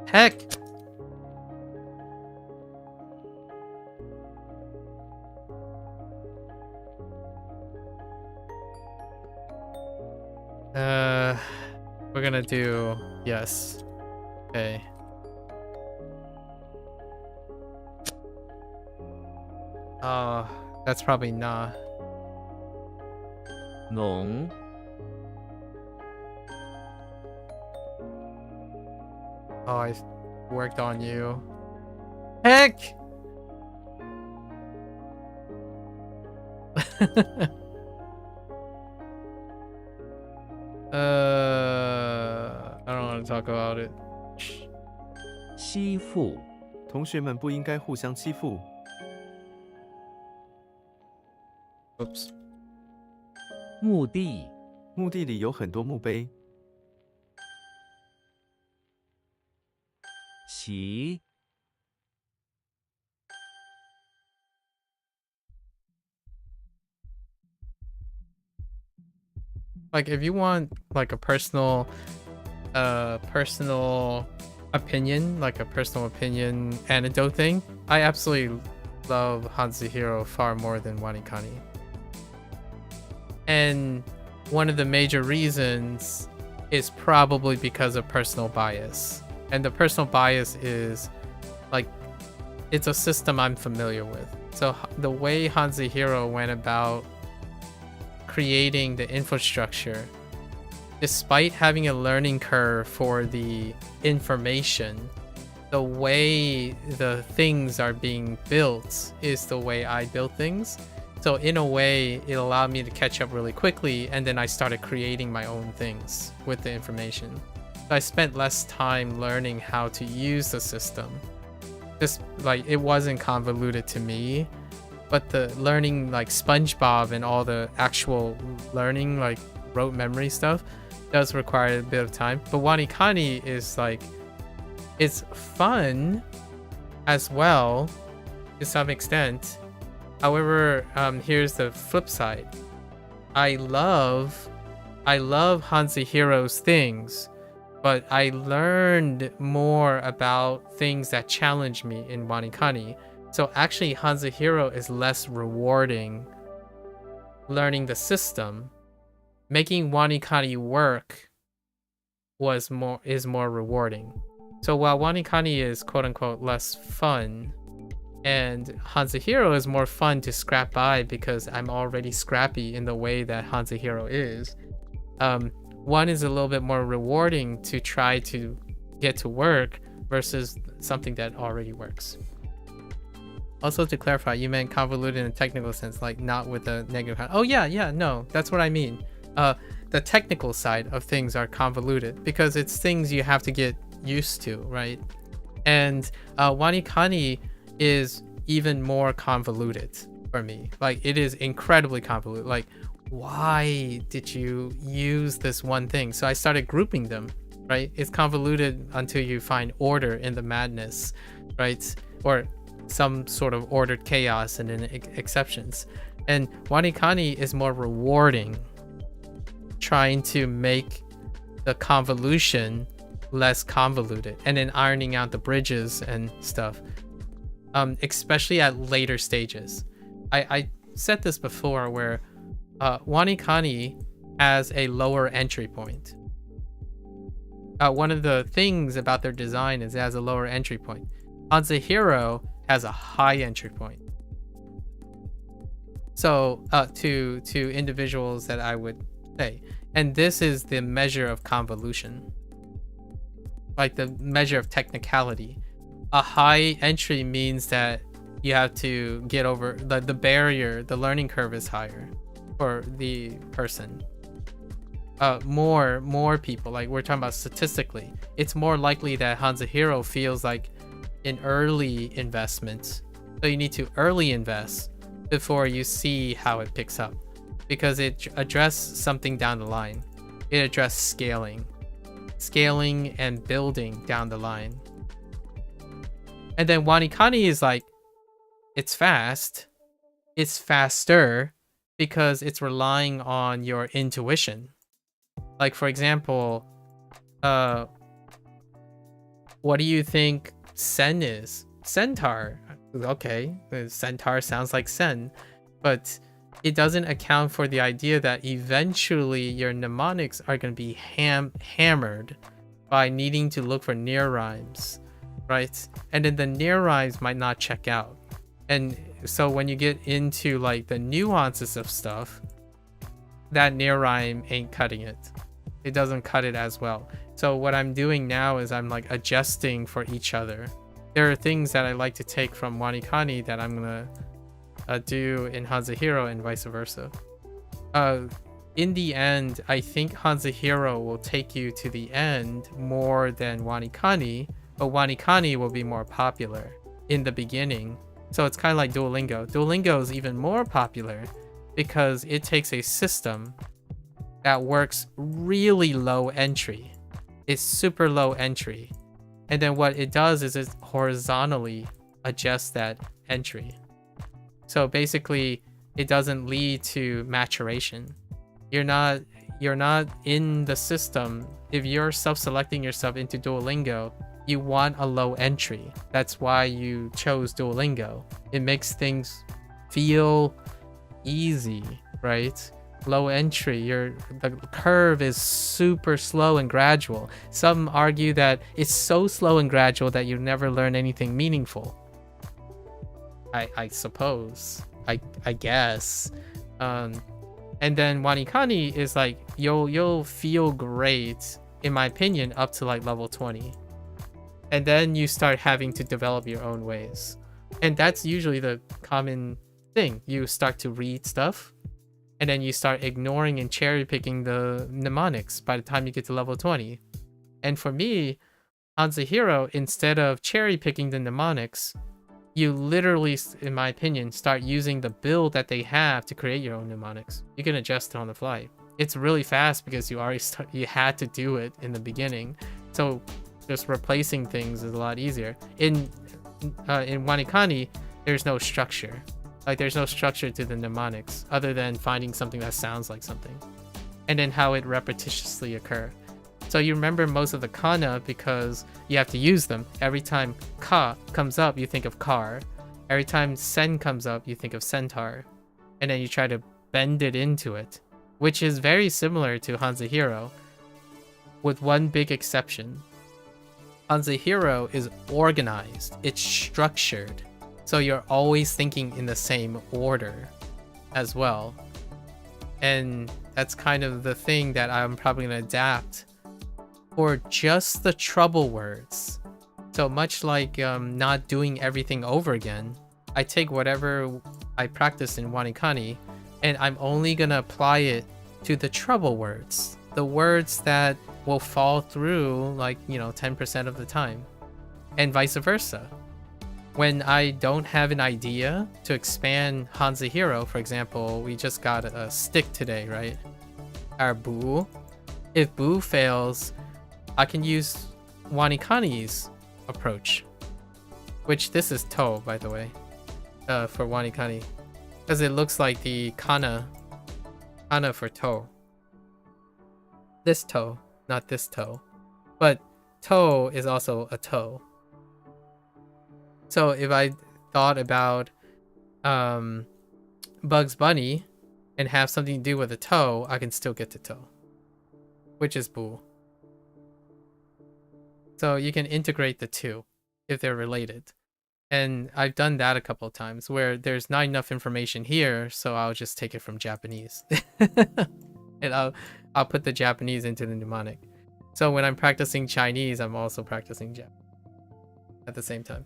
heck. We're gonna do yes. Okay. Oh, that's probably not. 农， Oh, I worked on you. Heck! I don't want to talk about it. 欺负，同学们不应该互相欺负。 Oops. 墓地，墓地里有很多墓碑。 旗， Like if you want like a personal opinion, like a personal opinion anecdote thing, I absolutely love HanziHero far more than WaniKani. And one of the major reasons is probably because of personal bias. And the personal bias is like it's a system I'm familiar with. So the way HanziHero went about creating the infrastructure, despite having a learning curve for the information, the way the things are being built is the way I build things. So in a way, it allowed me to catch up really quickly, and then I started creating my own things with the information. So I spent less time learning how to use the system. Just like it wasn't convoluted to me, but the learning like SpongeBob and all the actual learning like rote memory stuff does require a bit of time. But WaniKani is like, it's fun as well to some extent. However, here's the flip side. I love HanziHero's things, but I learned more about things that challenge me in WaniKani. So actually, HanziHero is less rewarding learning the system. Making WaniKani work is more rewarding. So while WaniKani is quote unquote less fun, and HanziHero is more fun to scrap by because I'm already scrappy in the way that HanziHero is. One is a little bit more rewarding to try to get to work versus something that already works. Also, to clarify, you meant convoluted in a technical sense, like not with a negative. Oh yeah, no, that's what I mean. The technical side of things are convoluted because it's things you have to get used to, right? And WaniKani is even more convoluted for me. Like it is incredibly convoluted. Like, why did you use this one thing? So I started grouping them, right? It's convoluted until you find order in the madness, right? Or some sort of ordered chaos and then exceptions. And WaniKani is more rewarding, trying to make the convolution less convoluted and then ironing out the bridges and stuff. Especially at later stages. I said this before where WaniKani has a lower entry point. One of the things about their design is it has a lower entry point. HanziHero has a high entry point. So to individuals that I would say, and this is the measure of convolution. like the measure of technicality. A high entry means that you have to get over the barrier, the learning curve is higher for the person. More people, like we're talking about statistically, it's more likely that HanziHero feels like an early investment. So you need to early invest before you see how it picks up, because it addresses something down the line. It addresses scaling and building down the line. And then WaniKani is like, it's fast, it's faster because it's relying on your intuition. Like for example, what do you think Sen is? Centaur. Okay, Centaur sounds like Sen, but it doesn't account for the idea that eventually your mnemonics are going to be hammered by needing to look for near rhymes, right? And then the near rhymes might not check out. And so when you get into like the nuances of stuff, that near rhyme ain't cutting it. It doesn't cut it as well. So what I'm doing now is I'm like adjusting for each other. There are things that I like to take from WaniKani that I'm gonna do in HanziHero and vice versa. In the end, I think HanziHero will take you to the end more than WaniKani, but WaniKani will be more popular in the beginning. So it's kind of like Duolingo. Duolingo is even more popular because it takes a system that works really low entry. It's super low entry. And then what it does is it horizontally adjusts that entry. So basically, it doesn't lead to maturation. You're not in the system. If you're self-selecting yourself into Duolingo, you want a low entry. That's why you chose Duolingo. It makes things feel easy, right? Low entry, the curve is super slow and gradual. Some argue that it's so slow and gradual that you never learn anything meaningful. I suppose, I guess. And then WaniKani is like you'll feel great, in my opinion, up to like level 20, and then you start having to develop your own ways. And that's usually the common thing. You start to read stuff, and then you start ignoring and cherry picking the mnemonics by the time you get to level 20. And for me, HanziHero, instead of cherry picking the mnemonics, you literally, in my opinion, start using the build that they have to create your own mnemonics. You can adjust it on the fly. It's really fast because you had to do it in the beginning. So just replacing things is a lot easier. In WaniKani, there's no structure. Like there's no structure to the mnemonics other than finding something that sounds like something, and then how it repetitiously occur. So you remember most of the kana because you have to use them. Every time ka comes up, you think of car. Every time sen comes up, you think of centaur. And then you try to bend it into it, which is very similar to HanziHero, with one big exception. HanziHero is organized. It's structured. So you're always thinking in the same order as well. And that's kind of the thing that I'm probably going to adapt for just the trouble words. So much like not doing everything over again, I take whatever I practice in WaniKani and I'm only going to apply it to the trouble words. The words that will fall through like, 10% of the time. And vice versa. When I don't have an idea to expand HanziHero, for example, we just got a stick today, right? Our boo. If boo fails, I can use WaniKani's approach, which this is to, by the way, for WaniKani, because it looks like the kana for to. This to, not this to, but to is also a to. So if I thought about Bugs Bunny and have something to do with a toe, I can still get to toe, which is boo. So you can integrate the two if they're related. And I've done that a couple of times where there's not enough information here, so I'll just take it from Japanese. And I'll put the Japanese into the mnemonic. So when I'm practicing Chinese, I'm also practicing Japanese at the same time.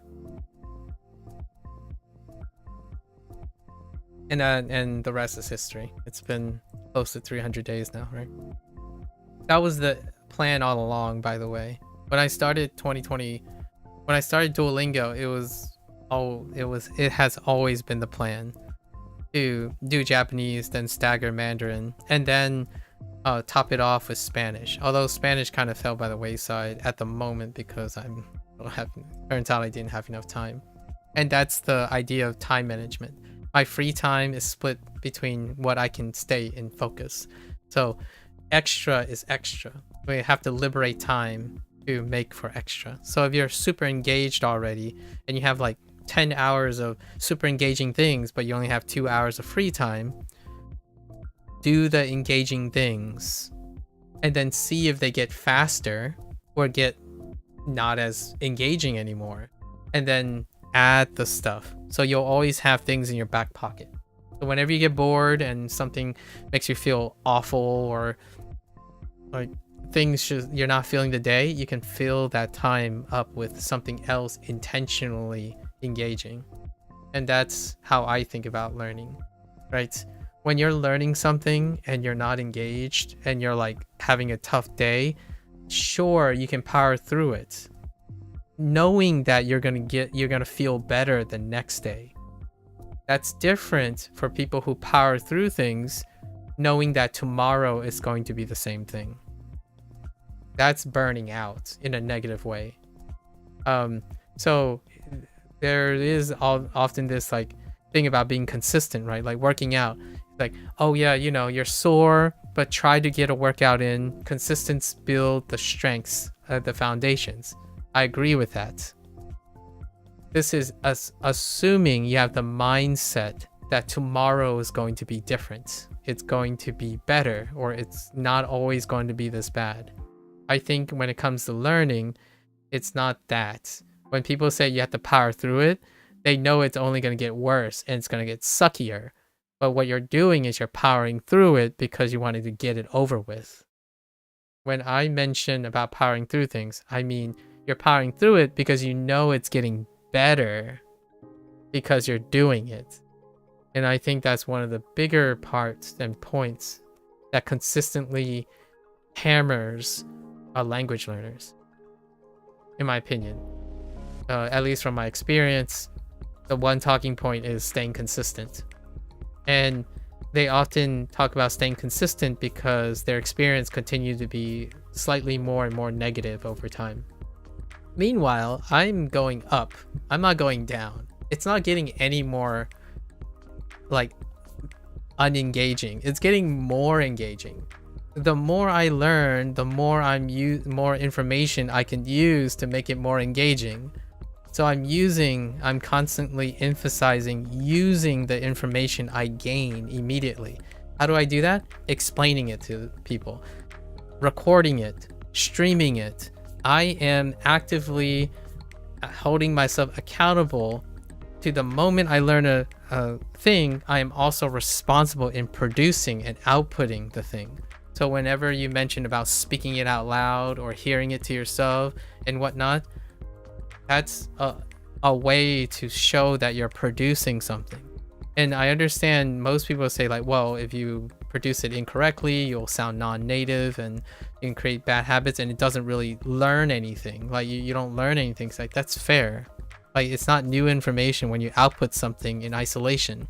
And the rest is history. It's been close to 300 days now, right? That was the plan all along, by the way. When I started 2020, when I started Duolingo, it has always been the plan to do Japanese, then stagger Mandarin, and then top it off with Spanish. Although Spanish kind of fell by the wayside at the moment because turns out I didn't have enough time. And that's the idea of time management. My free time is split between what I can stay in focus. So extra is extra. We have to liberate time to make for extra. So if you're super engaged already and you have like 10 hours of super engaging things, but you only have 2 hours of free time, do the engaging things and then see if they get faster or get not as engaging anymore, and then add the stuff. So you'll always have things in your back pocket. So whenever you get bored and something makes you feel awful or like you're not feeling the day, you can fill that time up with something else intentionally engaging. And that's how I think about learning, right? When you're learning something and you're not engaged and you're like having a tough day, sure, you can power through it, knowing that you're gonna feel better the next day. That's different for people who power through things knowing that tomorrow is going to be the same thing. That's burning out in a negative way. So there is often this like thing about being consistent, right? Like working out, like, oh yeah, you know, you're sore, but try to get a workout in. Consistency build the strengths, the foundations. I agree with that. This is assuming you have the mindset that tomorrow is going to be different. It's going to be better, or it's not always going to be this bad. I think when it comes to learning, it's not that. When people say you have to power through it, they know it's only going to get worse and it's going to get suckier. But what you're doing is you're powering through it because you wanted to get it over with. When I mention about powering through things, I mean you're powering through it because you know it's getting better because you're doing it. And I think that's one of the bigger parts and points that consistently hammers language learners, in my opinion. At least from my experience, the one talking point is staying consistent. And they often talk about staying consistent because their experience continues to be slightly more and more negative over time. Meanwhile, I'm going up. I'm not going down. It's not getting any more like unengaging. It's getting more engaging. The more I learn, the more more information I can use to make it more engaging. So I'm constantly emphasizing using the information I gain immediately. How do I do that? Explaining it to people, recording it, streaming it. I am actively holding myself accountable to the moment I learn a thing. I am also responsible in producing and outputting the thing. So whenever you mention about speaking it out loud or hearing it to yourself and whatnot, that's a way to show that you're producing something. And I understand most people say like, well, if you produce it incorrectly, you'll sound non-native and you can create bad habits and it doesn't really learn anything. Like you don't learn anything. It's like, that's fair. Like it's not new information when you output something in isolation.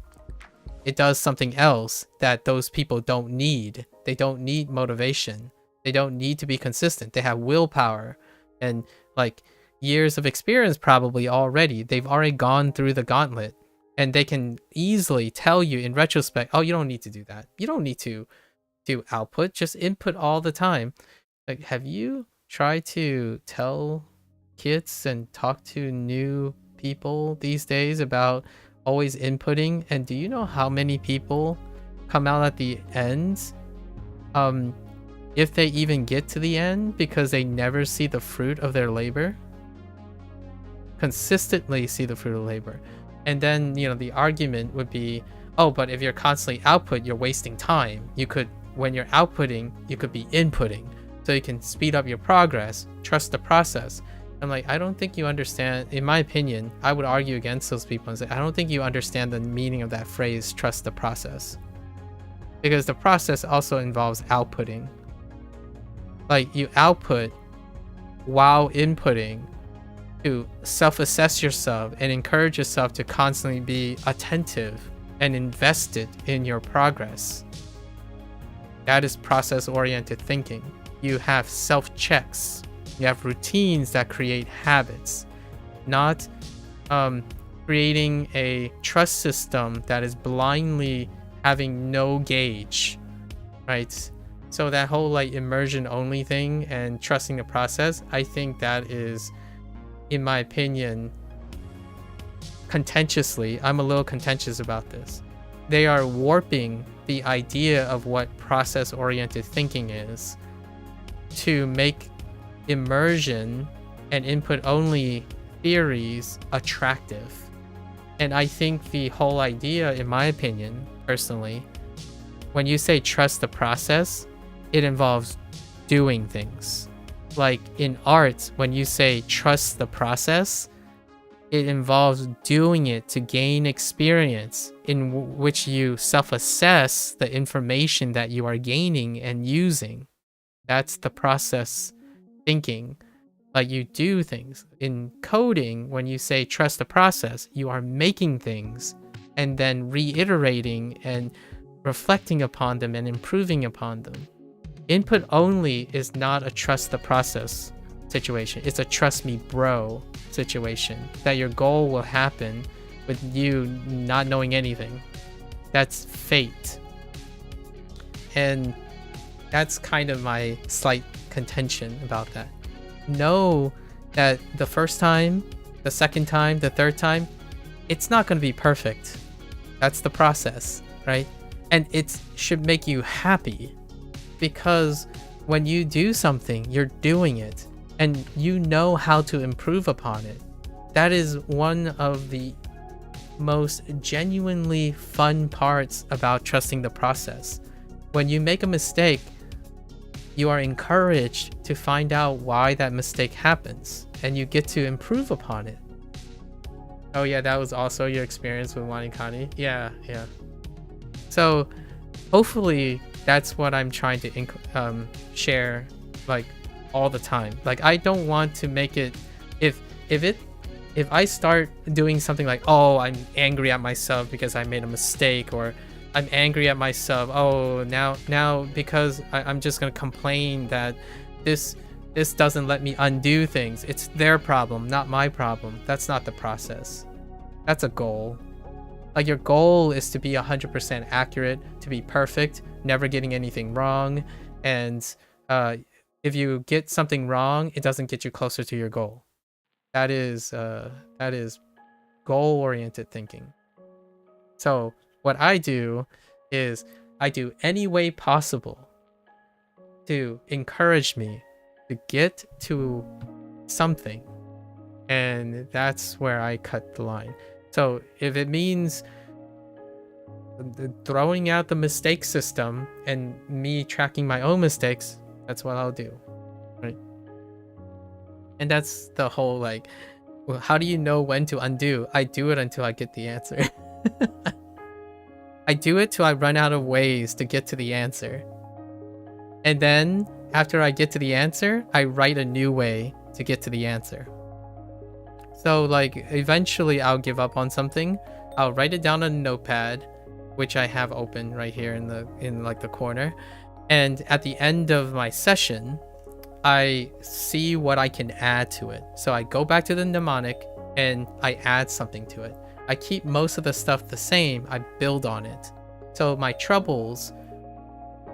It does something else that those people don't need. They don't need motivation. They don't need to be consistent. They have willpower and like years of experience probably already. They've already gone through the gauntlet and they can easily tell you in retrospect, oh, you don't need to do that. You don't need to do output, just input all the time. Like, have you tried to tell kids and talk to new people these days about always inputting? And do you know how many people come out at the end, if they even get to the end, because they never see the fruit of their labor? Consistently see the fruit of labor. And then, you know, the argument would be, oh, but if you're constantly output, you're wasting time. You could, when you're outputting, you could be inputting. so you can speed up your progress. Trust the process. I'm like, I don't think you understand. In my opinion, I would argue against those people and say, I don't think you understand the meaning of that phrase, trust the process. Because the process also involves outputting. Like, you output while inputting to self-assess yourself and encourage yourself to constantly be attentive and invested in your progress. That is process-oriented thinking. You have self-checks. You have routines that create habits, not creating a trust system that is blindly having no gauge, right? So that whole like immersion only thing and trusting the process, I think that is, in my opinion, contentiously, I'm a little contentious about this. They are warping the idea of what process-oriented thinking is to make immersion and input-only theories attractive. And I think the whole idea, in my opinion, personally, when you say trust the process, it involves doing things. Like in art, when you say trust the process, it involves doing it to gain experience in which you self-assess the information that you are gaining and using. That's the process thinking. Like you do things. In coding, when you say trust the process, you are making things and then reiterating and reflecting upon them and improving upon them. Input only is not a trust the process situation. It's a trust me bro situation, that your goal will happen with you not knowing anything. That's fate. And that's kind of my slight contention about that. Know that the first time, the second time, the third time, it's not going to be perfect. That's the process, right? And it should make you happy, because when you do something, you're doing it and you know how to improve upon it. That is one of the most genuinely fun parts about trusting the process. When you make a mistake, you are encouraged to find out why that mistake happens and you get to improve upon it. Oh yeah, that was also your experience with WaniKani? Yeah. So hopefully that's what I'm trying to share like all the time. Like I don't want to make it, if I start doing something like, oh, I'm angry at myself because I made a mistake, or I'm angry at myself, oh, now because I'm just gonna complain that this doesn't let me undo things. It's their problem, not my problem. That's not the process. That's a goal. Like your goal is to be 100% accurate, to be perfect, never getting anything wrong. And if you get something wrong, it doesn't get you closer to your goal. That is goal-oriented thinking. So what I do is I do any way possible to encourage me to get to something. And that's where I cut the line. So if it means throwing out the mistake system and me tracking my own mistakes, that's what I'll do, right? And that's the whole like, well, how do you know when to undo? I do it until I get the answer. I do it till I run out of ways to get to the answer. And then after I get to the answer, I write a new way to get to the answer. So like eventually I'll give up on something. I'll write it down on a notepad, which I have open right here in like the corner. And at the end of my session, I see what I can add to it. So I go back to the mnemonic and I add something to it. I keep most of the stuff the same. I build on it. So my troubles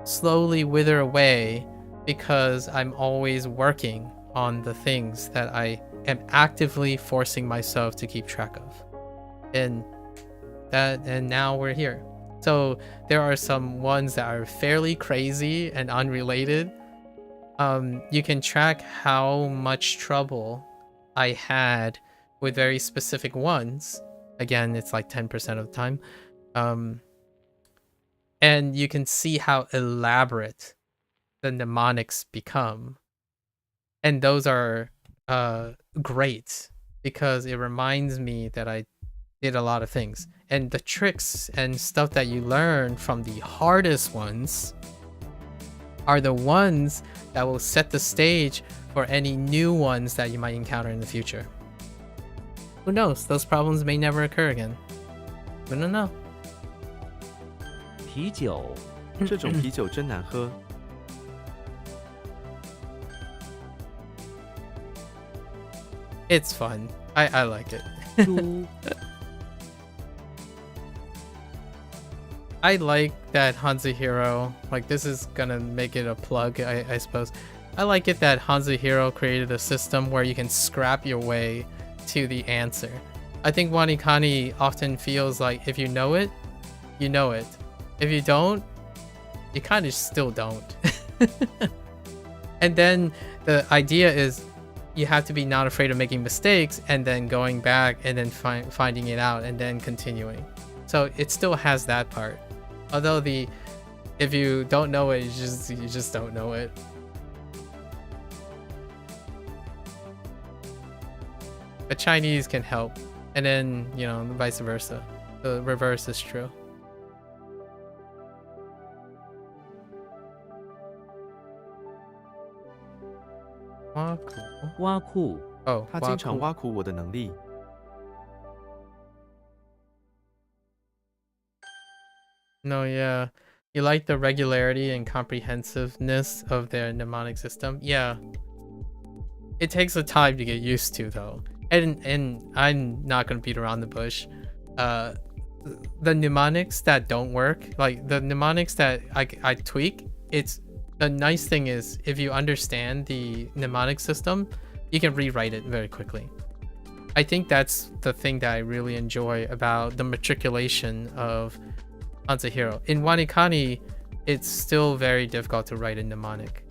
slowly wither away because I'm always working on the things that I am actively forcing myself to keep track of. And now we're here. So there are some ones that are fairly crazy and unrelated. You can track how much trouble I had with very specific ones. Again, it's like 10% of the time. And you can see how elaborate the mnemonics become. And those are great because it reminds me that I did a lot of things. And the tricks and stuff that you learn from the hardest ones are the ones that will set the stage for any new ones that you might encounter in the future. Who knows? Those problems may never occur again. We don't know. 啤酒，这种啤酒真难喝。 It's fun. I like it. 猪， I like that HanziHero, like this is gonna make it a plug, I suppose. I like it that HanziHero created a system where you can scrap your way to the answer. I think WaniKani often feels like if you know it, you know it. If you don't, you kind of still don't. And then the idea is you have to be not afraid of making mistakes and then going back and then finding it out and then continuing. So it still has that part. Although if you don't know it, you just don't know it. The Chinese can help, and then vice versa. The reverse is true. 挖苦， Oh, 他经常 Waku. 挖苦我的能力。 No, yeah. You like the regularity and comprehensiveness of their mnemonic system? Yeah. It takes a time to get used to though. And I'm not gonna beat around the bush. The mnemonics that don't work, like the mnemonics that I tweak, the nice thing is if you understand the mnemonic system, you can rewrite it very quickly. I think that's the thing that I really enjoy about the matriculation of HanziHero. In WaniKani, it's still very difficult to write a mnemonic.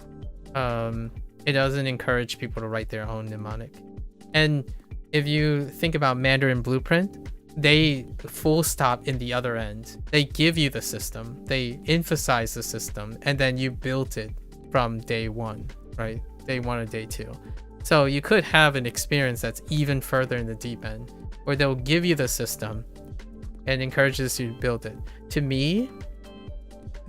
It doesn't encourage people to write their own mnemonic. And if you think about Mandarin Blueprint, they full stop in the other end. They give you the system, they emphasize the system, and then you built it from day one, right? Day one or day two. So you could have an experience that's even further in the deep end, where they'll give you the system and encourages you to build it. To me,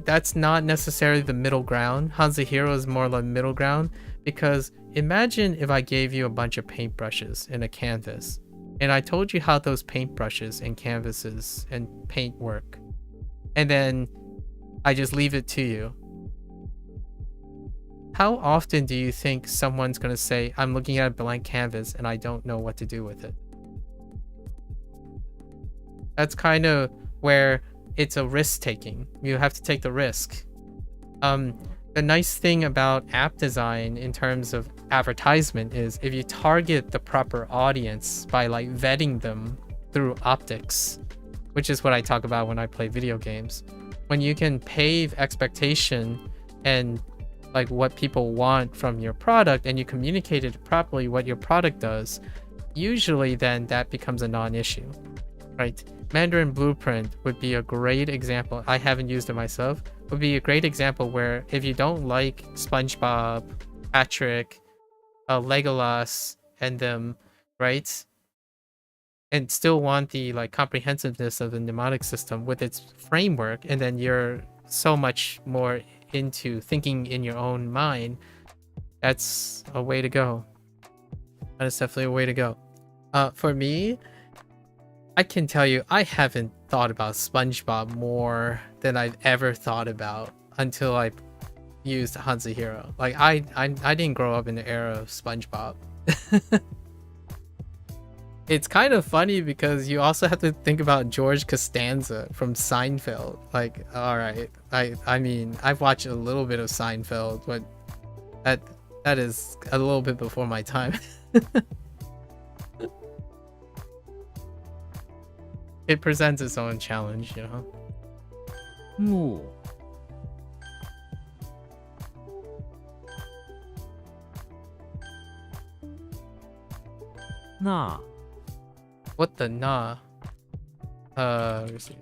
that's not necessarily the middle ground. HanziHero is more like middle ground, because imagine if I gave you a bunch of paintbrushes and a canvas, and I told you how those paintbrushes and canvases and paint work, and then I just leave it to you. How often do you think someone's gonna say, I'm looking at a blank canvas and I don't know what to do with it? That's kind of where it's a risk taking. You have to take the risk. The nice thing about app design in terms of advertisement is if you target the proper audience by like vetting them through optics, which is what I talk about when I play video games. When you can pave expectation and like what people want from your product, and you communicate it properly what your product does, usually then that becomes a non-issue, right? Mandarin Blueprint would be a great example. I haven't used it myself. Would be a great example where if you don't like SpongeBob, Patrick, Legolas, and them, right, and still want the like comprehensiveness of the mnemonic system with its framework, and then you're so much more into thinking in your own mind, that's a way to go. That is definitely a way to go. For me, I can tell you I haven't thought about SpongeBob more than I've ever thought about until I used HanziHero. Like I didn't grow up in the era of SpongeBob. It's kind of funny because you also have to think about George Costanza from Seinfeld. Like, all right, I mean, I've watched a little bit of Seinfeld, but that is a little bit before my time. It presents its own challenge, you know. 木， 那， What the nah? Let me see.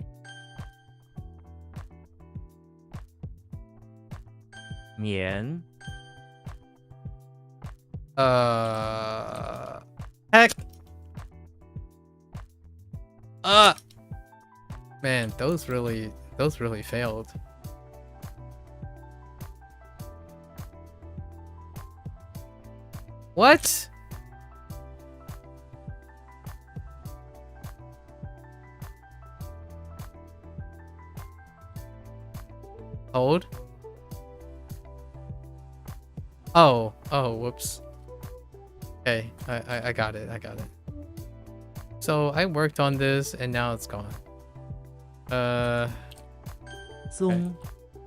棉 Heck. Man, those really failed. What? Hold. Oh, whoops. Okay, I got it. So I worked on this and now it's gone. Okay. 棕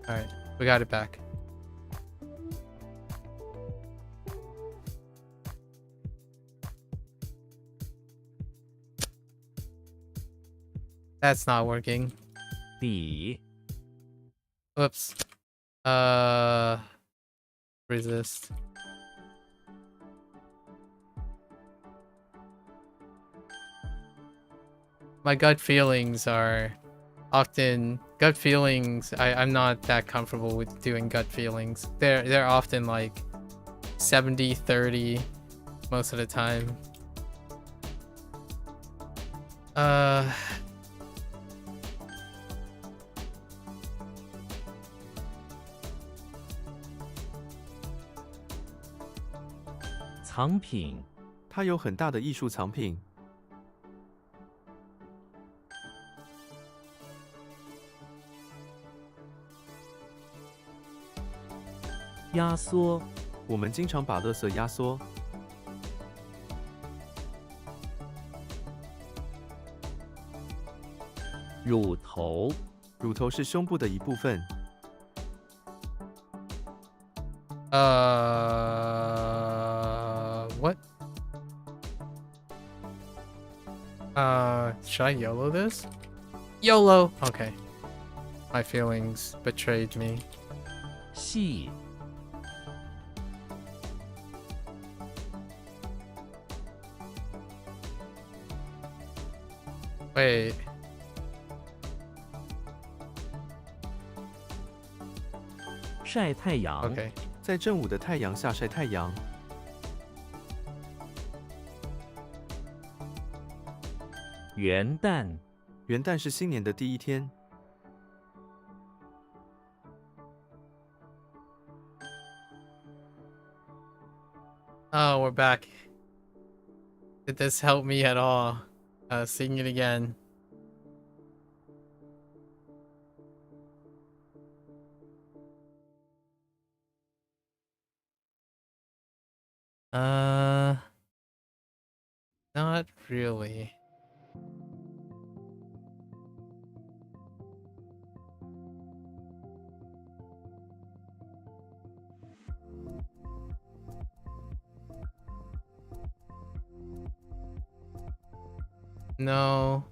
Alright, we got it back. That's not working. 底 Oops. Resist. My gut feelings are often I'm not that comfortable with doing gut feelings. They're often like 70-30 most of the time.藏品它有很大的艺术藏品。压缩我们经常把垃圾压缩。乳头乳头是胸部的一部分。What? Should I YOLO this? YOLO! Okay. My feelings betrayed me. 细 Wait. 晒太阳 Okay. 在正午的太阳下晒太阳。元旦元旦是新年的第一天。Oh, we're back. Did this help me at all? Seeing it again. Not really. No.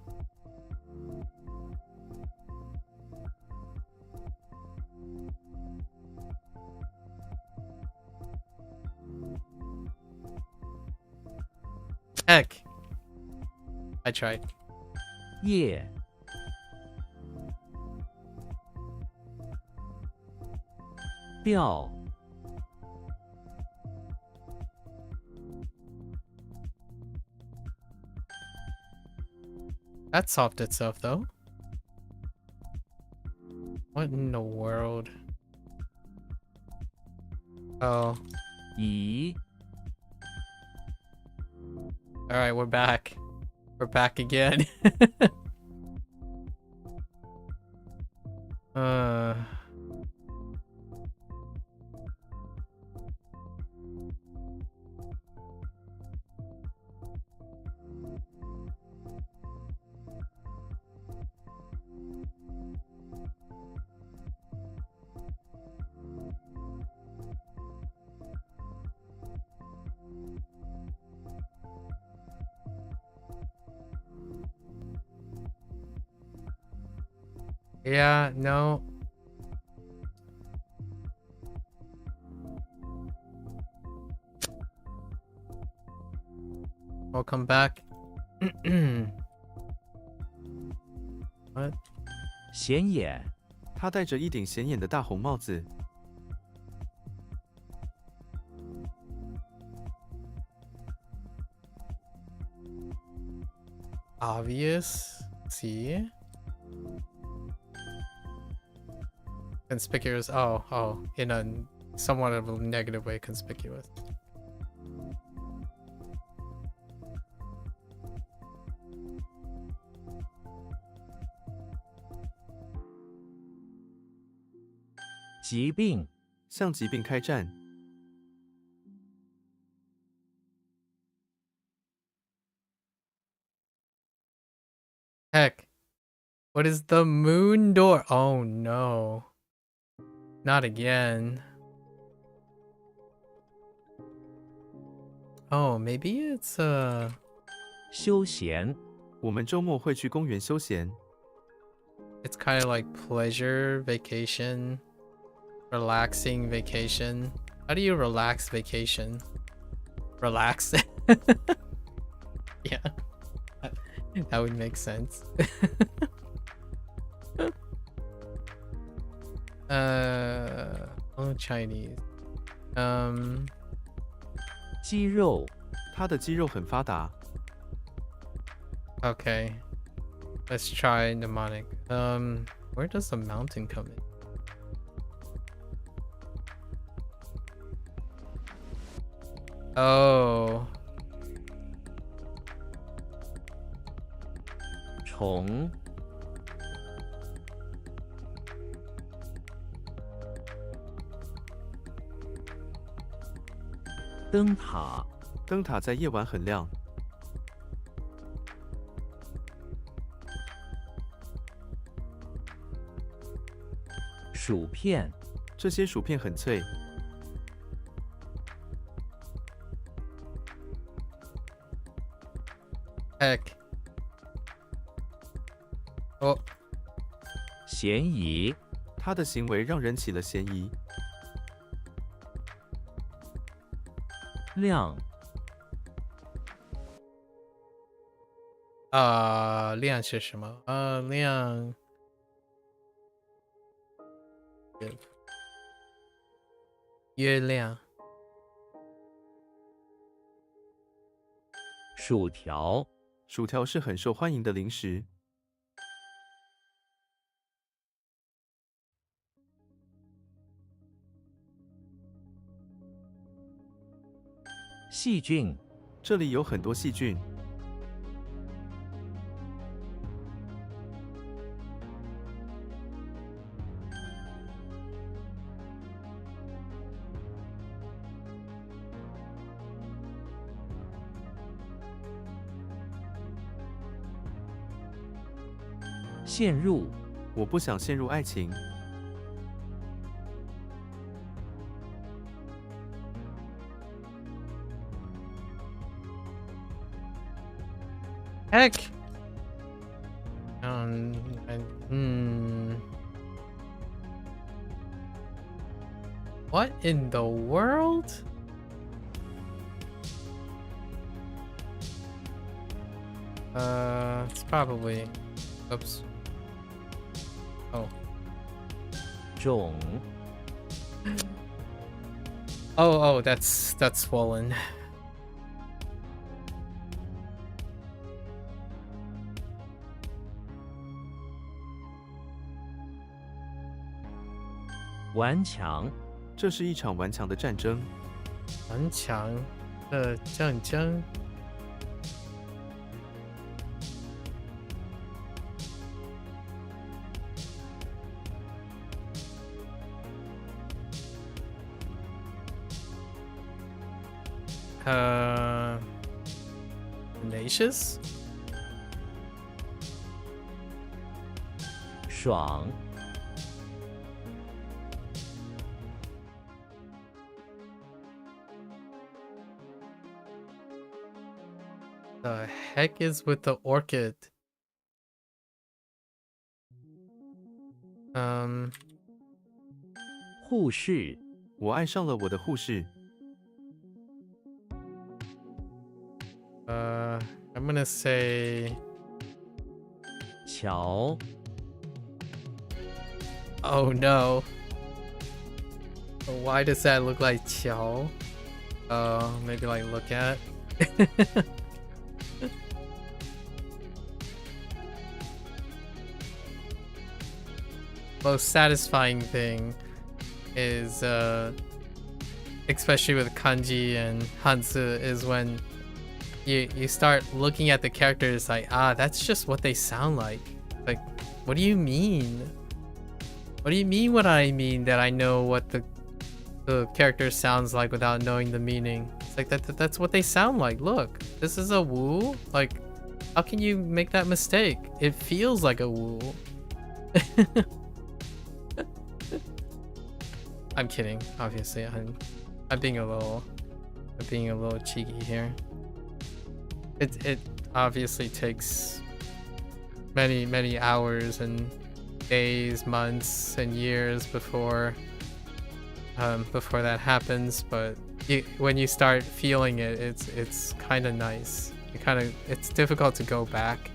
Heck. I tried. 夜 调 That solved itself though. What in the world? Oh. 乙 Alright, we're back. We're back again. Yeah, no. Welcome back. What? 显眼他戴着一顶显眼的大红帽子。obvious. See? Conspicuous. Oh, in a somewhat of a negative way, conspicuous.疾病，向疾病开战。 Heck. What is the moon door? Oh no. Not again. Oh, maybe it's 休闲，我们周末会去公园休闲。 it's kind of like pleasure vacation, relaxing vacation. How do you relax vacation? Relax. Yeah. That would make sense. Oh, Chinese. 肌肉，他的肌肉很发达。 Okay. Let's try mnemonic. Where does the mountain come in? Oh. 虫，灯塔，灯塔在夜晚很亮。 薯片，这些薯片很脆。 Heck. Oh. 嫌疑，他的行为让人起了嫌疑。 亮，亮是什么？亮。月亮。薯条，薯条是很受欢迎的零食。 细菌，这里有很多细菌。 陷入，我不想陷入爱情。 Heck. What in the world? It's probably. Oops. Oh. 肿， Oh, that's swollen. 顽强，这是一场顽强的战争。顽强的战争。Tenacious? 爽， The heck is with the orchid? 护士，我爱上了我的护士。 I'm gonna say. 桥， Oh no. Why does that look like Qiao? Maybe like look at. most satisfying thing is especially with kanji and hanzi, is when you start looking at the characters like, that's just what they sound like. Like, what do you mean? What do you mean what I mean that I know what the character sounds like without knowing the meaning? It's like that's what they sound like. Look, this is a woo. Like, how can you make that mistake? It feels like a woo. I'm kidding, obviously. I'm being a little cheeky here. It obviously takes many hours and days, months, and years before that happens. But when you start feeling it, it's kind of nice. It's difficult to go back.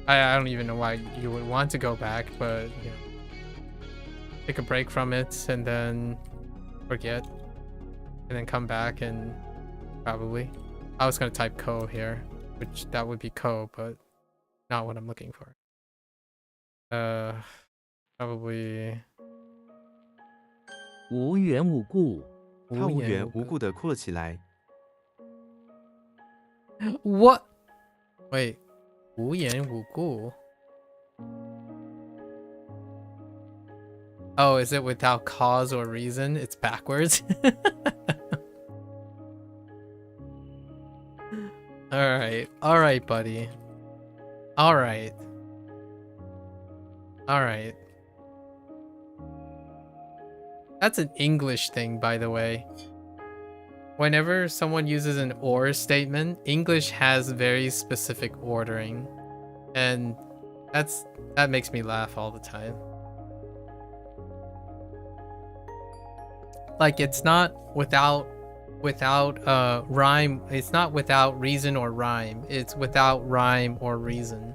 I don't even know why you would want to go back, but you know, take a break from it and then forget, and then come back and probably. I was gonna type ko here, which that would be ko, but not what I'm looking for. Probably 无缘无故，他无缘无故的哭了起来。 What? Wait, 无缘无故. Oh, is it without cause or reason? It's backwards. All right, buddy. All right. That's an English thing, by the way. Whenever someone uses an or statement, English has very specific ordering, and that makes me laugh all the time. Like, it's not without rhyme. It's not without reason or rhyme. It's without rhyme or reason,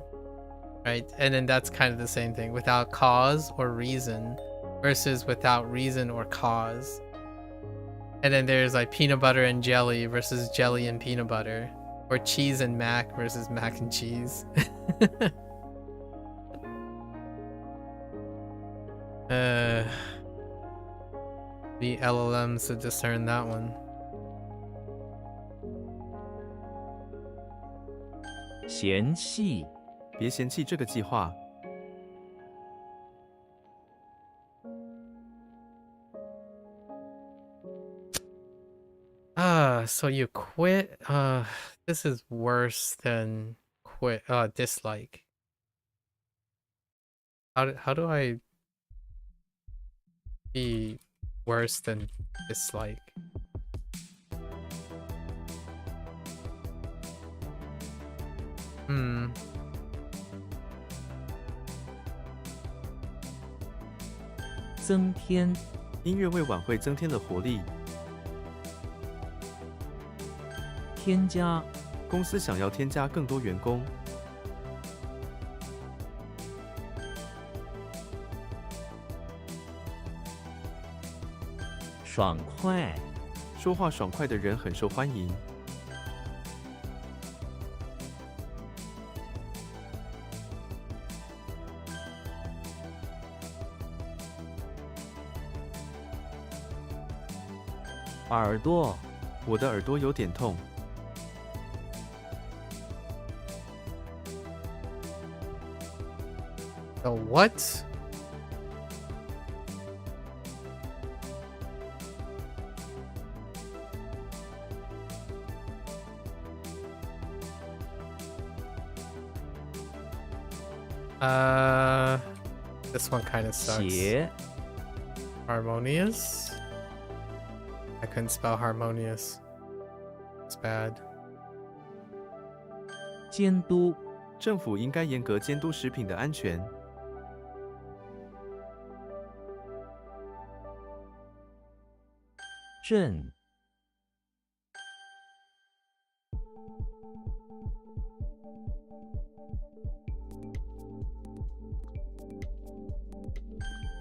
right? And then that's kind of the same thing, without cause or reason versus without reason or cause. And then there's like peanut butter and jelly versus jelly and peanut butter, or cheese and mac versus mac and cheese. The LLMs to discern that one. 嫌弃，别嫌弃这个计划。 So you quit? This is worse than quit. Dislike. How do I be worse than dislike? Hmm. 增添，音乐为晚会增添了活力。 添加，公司想要添加更多员工。爽快，说话爽快的人很受欢迎。耳朵，我的耳朵有点痛。 The what? This one kind of sucks. 鞋， Harmonious? I couldn't spell harmonious. It's bad. 监督，政府应该严格监督食品的安全。 震，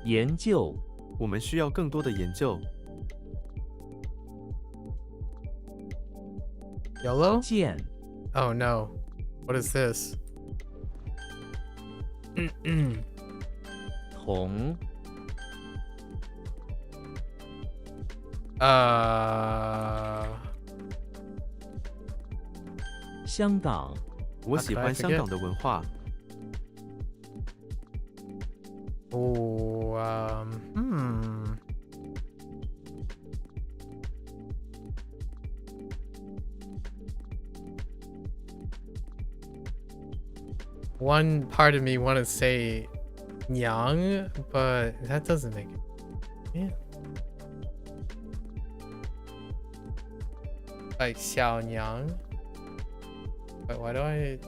研究，我们需要更多的研究。 YOLO? 见， Oh no. What is this? 同 香港 我喜 How could I 欢香 forget? 港的文化。 Oh, One part of me want to say Nyang, but that doesn't make it. Yeah. Like Xiao Nyang. But why do I...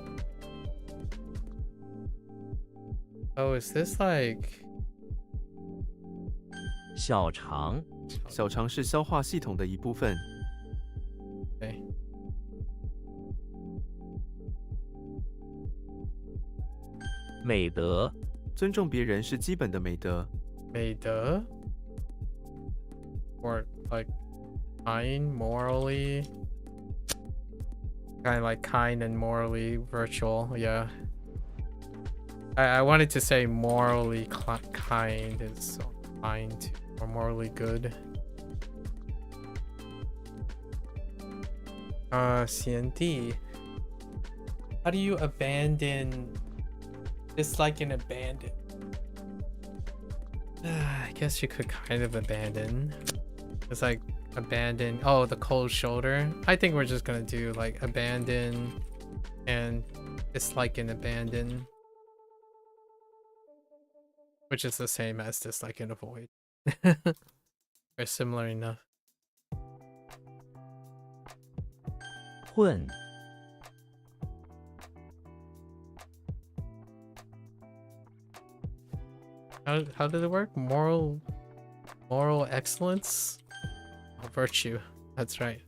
Oh, is this like... 小肠 小肠是消化系统的一部分。 Okay. 美德 尊重别人是基本的美德。 美德? Or like kind, morally? Kind of like kind and morally virtual, yeah. I wanted to say morally kind is kind or morally good. 贤弟. How do you abandon? Dislike and abandon. I guess you could kind of abandon. It's like abandon. Oh, the cold shoulder. I think we're just gonna do like abandon and dislike and abandon, which is the same as dislike and avoid. Or similar enough. 混 How did it work? Moral excellence? Oh, virtue. That's right.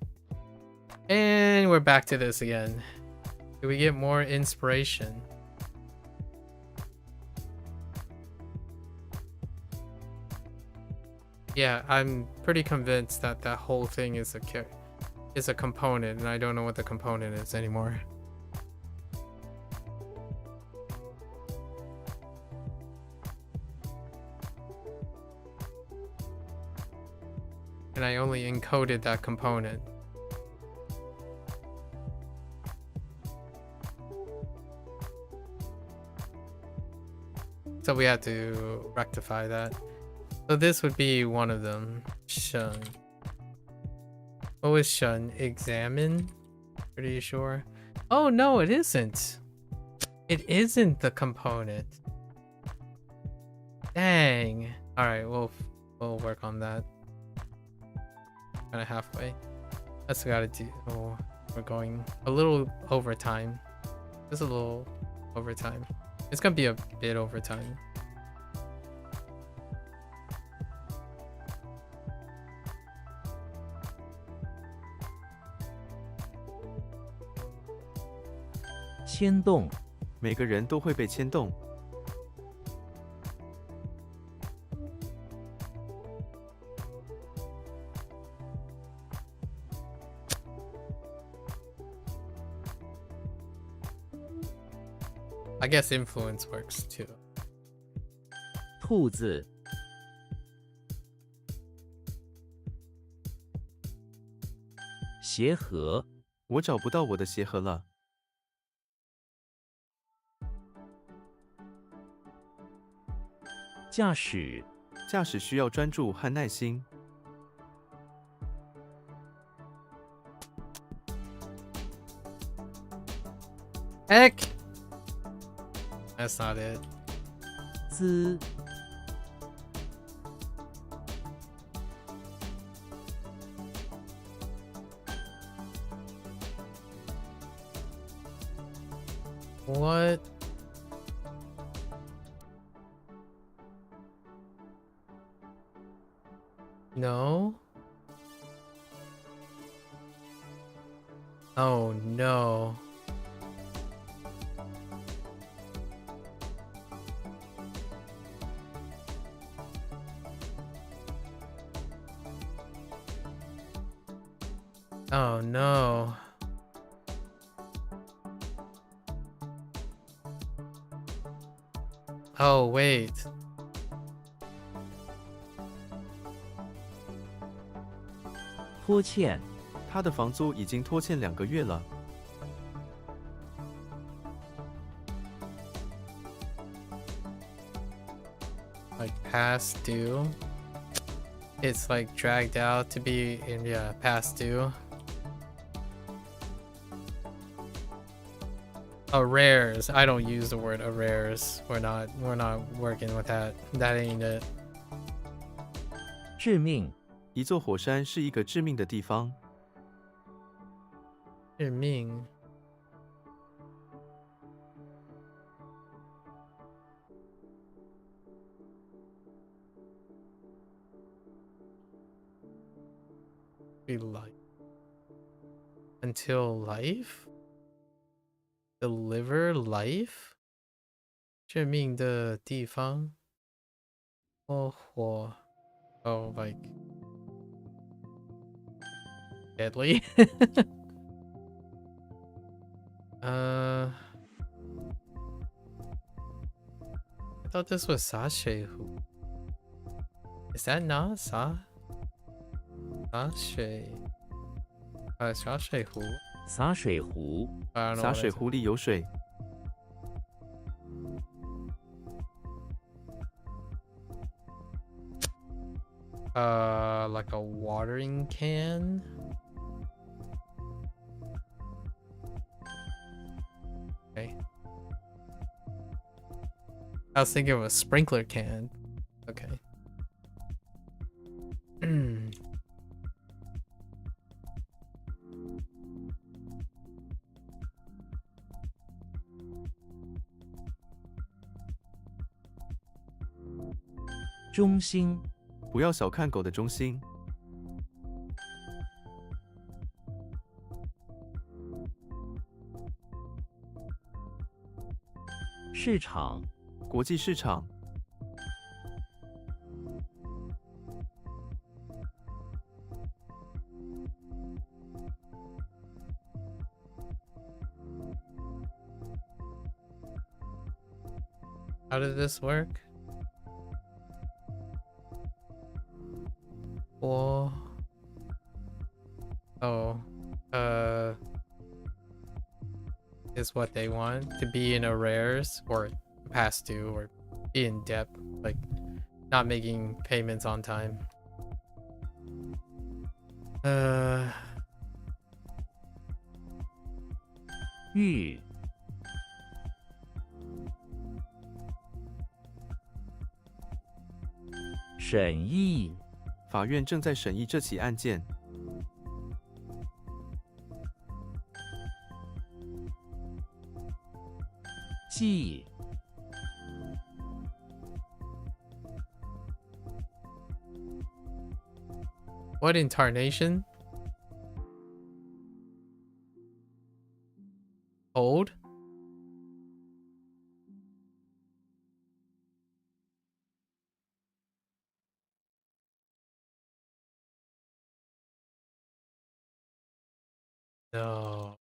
And we're back to this again. Do we get more inspiration? Yeah, I'm pretty convinced that that whole thing is a component, and I don't know what the component is anymore. And I only encoded that component. So we had to rectify that. So this would be one of them. Shun. What was shun? Examine? Pretty sure. Oh no, it isn't. It isn't the component. Dang. Alright, we'll work on that. Kind of halfway. That's what I gotta do. Oh, we're going a little overtime. Just a little overtime. It's gonna be a bit overtime. "牵动 每个人都会被牵动。 I guess influence works too. 兔子 协和 我找不到我的鞋盒了。 驾驶 驾驶需要专注和耐心。 Heck! That's not it. 资 What? No? Oh no. Oh no. Oh, wait. 拖欠，他的房租已经拖欠2个月了。 Like past due. It's like dragged out to be in, yeah, past due. Arrears. I don't use the word arrears. We're not working with that. That ain't it. 致命，一座火山是一个致命的地方。 致命. Be life. Until life? Deliver life? 致命的地方? Oh, like deadly? I thought this was Sashay. Is that not Sashay? Sashay who? 洒水壶， I don't know. 洒 what 水 it- 壶里有水。 Like a watering can? Okay. I was thinking of a sprinkler can. Okay. 中心，不要小看狗的忠心。 市场，国际市场， How did this work? Oh. Is what they want to be in arrears or past due or be in debt, like not making payments on time. 预，审议，法院正在审议这起案件。 记， What incarnation? Hold? No.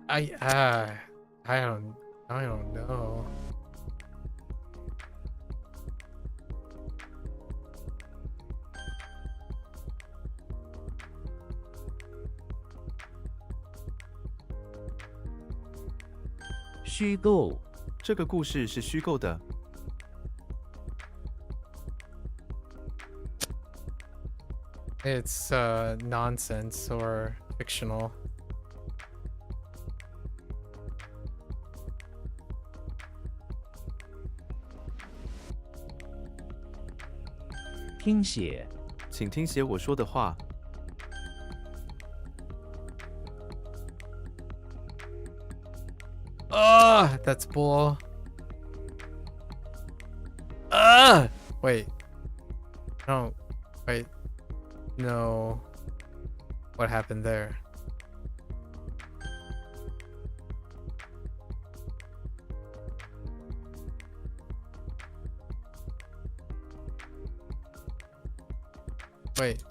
I don't know. "虚构，这个故事是虚构的。 It's nonsense or fictional. 听写，请听写我说的话。 That's bull. Wait. No. Wait. No. What happened there? Wait.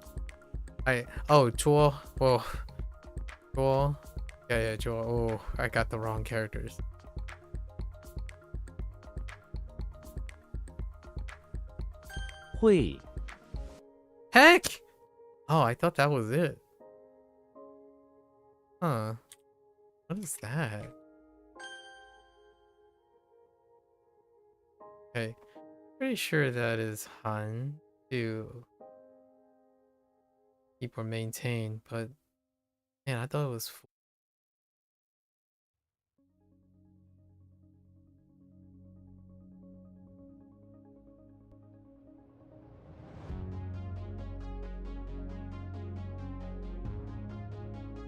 Oh, Zhuo. Whoa. Zhuo. Yeah, Zhuo. Oh, I got the wrong characters.会 Heck! Oh, I thought that was it. Huh. What is that? Okay. Pretty sure that is Han to keep or maintain, but man, I thought it was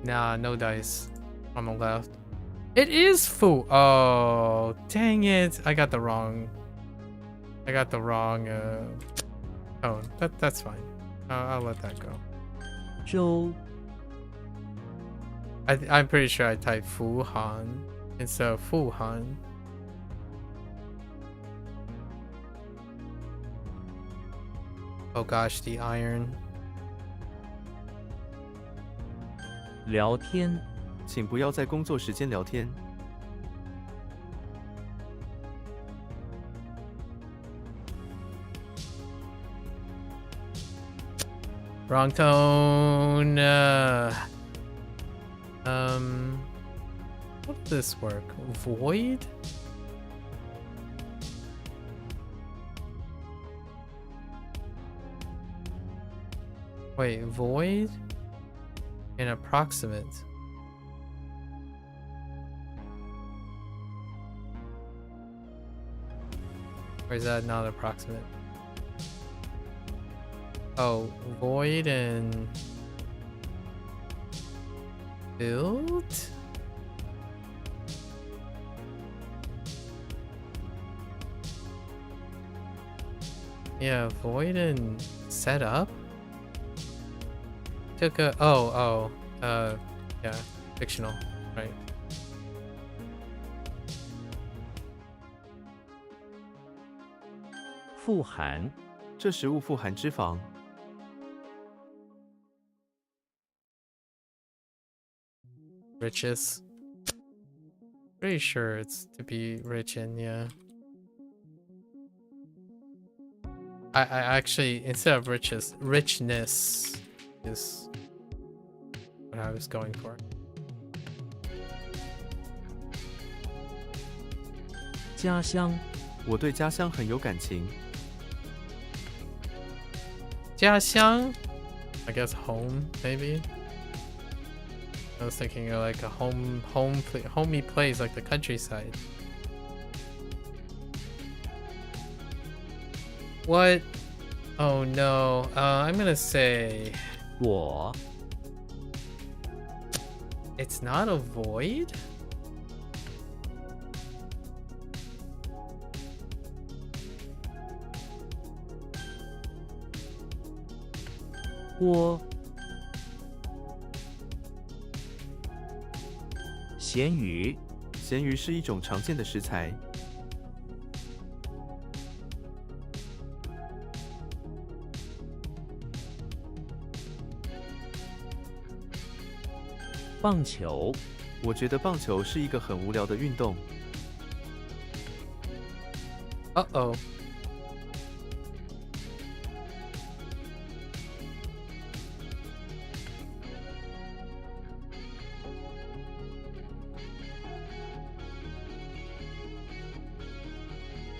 Nah, no dice on the left. It is Fu. Oh, dang it! I got the wrong tone. That's fine. I'll let that go. 周 I'm pretty sure I typed Fu Han instead of Fu Han. Oh gosh, the iron. 聊天 请不要在工作时间聊天。 Wrong tone. How does this work? Void? Wait, void and approximate. Or is that not approximate? Oh, void and build? Yeah, void and set up? Took a yeah, fictional, right. 富含 这食物富含脂肪。 Riches. Pretty sure it's to be rich in, yeah. I actually, instead of richness is what I was going for. 家乡 我对家乡很有感情。 家乡? I guess home, maybe? I was thinking of like a homey place, like the countryside. What? Oh no. I'm gonna say 我 it's not a void?锅 咸鱼 咸鱼是一种常见的食材。 棒球 我觉得棒球是一个很无聊的运动。 Uh-oh.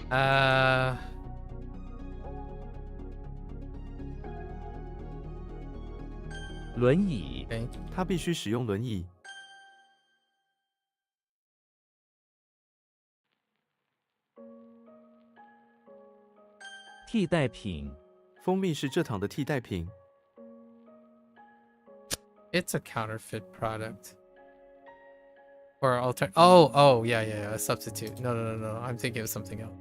Uh... 轮椅 Okay. 他必须使用轮椅。 替代品 蜂蜜是蔗糖的替代品。 It's a counterfeit product. Or oh, yeah, a substitute. No, I'm thinking of something else.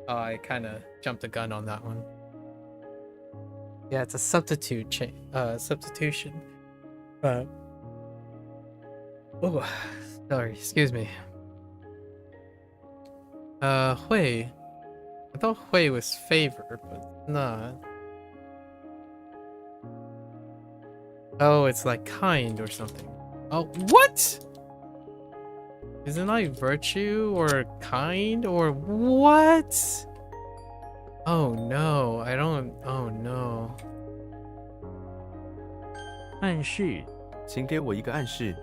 Oh, I kind of jumped the gun on that one. Yeah, it's a substitution. Oh, sorry, excuse me. Hui. I thought Hui was favor, but it's not. Oh, it's like kind or something. Oh, what? Isn't like virtue or kind or what? Oh no, I don't. Oh no. 暗示 请给我一个暗示。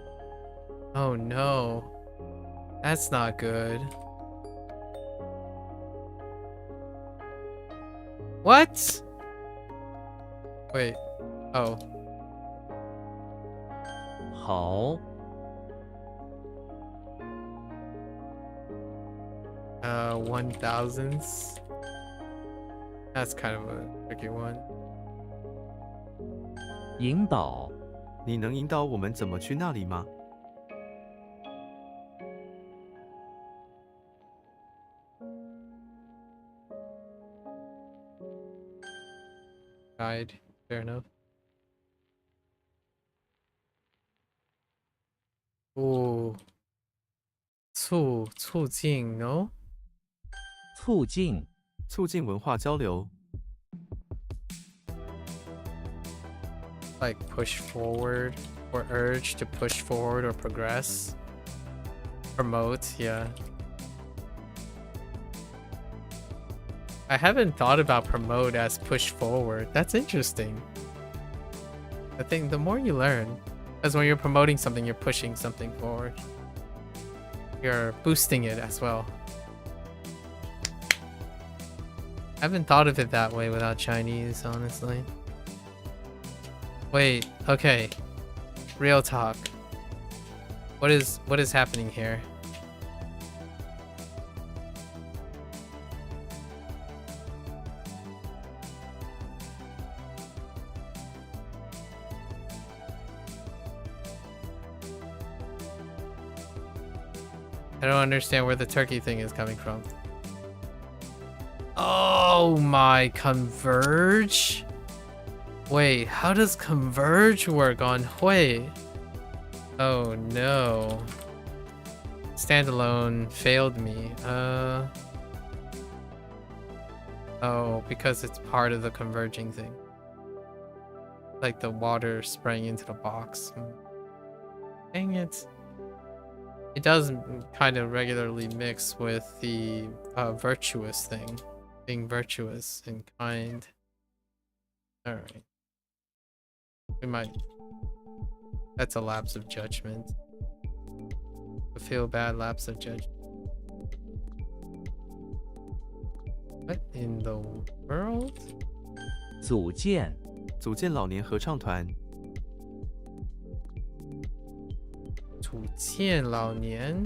Oh no. That's not good. What? Wait. Oh. 好 1000s. That's kind of a tricky one. 引导 你能引导我们怎么去那里吗？ Guide. Fair enough. Ooh. 促进, no? 促进促进文化交流。 Like push forward or urge to push forward or progress. Promote, yeah. I haven't thought about promote as push forward. That's interesting. I think the more you learn, because when you're promoting something, you're pushing something forward. You're boosting it as well. I haven't thought of it that way without Chinese, honestly. Wait, okay. Real talk. What is happening here? I don't understand where the turkey thing is coming from. Oh my, converge? Wait, how does converge work on Hui? Oh no. Standalone failed me. Oh, because it's part of the converging thing. Like the water spraying into the box. Dang it. It does kind of regularly mix with the virtuous thing. Being virtuous and kind. Alright. We might. That's a lapse of judgment. A feel bad lapse of judgment. What in the world? 组建组建老年合唱团。组建老年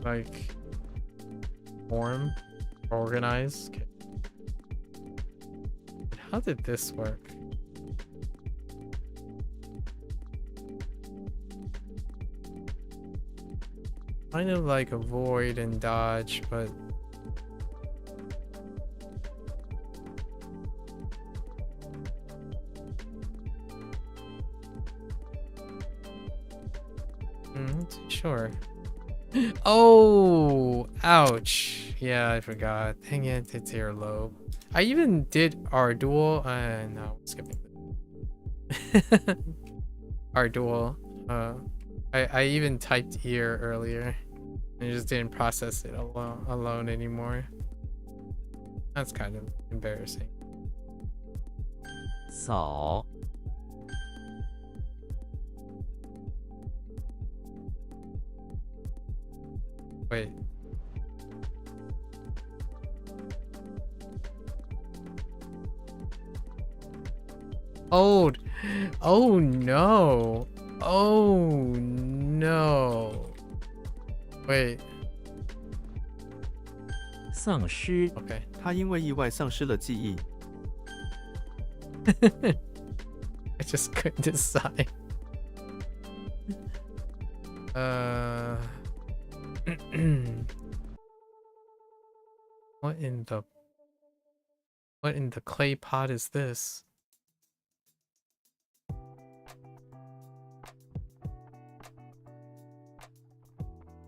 like form, organize. Okay. How did this work? Kind of like avoid and dodge, but not too sure. Oh, ouch. Yeah, I forgot. Dang it, it's earlobe. I even did Ardual. No, skipping. Ardual. I even typed ear earlier. I just didn't process it alone anymore. That's kind of embarrassing. 扫 Wait. Oh, oh no. Oh no. Wait. 丧失 Okay. 他因为意外丧失了记忆。 I just couldn't decide. What in the clay pot is this?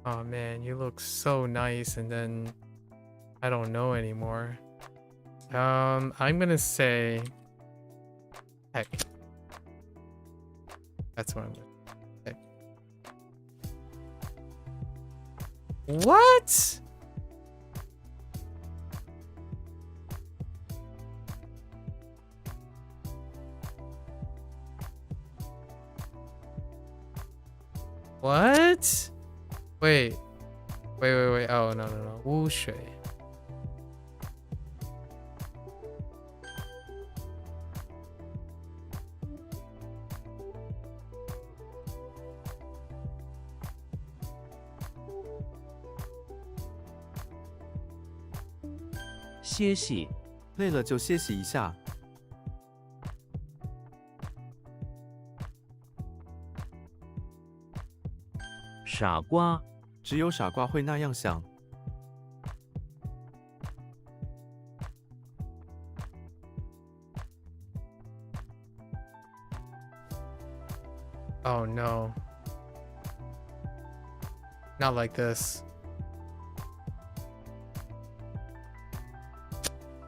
Oh man, you look so nice, and then I don't know anymore. I'm gonna say heck. That's what I'm gonna say. What? What? Wait. Oh, no. 污水. "歇息累了就歇息一下。傻瓜只有傻瓜会那样想。Oh no. Not like this.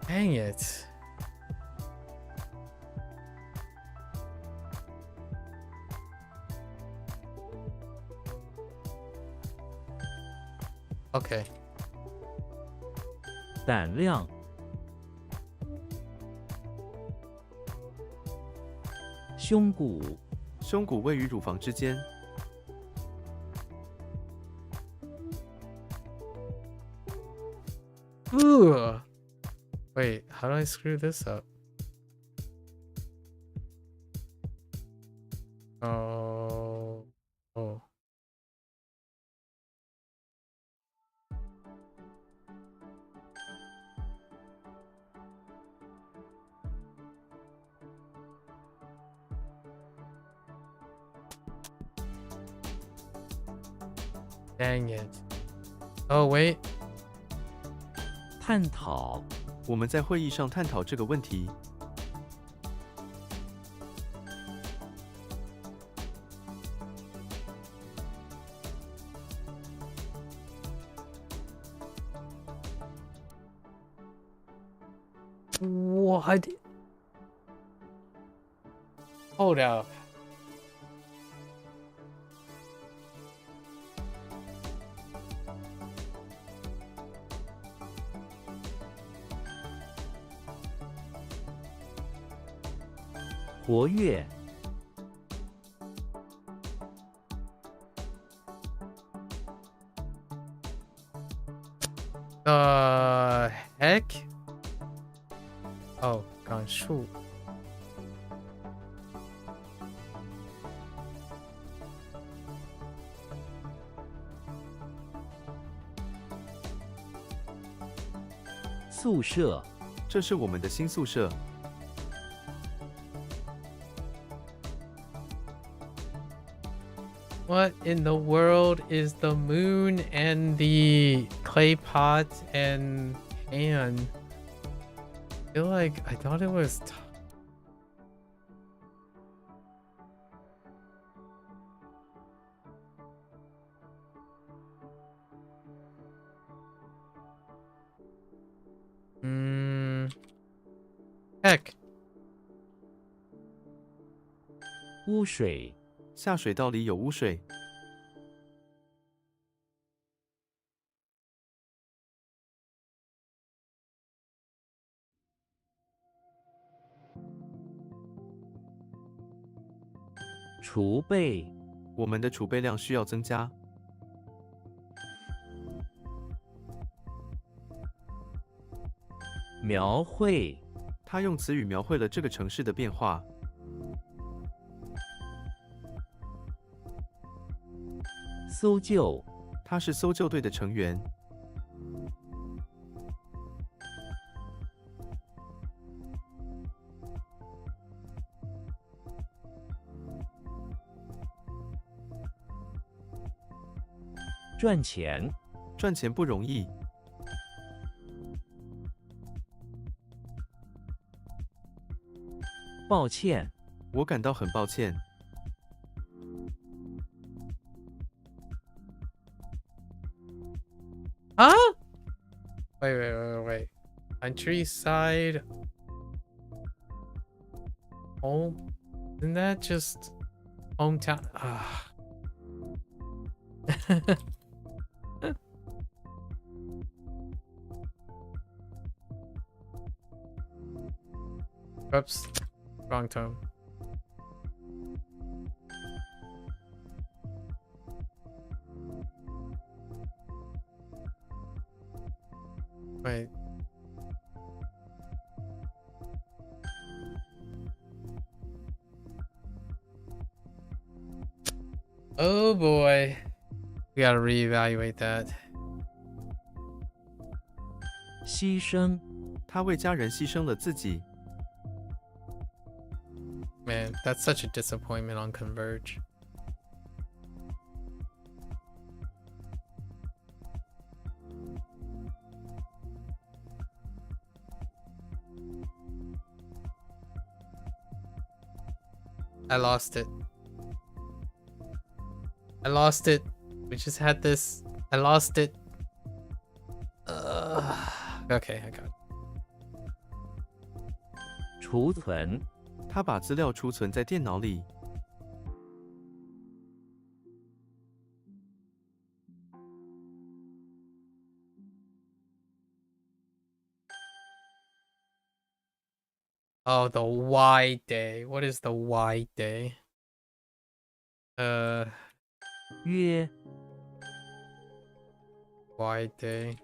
Dang it. Okay. 胆量胸骨胸骨位于乳房之间。 Ooh. Wait, how do I screw this up? Oh. Oh. Dang it. Oh, wait. 探讨我们在会议上探讨这个问题。 What? Hold up. 活跃 The heck? Oh, 感触. "宿舍这是我们的新宿舍。 What in the world is the moon and the clay pot and pan? I feel like I thought it was. Heck. 污水下水道里有污水。 储备我们的储备量需要增加。 描绘他用词语描绘了这个城市的变化。 搜救他是搜救队的成员。 赚钱赚钱不容易。 抱歉我感到很抱歉。Wait. Countryside. Home? Isn't that just hometown? Ah. Oops. Wrong tone. Wait. Oh boy. We gotta reevaluate that. 牺牲，他为家人牺牲了自己。 Man, that's such a disappointment on Converge. I lost it. I lost it. We just had this. I lost it. Okay, I got it. 储存，他把资料储存在电脑里。 Oh, the Y day. What is the Y day? 约， Y day.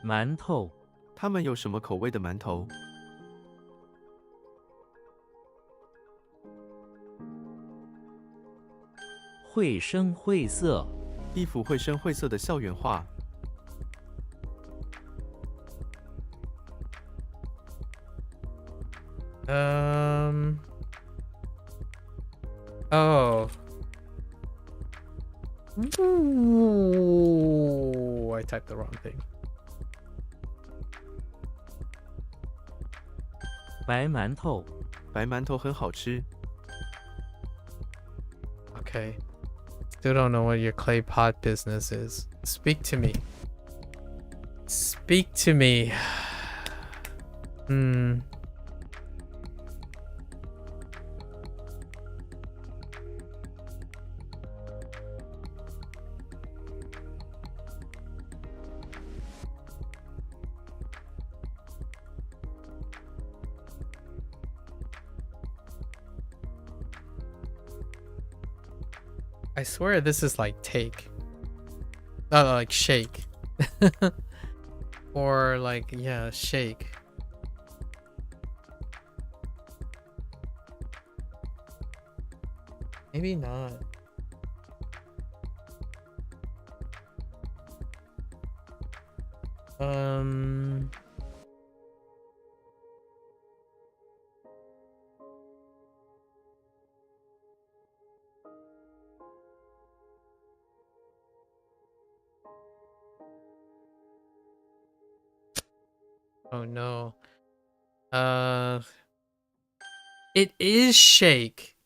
馒头，他们有什么口味的馒头？ 绘声绘色，一幅绘声绘色的校园画。 Oh. Ooh, I typed the wrong thing. 白馒头，白馒头很好吃。 Okay. Still don't know what your clay pot business is. Speak to me. Speak to me. I swear this is like take. Like shake. Or like, yeah, shake. Maybe not. Oh no. It is shake.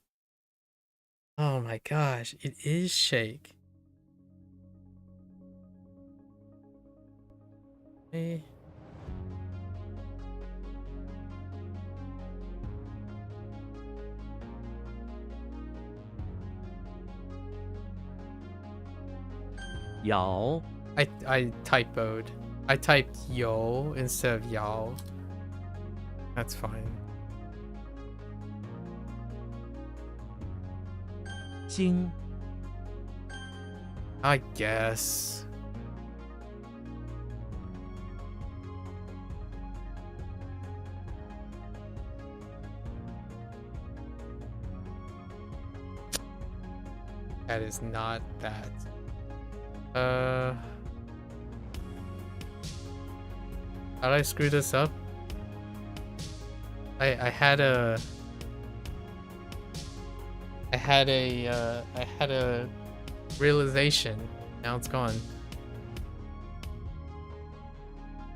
Oh my gosh, it is shake. Eh.咬， I typoed. I typed yo instead of yao. That's fine. 精， I guess. That is not that. How did I screw this up? I had a realization. Now it's gone.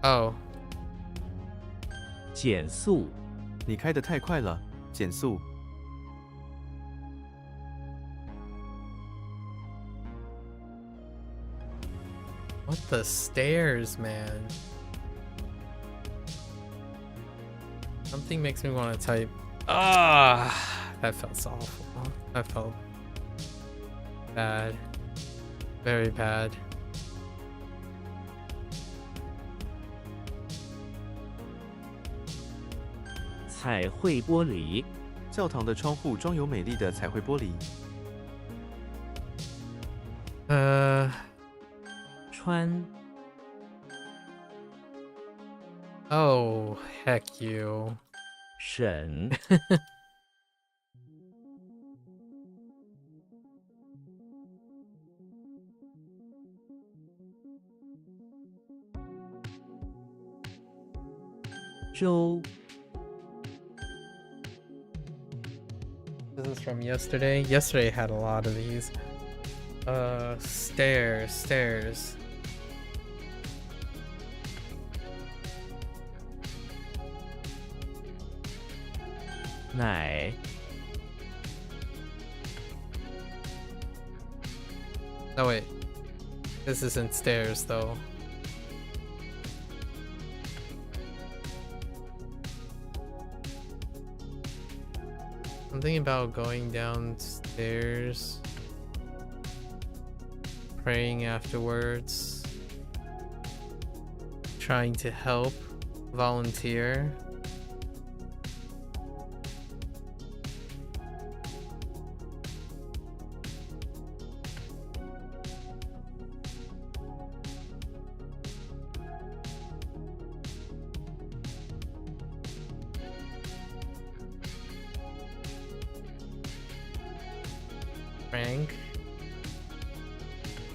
Oh. 减速，你开得太快了，减速。 Oh What the stairs, man? Something makes me want to type. Ah, that felt so awful. That felt bad. Very bad. 彩绘玻璃，教堂的窗户装有美丽的彩绘玻璃。穿 Oh, heck you. 沈，周 This is from yesterday. Yesterday had a lot of these. Stairs. 奶 Oh wait, this isn't stairs though. Something about going downstairs, praying afterwards, trying to help, volunteer.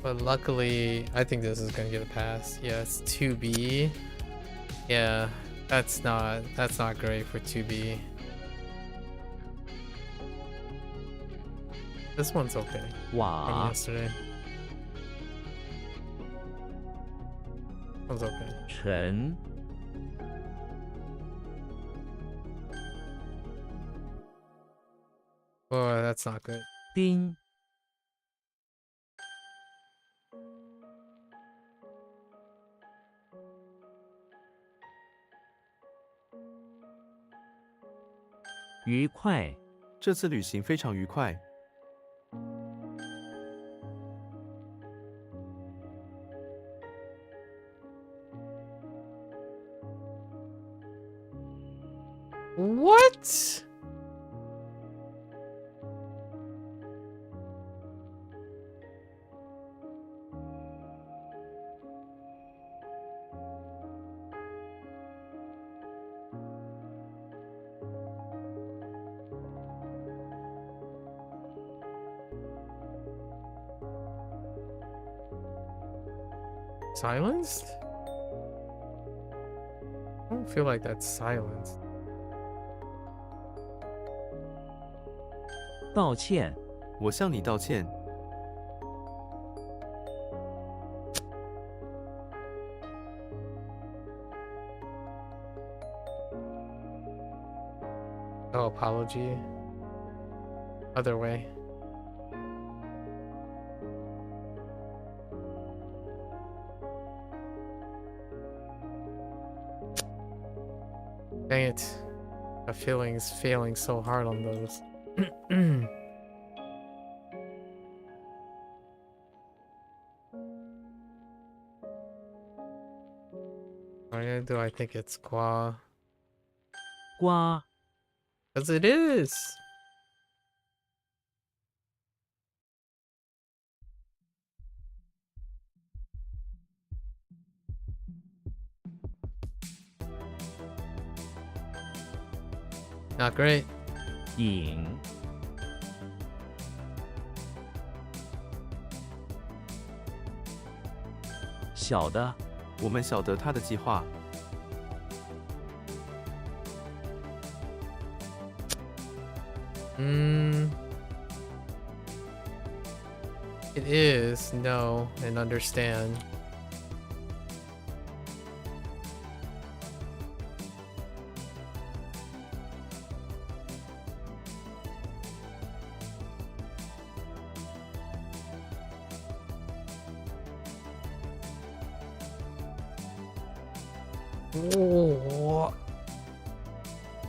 But luckily, I think this is gonna get a pass. Yeah, it's 2B. Yeah, that's not great for 2B. This one's okay from 瓦 yesterday. One's okay. 沉 Oh, that's not good. 丁 愉快 这次旅行非常愉快。 What? Silenced? I don't feel like that's silenced. 道歉 我向你道歉。 No apology. Other way. Dang it. My feelings failing so hard on those. Why do I think it's Qua? 瓜 Because it is! Not great. 影 小的 我们晓得他的计划。 It is know and understand. Oh.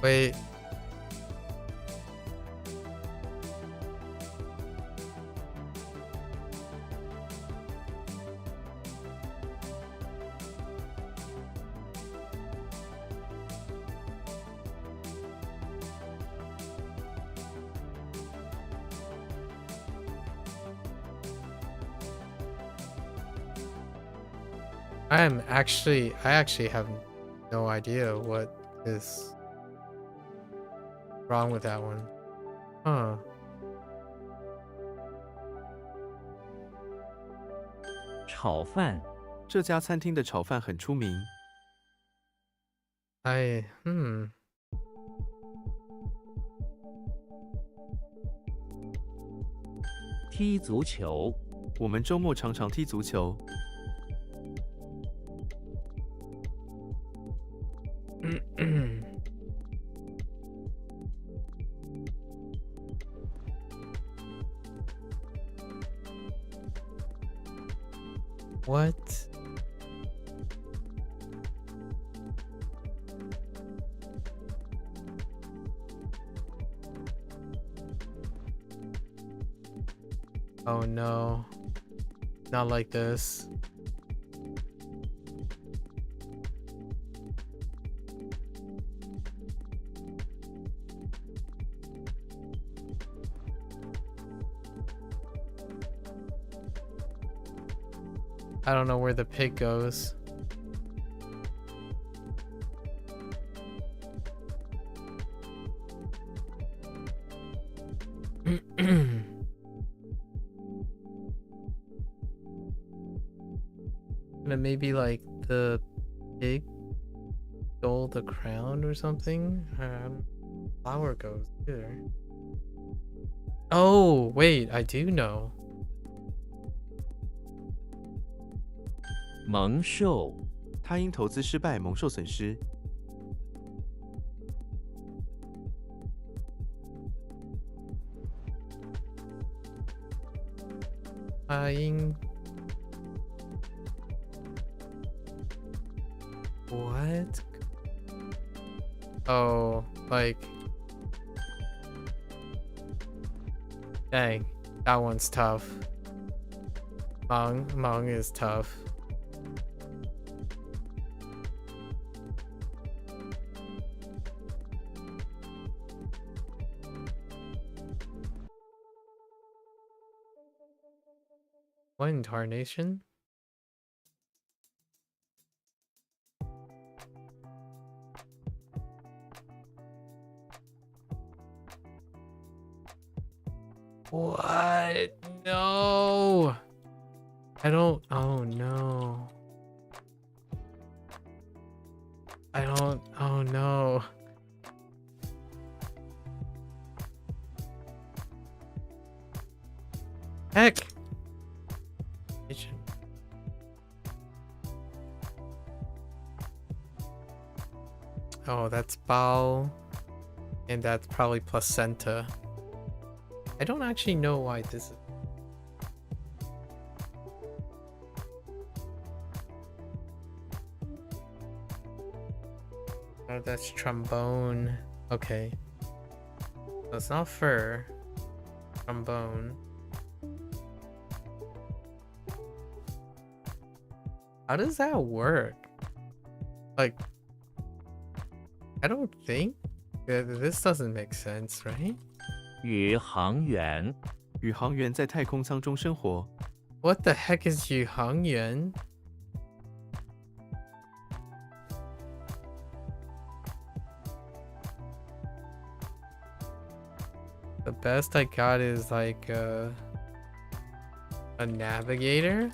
Wait. I actually have no idea what is wrong with that one. Huh. 炒饭、这家餐厅的炒饭很出名。踢足球、我们周末常常踢足球。What? Oh no. Not like this. I don't know where the pig goes. And maybe like the pig stole the crown or something. Flower goes here. Oh wait, I do know. 蒙受、他因投资失败蒙受损失。What? Oh, like, dang, that one's tough. Mong is tough. What in tarnation? What? No. I don't. Oh no. I don't. Oh no. Heck. Oh, that's bao. And that's probably placenta. I don't actually know why this is. Oh, that's trombone. Okay. So it's not fur. Trombone. How does that work? Like, I don't think this doesn't make sense, right? 宇航员、宇航员在太空舱中生活。What the heck is 宇航员? The best I got is like a navigator.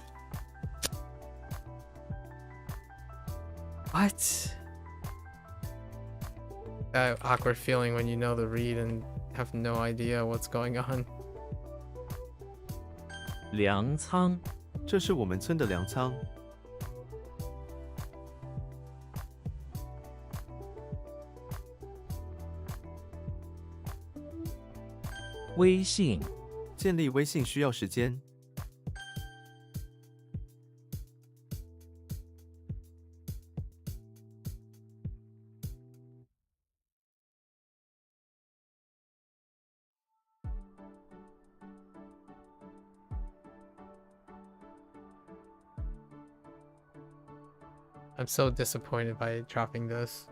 What? That awkward feeling when you know the read and have no idea what's going on. 粮仓、这是我们村的粮仓。微信、建立微信需要时间。I'm so disappointed by dropping this.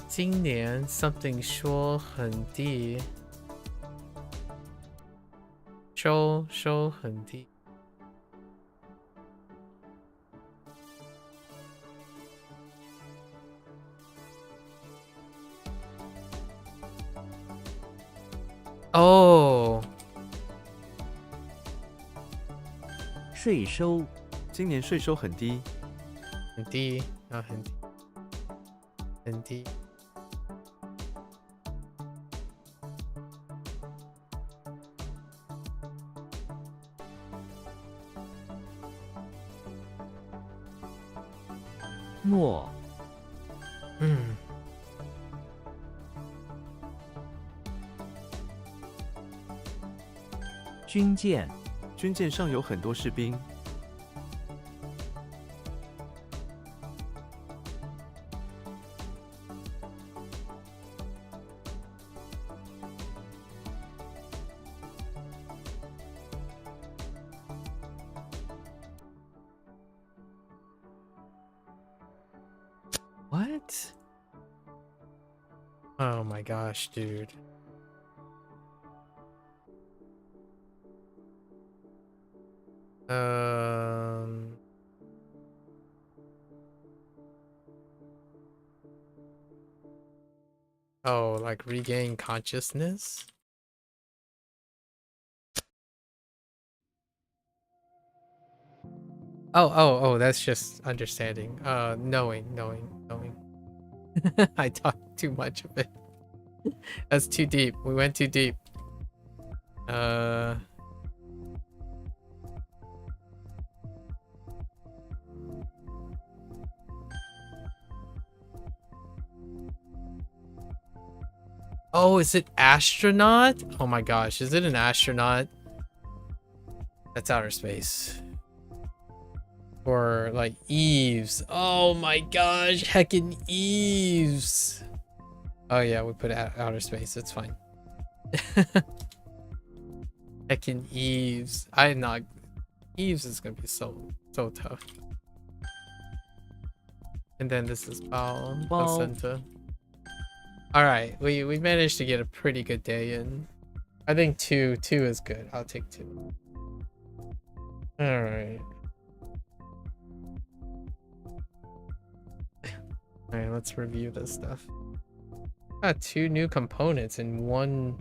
今年 something 说很低，收很低。哦，税收今年税收很低，很低啊，很低，很低。诺嗯，军舰军舰上有很多士兵， What? Oh my gosh, dude. Oh, like regain consciousness? Oh, that's just understanding. Knowing. I talked too much of it. That's too deep. We went too deep. Oh, is it astronaut? Oh my gosh, is it an astronaut? That's outer space. Or like Eves. Oh my gosh, heckin' Eves. Oh yeah, we put outer space. It's fine. Heckin' Eves. I'm not. Eves is gonna be so tough. And then this is Bao Placenta. All right, we managed to get a pretty good day in. I think two is good. I'll take 2. All right. All right, let's review this stuff. Got 2 new components in one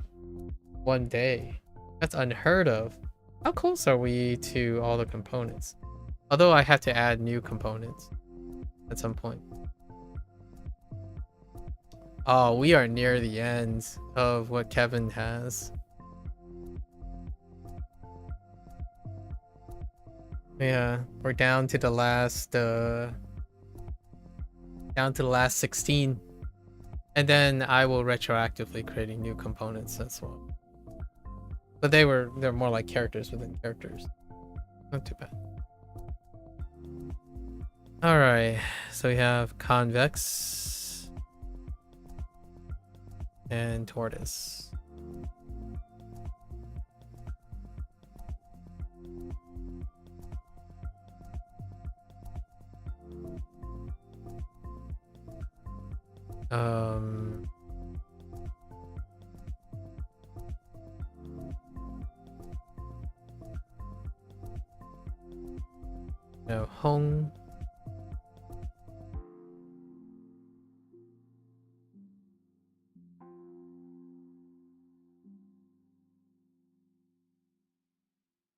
day. That's unheard of. How close are we to all the components? Although I have to add new components at some point. Oh, we are near the end of what Kevin has. Yeah, we're down to the last 16. And then I will retroactively creating new components as well. But they're more like characters within characters. Not too bad. Alright, so we have convex and tortoise. No, Hoang.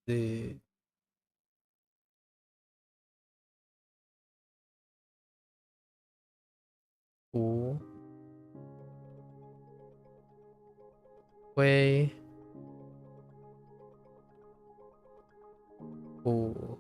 The Wu Wei Wu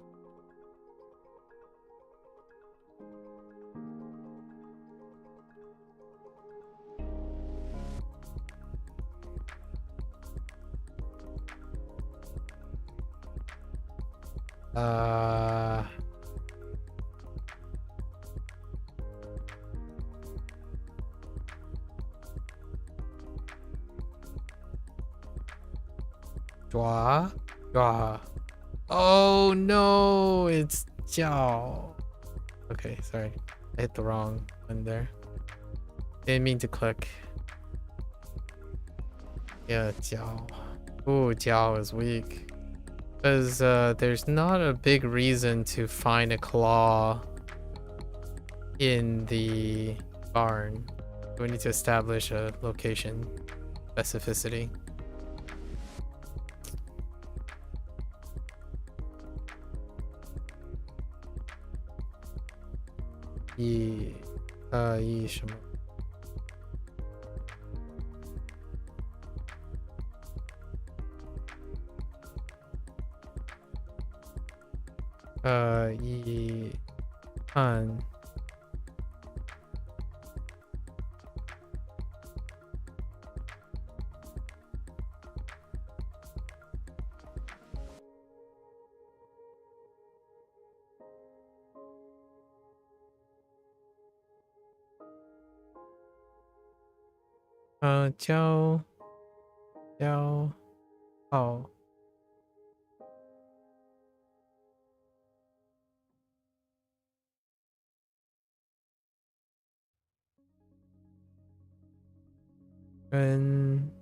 Dua. Dua. Oh no, it's Jiao. Okay, sorry. I hit the wrong one there. Didn't mean to click. Yeah, Jiao. Ooh, Jiao is weak. Because there's not a big reason to find a claw in the barn. We need to establish a location specificity. Yi什么？一看骄傲。跟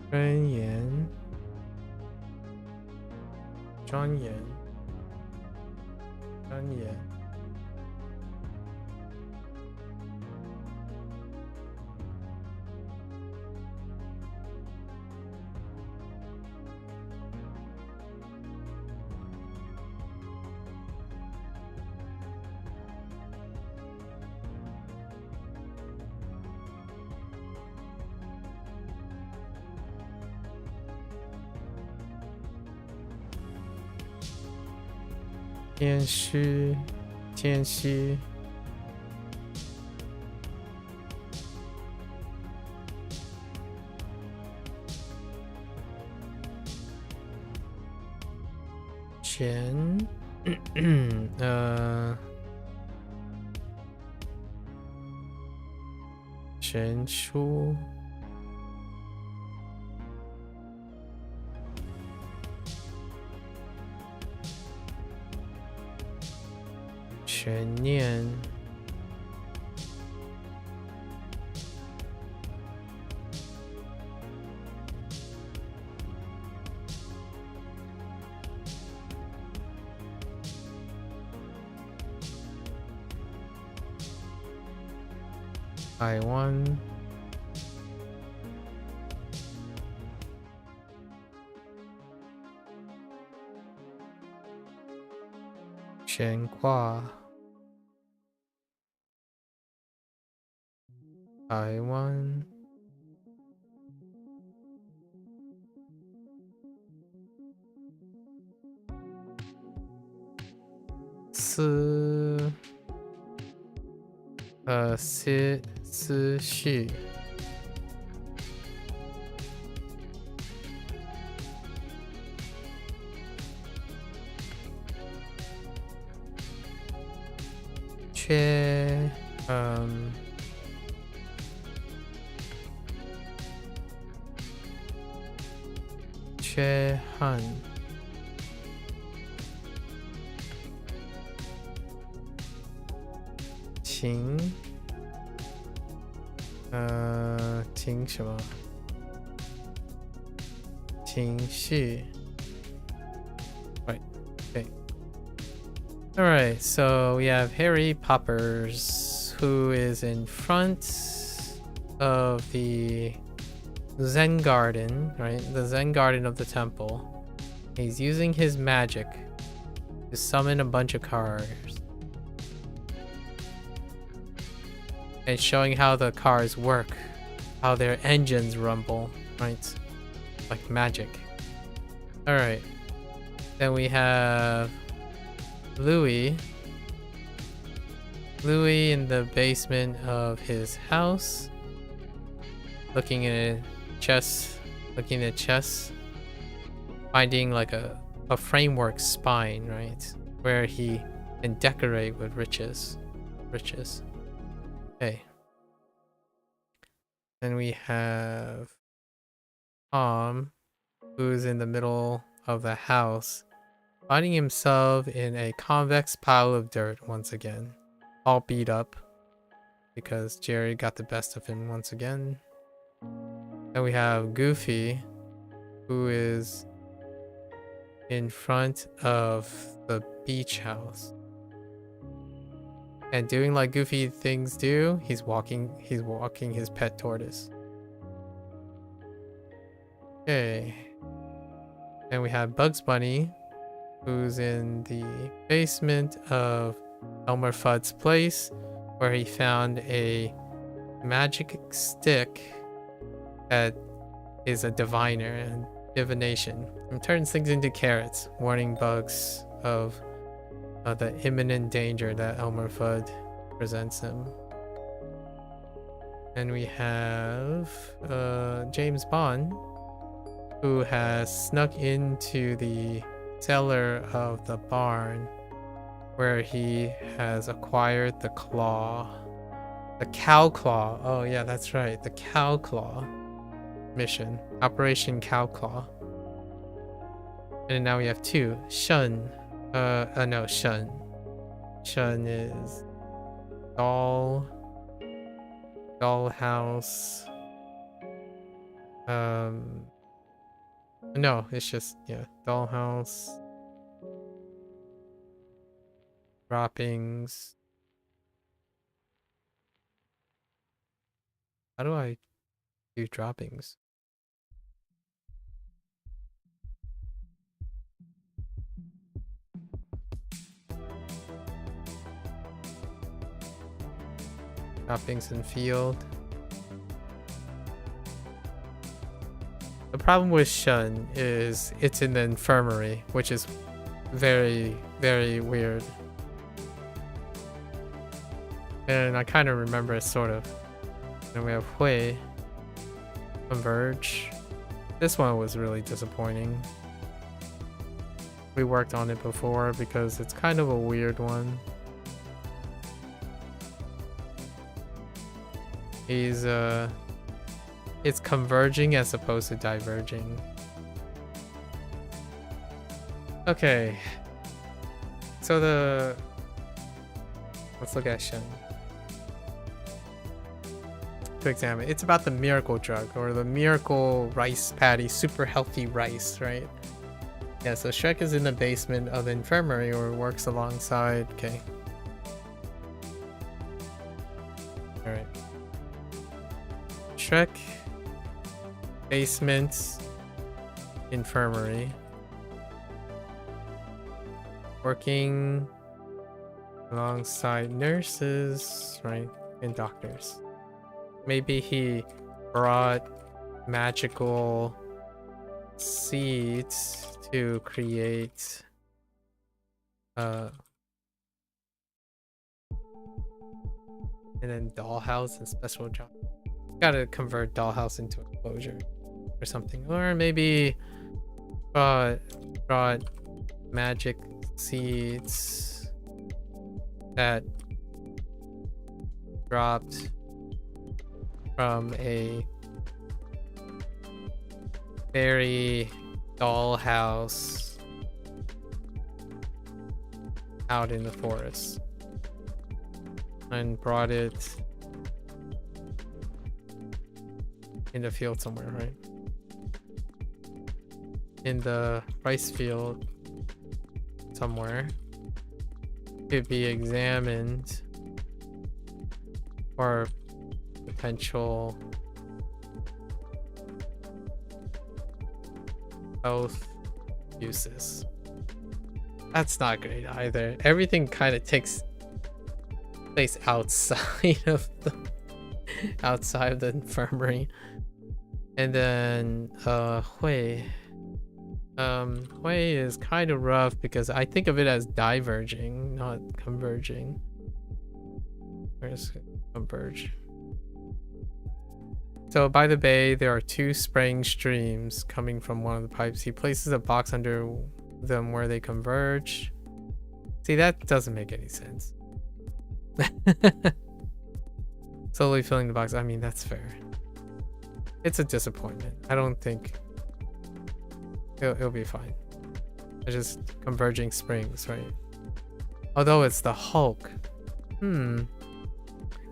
尊严、庄严、庄严。谦虚，谦虚。全书。全念。台湾。悬挂。台湾。思绪。缺憾。情什么？情绪。Right. Okay. All right. So we have Harry Poppers, who is in front of the Zen garden, right? The Zen garden of the temple. He's using his magic to summon a bunch of cars. And showing how the cars work, how their engines rumble, right? Like magic. Alright. Then we have Louis. Louis in the basement of his house. Looking at chess. Finding like a a framework spine, right? Where he can decorate with riches. Okay. Then we have Tom, who's in the middle of the house, finding himself in a convex pile of dirt once again. All beat up because Jerry got the best of him once again. Then we have Goofy, who is in front of the beach house. And doing like Goofy things do, he's walking his pet tortoise. Okay. Then we have Bugs Bunny, who's in the basement of Elmer Fudd's place, where he found a magic stick that is a diviner and divination, and turns things into carrots, warning Bugs of the imminent danger that Elmer Fudd presents him. And we have James Bond, who has snuck into the cellar of the barn, where he has acquired the claw. The cow claw. Oh yeah, that's right. The cow claw mission. Operation Cow Claw. And now we have two. Shun. No, Shun. Shun is dollhouse. No, it's just, yeah, dollhouse. Droppings. How do I do droppings? Droppings in field. The problem with Shun is it's in the infirmary, which is very, very weird. And I kind of remember it, sort of. And we have Hui. Converge. This one was really disappointing. We worked on it before because it's kind of a weird one. He's it's converging as opposed to diverging. Okay. So let's look at Shen. To examine. It's about the miracle drug, or the miracle rice patty, super healthy rice, right? Yeah, so Shrek is in the basement of the infirmary, or works alongside. Okay. Alright. Shrek, basement, infirmary. Working alongside nurses, right? And doctors. Maybe he brought magical seeds to create and then dollhouse and special job. Gotta convert dollhouse into enclosure or something. Or maybe brought magic seeds that dropped from a fairy dollhouse out in the forest and brought it in the field somewhere, right? In the rice field somewhere to be examined for potential health uses. That's not great either. Everything kind of takes place outside of the infirmary. And then Hui. Hui is kind of rough because I think of it as diverging, not converging. Where's converge? So by the bay, there are two spraying streams coming from one of the pipes. He places a box under them where they converge. See, that doesn't make any sense. Slowly filling the box. I mean, that's fair. It's a disappointment. I don't think it'll be fine. It's just converging springs, right? Although it's the Hulk.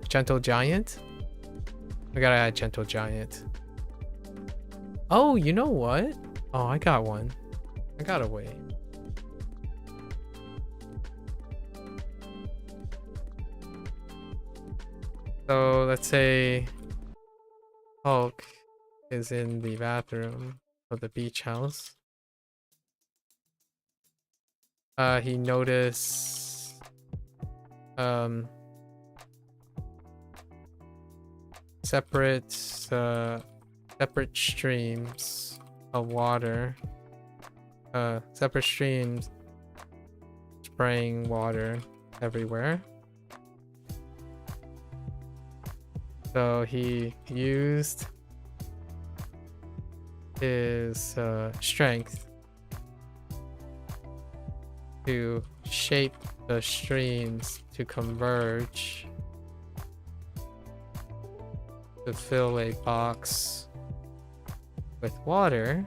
Gentle Giant? I gotta add Gentle Giant. Oh, you know what? Oh, I got one. I got a way. So let's say Hulk is in the bathroom of the beach house. He noticed separate streams of water, separate streams spraying water everywhere. So he used his strength to shape the streams to converge to fill a box with water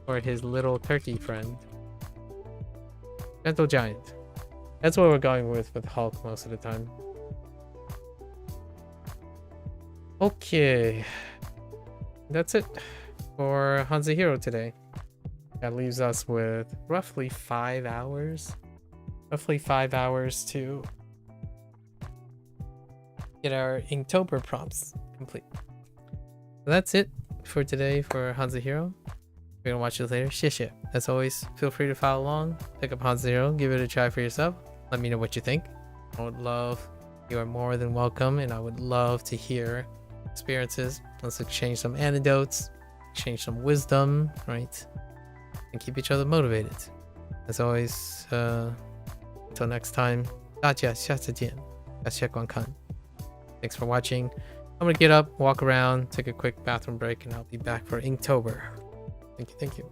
for his little turkey friend. Gentle Giant. That's what we're going with Hulk most of the time. Okay. That's it for HanziHero today. That leaves us with roughly 5 hours. Roughly 5 hours to get our Inktober prompts complete. So that's it for today for HanziHero. We're gonna watch this later. Shit. As always, feel free to follow along. Pick up HanziHero. Give it a try for yourself. Let me know what you think. I would love, you are more than welcome, and I would love to hear experiences. Let's exchange some anecdotes, exchange some wisdom, right? And keep each other motivated. As always, until next time, 大家下次见，感谢观看. Thanks for watching. I'm gonna get up, walk around, take a quick bathroom break, and I'll be back for Inktober. Thank you.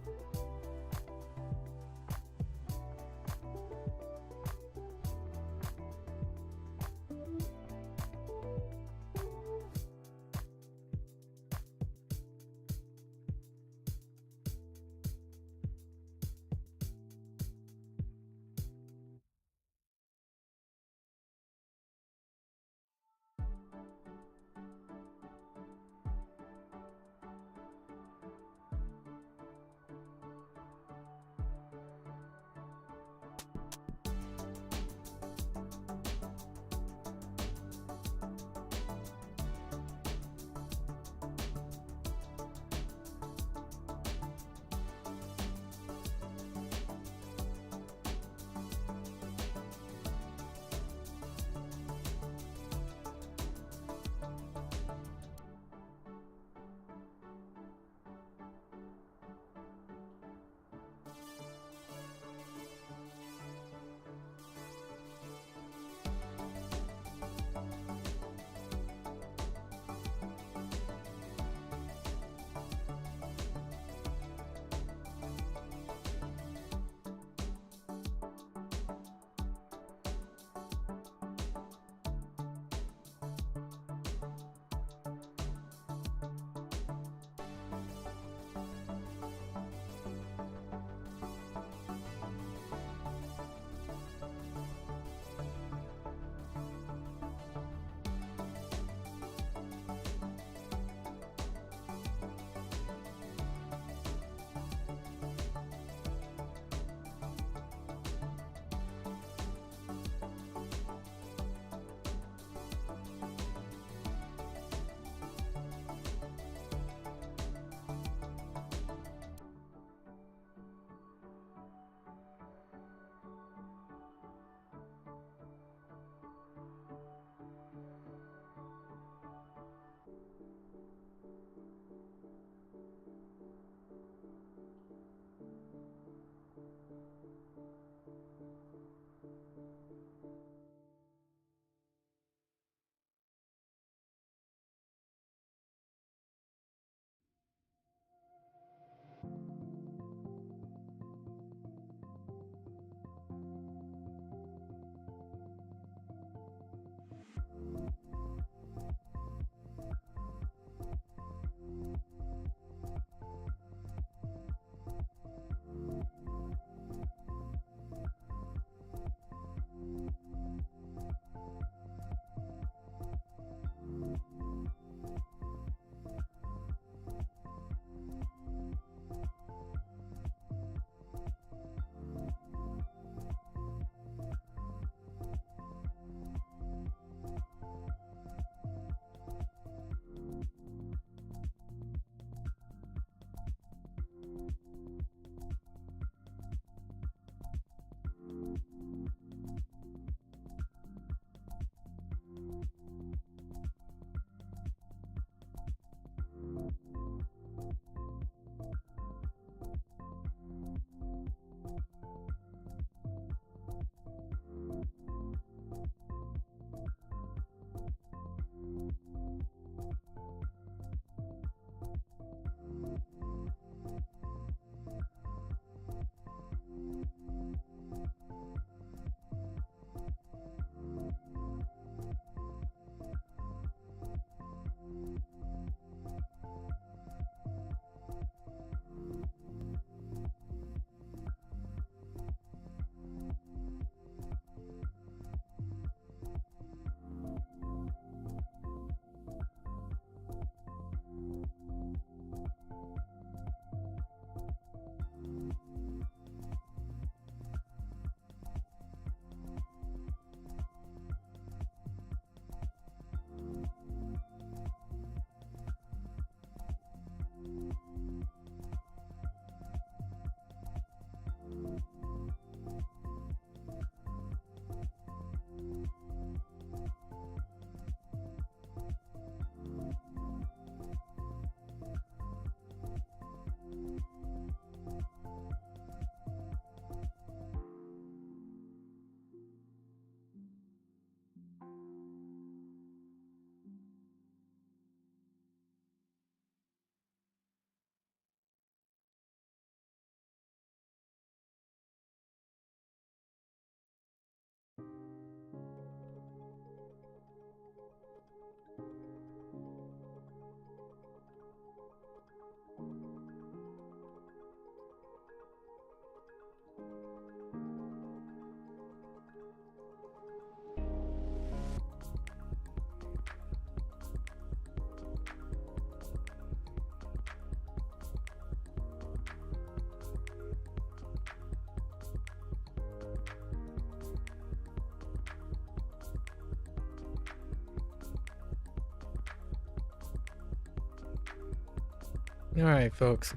All right, folks.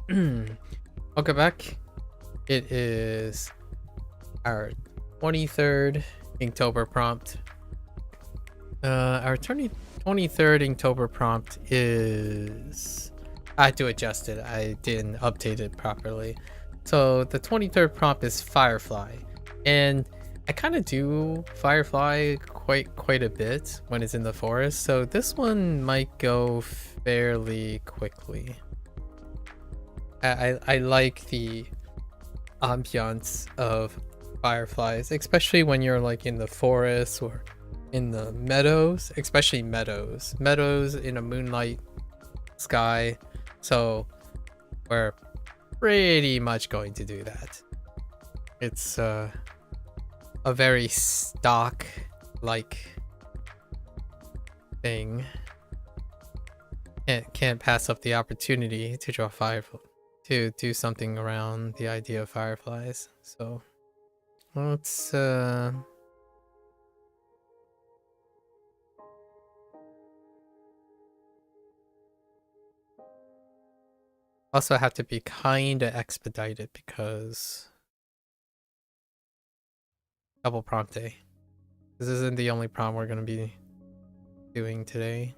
Welcome back. It is our 23rd Inktober prompt. Our 23rd Inktober prompt is... I had to adjust it. I didn't update it properly. So the 23rd prompt is Firefly. And I kind of do Firefly quite a bit when it's in the forest. So this one might go fairly quickly. I like the ambiance of fireflies, especially when you're like in the forest or in the meadows, especially meadows in a moonlight sky. So we're pretty much going to do that. It's a very stock like thing. Can't pass up the opportunity to draw firefly, to do something around the idea of fireflies. So let's also have to be kinda expedited because double prompt day. This isn't the only prompt we're gonna be doing today.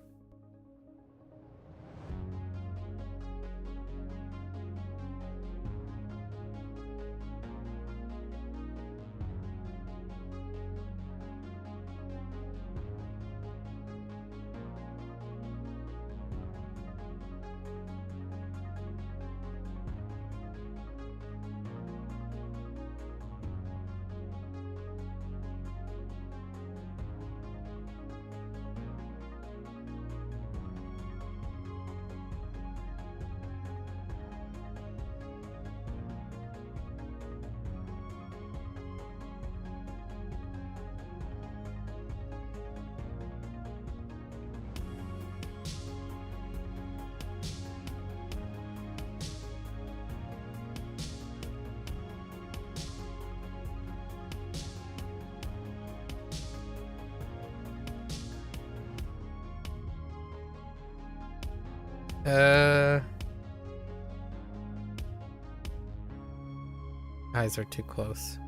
Eyes are too close.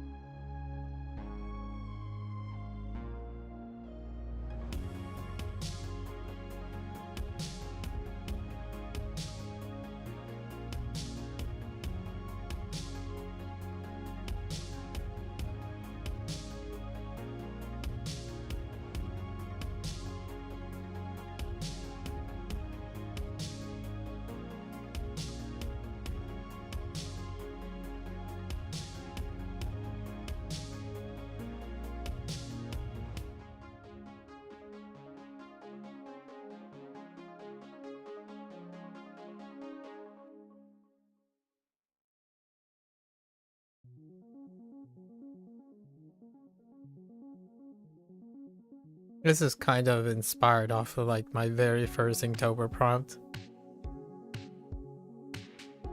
This is kind of inspired off of like my very first Inktober prompt.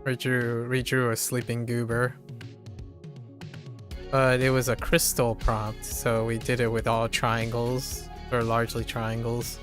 Redrew a sleeping goober. But it was a crystal prompt, so we did it with all triangles, or largely triangles.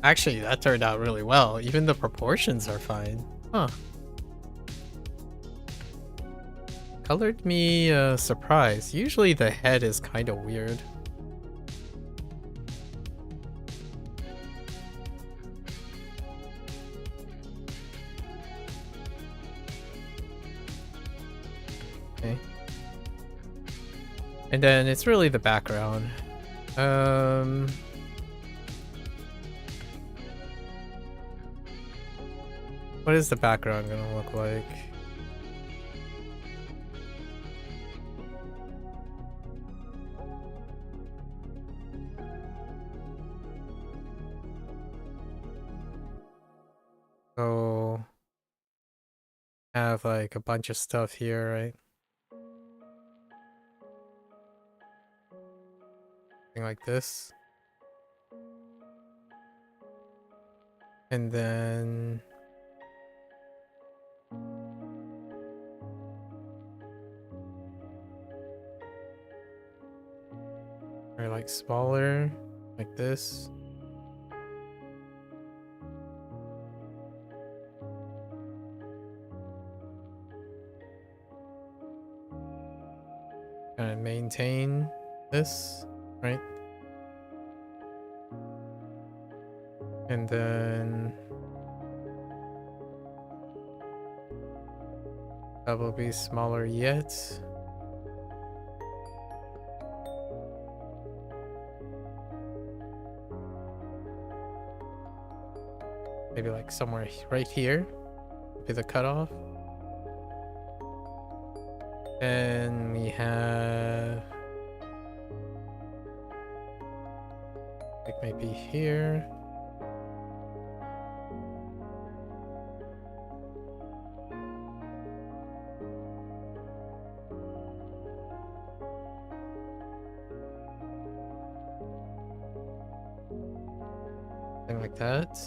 Actually, that turned out really well. Even the proportions are fine. Huh. Colored me surprised. Usually the head is kind of weird. Okay. And then it's really the background. What is the background gonna look like? So have like a bunch of stuff here, right? Something like this. And then or like smaller, like this. Kind of maintain this, right? And then that will be smaller yet. Maybe like somewhere right here would be the cutoff. And we have like maybe here. Something like that.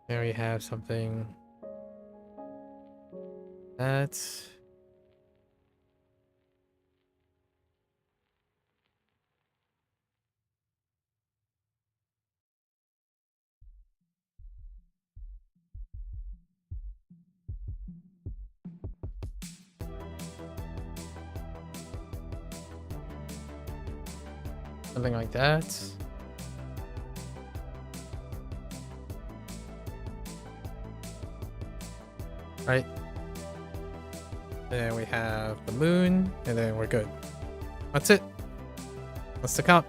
There we have something that something like that. Right. Then we have the moon, and then we're good. That's it. That's the count.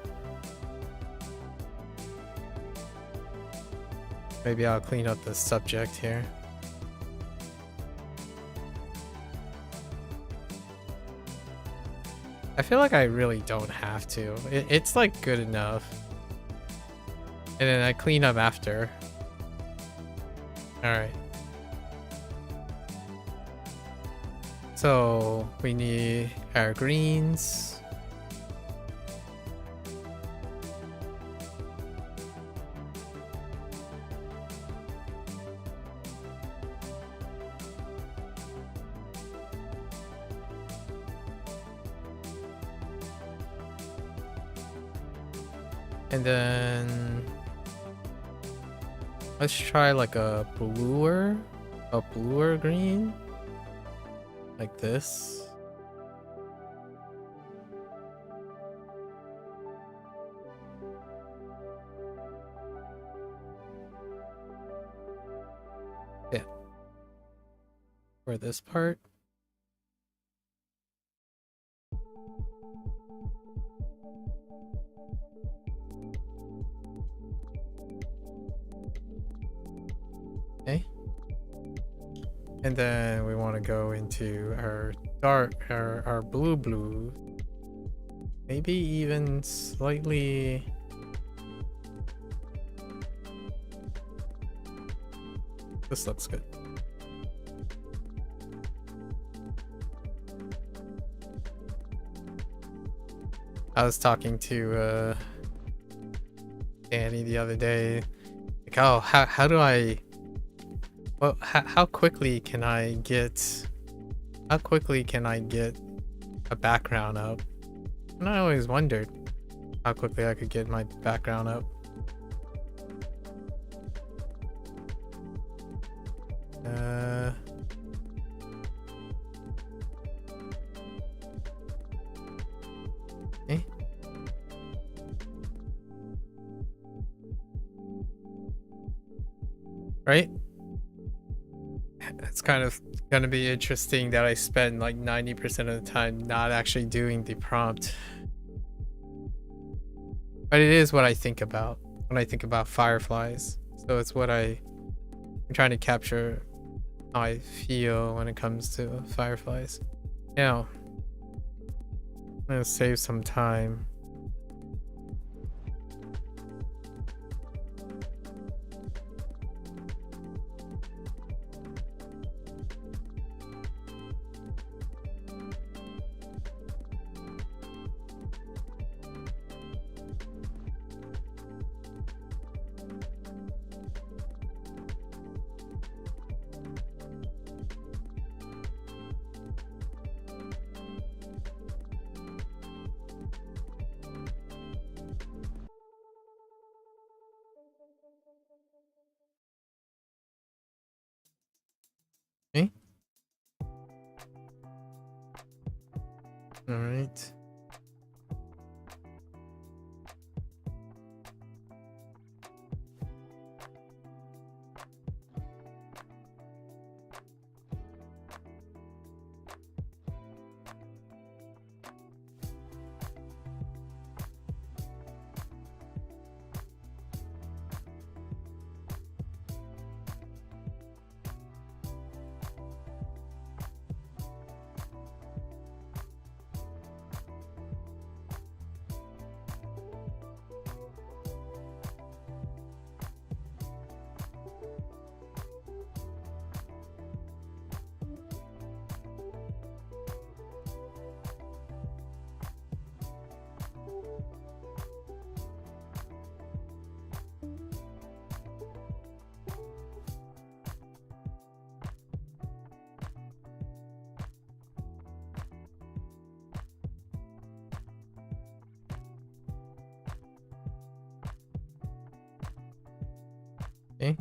Maybe I'll clean up the subject here. I feel like I really don't have to. It's like good enough. And then I clean up after. Alright. So we need our greens. And then let's try like a bluer green. Like this. Yeah. For this part. Okay. And then we want to go into our our blue. Maybe even slightly. This looks good. I was talking to Danny the other day. Like, oh, how do I? Well, how quickly can I get a background up? And I always wondered how quickly I could get my background up. Okay. Right? It's kind of gonna be interesting that I spend like 90% of the time not actually doing the prompt. But it is what I think about when I think about fireflies. So it's what I'm trying to capture how I feel when it comes to fireflies. Now, I'm gonna save some time. All right. Okay.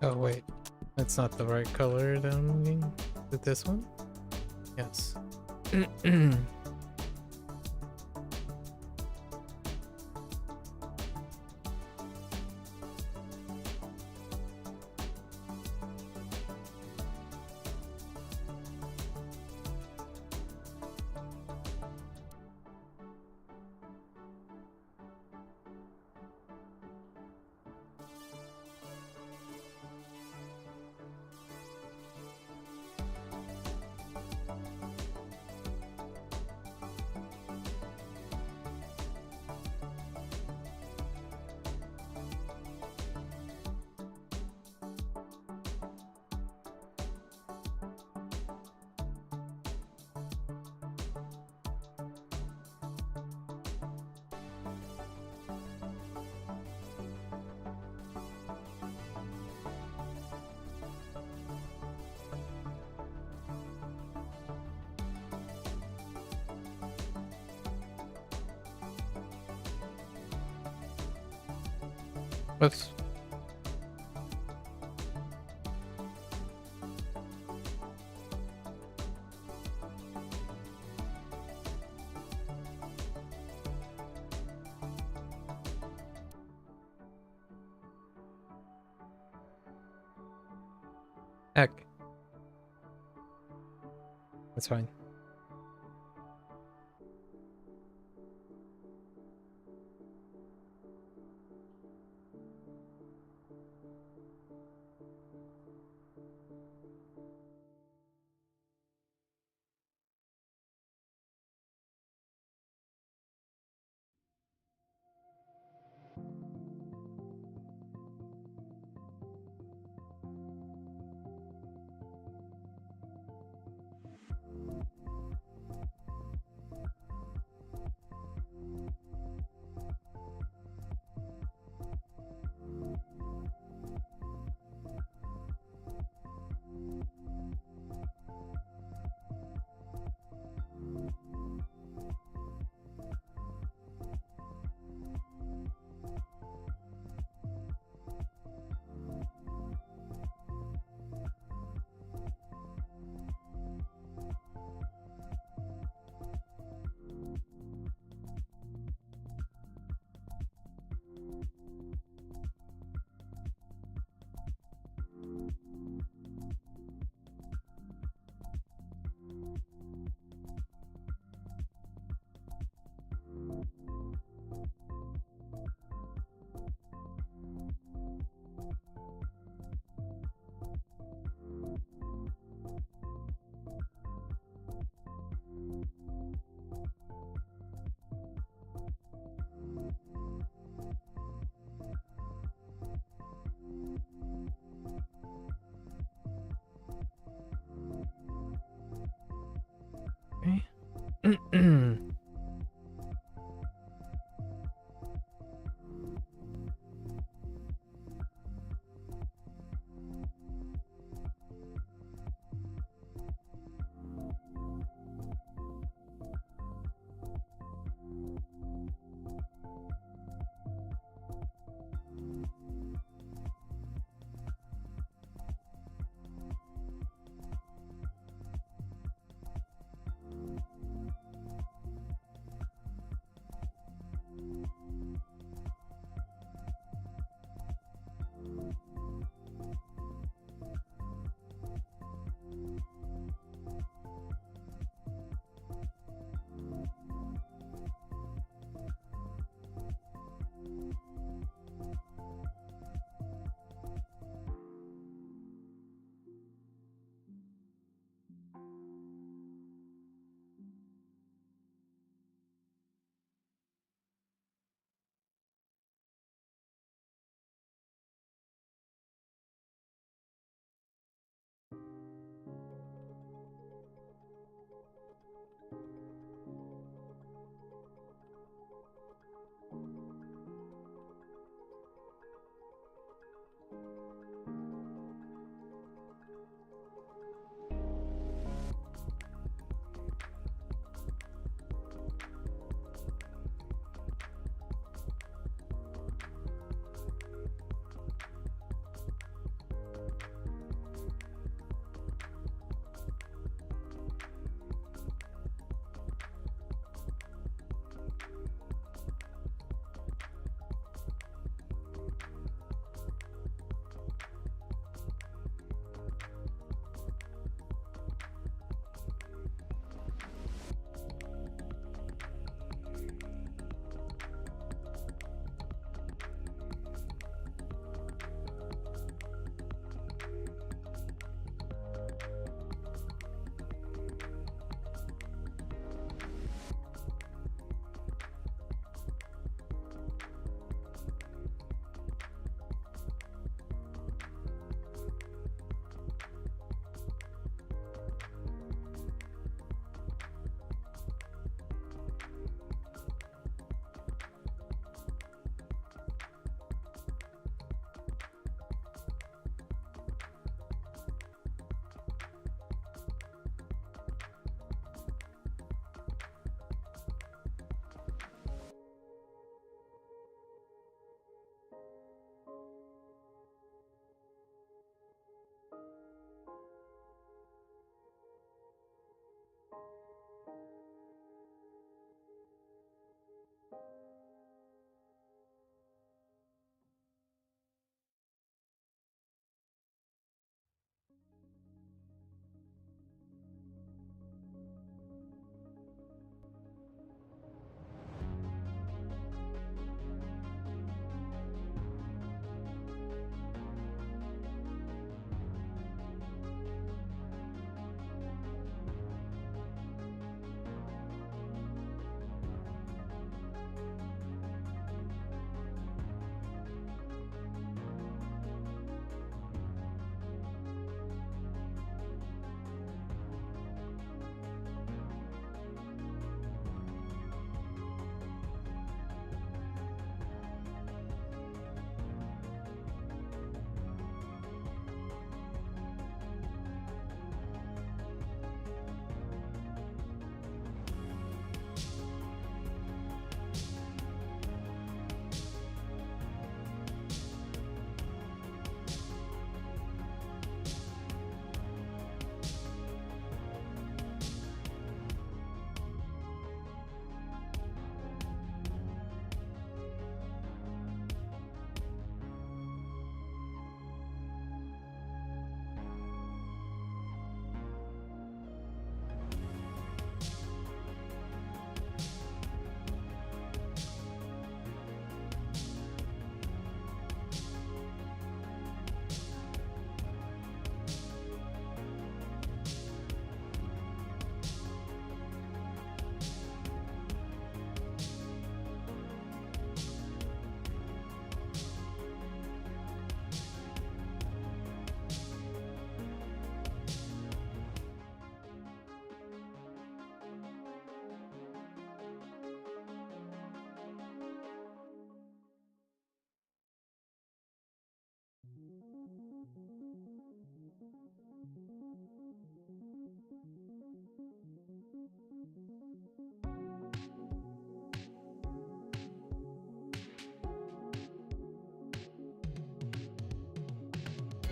Oh wait, that's not the right color that I'm looking. Is it this one? Yes. Whoops. Heck. That's fine.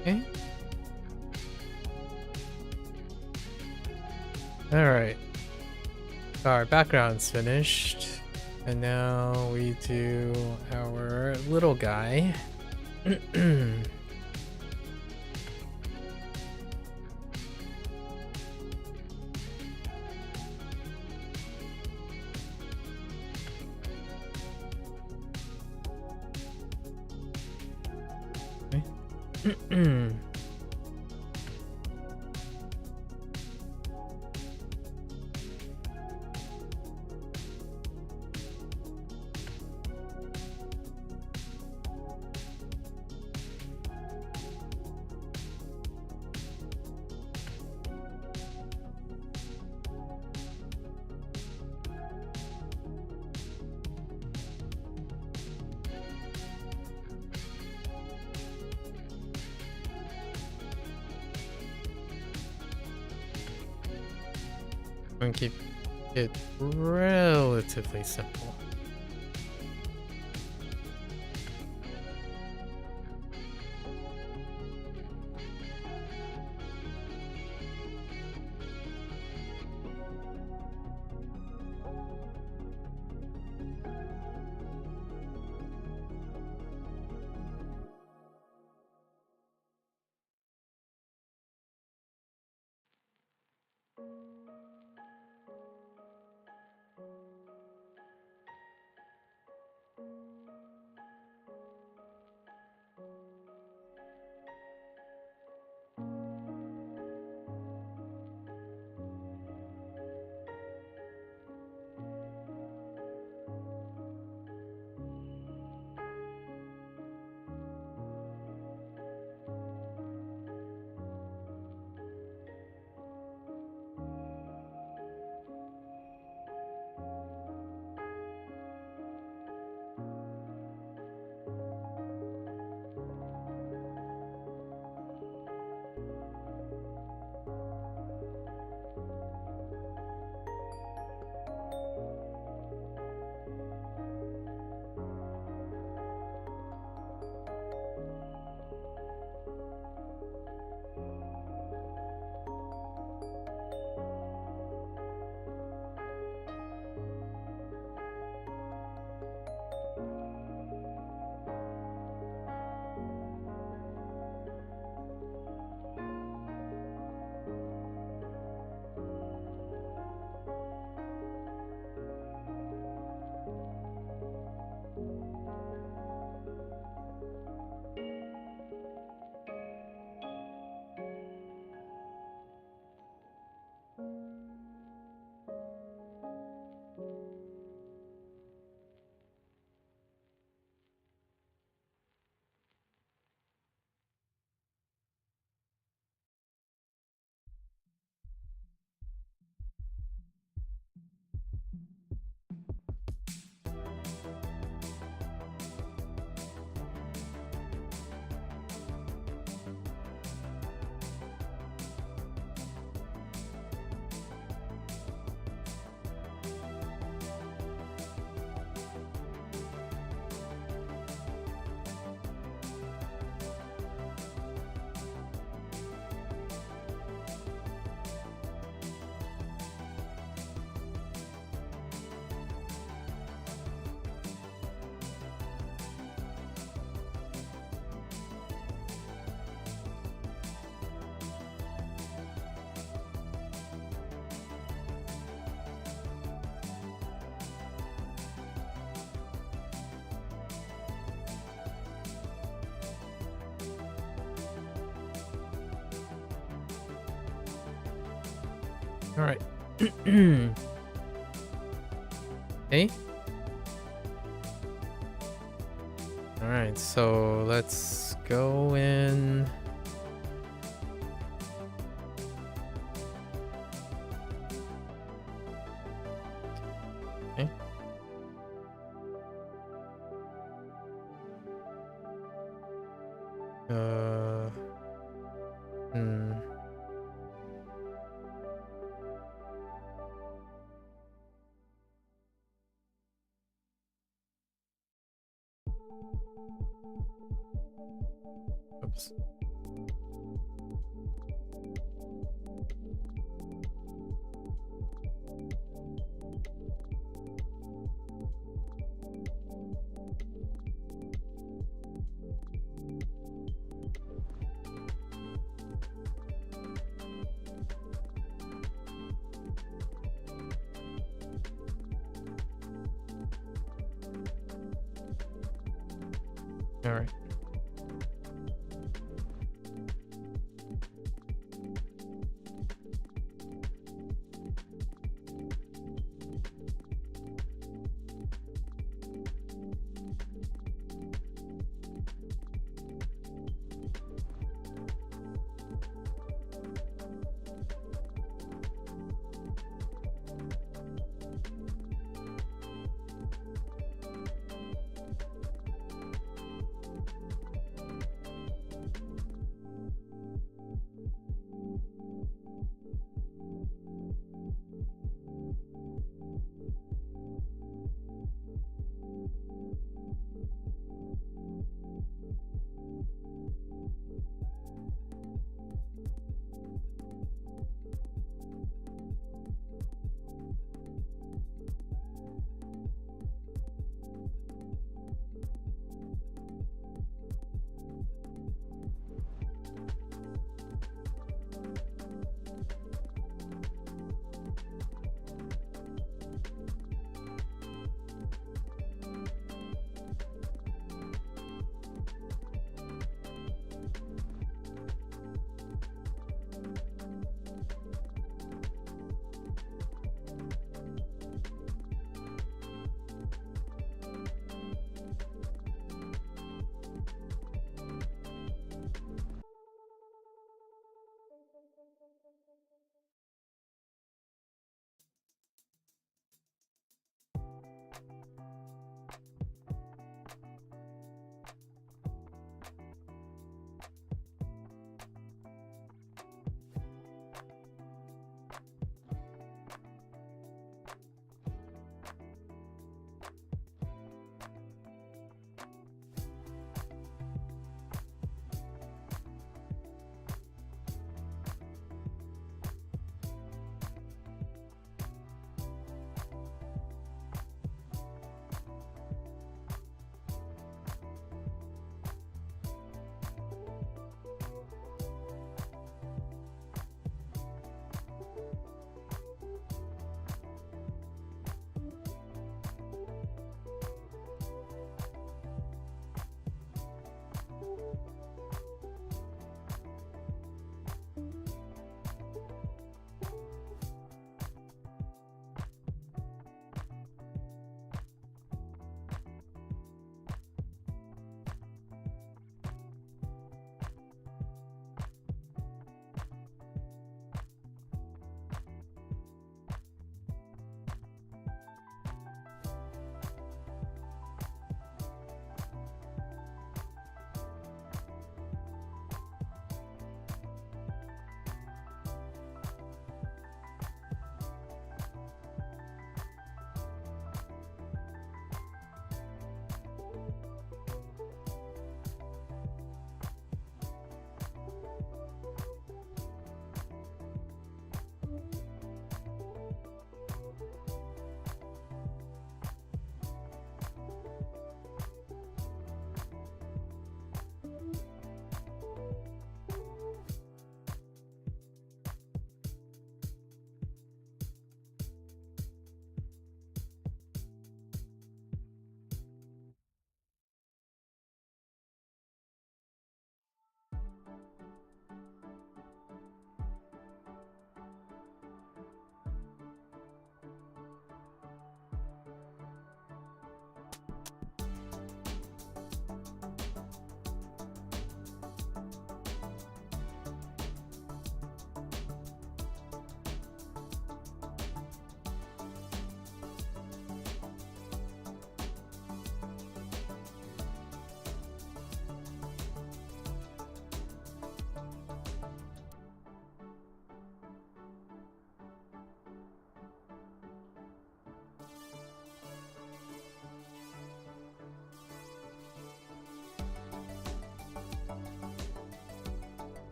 Okay. Alright. Our background's finished. And now we do our little guy. I'm gonna keep it relatively simple. All right. Okay. All right, so let's go in. Okay. Hmm. Oops. All right.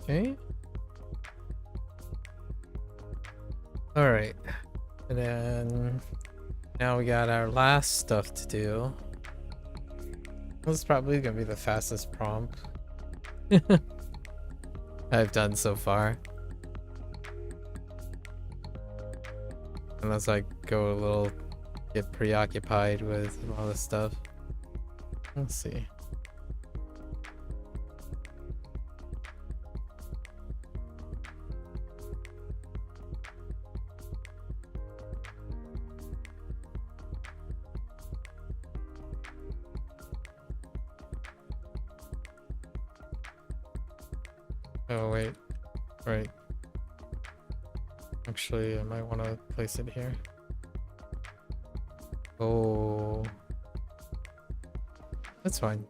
Okay. All right. And then now we got our last stuff to do. This is probably gonna be the fastest prompt I've done so far. Unless I go a little, get preoccupied with all this stuff. Let's see. Oh wait, right. Actually, I might want to place it here. Oh, that's fine.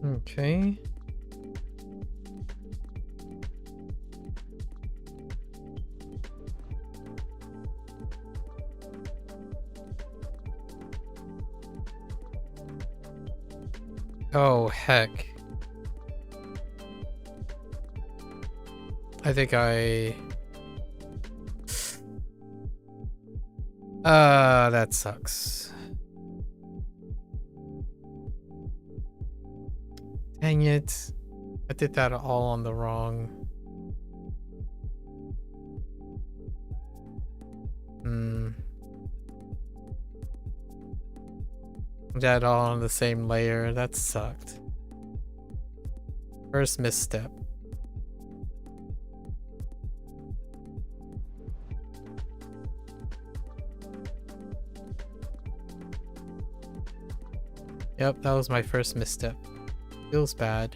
Okay. Oh, heck. I think that sucks. Dang it. I did that all on the wrong. That all on the same layer. That sucked. First misstep. Yep, that was my first misstep. Feels bad.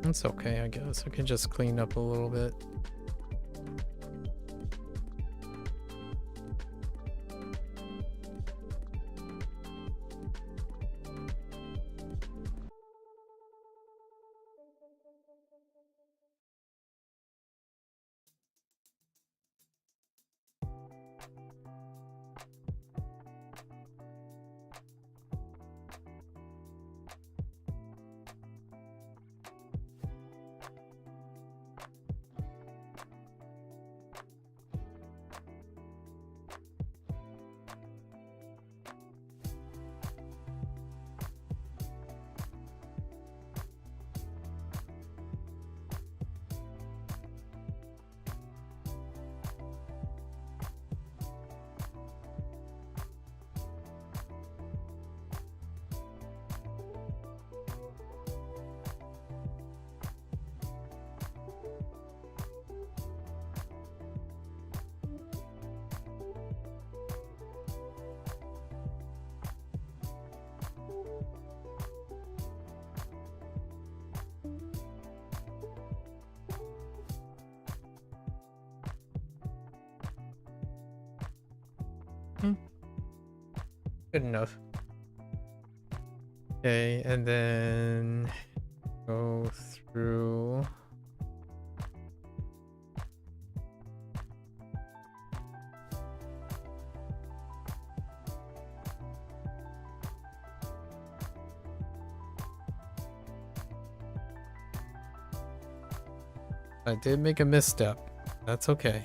It's okay, I guess. I can just clean up a little bit. Good enough. Okay, and then go through. I did make a misstep. That's okay.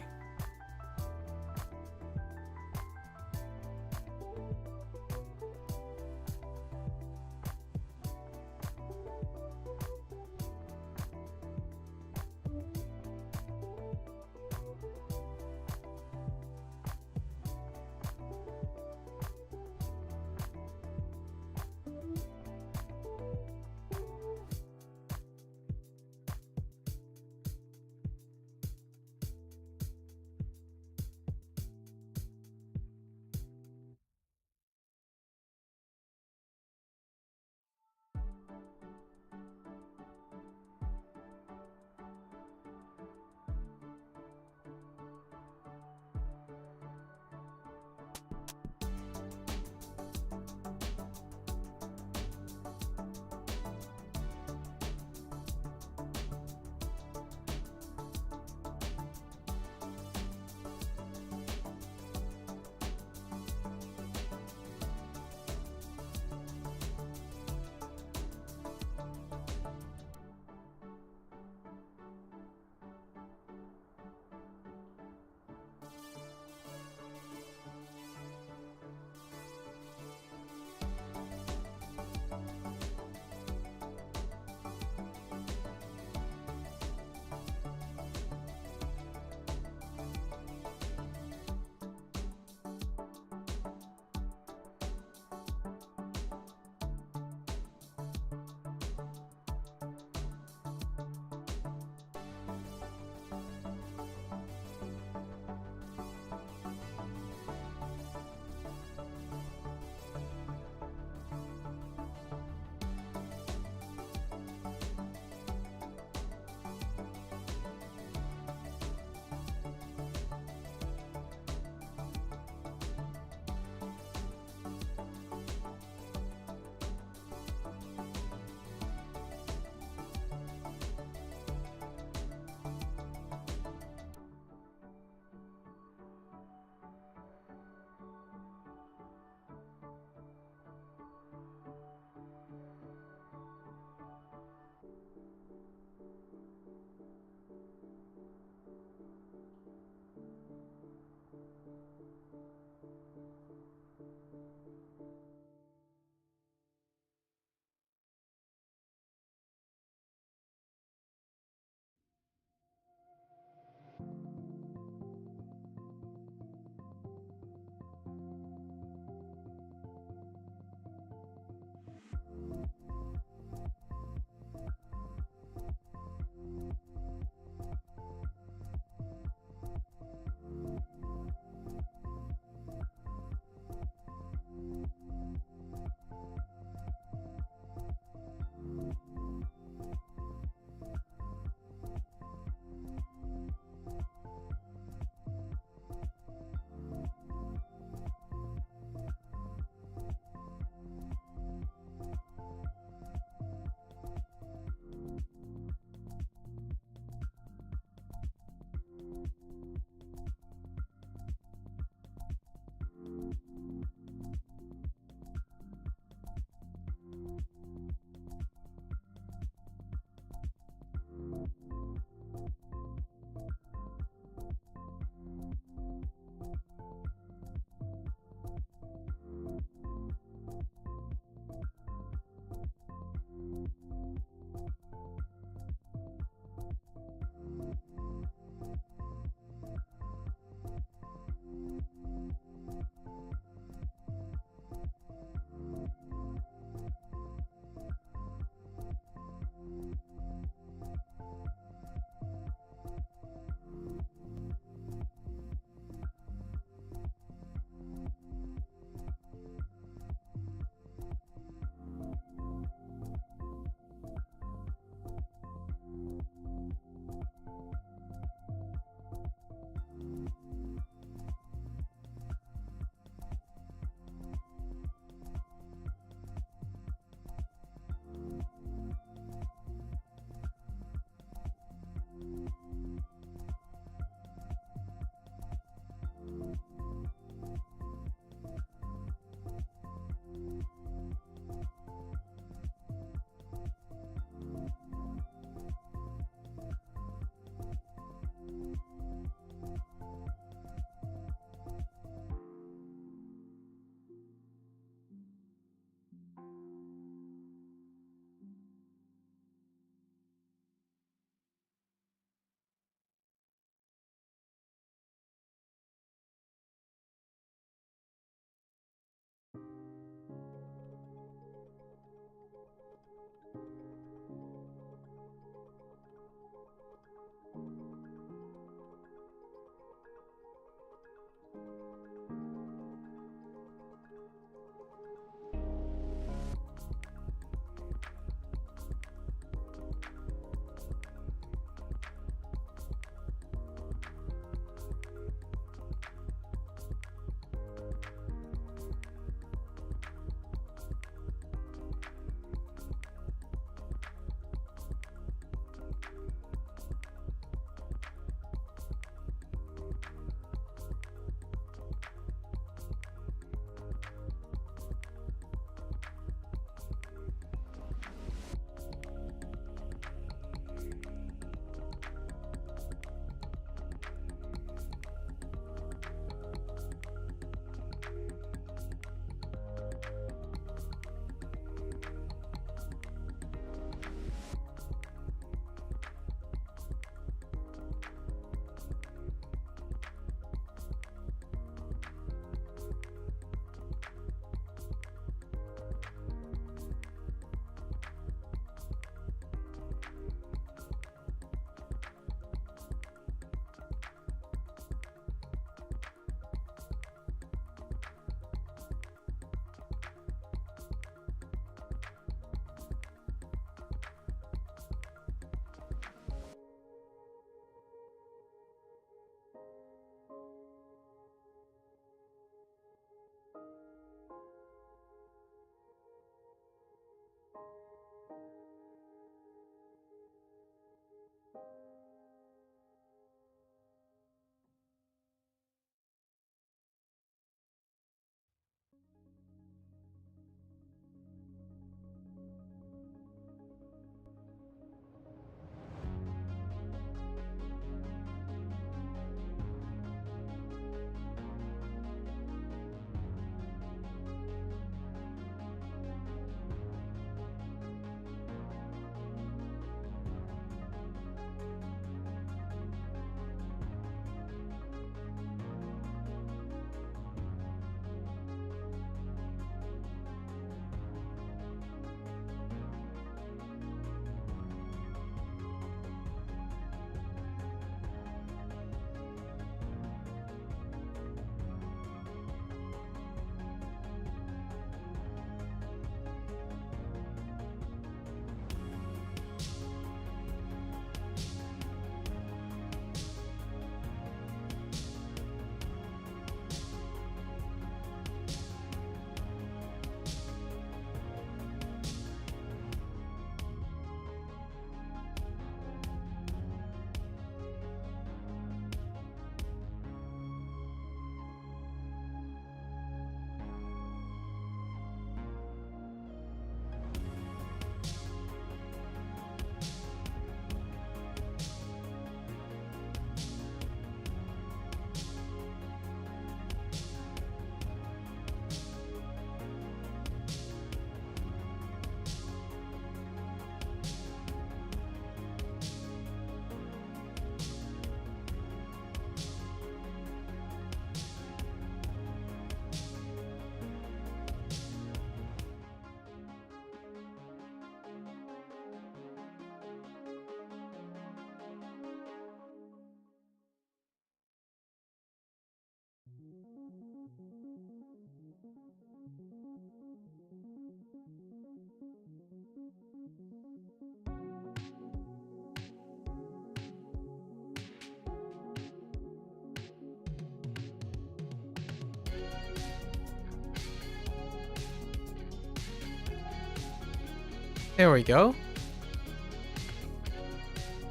There we go.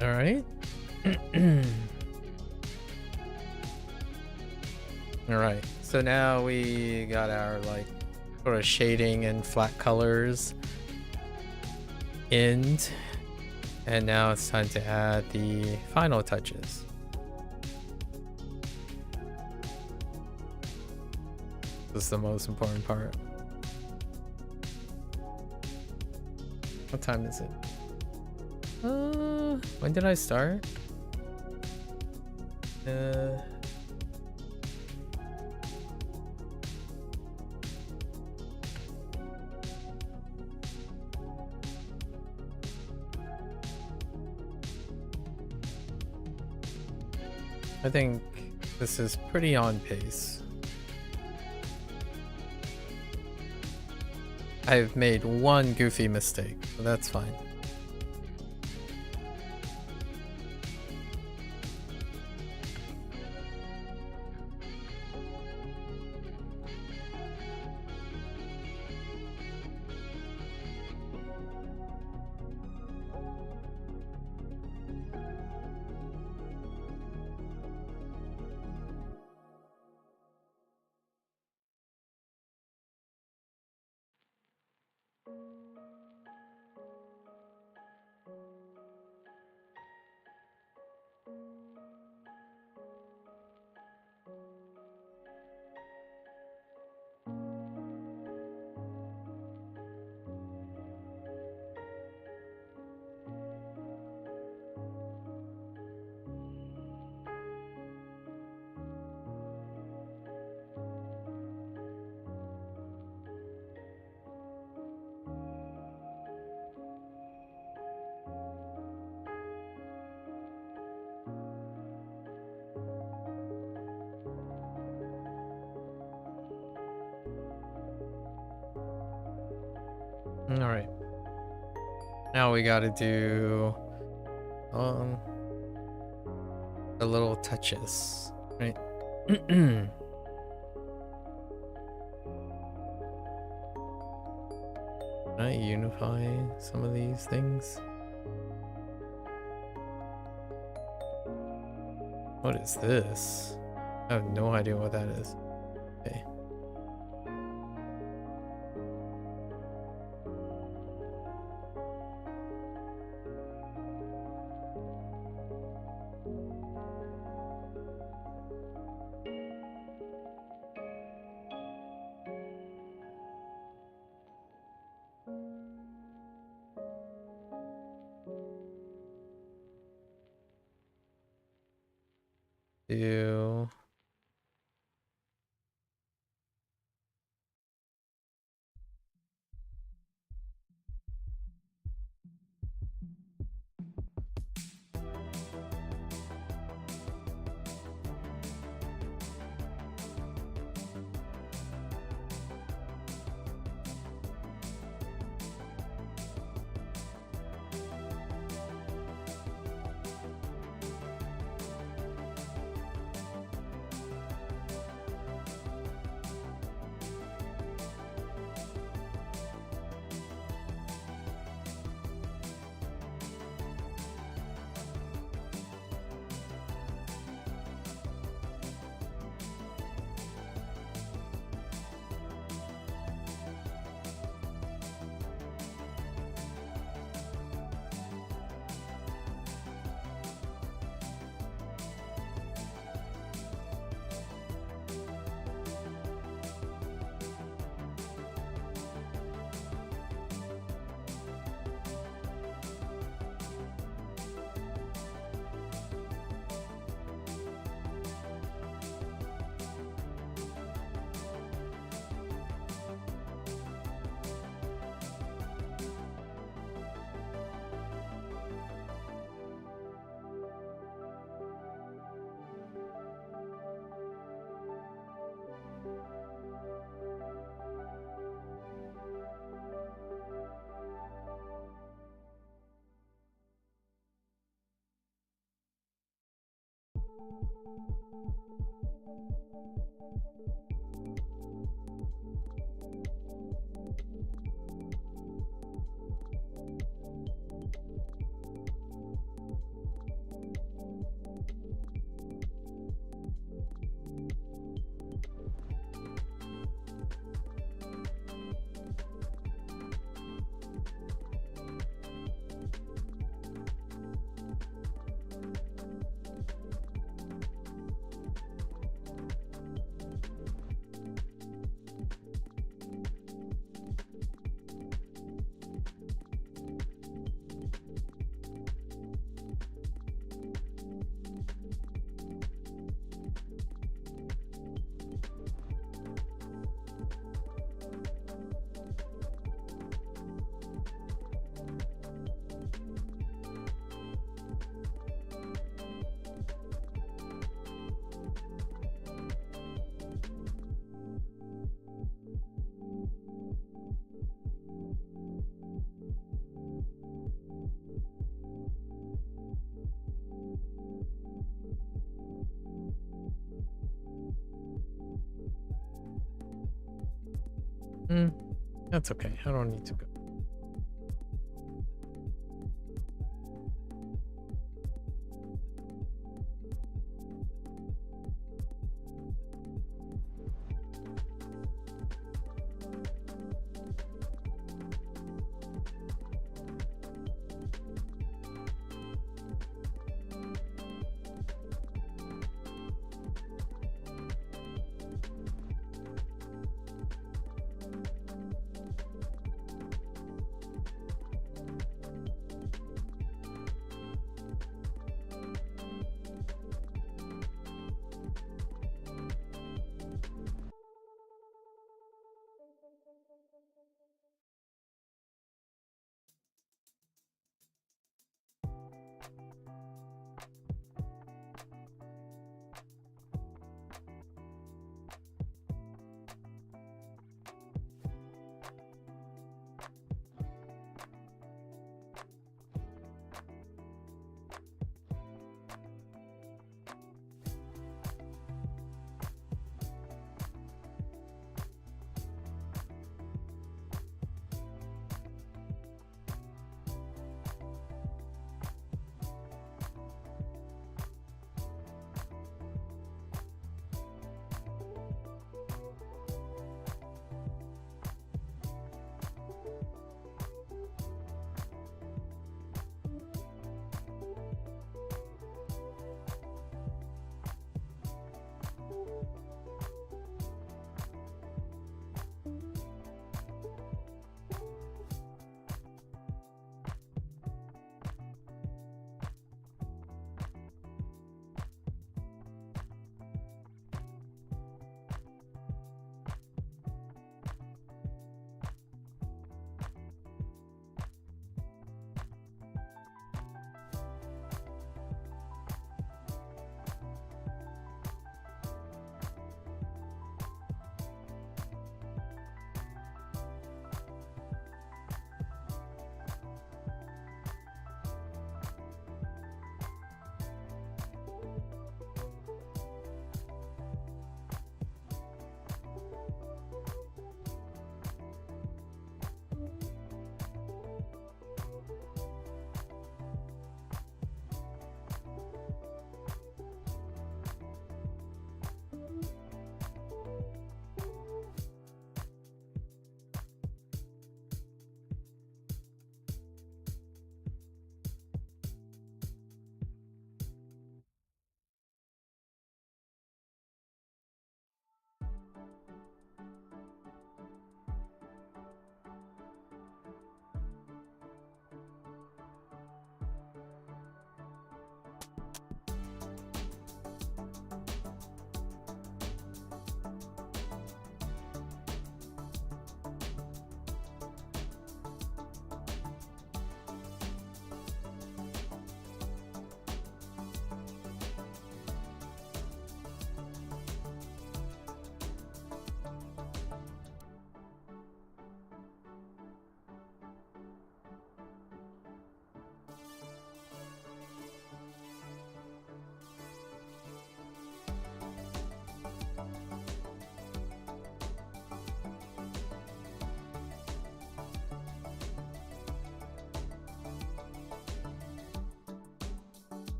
All right. All right. So now we got our like sort of shading and flat colors in, and now it's time to add the final touches. This is the most important part. What time is it? When did I start? I think this is pretty on pace. I've made one goofy mistake, but that's fine. All right. Now we got to do the little touches, right? Can I unify some of these things? What is this? I have no idea what that is. Okay. Do That's okay. I don't need to go.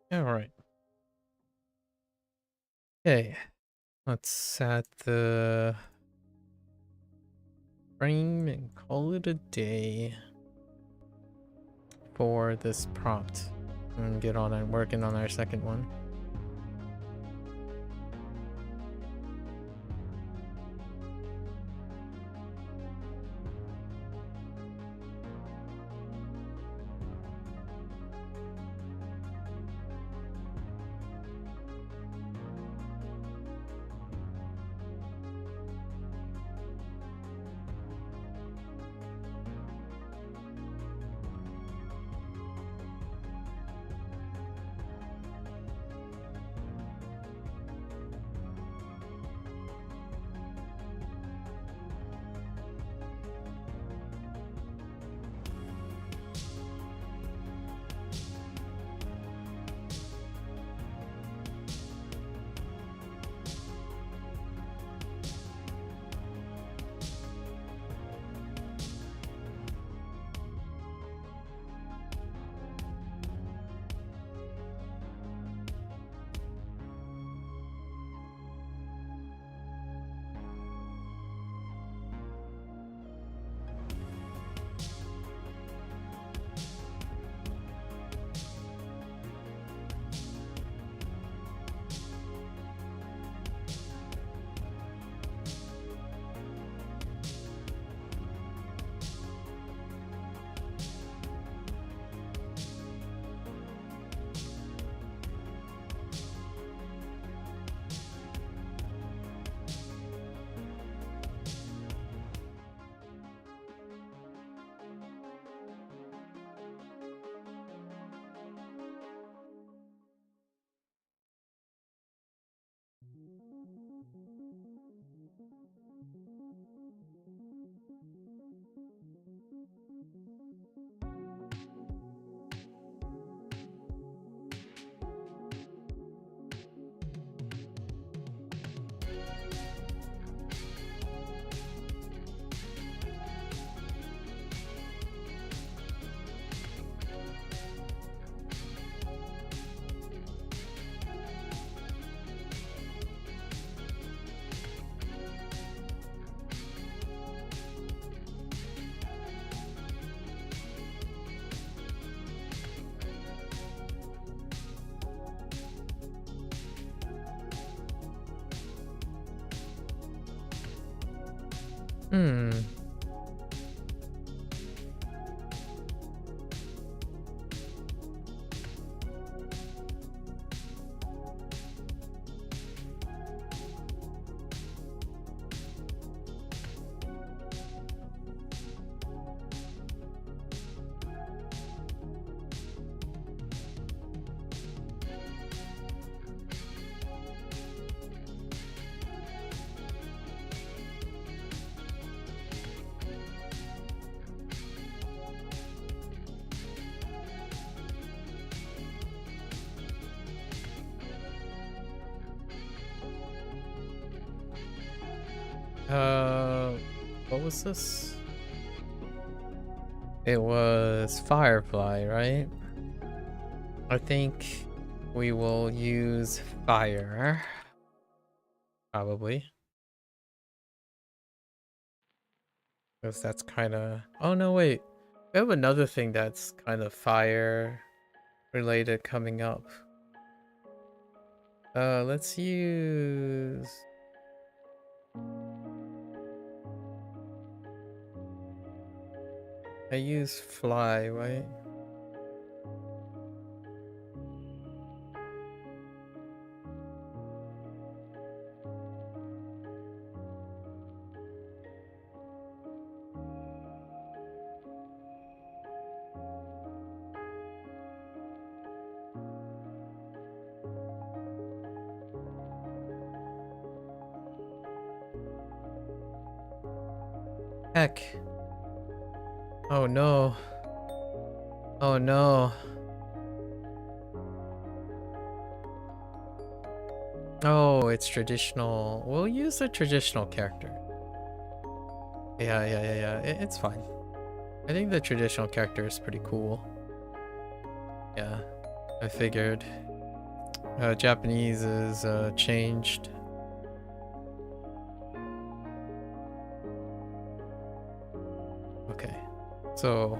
All right. Okay. Let's set the frame and call it a day for this prompt and get on and working on our second one. Hmm. What was this? It was Firefly, right? I think we will use fire. Probably. Because that's kind of... Oh, no, wait. We have another thing that's kind of fire related coming up. Let's use... I use fly, right? Heck. Oh no. Oh no. Oh, it's traditional. We'll use a traditional character. Yeah. It's fine. I think the traditional character is pretty cool. Yeah, I figured. Japanese is changed. Okay, so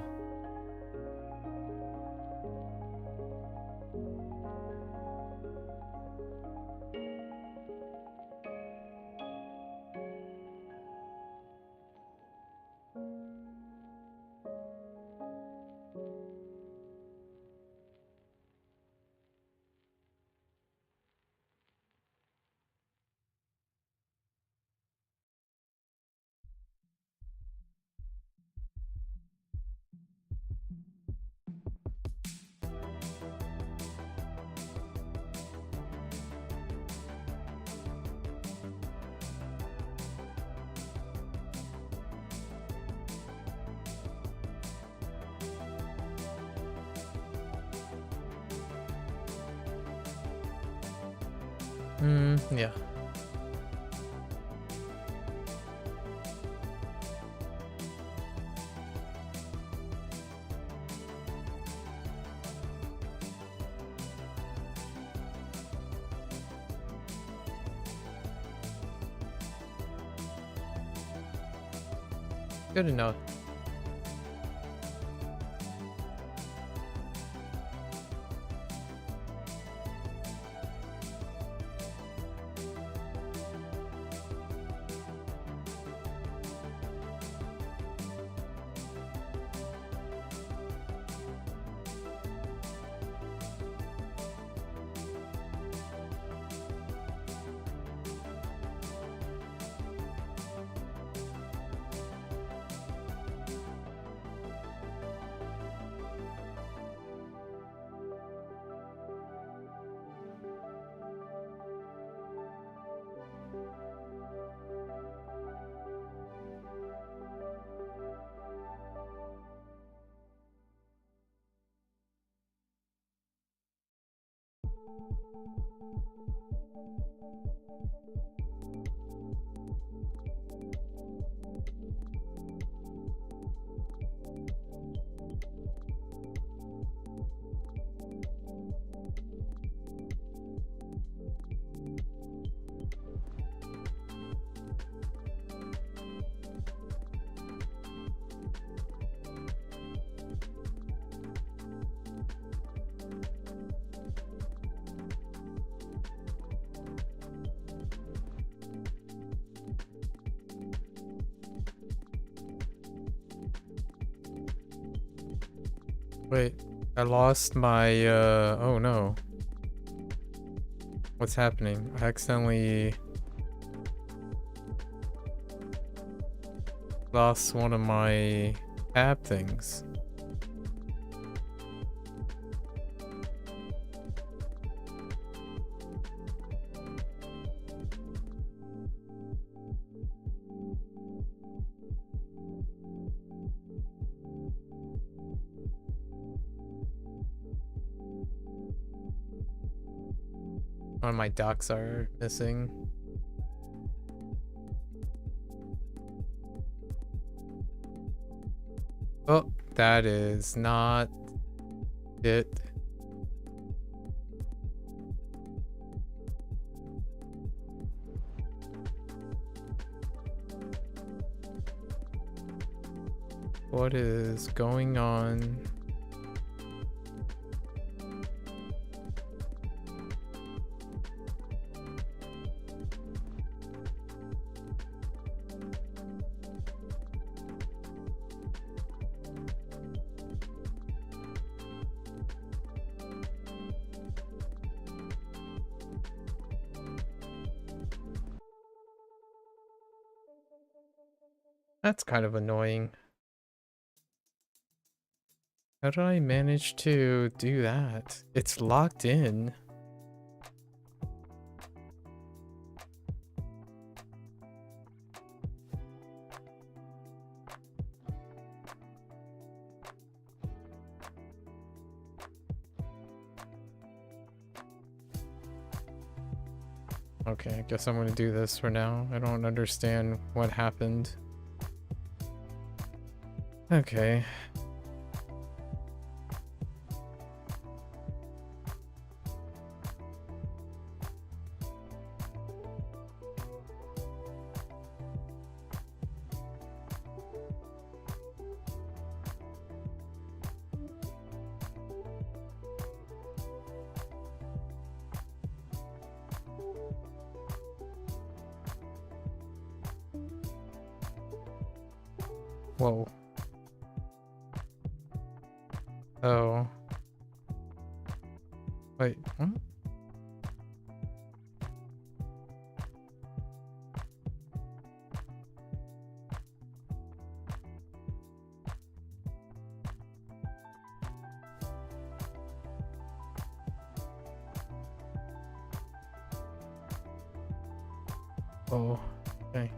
yeah. Good enough. Wait, I lost my, oh no. What's happening? I accidentally lost one of my tab things. One of my docs are missing. Oh, that is not it. What is going on? That's kind of annoying. How did I manage to do that? It's locked in. Okay, I guess I'm gonna do this for now. I don't understand what happened. Okay. Whoa. Oh. Wait. Hmm? Oh. Okay.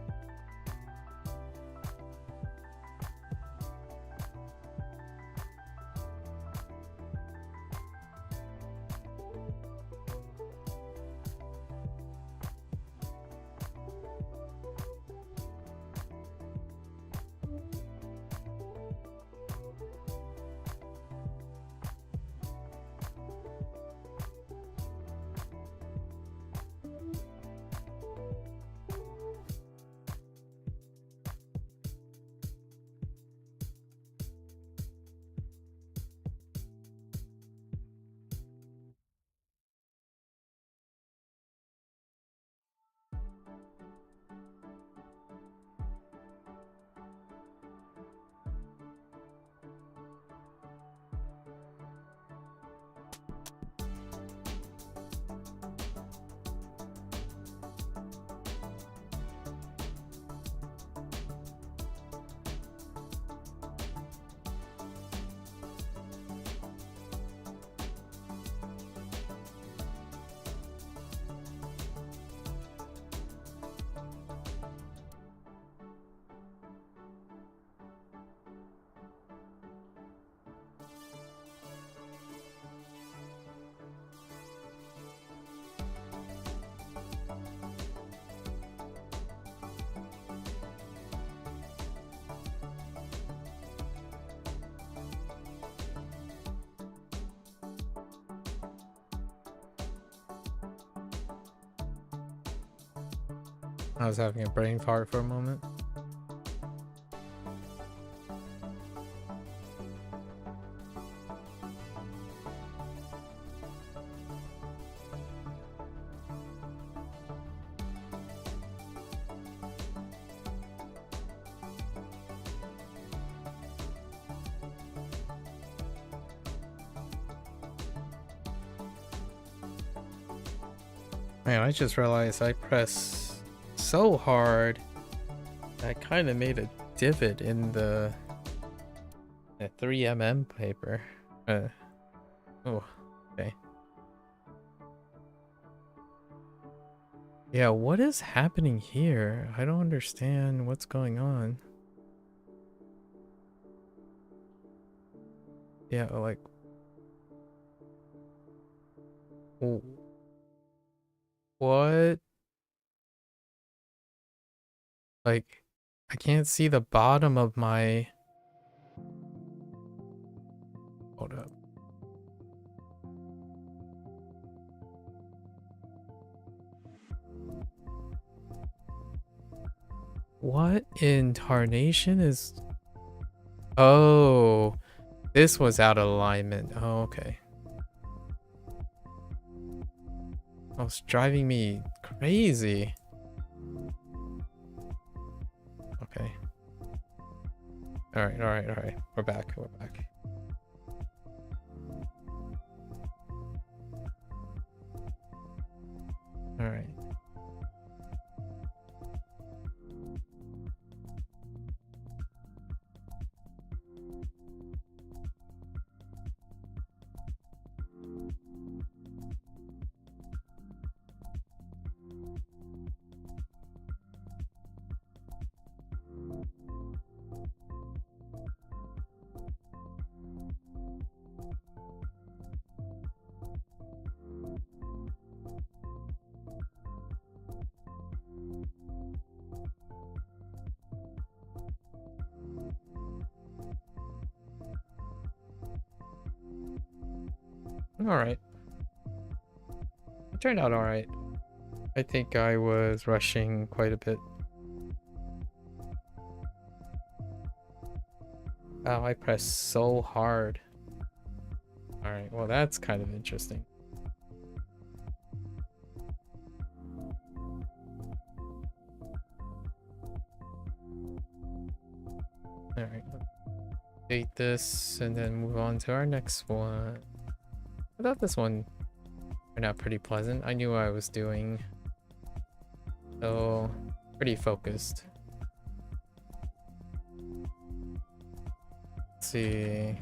I was having a brain fart for a moment. Man, I just realized I pressed so hard. I kind of made a divot in the 3mm paper. Oh, okay. Yeah, what is happening here? I don't understand what's going on. Yeah, like... What? Like, I can't see the bottom of my... Hold up. What in tarnation is... Oh, this was out of alignment. Oh, okay. Oh, it's driving me crazy. Okay. Alright, alright, alright. We're back, we're back. Alright. Alright. It turned out alright. I think I was rushing quite a bit. Wow, I pressed so hard. Alright, well that's kind of interesting. Alright. Date this and then move on to our next one. I thought this one turned out pretty pleasant. I knew what I was doing. So, pretty focused. Let's see.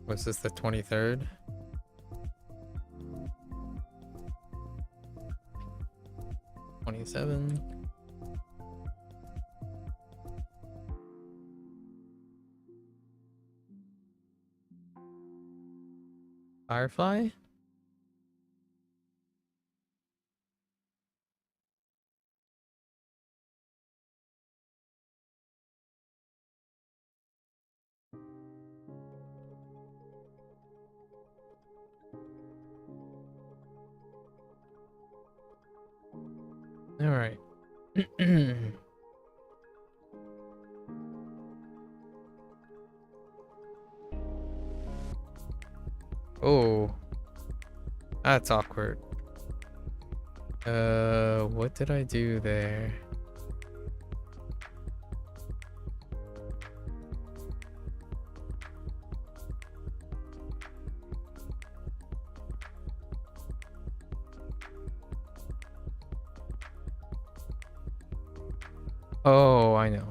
Was this the 23rd? '27. Firefly? All right. Oh, that's awkward. What did I do there? Oh, I know.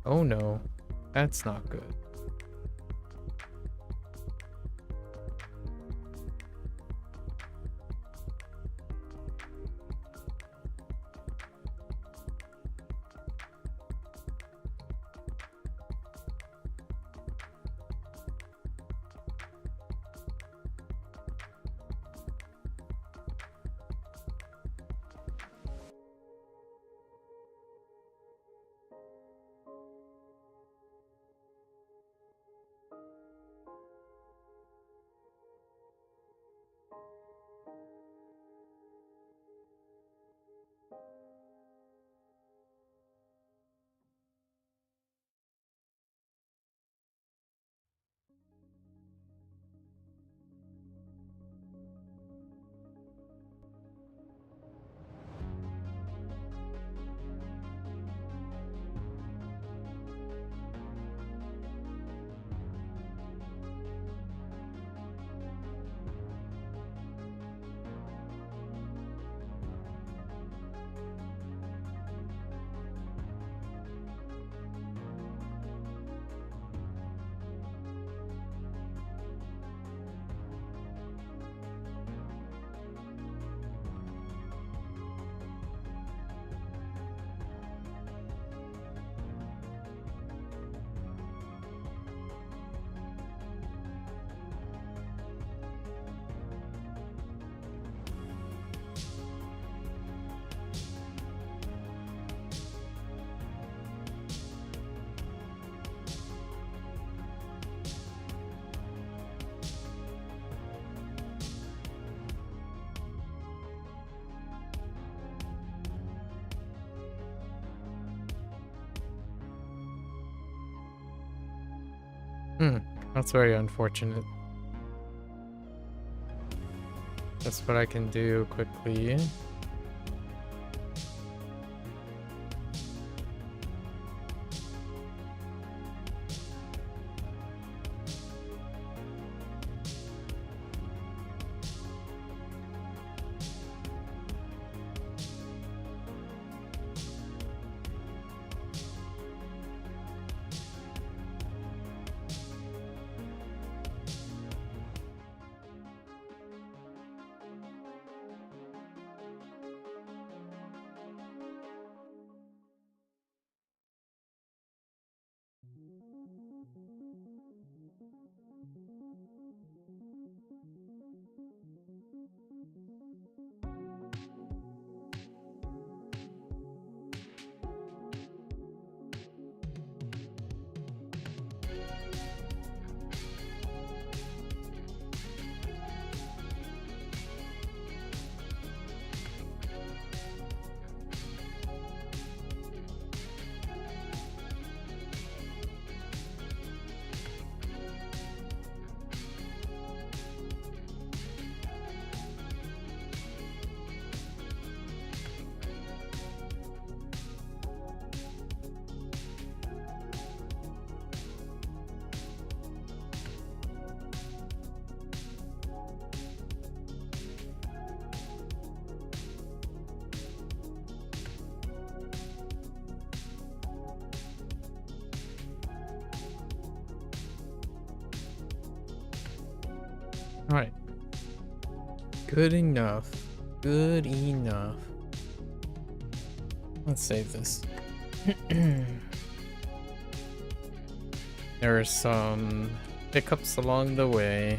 Oh no, that's not good. That's very unfortunate. That's what I can do quickly. All right. Good enough. Good enough. Let's save this. There are some hiccups along the way,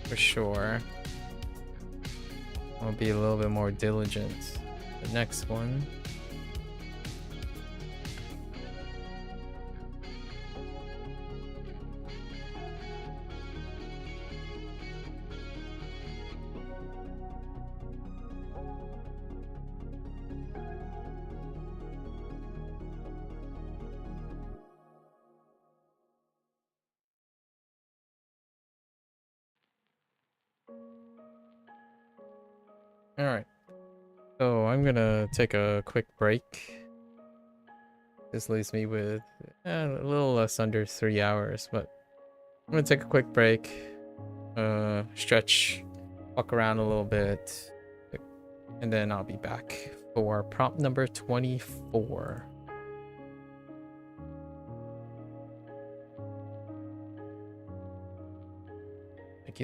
for sure. I'll be a little bit more diligent. The next one. Alright, so I'm gonna take a quick break. This leaves me with a little less under 3 hours, but I'm gonna take a quick break, stretch, walk around a little bit, and then I'll be back for prompt number 24.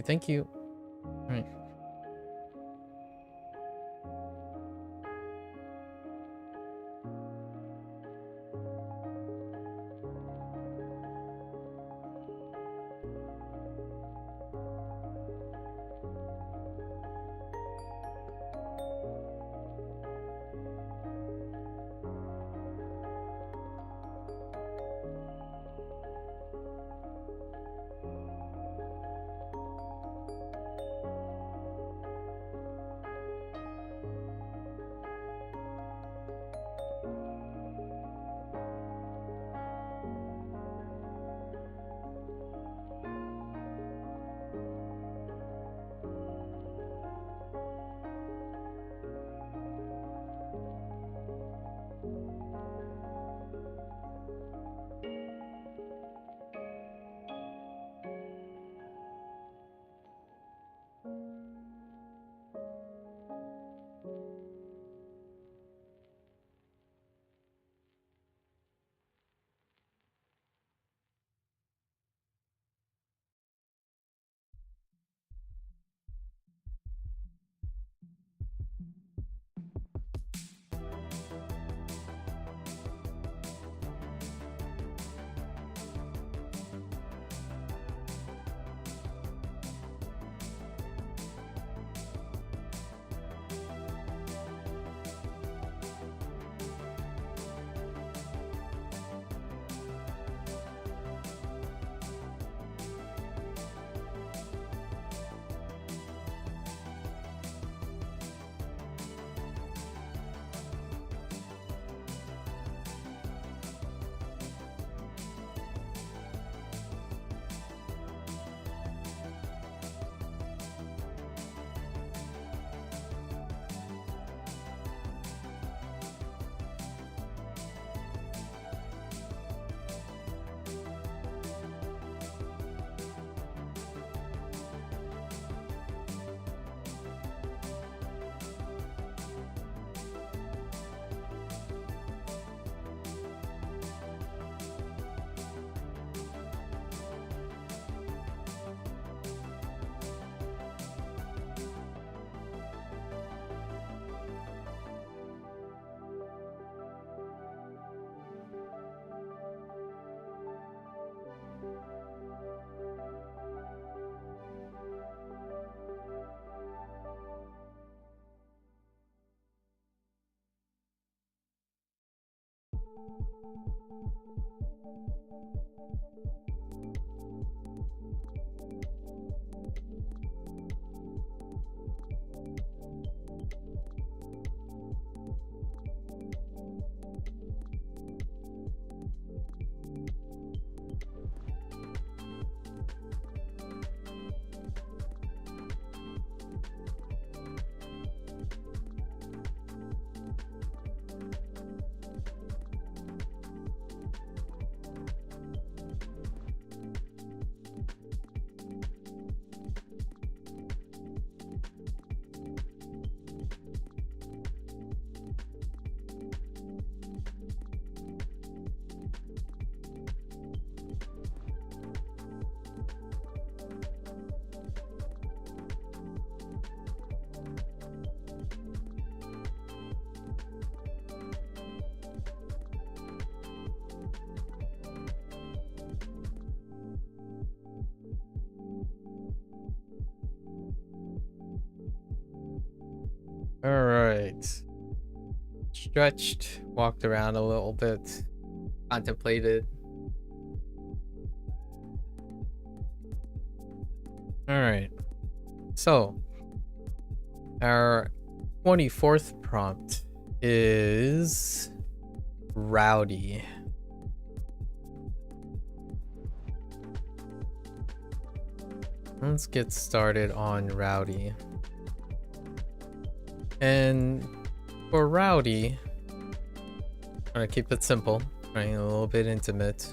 Thank you. All right. All right. Stretched, walked around a little bit, contemplated. All right. So, our 24th prompt is Rowdy. Let's get started on Rowdy. And for Rowdy, I'm gonna keep it simple, right? A little bit intimate.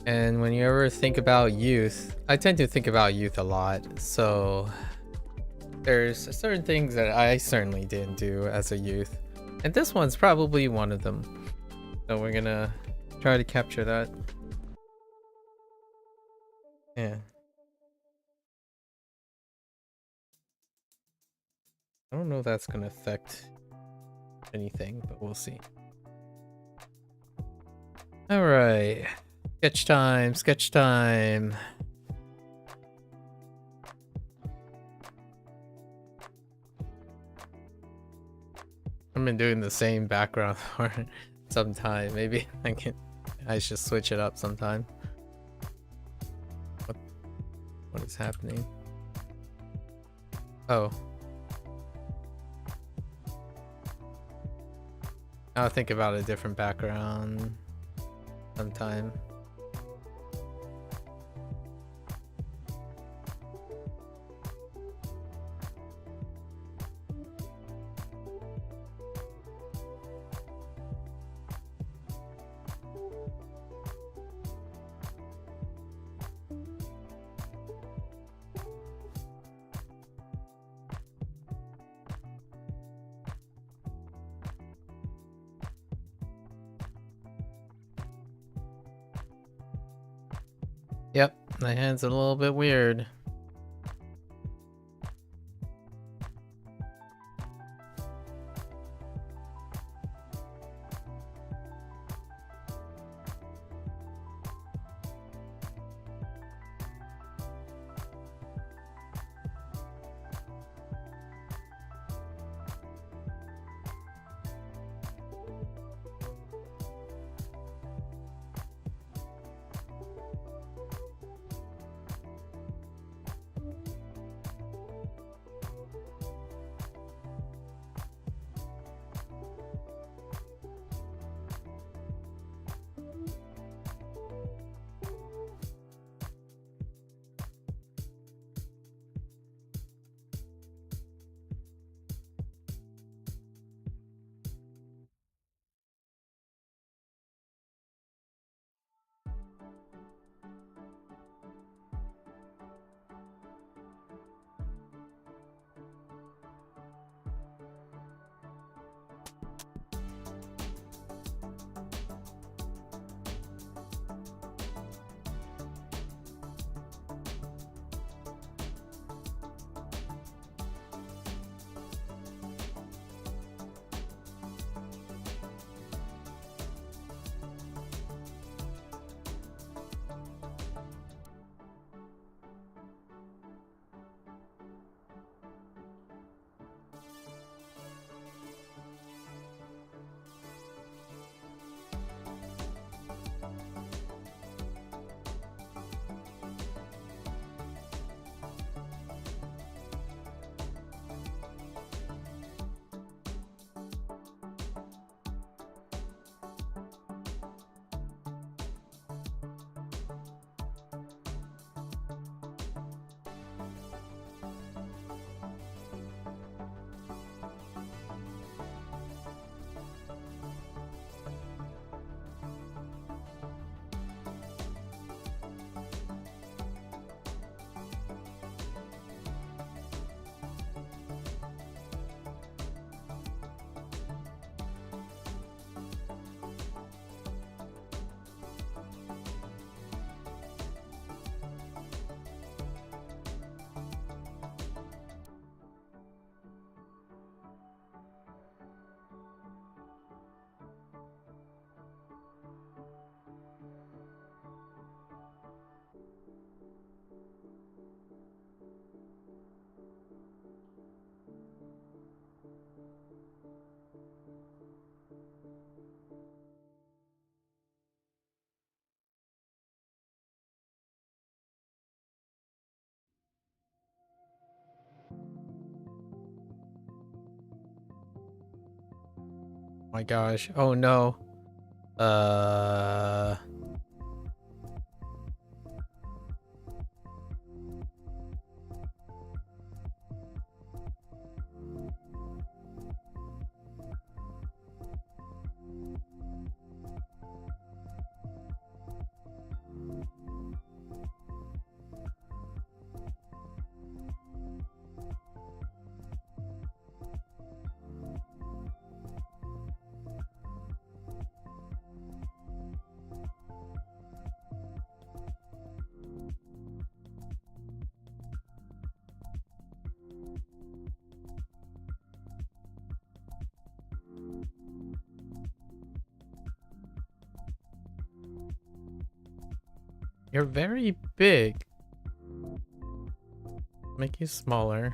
And when you ever think about youth, I tend to think about youth a lot. So there's certain things that I certainly didn't do as a youth. And this one's probably one of them. So we're gonna try to capture that. Yeah. I don't know if that's gonna affect anything, but we'll see. All right, sketch time, sketch time. I've been doing the same background for some time. Maybe I should switch it up sometime. What is happening? Oh. I'll think about a different background sometime. Yep, my hand's a little bit weird. my gosh. Oh no. You're very big. Make you smaller.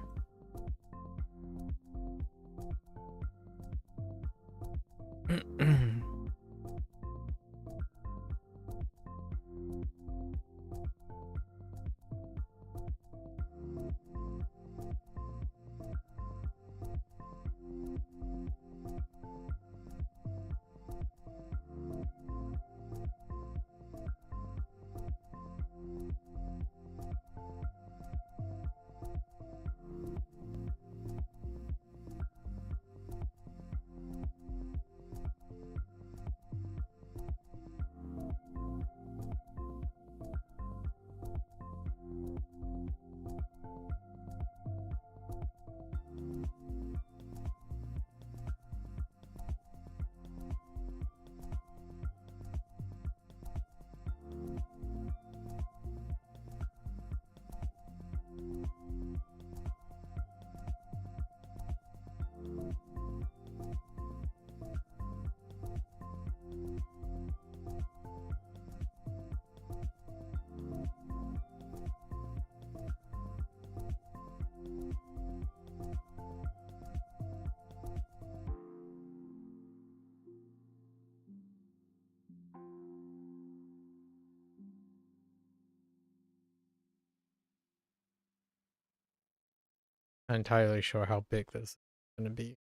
Not entirely sure how big this is gonna be.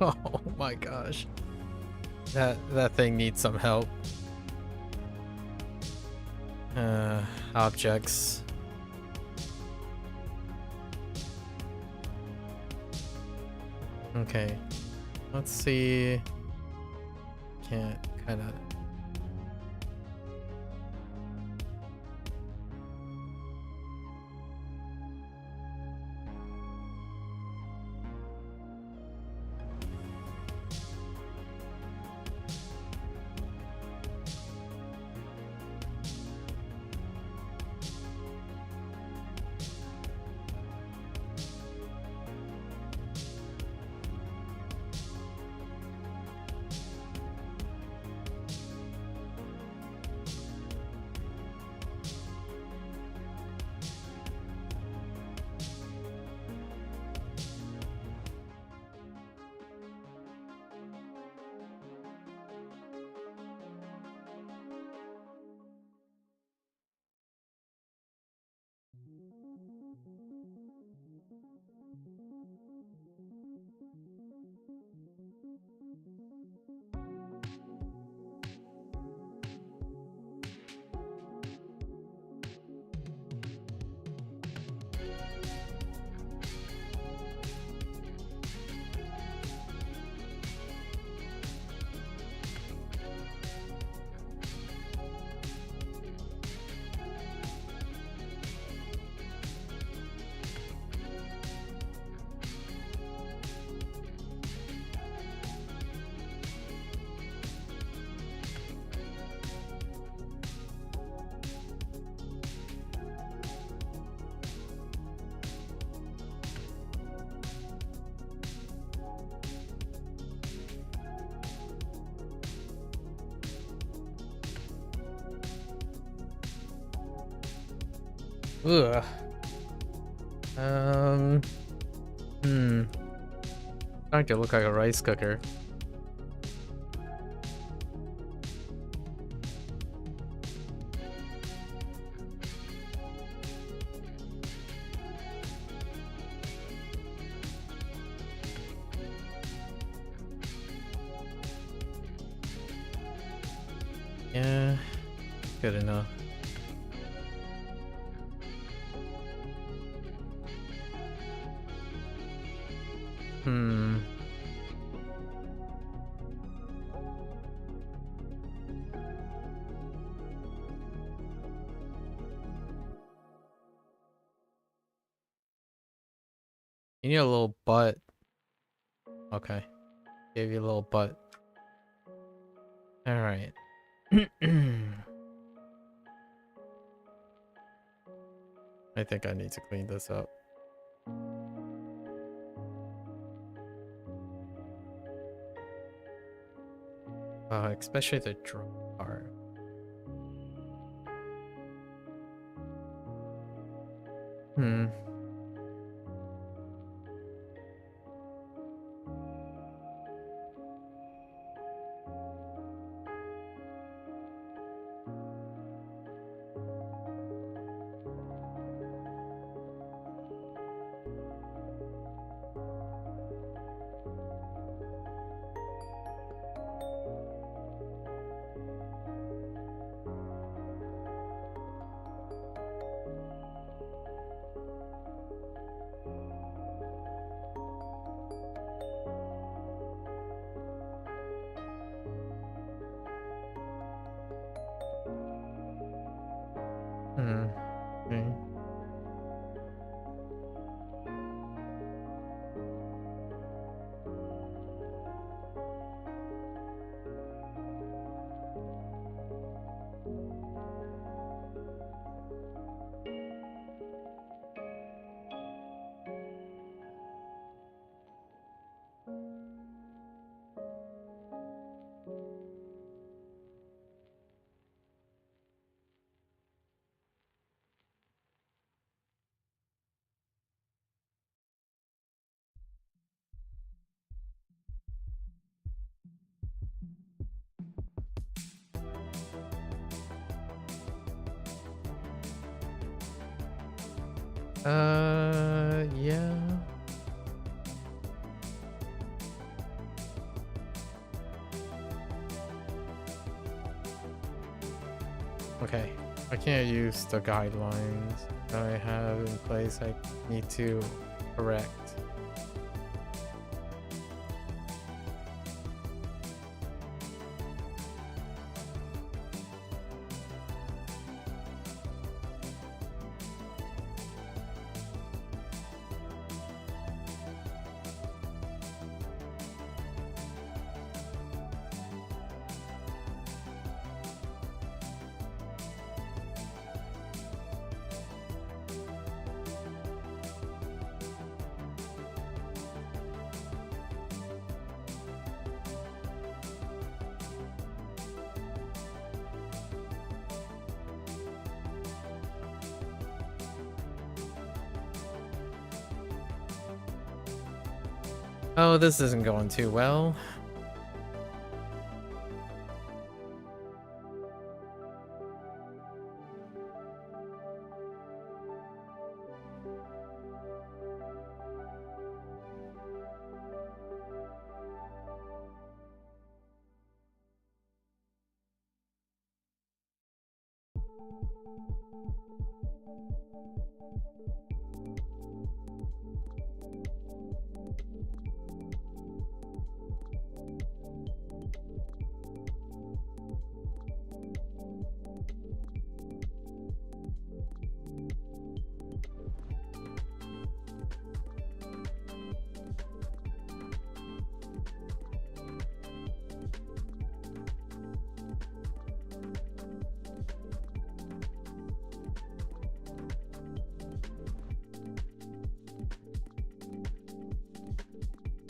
Oh my gosh. That thing needs some help. Objects. Okay. Let's see. Can't kind of. Ugh. Starting to look like a rice cooker. Yeah, good enough. You need a little butt. Okay. Gave you a little butt. Alright. I think I need to clean this up. Especially the drawer part. Okay. Yeah. Okay, I can't use the guidelines that I have in place. I need to correct. Oh, this isn't going too well.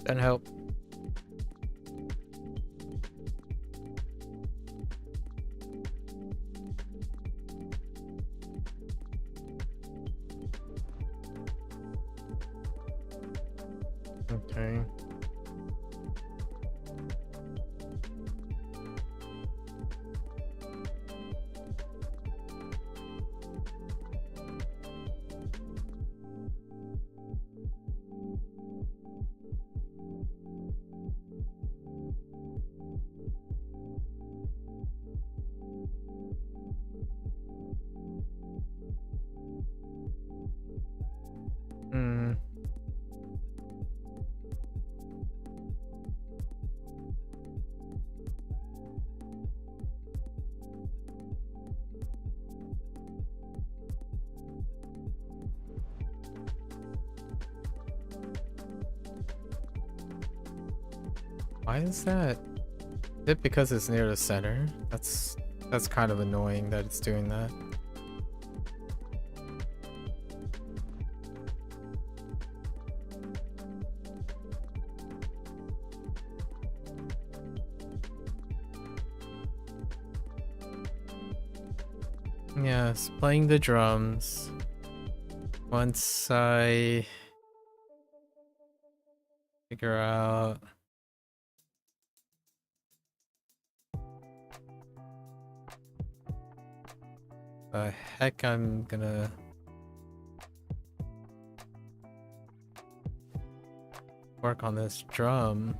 Doesn't help. Okay. Hmm. Why is that? Is it because it's near the center? That's kind of annoying that it's doing that. Yes, playing the drums. Once I figure out the heck I'm gonna work on this drum.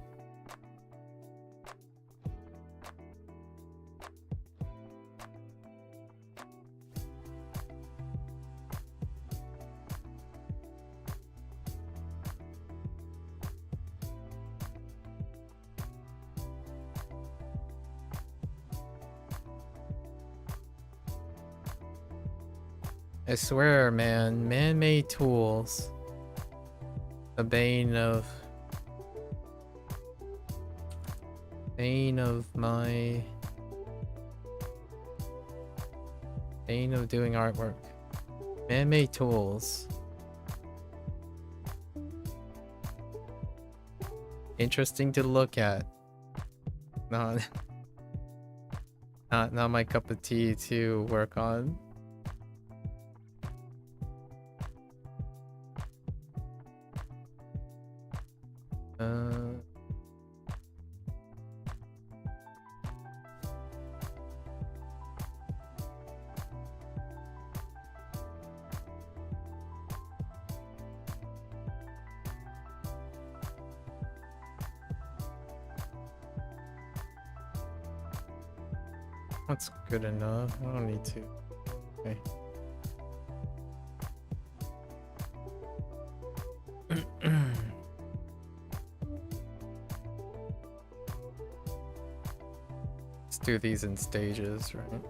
I swear, man, man-made tools. The bane of my bane of doing artwork. Man-made tools. Interesting to look at. Not my cup of tea to work on. That's good enough. I don't need to. Okay. Let's do these in stages, right?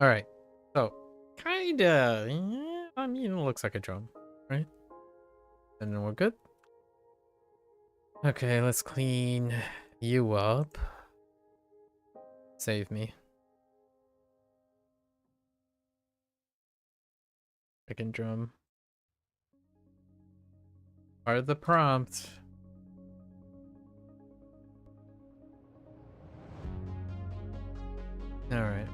All right. So, kinda. Yeah, I mean, it looks like a drum, right? And then we're good. Okay, let's clean you up. Save me. Chicken drum. Part of the prompt. All right.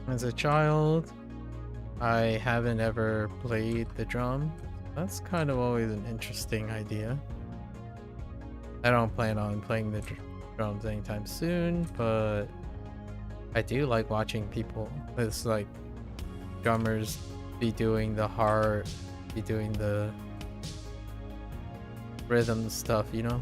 As a child, I haven't ever played the drum. That's kind of always an interesting idea. I don't plan on playing the drums anytime soon, but I do like watching people. It's like drummers be doing the heart, be doing the rhythm stuff, you know?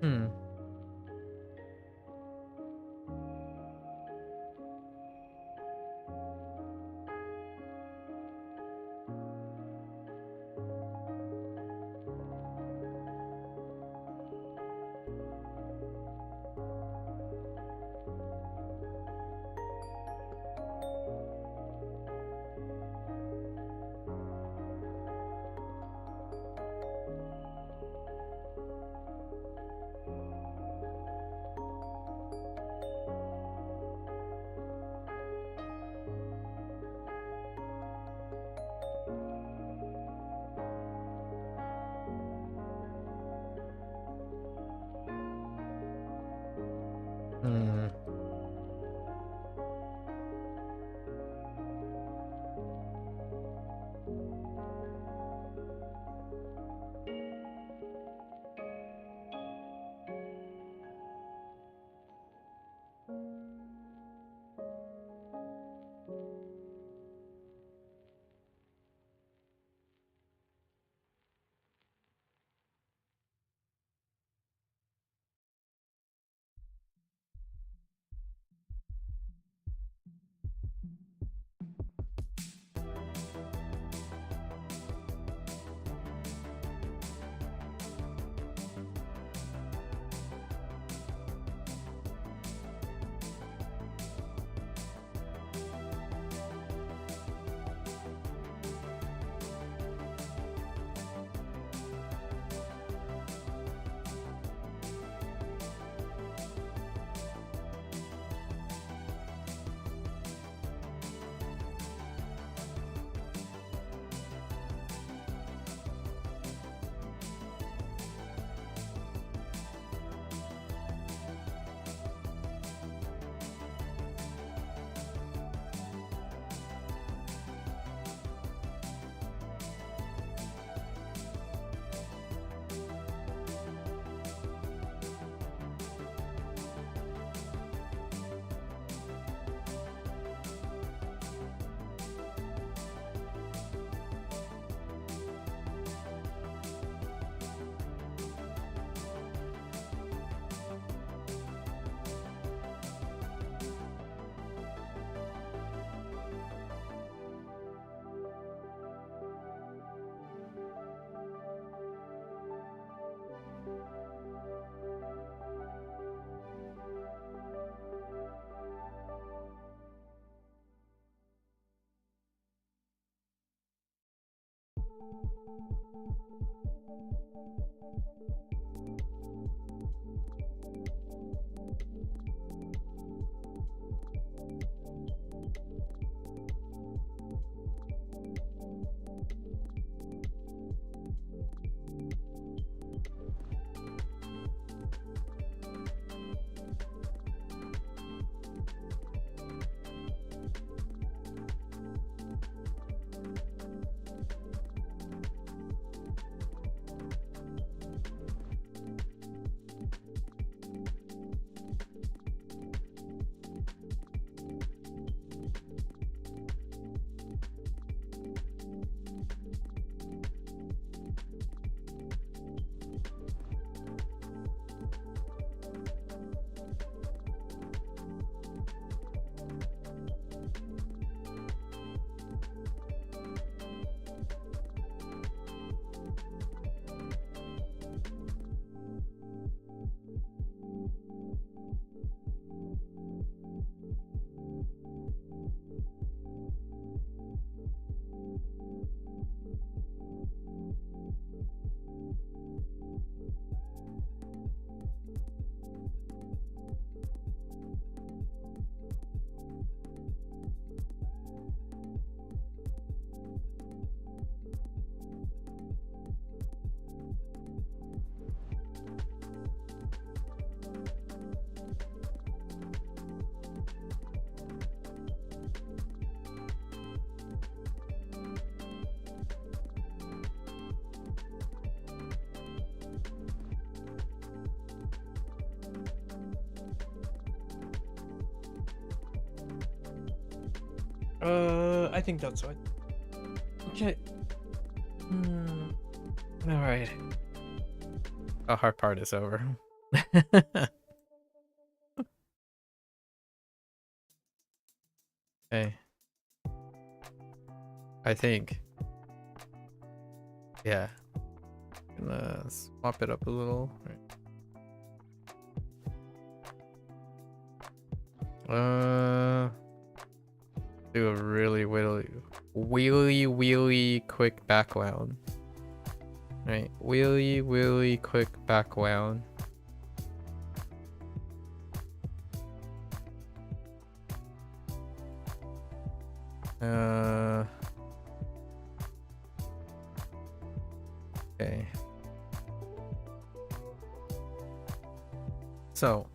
Hmm. I think that's fine. Okay. All right. The hard part is over. Okay. I think. Yeah. Gonna swap it up a little. Do a really wheelie quick background. Right, wheelie quick background. Okay. So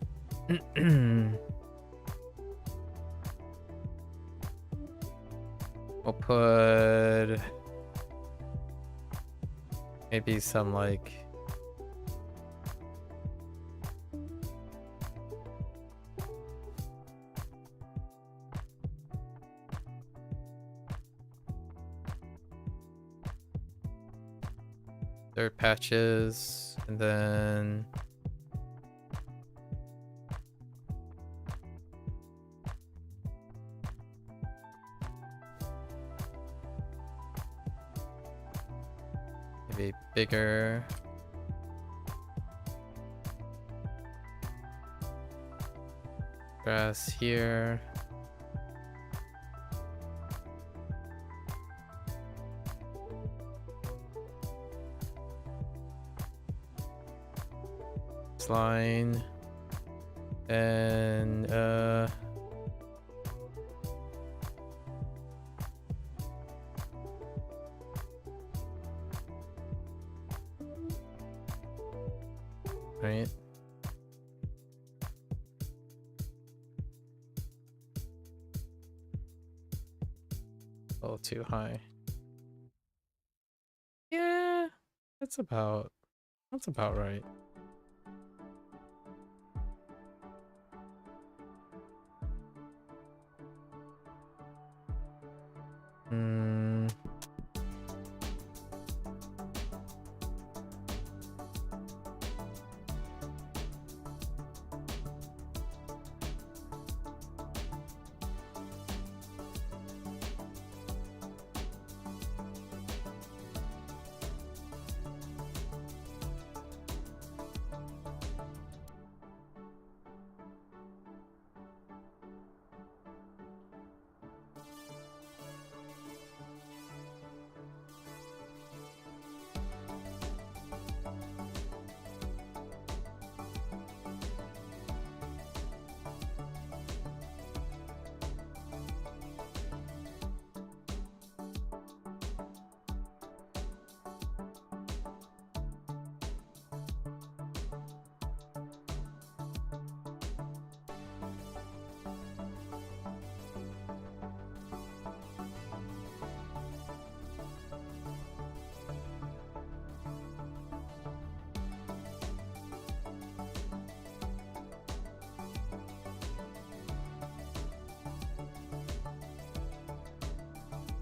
we'll put maybe some like dirt patches, and then maybe bigger. Grass here. Line and right. A little too high. Yeah, that's about right.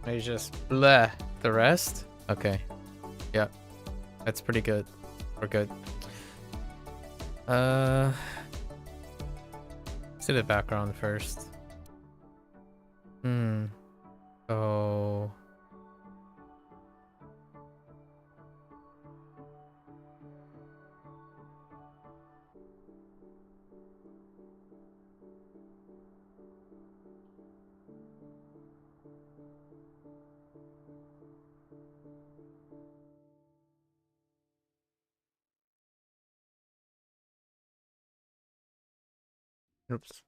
I just bleh the rest. Okay. Yep. That's pretty good. We're good. Let's do the background first. Oh. Oops.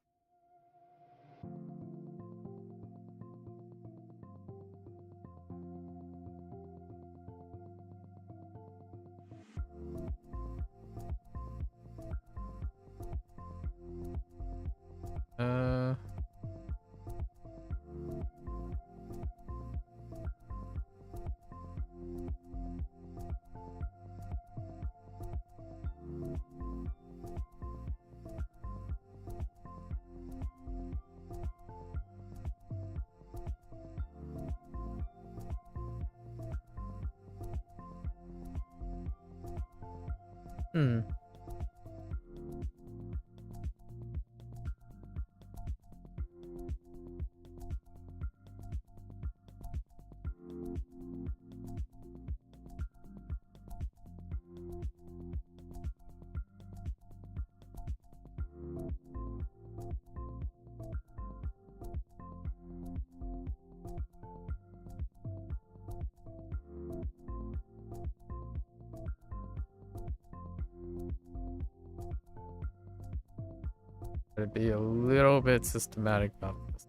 Uh. Hmm. Gotta be a little bit systematic about this.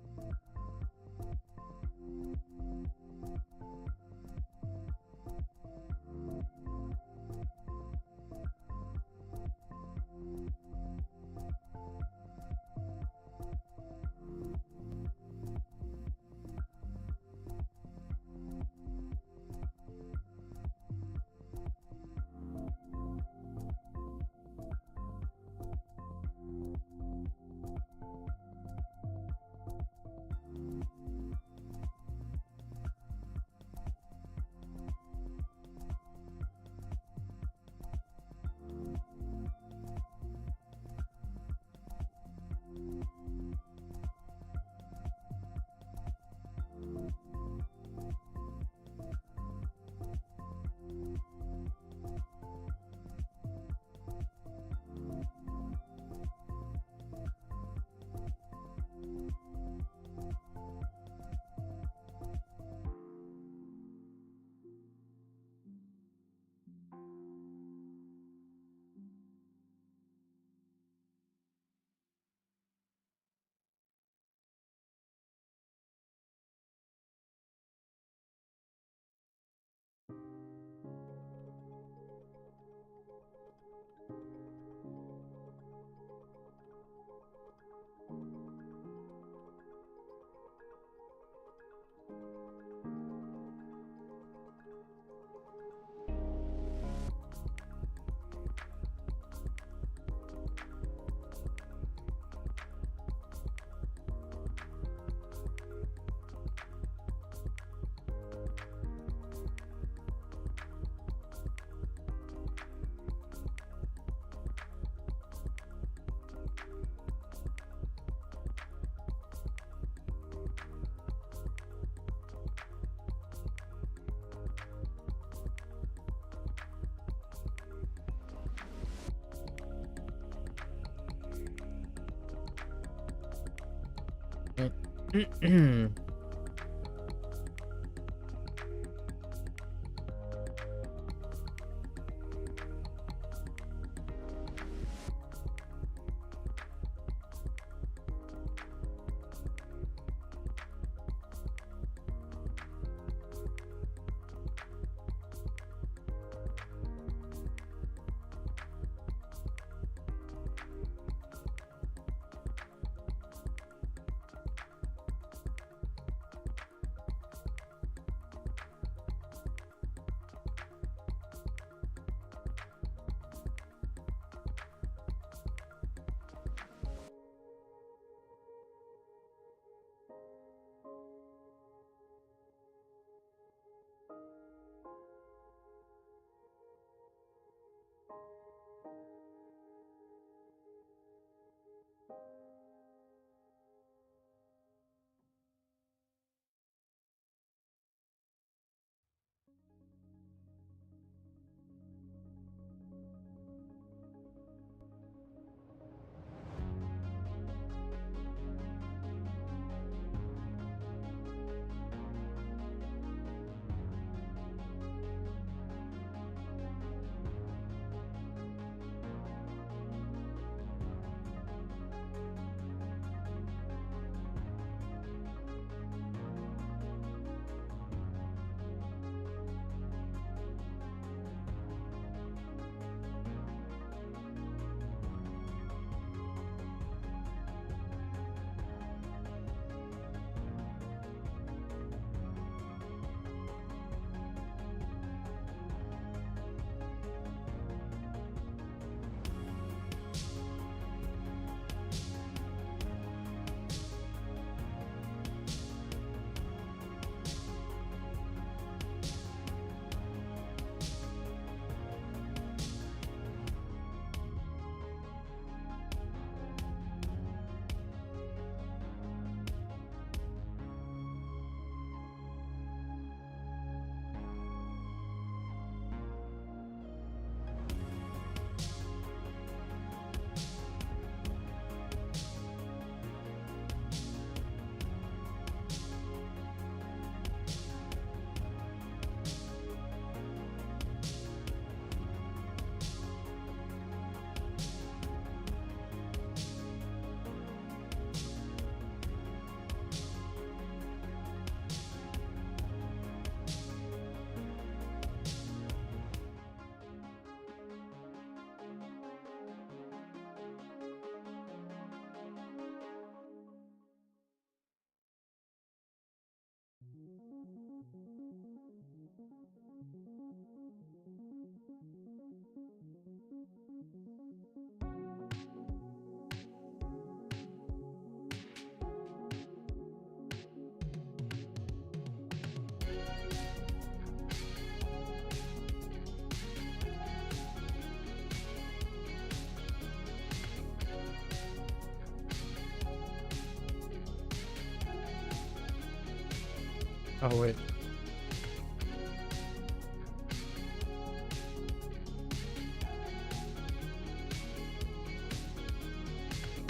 Oh wait.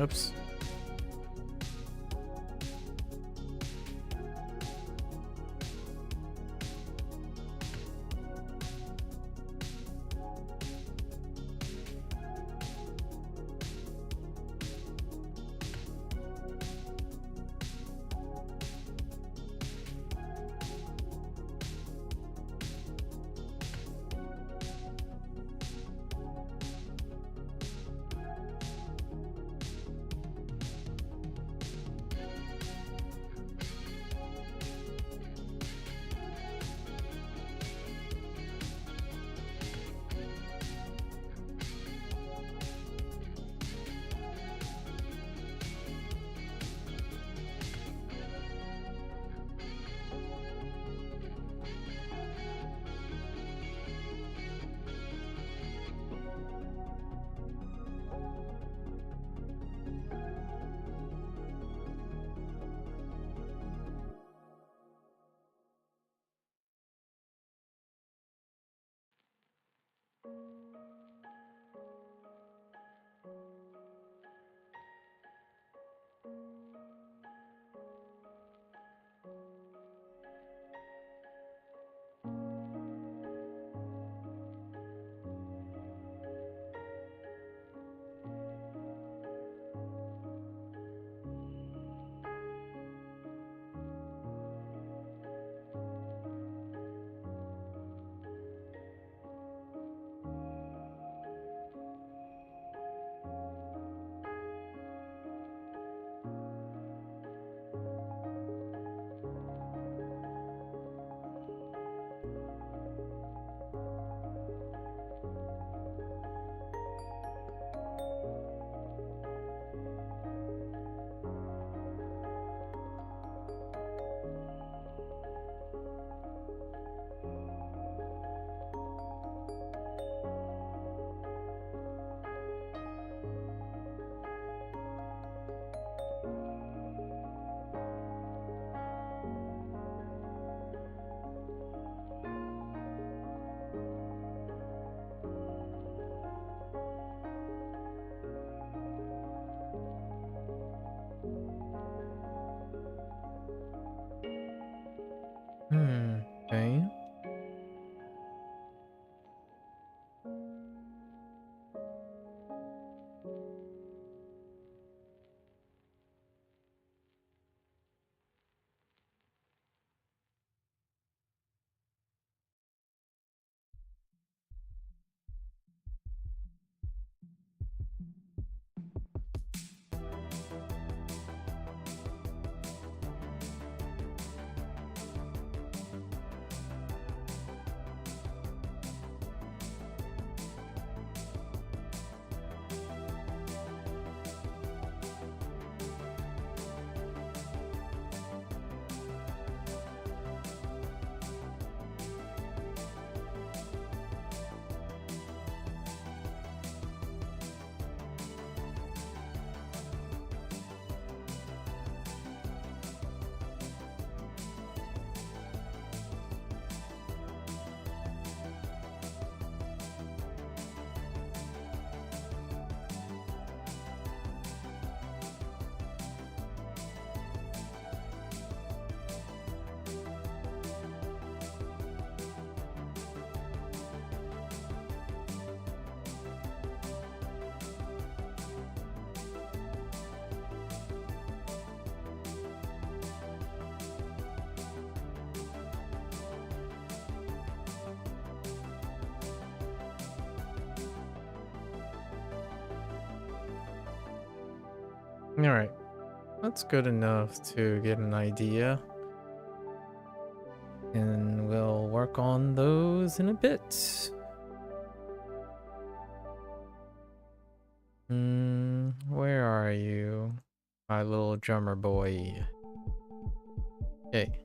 Oops. Okay. All right. That's good enough to get an idea. And we'll work on those in a bit. Where are you, my little drummer boy? Okay.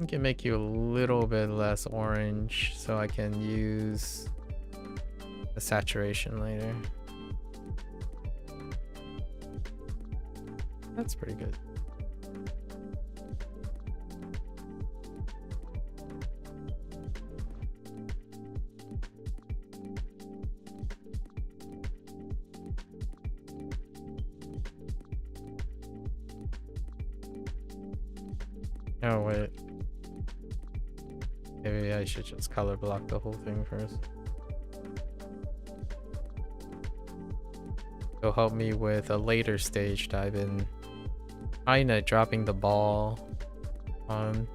I can make you a little bit less orange so I can use the saturation later. That's pretty good. Oh wait. Maybe I should just color block the whole thing first. It'll help me with a later stage that I've been kinda dropping the ball on.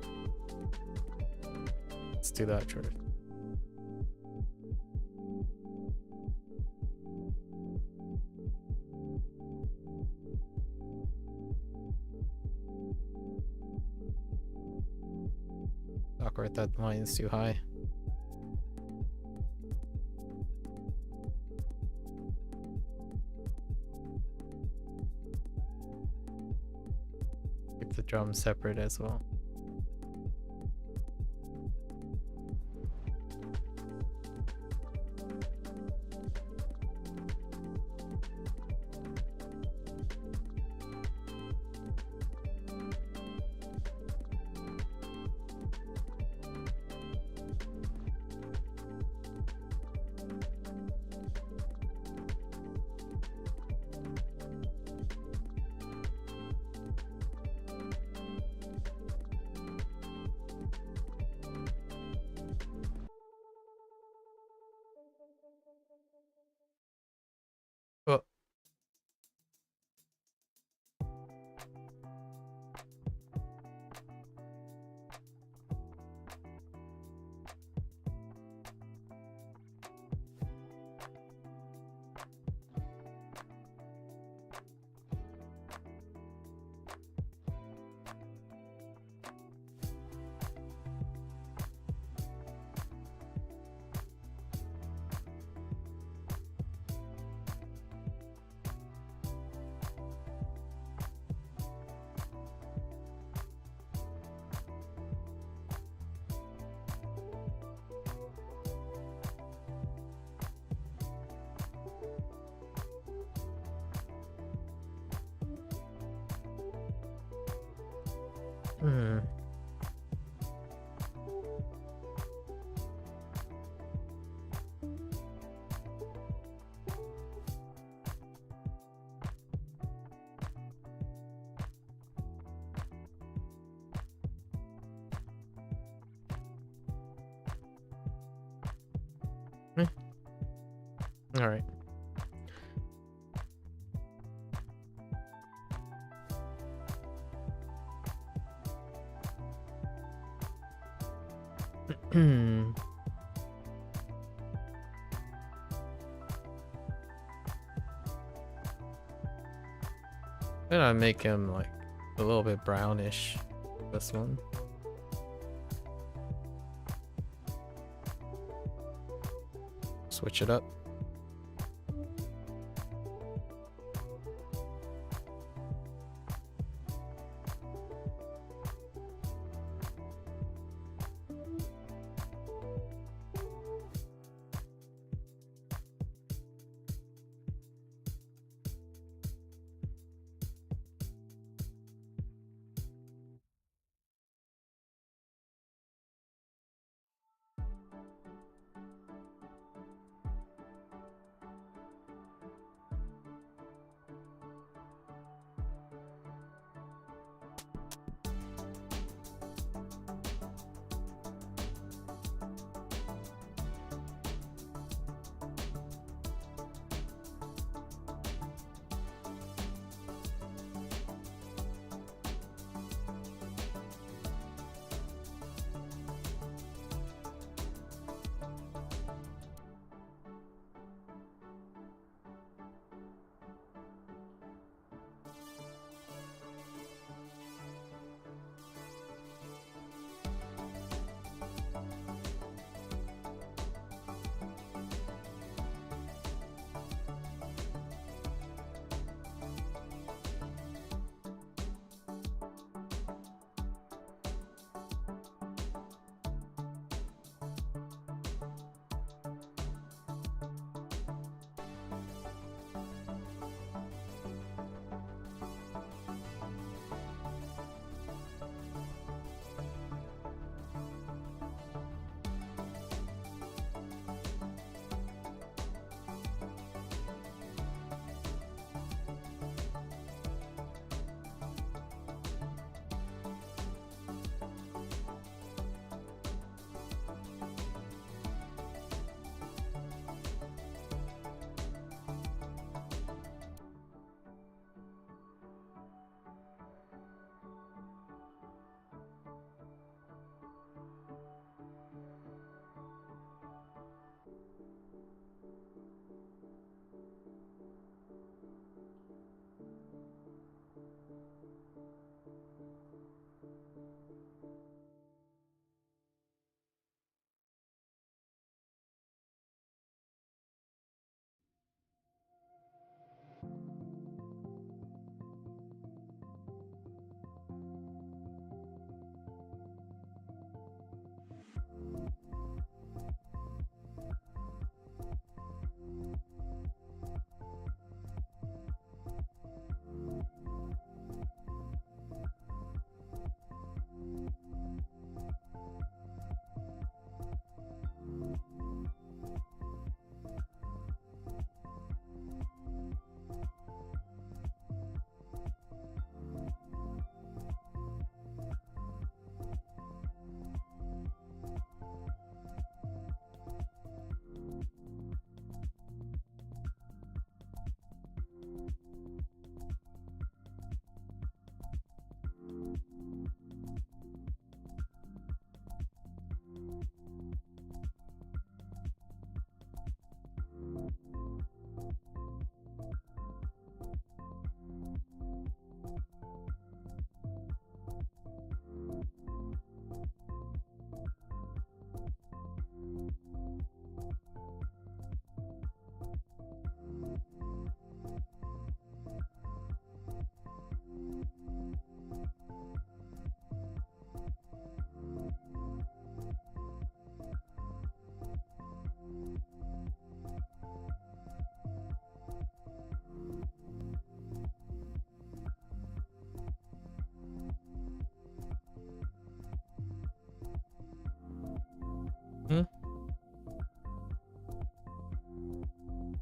Let's do that first. Awkward, that line is too high. Keep the drum separate as well. Oh. Hmm. All right. Then I make him like a little bit brownish. This one. Switch it up.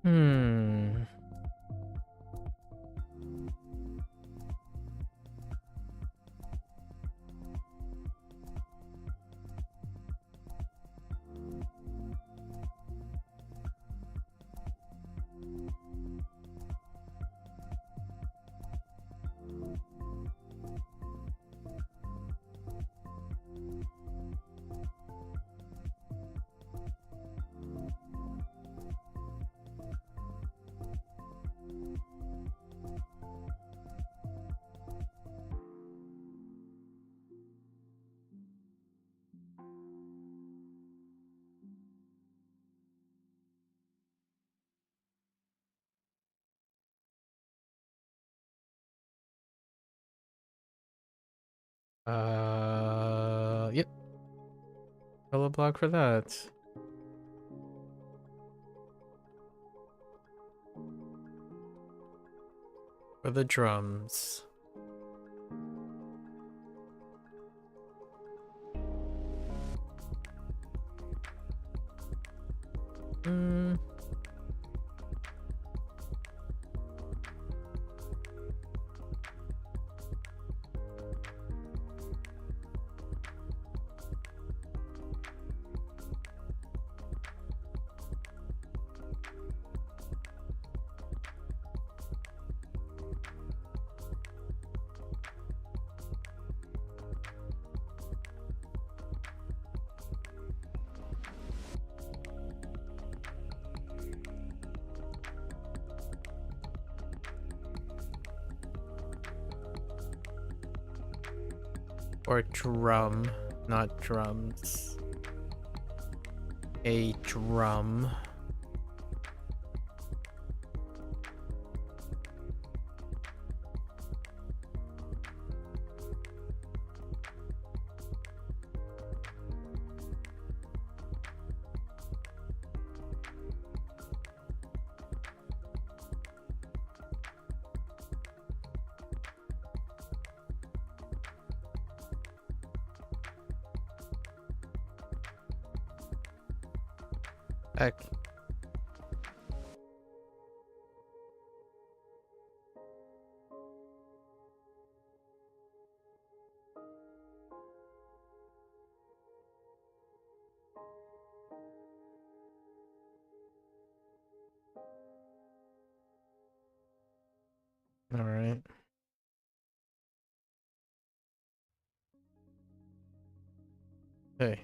Hmm. Yep. Color block for that. For the drums. Hmm. Or drum, not drums. A drum. Heck. All right. Hey.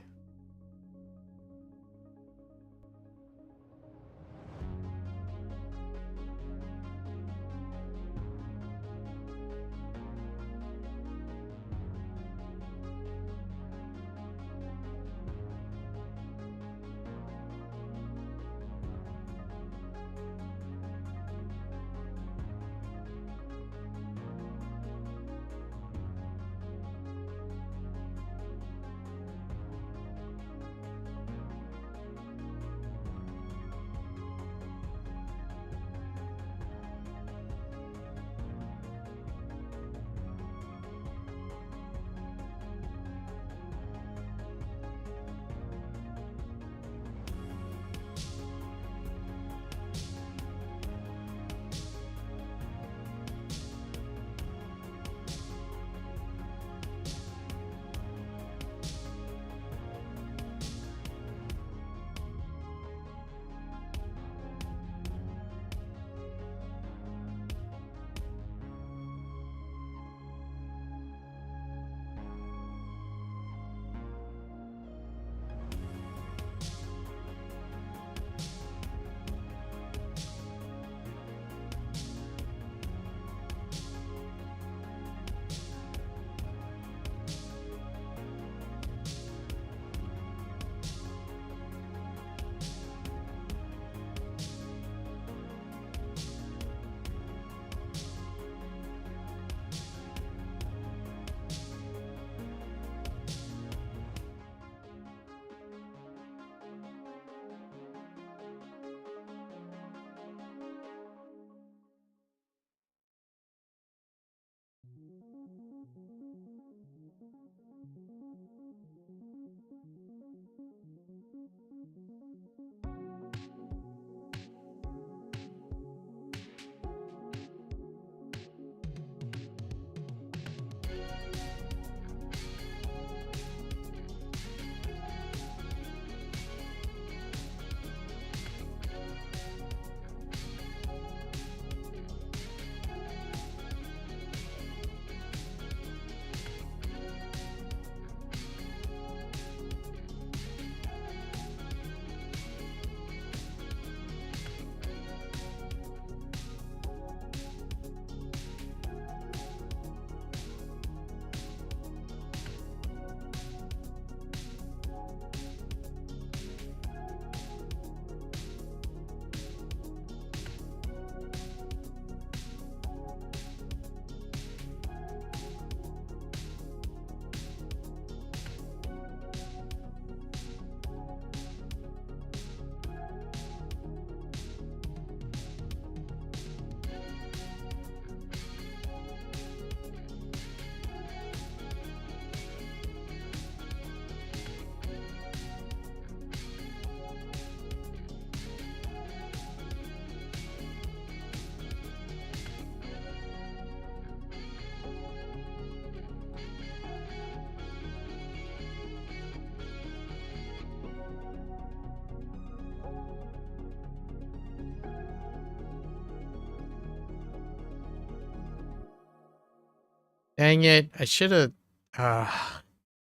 Dang it! I should have. Yeah,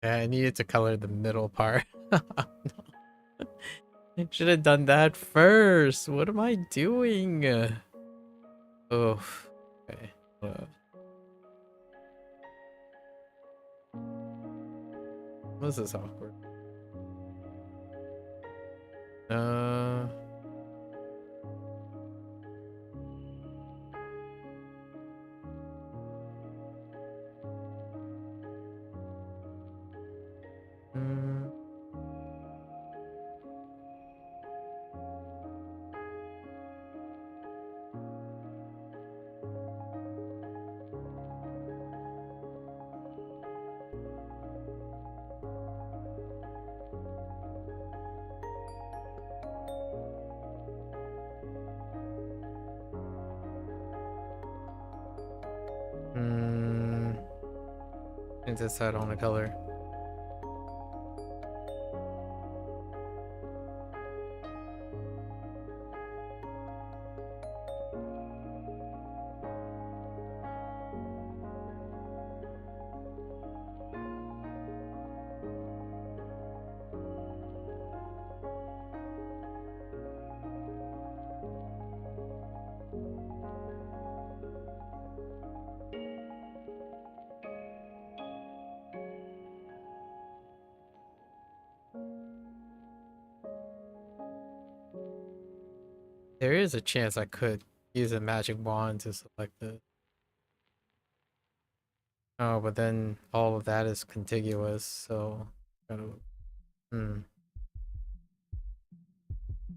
I needed to color the middle part. I should have done that first. What am I doing? Oh. Okay. This is awkward. Mm. And decide on a color. There is a chance I could use a magic wand to select it. Oh, but then all of that is contiguous, so gotta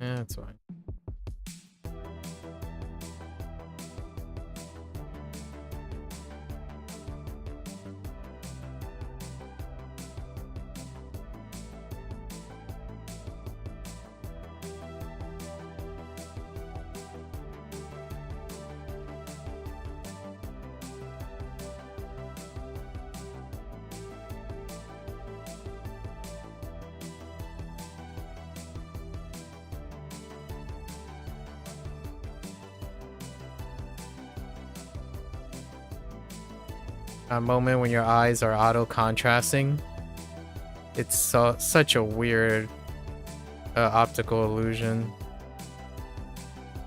yeah, that's fine. A moment when your eyes are auto contrasting. It's such a weird optical illusion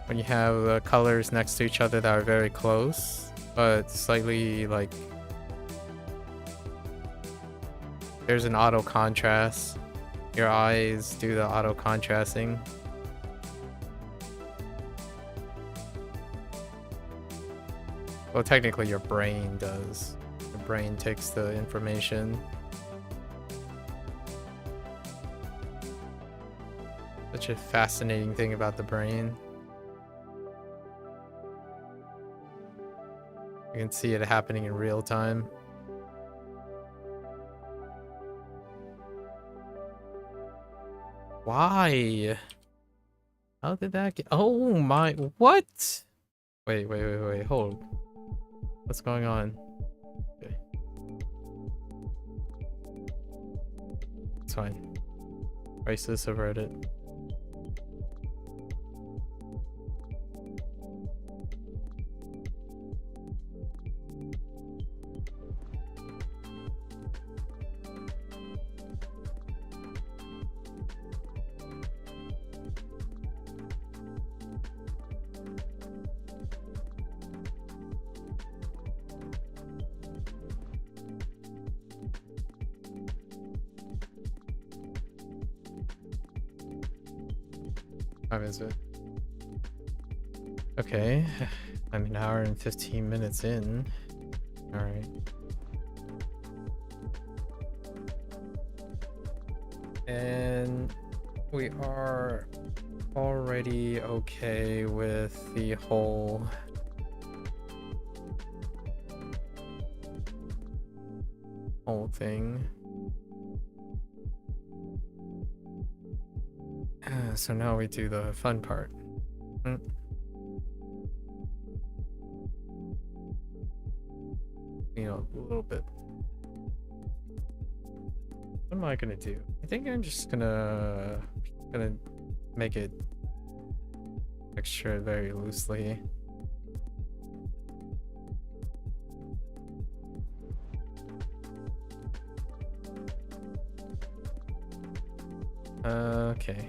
when you have colors next to each other that are very close, but slightly like there's an auto contrast. Your eyes do the auto contrasting. Well, technically your brain does. Your brain takes the information. Such a fascinating thing about the brain. You can see it happening in real time. Why? How did that get... Oh my... What? Wait, hold. What's going on? Okay. It's fine. Crisis averted. What time is it? Okay, I'm an hour and 15 minutes in. All right. And we are already okay with the whole thing. So now we do the fun part. You know, a little bit. What am I gonna do? I think I'm just gonna make it texture very loosely. Okay.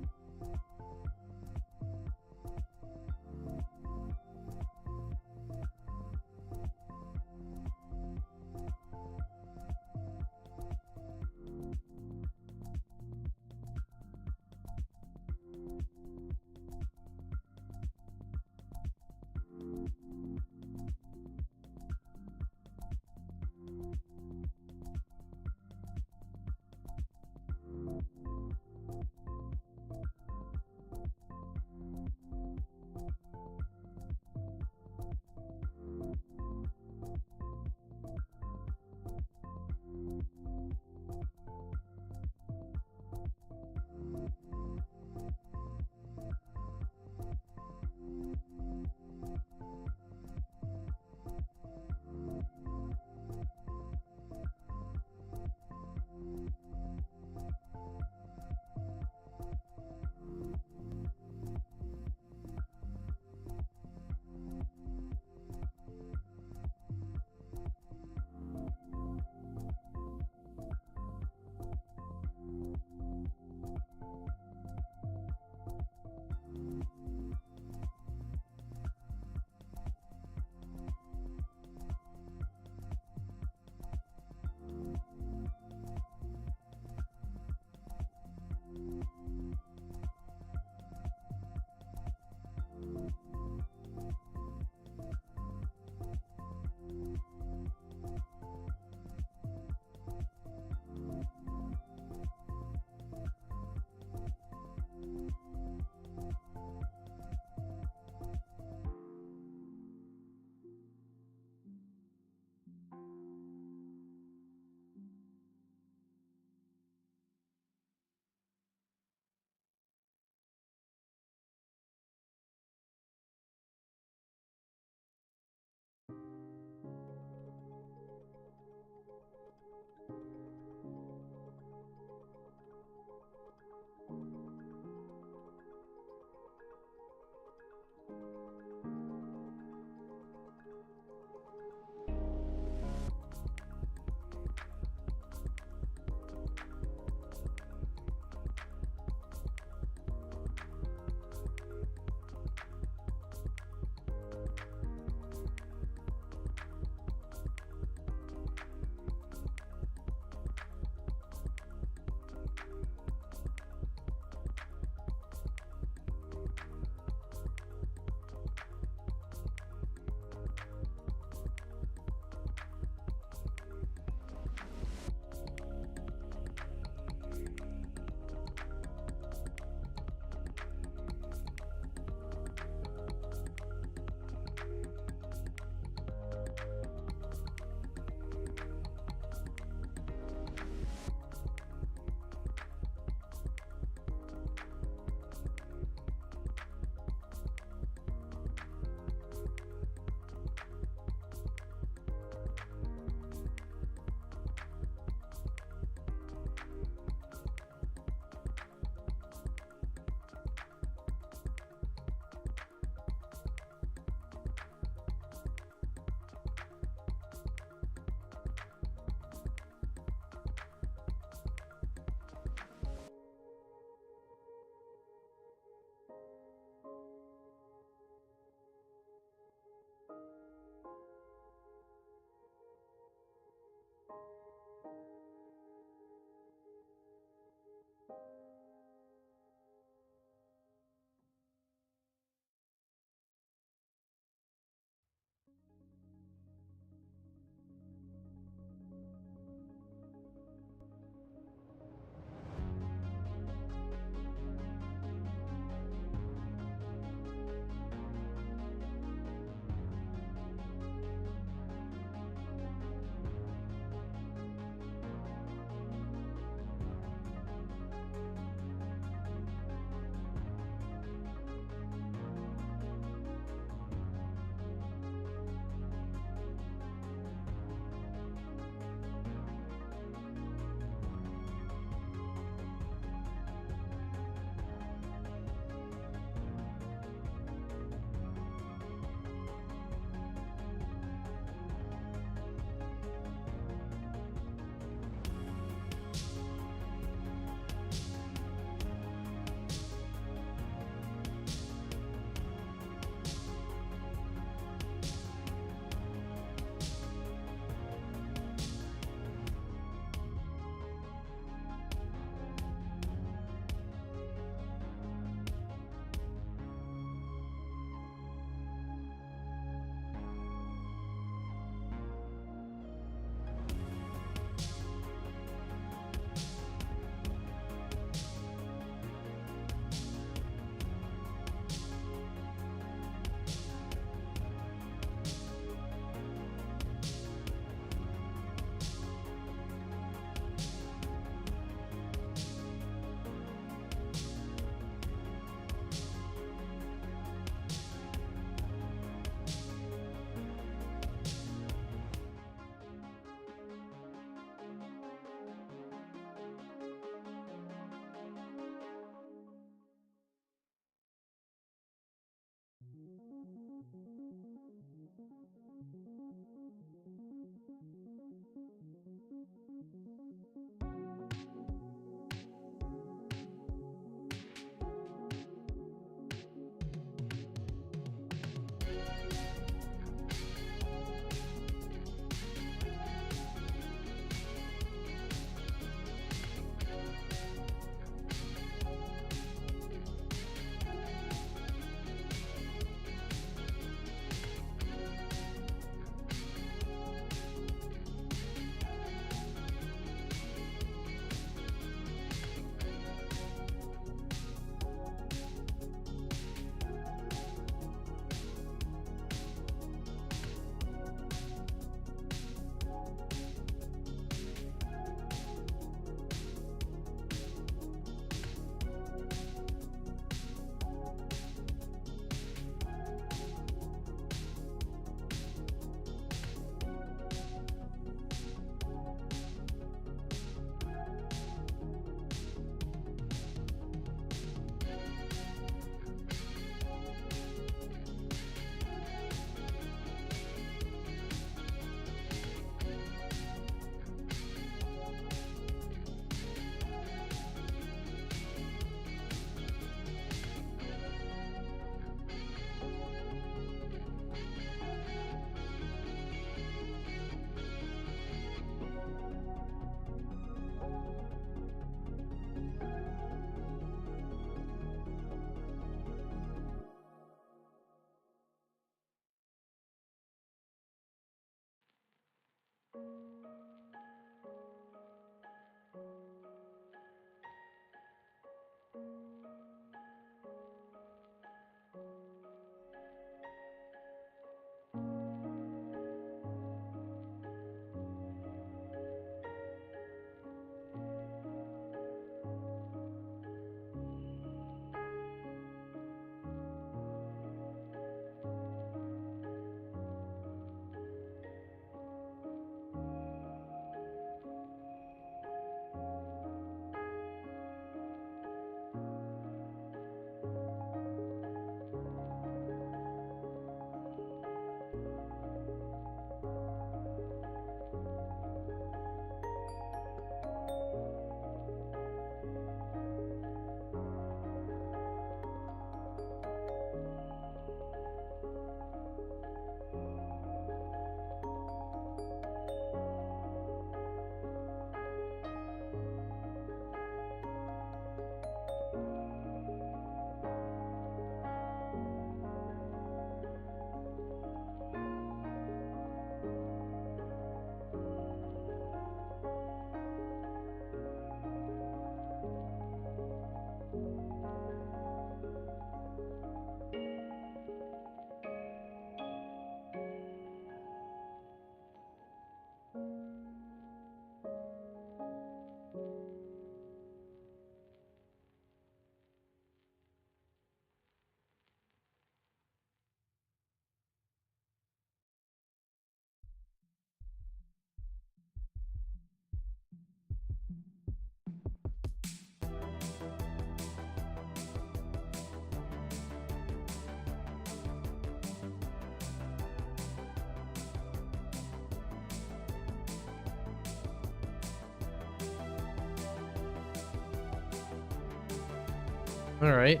All right.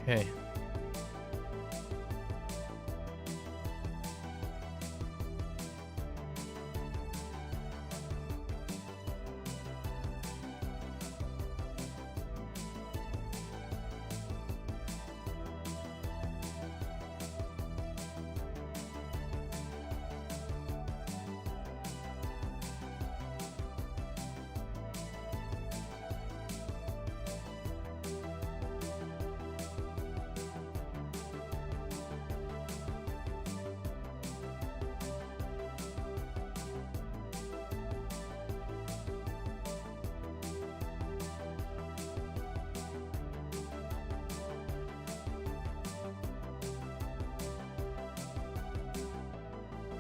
Okay.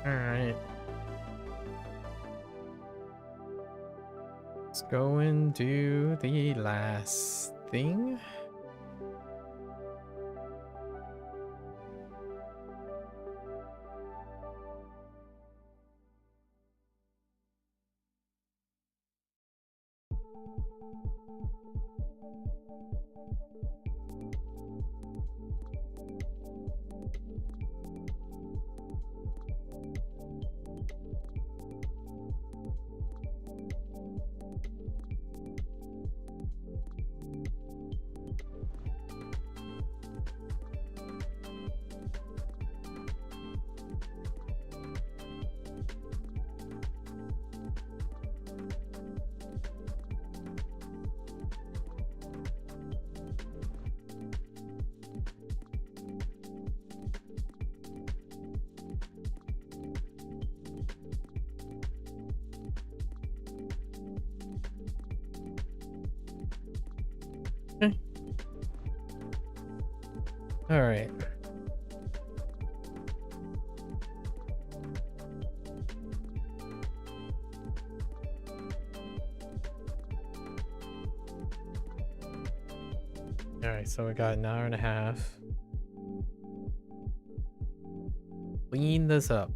All right. Let's go and do the last thing. All right. All right, so we got an hour and a half. Clean this up.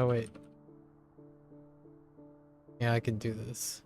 Oh wait. Yeah, I can do this.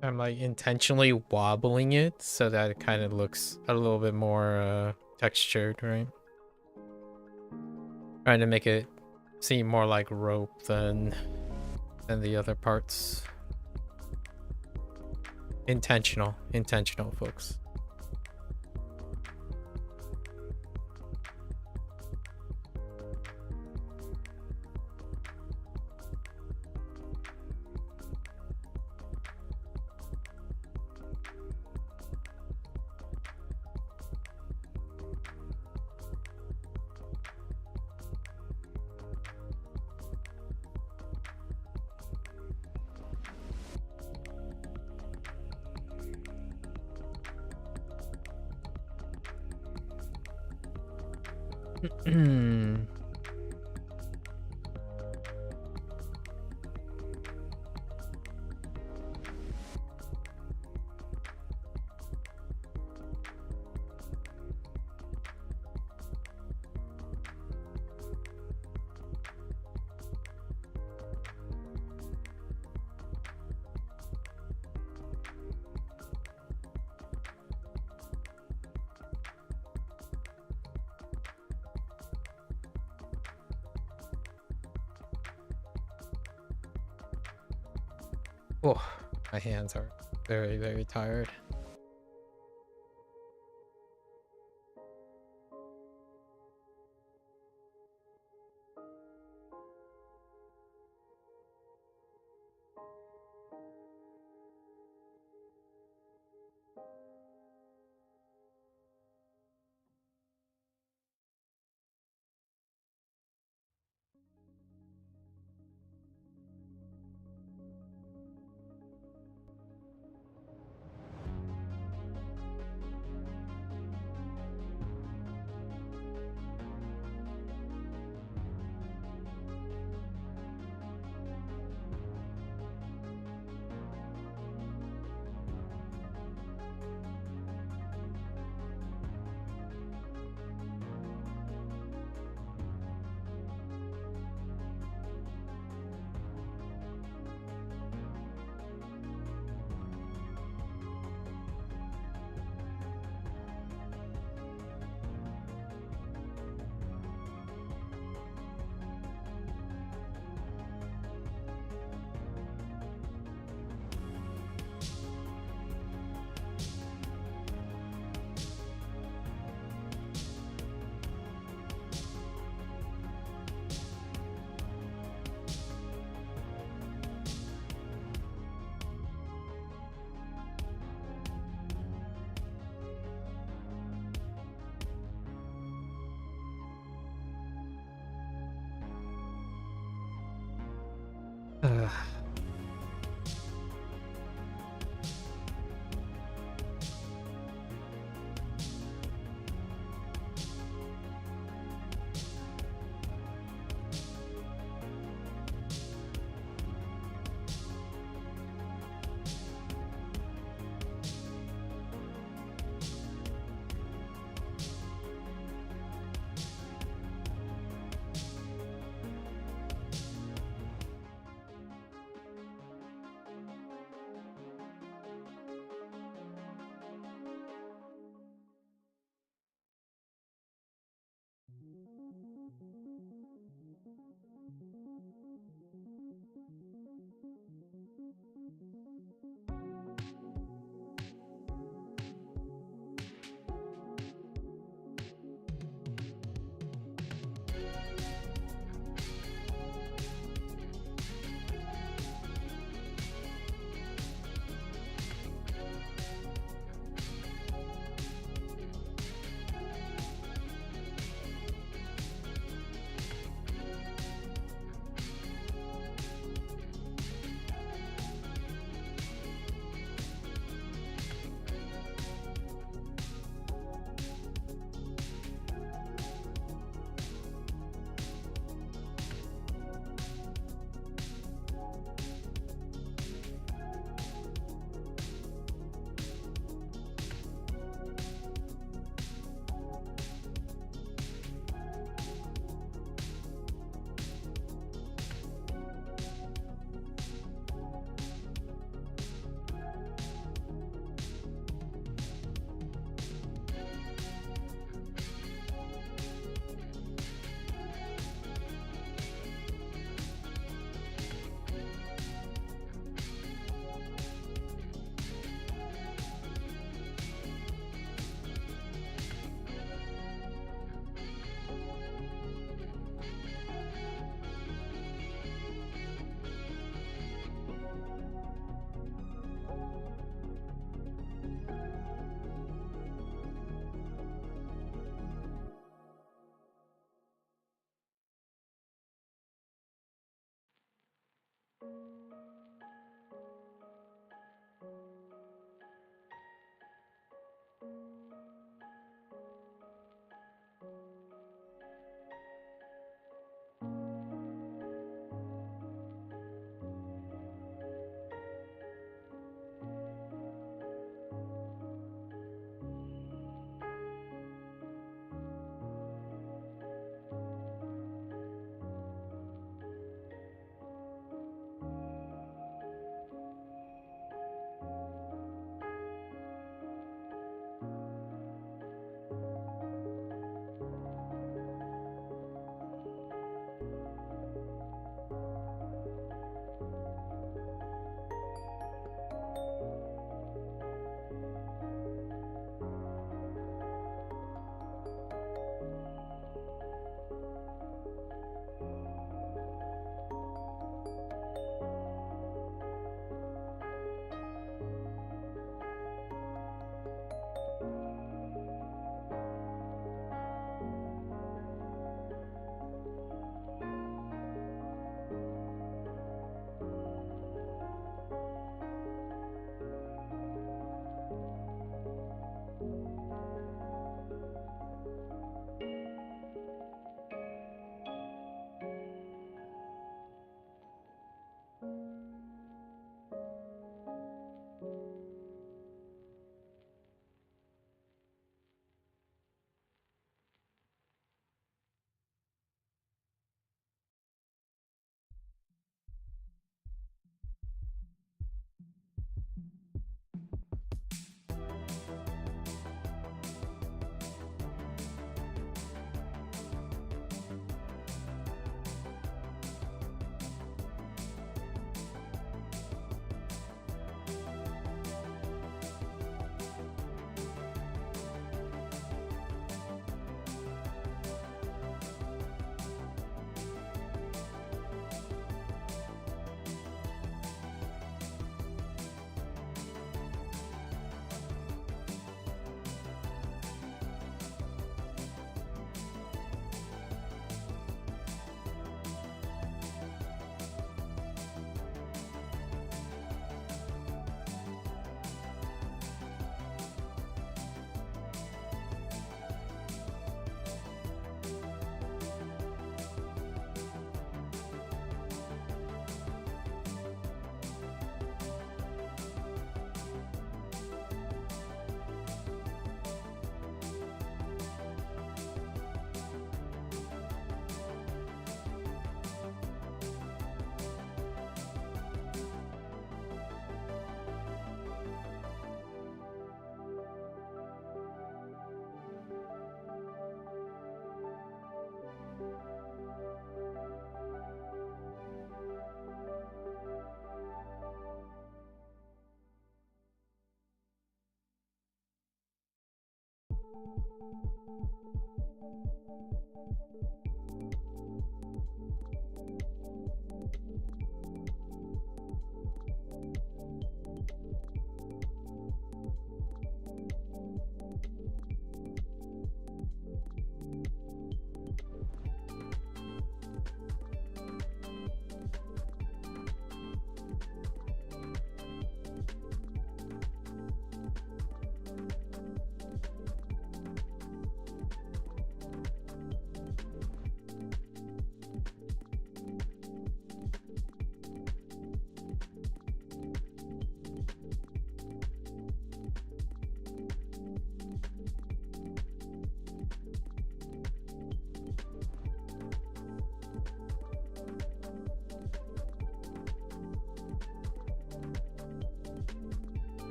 I'm like intentionally wobbling it so that it kind of looks a little bit more textured, right? Trying to make it seem more like rope than the other parts. Intentional, folks. Oh, my hands are very, very tired.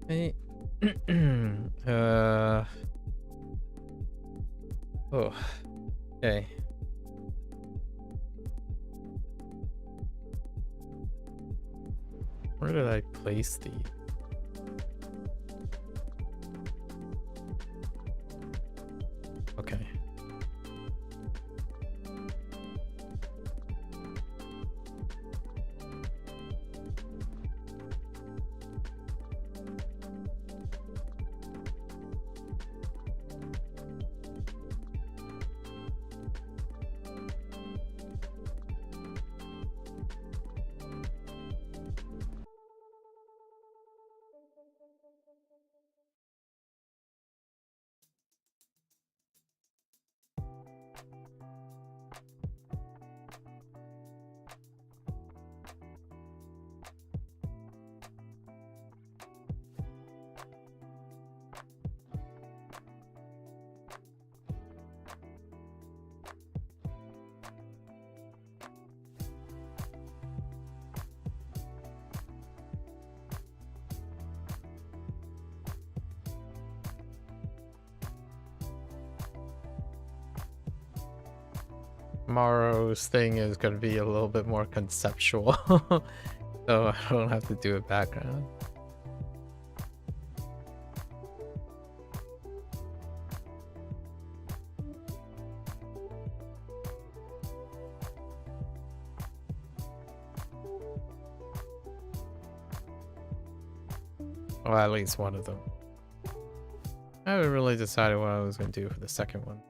Hey. Oh. Okay. Where did I place the? Okay. Tomorrow's thing is going to be a little bit more conceptual, so I don't have to do a background. Well, at least one of them. I haven't really decided what I was going to do for the second one.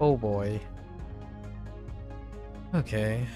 Oh boy. Okay.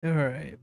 All right.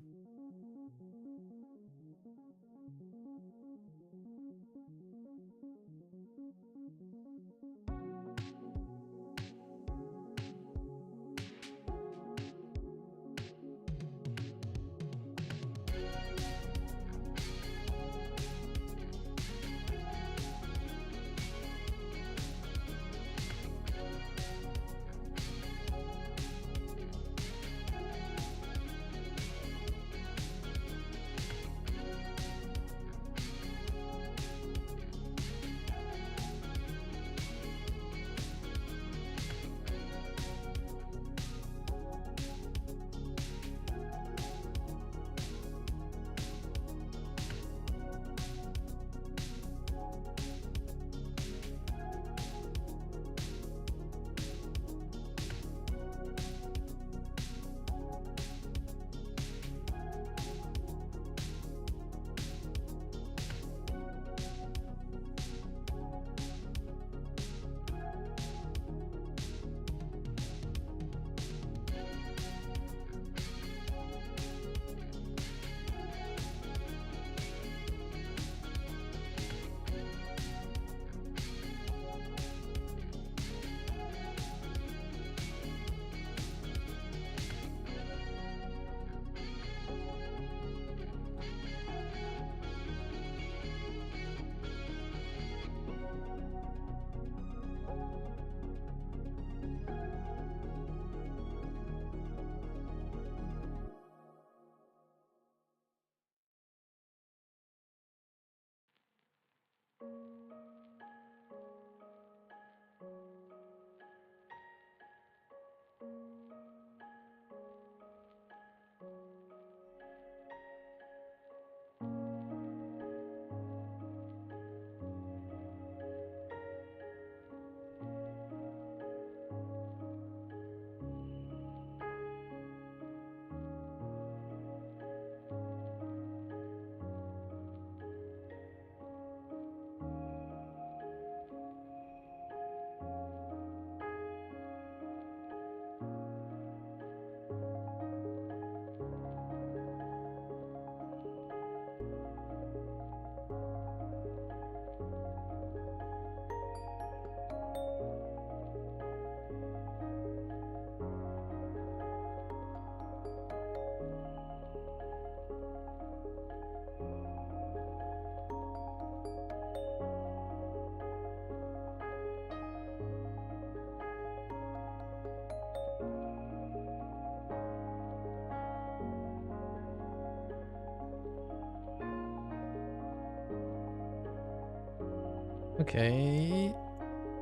Okay.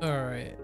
All right.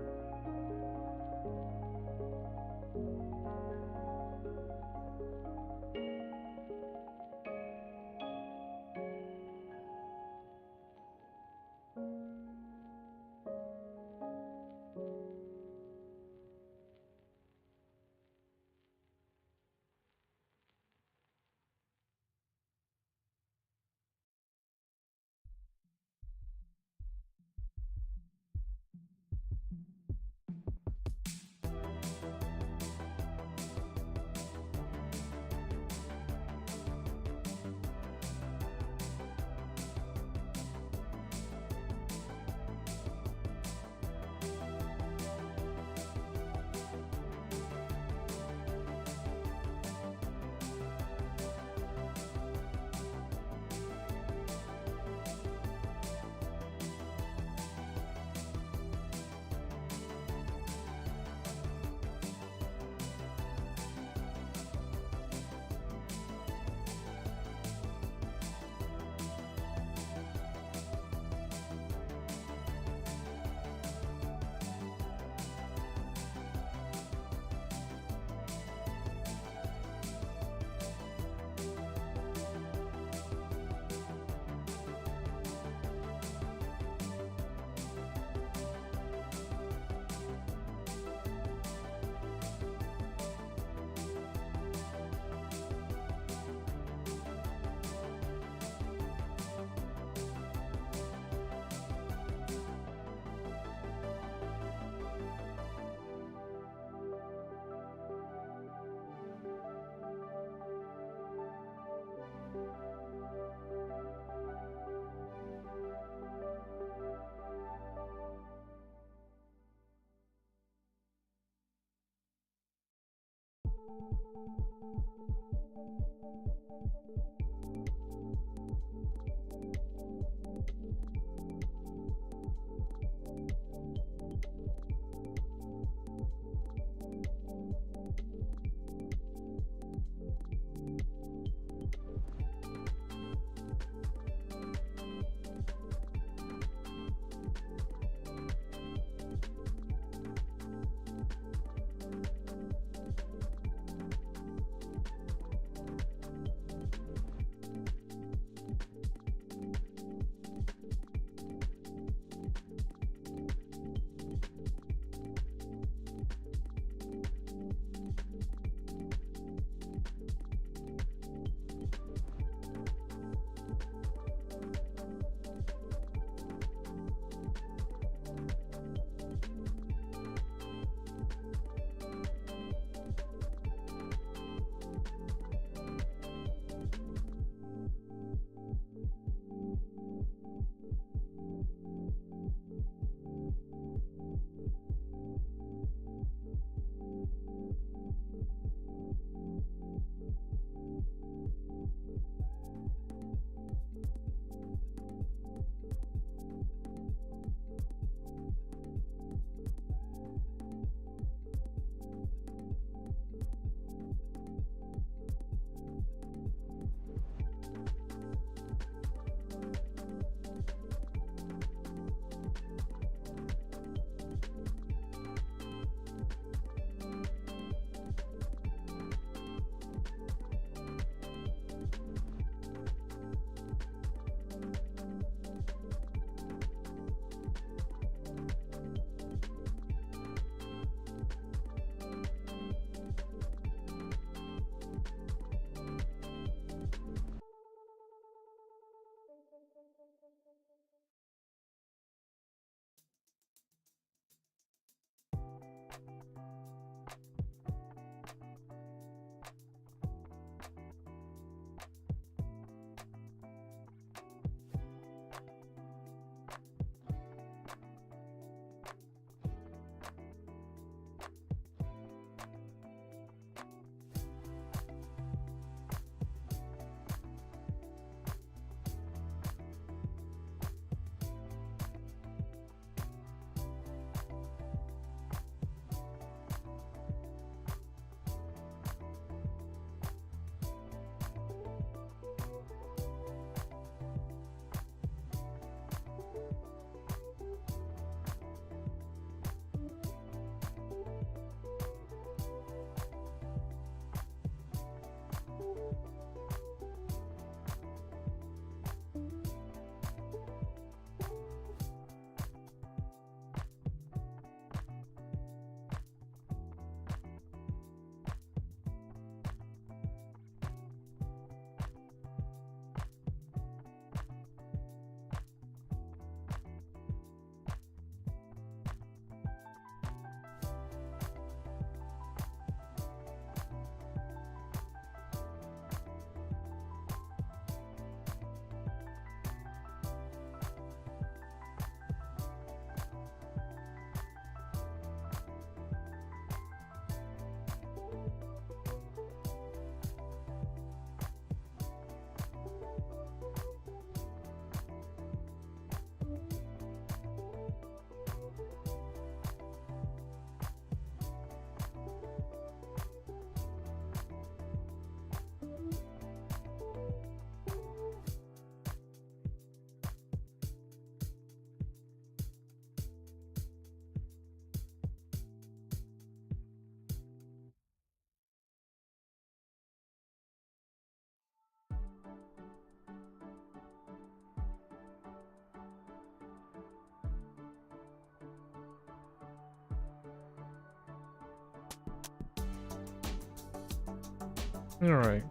All right.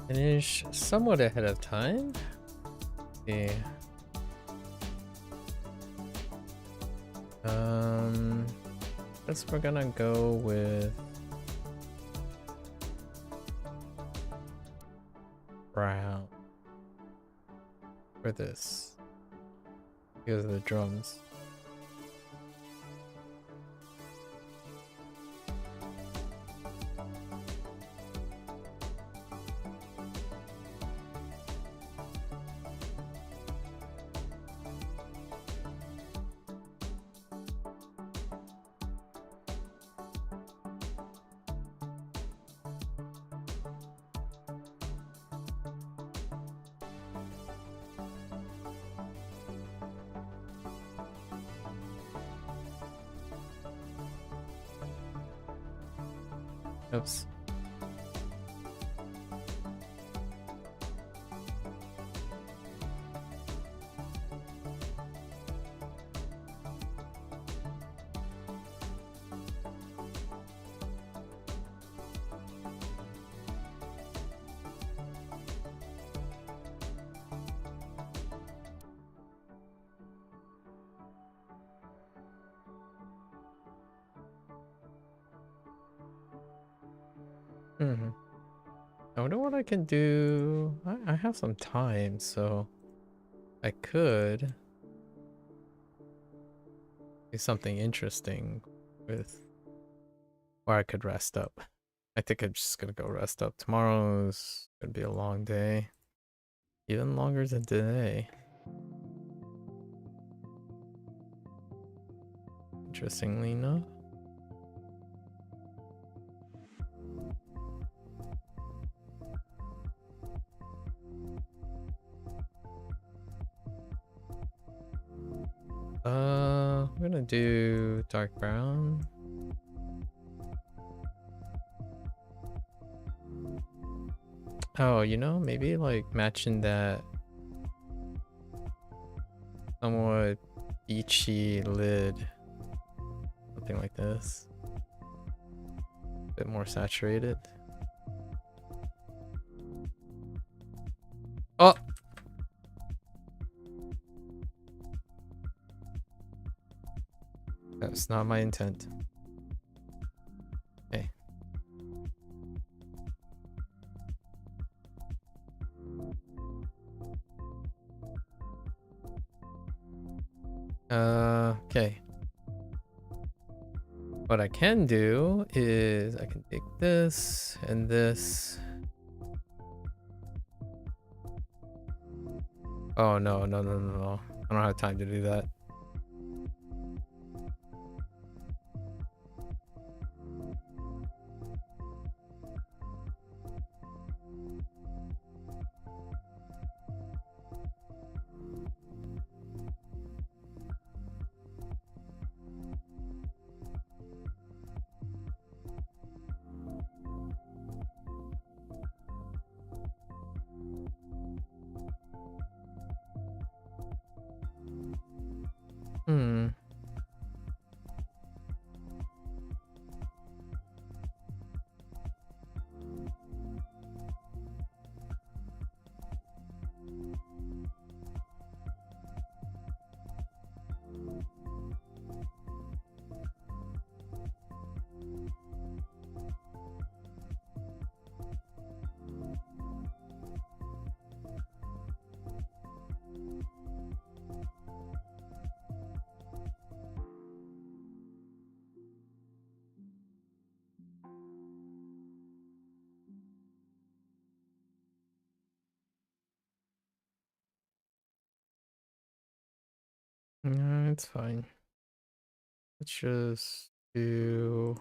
Finish somewhat ahead of time. Yeah. Guess we're gonna go with brown for this because of the drums. Oops. I wonder what I can do. I have some time, so I could do something interesting with where I could rest up. I think I'm just gonna go rest up. Tomorrow's gonna be a long day. Even longer than today. Interestingly enough. I'm gonna do dark brown. Oh, you know, maybe like matching that somewhat beachy lid. Something like this. A bit more saturated. Oh! That's not my intent. Okay. Okay. What I can do is I can take this and this. Oh no, no, no, no, no. I don't have time to do that. No, it's fine. Let's just do...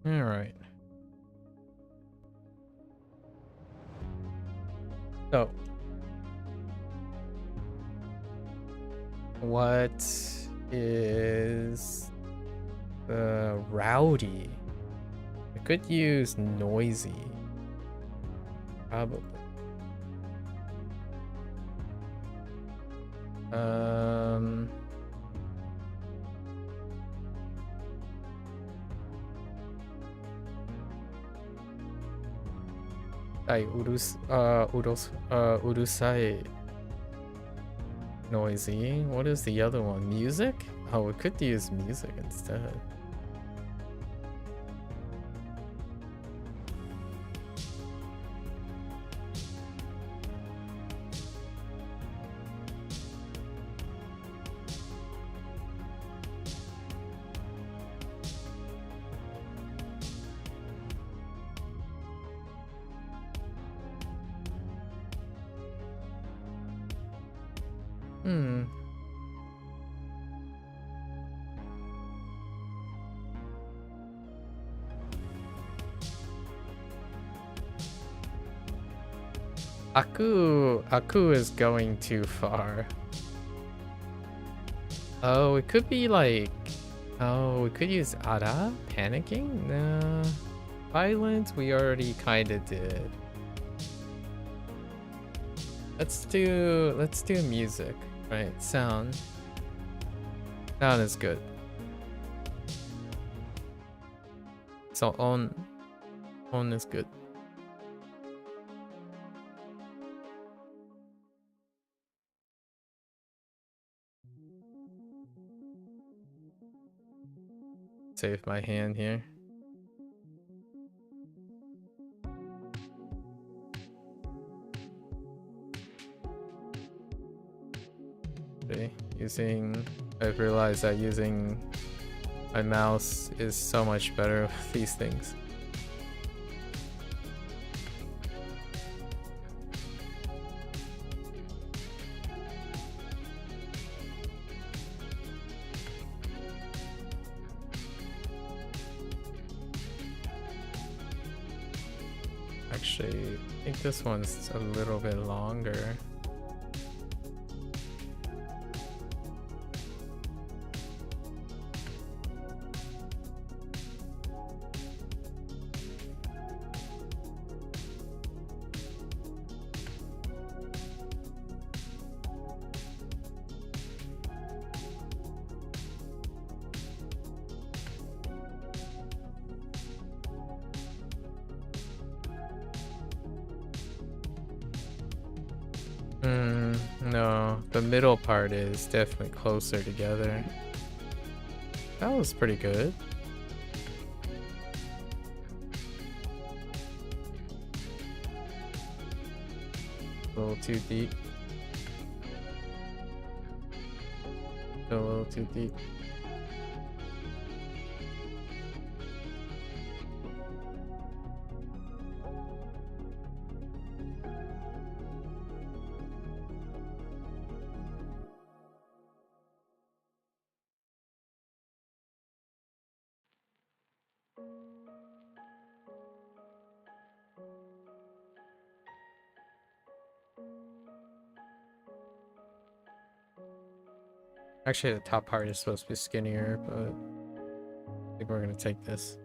All right. So, what is the rowdy? I could use noisy. Probably. Urusai. Noisy. What is the other one? Music? Oh, we could use music instead. Aku is going too far. Oh, it could be like... Oh, we could use Ara? Panicking? No. Violence, we already kinda did. Let's do music. Right, sound. Sound is good. So on is good. Save my hand here. Okay, I've realized that using my mouse is so much better with these things. Actually, I think this one's a little bit longer. No, the middle part is definitely closer together. That was pretty good. A little too deep. A little too deep. Actually, the top part is supposed to be skinnier, but I think we're gonna take this.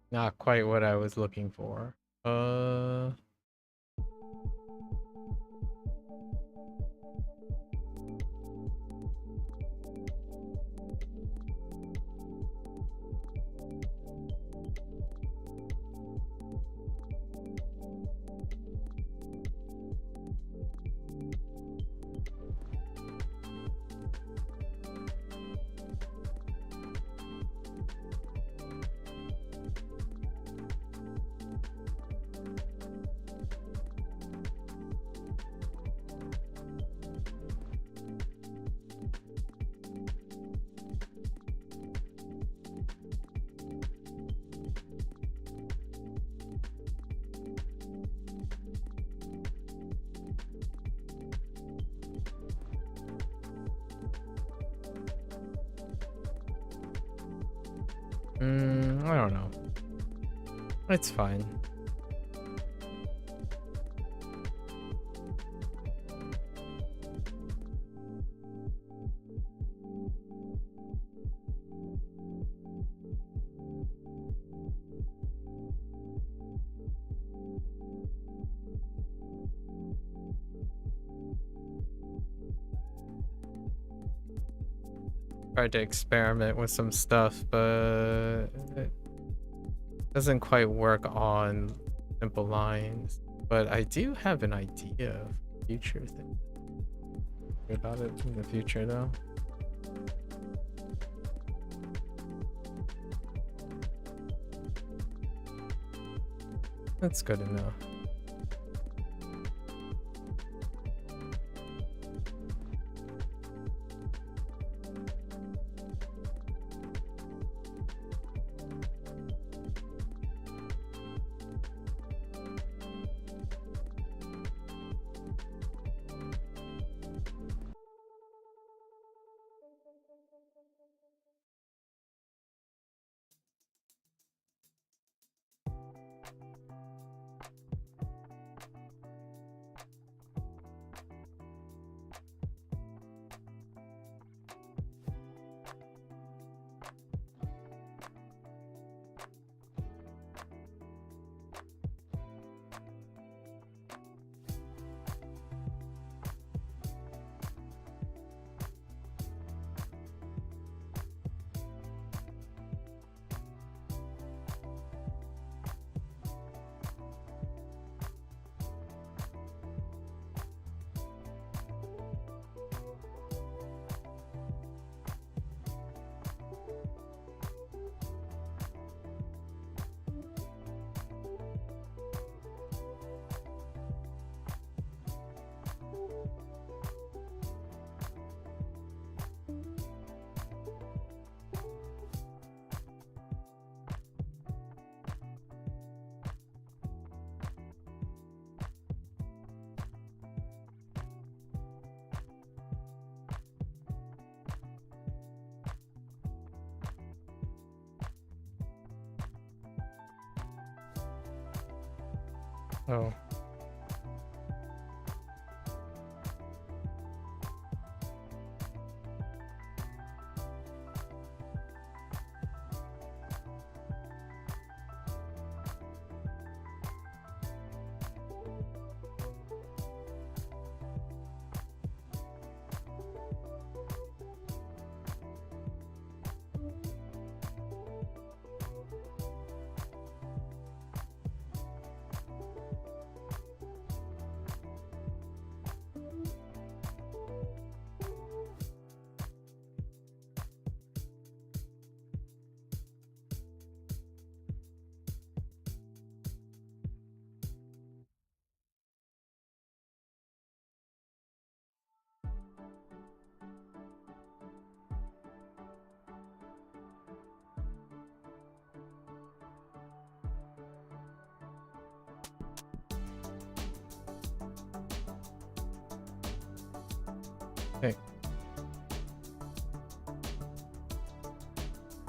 Not quite what I was looking for. I don't know. It's fine. Tried to experiment with some stuff, but it doesn't quite work on simple lines. But I do have an idea of future thing about it in the future, though. That's good enough. Oh. Okay.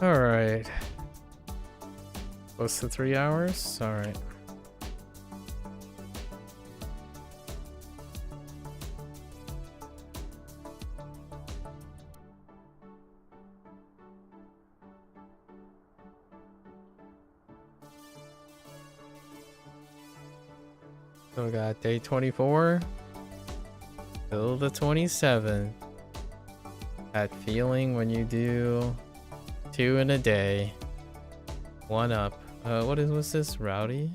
All right. Close to 3 hours. All right. So we got day 24 till the 27th. That feeling when you do 2 in a day. 1 up. What's this? Rowdy?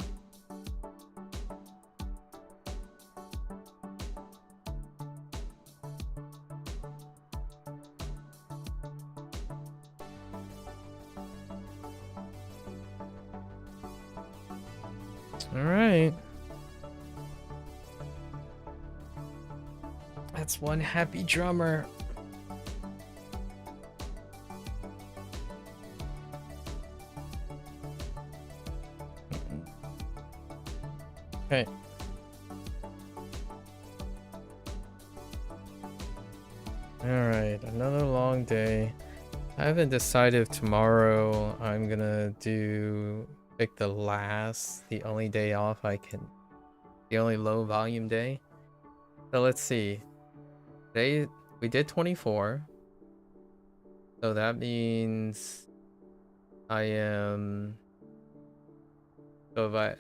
Alright. That's one happy drummer. Okay. Alright, another long day. I haven't decided if tomorrow I'm gonna pick the only day off I can, the only low volume day. So let's see. Today we did 24. So that means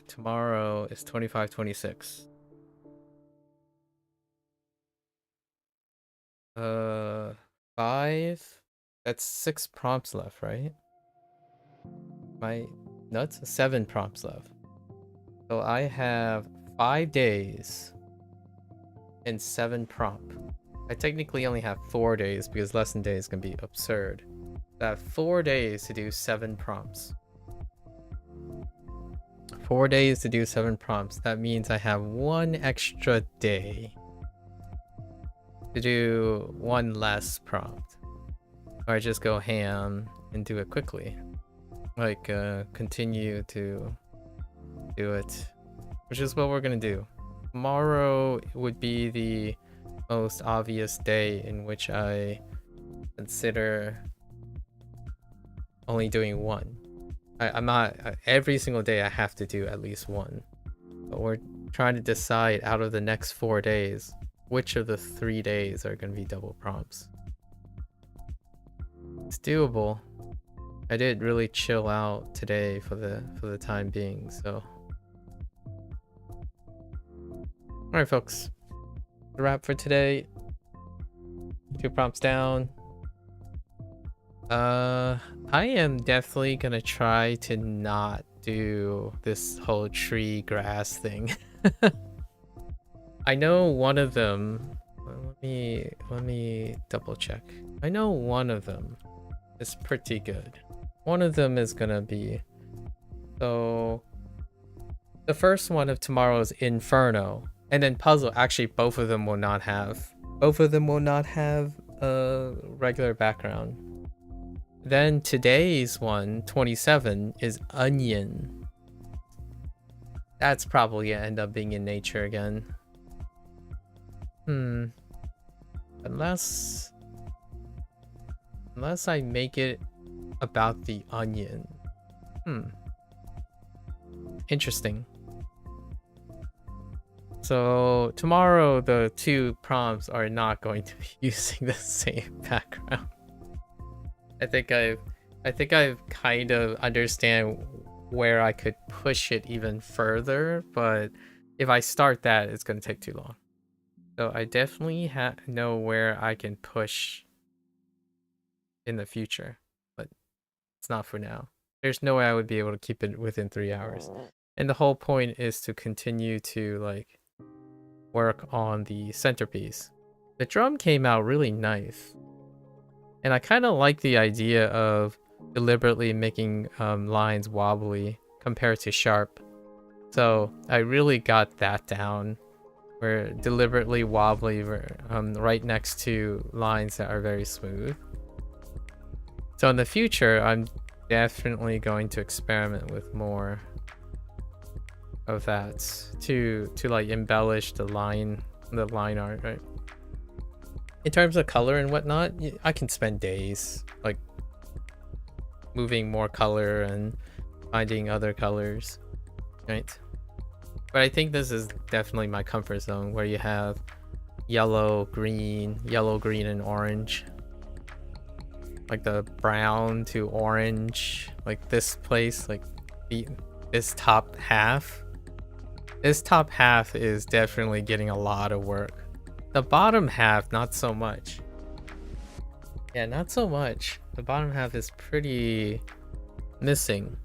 tomorrow is 25, 26. 5. That's 6 prompts left, right? My nuts? 7 prompts left. So I have 5 days and 7 prompt. I technically only have 4 days because lesson days can be absurd. I have 4 days to do 7 prompts. 4 days to do 7 prompts. That means I have 1 extra day to do 1 less prompt. Or I just go ham and do it quickly. Like, continue to do it. Which is what we're gonna do. Tomorrow would be the most obvious day in which I consider only doing 1. I'm not every single day I have to do at least 1, but we're trying to decide out of the next 4 days which of the 3 days are going to be double prompts. It's doable. I did really chill out today for the time being, so all right folks, the wrap for today. 2 prompts down. I am definitely gonna try to not do this whole tree grass thing. I know one of them, let me double check. I know one of them is pretty good. One of them is gonna be, so the first one of tomorrow is Inferno, and then Puzzle. Actually, both of them will not have a regular background. Then today's one, 27, is Onion. That's probably gonna end up being in nature again. Unless I make it about the onion. Interesting. So tomorrow the 2 prompts are not going to be using the same background. I think I've kind of understand where I could push it even further, but if I start that, it's going to take too long. So I definitely know where I can push in the future, but it's not for now. There's no way I would be able to keep it within 3 hours. And the whole point is to continue to like work on the centerpiece. The drum came out really nice. And I kind of like the idea of deliberately making lines wobbly compared to sharp. So I really got that down. We're deliberately wobbly right next to lines that are very smooth. So in the future, I'm definitely going to experiment with more of that to like embellish the line art, right? In terms of color and whatnot, I can spend days like moving more color and finding other colors, right? But I think this is definitely my comfort zone, where you have yellow, green, and orange. Like the brown to orange, like this place, like this top half. This top half is definitely getting a lot of work. The bottom half, not so much. Yeah, not so much. The bottom half is pretty missing.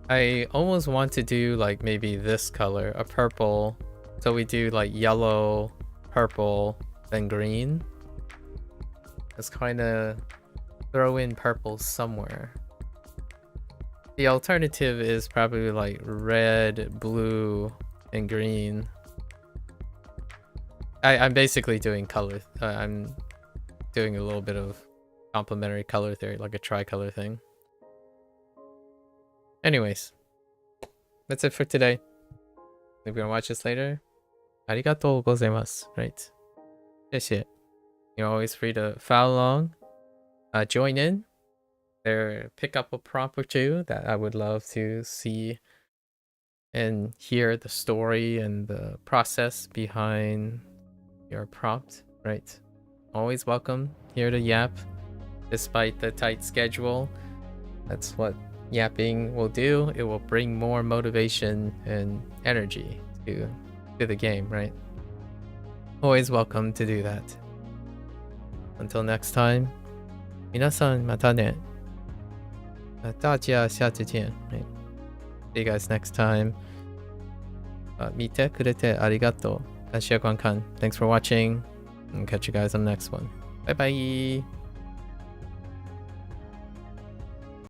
I almost want to do like maybe this color, a purple. So we do like yellow, purple, then green. Let's kind of throw in purple somewhere. The alternative is probably like red, blue, and green. I'm basically doing color. I'm doing a little bit of complementary color theory, like a tricolor thing. Anyways, that's it for today. If you're gonna watch this later, arigatou gozaimasu, right? 谢谢. You're always free to follow along, join in, or pick up a prompt or two that I would love to see and hear the story and the process behind your prompt, right? Always welcome here to yap, despite the tight schedule. That's what yapping will do. It will bring more motivation and energy to the game, right? Always welcome to do that. Until next time, 皆さんまたね。大家下次见。Right? See you guys next time. 見てくれてありがとう。感謝观看. Thanks for watching. And catch you guys on the next one. Bye bye.